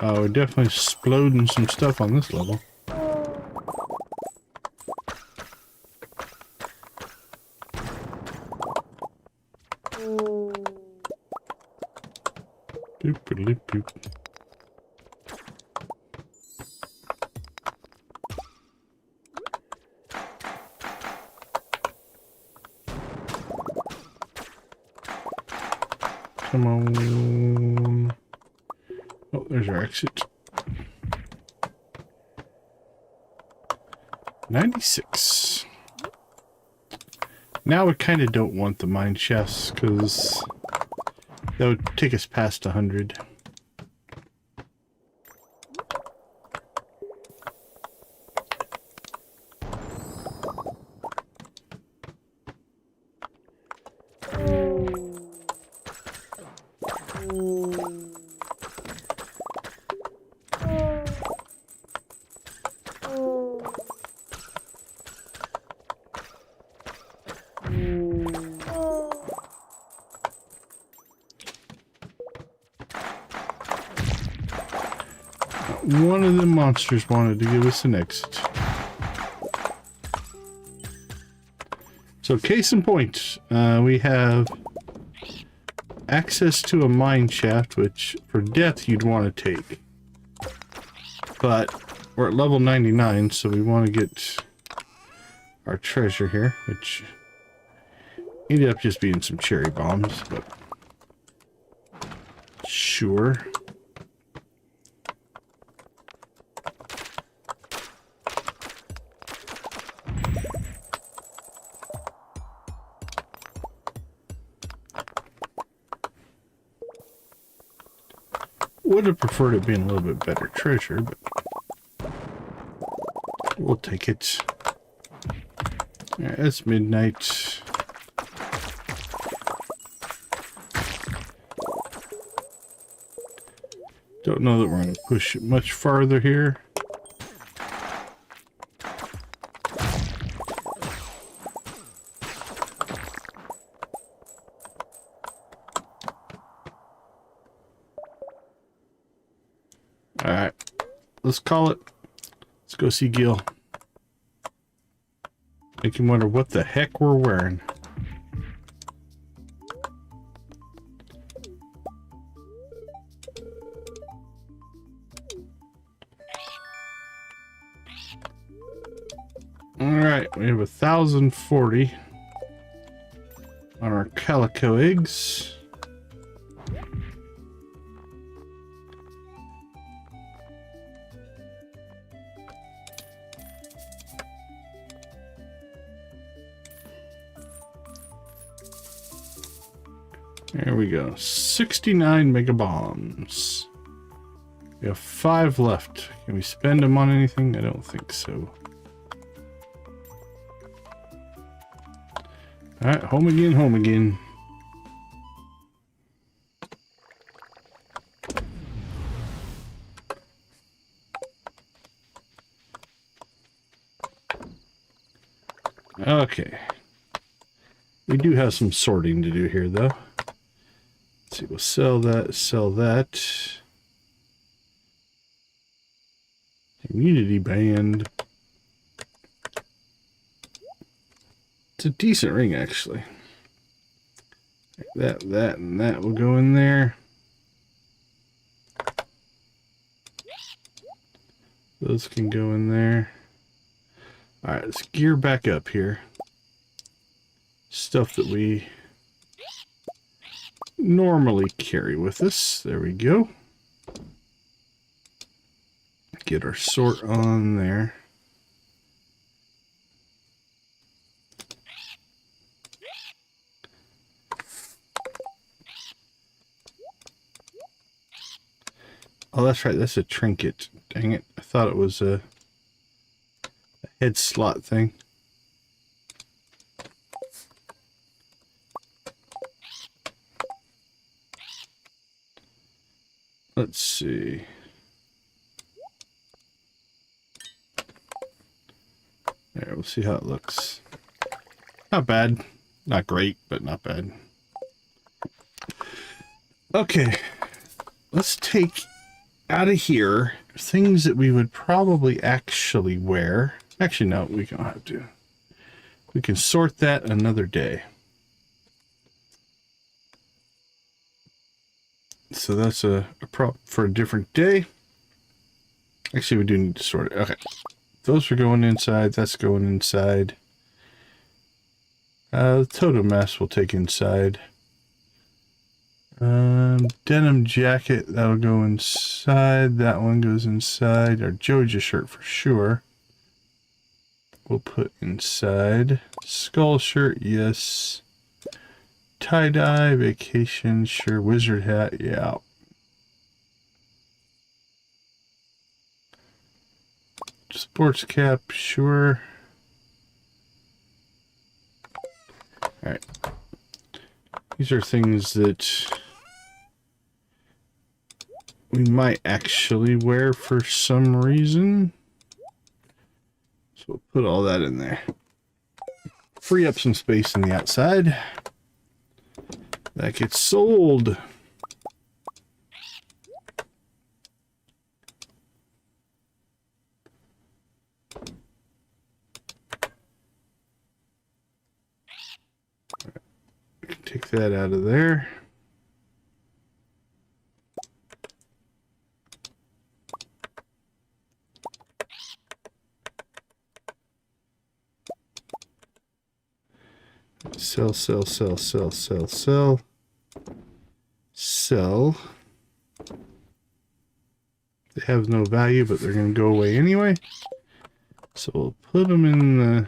Oh, we're definitely exploding some stuff on this level. Boop-a-loop-boop. Come on. Oh, there's our exit. 96. Now we kind of don't want the mine shafts because that would take us past 100. One of the monsters wanted to give us an exit. So case in point, we have access to a mine shaft, which for death you'd want to take. But we're at level 99, so we want to get our treasure here, which ended up just being some cherry bombs, but sure. Would have preferred it being a little bit better treasure, but we'll take it. Alright, it's midnight. Don't know that we're going to push it much farther here. Alright, let's call it. Let's go see Gil. Make him wonder what the heck we're wearing. Alright, we have 1,040 on our calico eggs. There we go. 69 mega bombs. We have 5 left. Can we spend them on anything? I don't think so. Alright, home again, home again. Okay. We do have some sorting to do here, though. Let's see, we'll sell that, sell that. Immunity band. It's a decent ring, actually. That, and that will go in there. Those can go in there. Alright, let's gear back up here. Stuff that we normally carry with us. There we go. Get our sort on there. Oh, that's right. That's a trinket. Dang it. I thought it was a head slot thing. Let's see. There, we'll see how it looks. Not bad. Not great, but not bad. Okay. Let's take out of here things that we would probably actually wear. Actually, no, we don't have to. We can sort that another day. So that's a prop for a different day. Actually, we do need to sort it. Okay. Those are going inside. That's going inside. The totem mask we'll take inside. Denim jacket, that'll go inside. That one goes inside. Our Joja shirt for sure. We'll put inside. Skull shirt, yes. Tie-dye, vacation, sure. Wizard hat, yeah. Sports cap, sure. Alright. These are things that we might actually wear for some reason. So we'll put all that in there. Free up some space on the outside. That gets sold. Take that out of there. Sell, sell, sell, sell, sell, sell. Sell. They have no value, but they're going to go away anyway. So we'll put them in the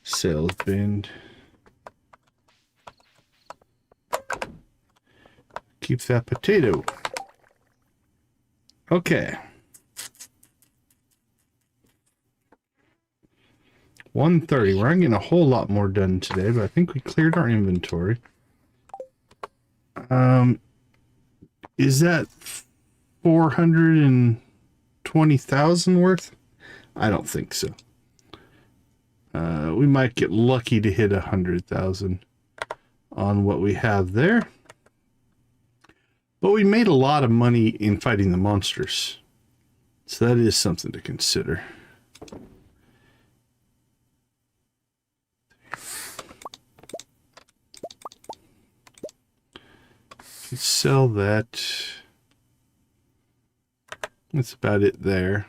sales bin. Keep that potato. Okay. 130. We're not getting a whole lot more done today, but I think we cleared our inventory. Is that 420,000 worth? I don't think so. We might get lucky to hit 100,000 on what we have there. But we made a lot of money in fighting the monsters. So that is something to consider. Sell that. That's about it there.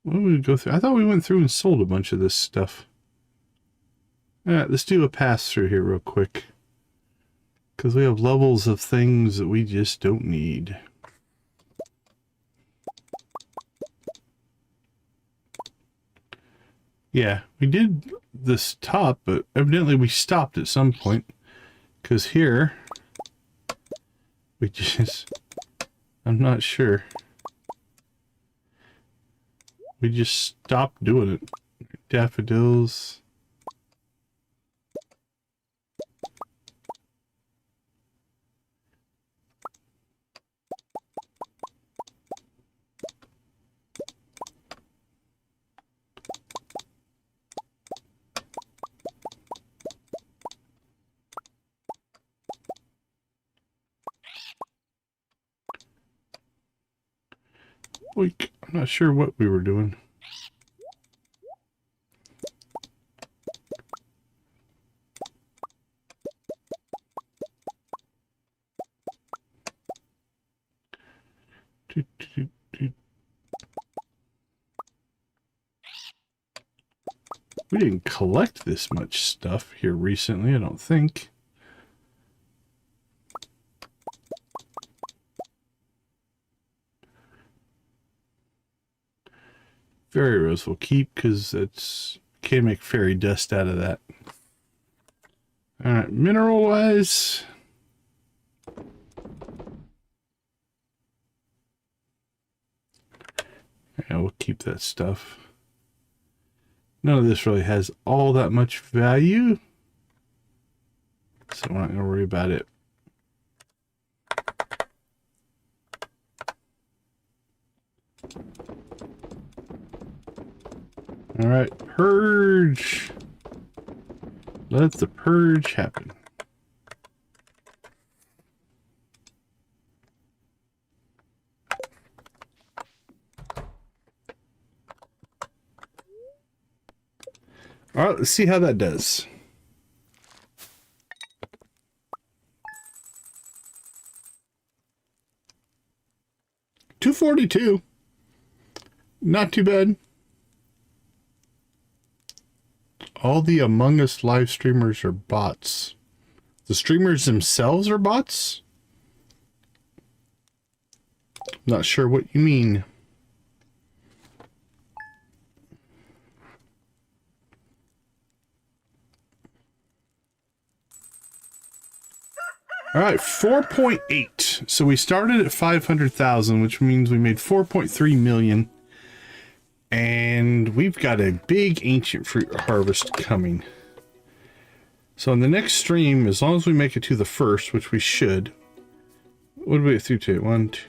What did we go through? I thought we went through and sold a bunch of this stuff. Alright, let's do a pass through here real quick. Because we have levels of things that we just don't need. Yeah, we did this top, but evidently we stopped at some point. Because here, we just... I'm not sure. We just stopped doing it. Daffodils. I'm not sure what we were doing. We didn't collect this much stuff here recently, I don't think. Fairy rose we'll keep because it's can't make fairy dust out of that. Alright, mineral wise. Yeah, we'll keep that stuff. None of this really has all that much value, so we're not going to worry about it. Alright, purge. Let the purge happen. Alright, let's see how that does. $242. Not too bad. All the Among Us live streamers are bots. The streamers themselves are bots? Not sure what you mean. All right, 4.8. So we started at 500,000, which means we made 4.3 million. And we've got a big ancient fruit harvest coming. So in the next stream, as long as we make it to the first, which we should. What did we get through to? 1, 2,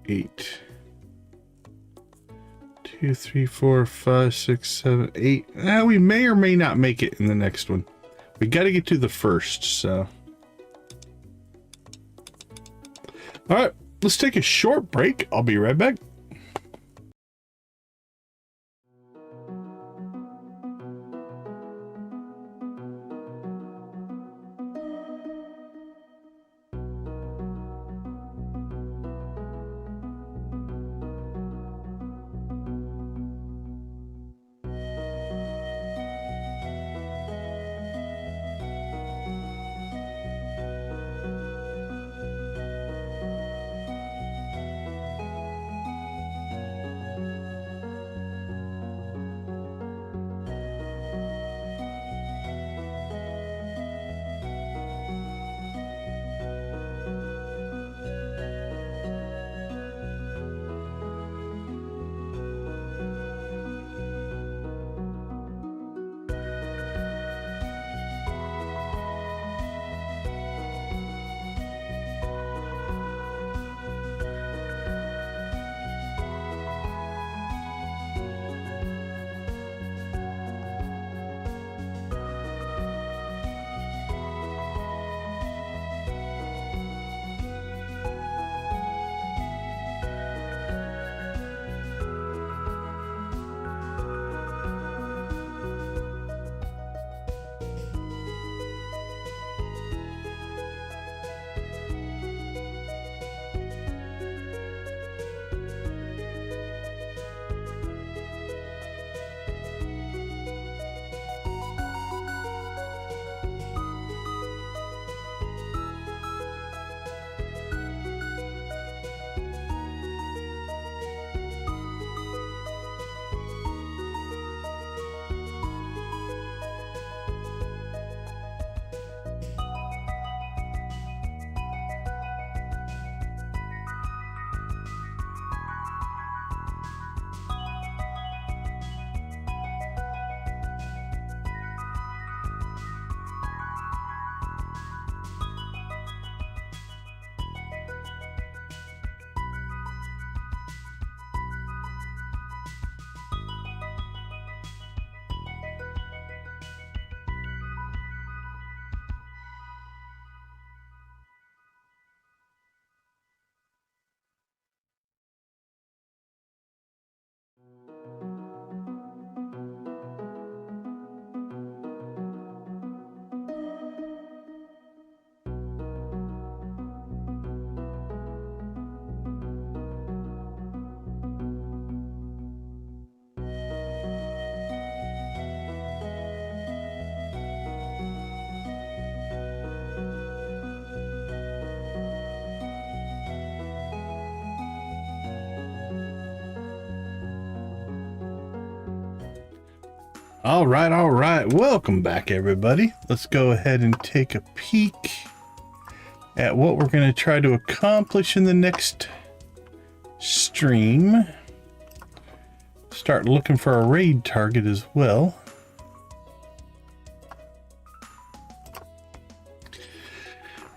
8. 2, 3, 4, 5, 6, 7, 8. We may or may not make it in the next one. We got to get to the first, so. All right, let's take a short break. I'll be right back. All right. Welcome back, everybody. Let's go ahead and take a peek at what we're going to try to accomplish in the next stream. Start looking for a raid target as well.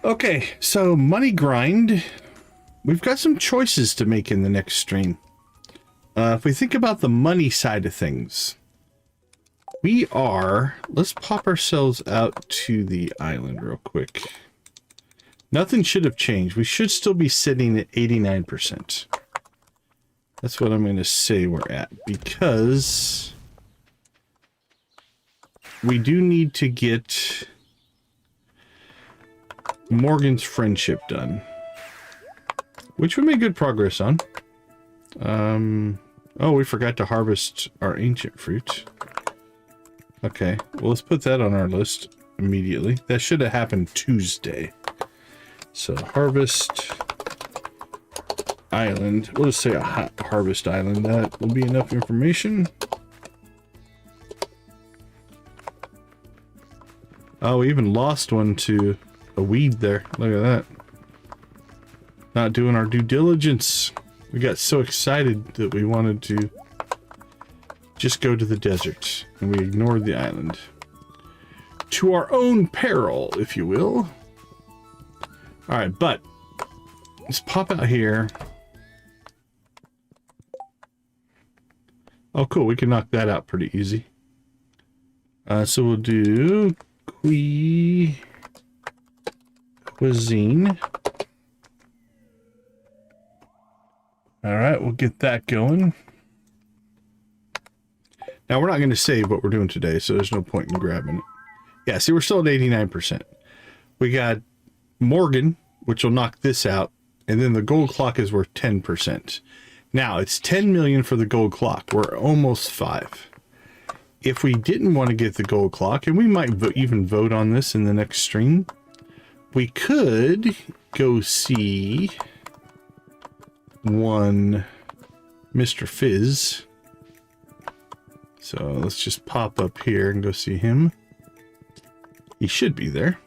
Okay, so money grind. We've got some choices to make in the next stream. If we think about the money side of things, let's pop ourselves out to the island real quick. Nothing should have changed. We should still be sitting at 89%. That's what I'm going to say we're at, because we do need to get Morgan's friendship done, which we made good progress on. Oh, we forgot to harvest our ancient fruit. Okay, well, let's put that on our list immediately. That should have happened Tuesday. So harvest island. We'll just say a harvest island. That will be enough information. Oh, we even lost one to a weed there. Look at that. Not doing our due diligence. We got so excited that we wanted to just go to the desert, and we ignored the island. To our own peril, if you will. Alright, but let's pop out here. Oh, cool. We can knock that out pretty easy. So we'll do cuisine. Alright, we'll get that going. Now, we're not going to save what we're doing today, so there's no point in grabbing it. Yeah, see, we're still at 89%. We got Morgan, which will knock this out, and then the gold clock is worth 10%. Now, it's 10 million for the gold clock. We're almost 5. If we didn't want to get the gold clock, and we might even vote on this in the next stream, we could go see one Mr. Fizz. So let's just pop up here and go see him. He should be there.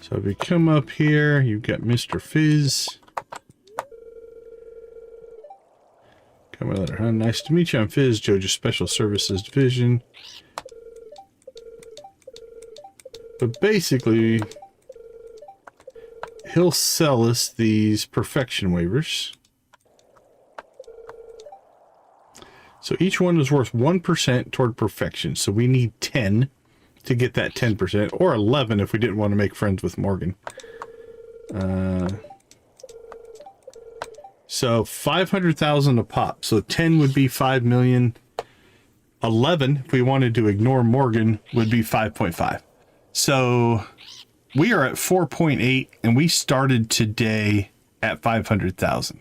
So if we come up here, you've got Mr. Fizz. Come on, huh? Nice to meet you. I'm Fizz, Joja Special Services Division. But basically, he'll sell us these perfection waivers. So each one is worth 1% toward perfection. So we need 10 to get that 10%, or 11 if we didn't want to make friends with Morgan. So 500,000 a pop. So 10 would be 5 million. 11, if we wanted to ignore Morgan, would be 5.5. So we are at 4.8, and we started today at 500,000.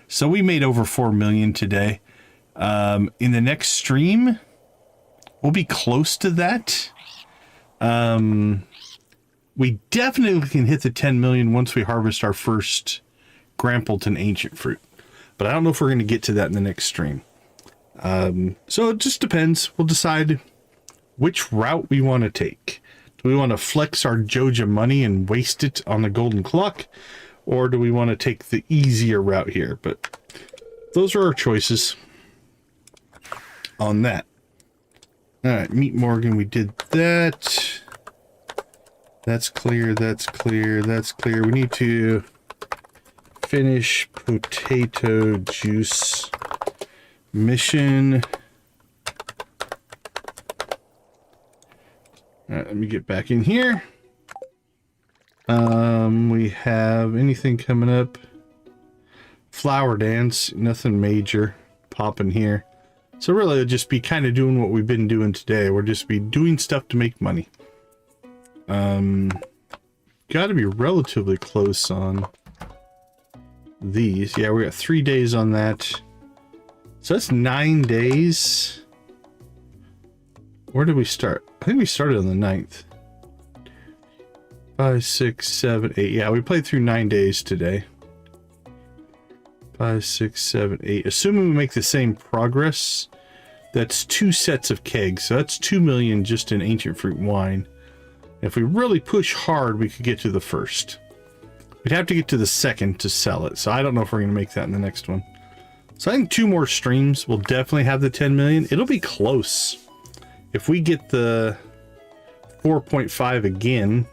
So we made over 4 million today. In the next stream, we'll be close to that. We definitely can hit the 10 million once we harvest our first Grampleton ancient fruit. But I don't know if we're going to get to that in the next stream. So it just depends. We'll decide which route we want to take. Do we want to flex our Joja money and waste it on the golden clock? Or do we want to take the easier route here? But those are our choices on that. Alright, meet Morgan. We did that. That's clear, that's clear, that's clear. We need to finish potato juice mission. Alright, let me get back in here. We have anything coming up? Flower dance, nothing major popping here. So really, it'll just be kind of doing what we've been doing today. We'll just be doing stuff to make money. Got to be relatively close on these. Yeah, we got 3 days on that. So that's 9 days. Where did we start? I think we started on the 9th. 5, 6, 7, 8. Yeah, we played through 9 days today. 5, 6, 7, 8. Assuming we make the same progress, that's 2 sets of kegs. So that's 2 million just in ancient fruit wine. If we really push hard, we could get to the first. We'd have to get to the second to sell it. So I don't know if we're going to make that in the next one. So I think 2 more streams will definitely have the 10 million. It'll be close. If we get the 4.5 again,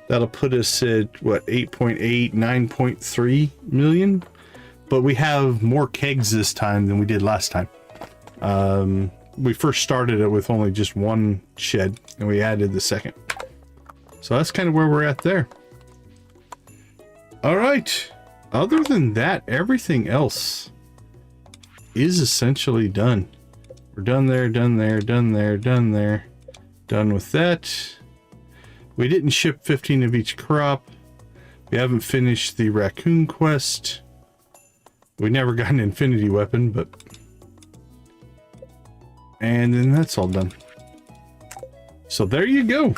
that'll put us at, what, 8.8, 9.3 million? But we have more kegs this time than we did last time. We first started it with only just 1 shed, and we added the second. So that's kind of where we're at there. All right. Other than that, everything else is essentially done. We're done there, done there, done there, done there. Done with that. We didn't ship 15 of each crop. We haven't finished the raccoon quest. We never got an infinity weapon, but... And then that's all done. So there you go.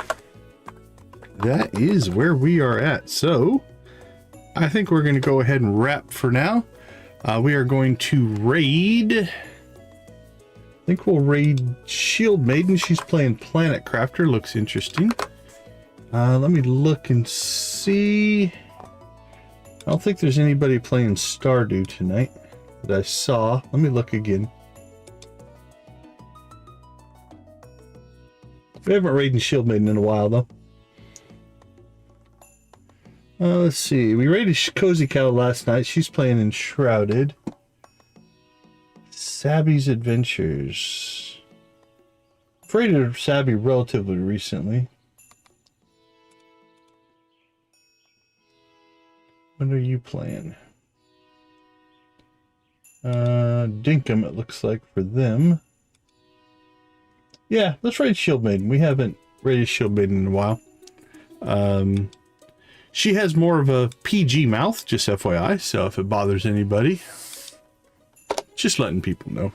That is where we are at. So, I think we're going to go ahead and wrap for now. We are going to raid... I think we'll raid Shield Maiden. She's playing Planet Crafter. Looks interesting. Let me look and see. I don't think there's anybody playing Stardew tonight that I saw. Let me look again. We haven't raided Shield Maiden in a while, though. Let's see. We raided Cozy Cow last night. She's playing Enshrouded. Sabby's Adventures. I've raided Sabby relatively recently. What are you playing? Dinkum, it looks like, for them. Yeah, let's raid Shield Maiden. We haven't raided Shield Maiden in a while. She has more of a PG mouth, just FYI, so if it bothers anybody, just letting people know.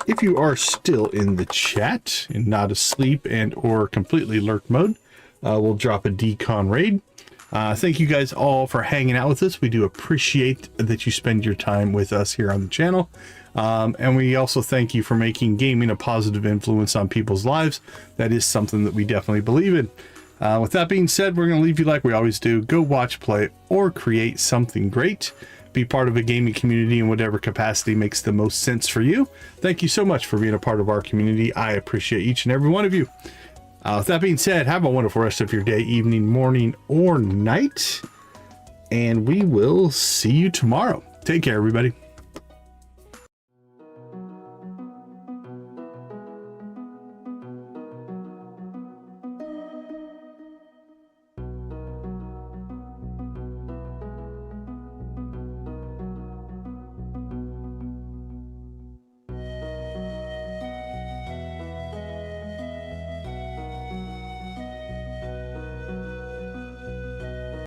If you are still in the chat and not asleep and or completely lurk mode, we'll drop a decon raid. Thank you guys all for hanging out with us. We do appreciate that you spend your time with us here on the channel. And we also thank you for making gaming a positive influence on people's lives. That is something that we definitely believe in. With that being said, we're going to leave you like we always do. Go watch, play, or create something great. Be part of a gaming community in whatever capacity makes the most sense for you. Thank you so much for being a part of our community. I appreciate each and every one of you. With that being said, have a wonderful rest of your day, evening, morning, or night. And we will see you tomorrow. Take care, everybody.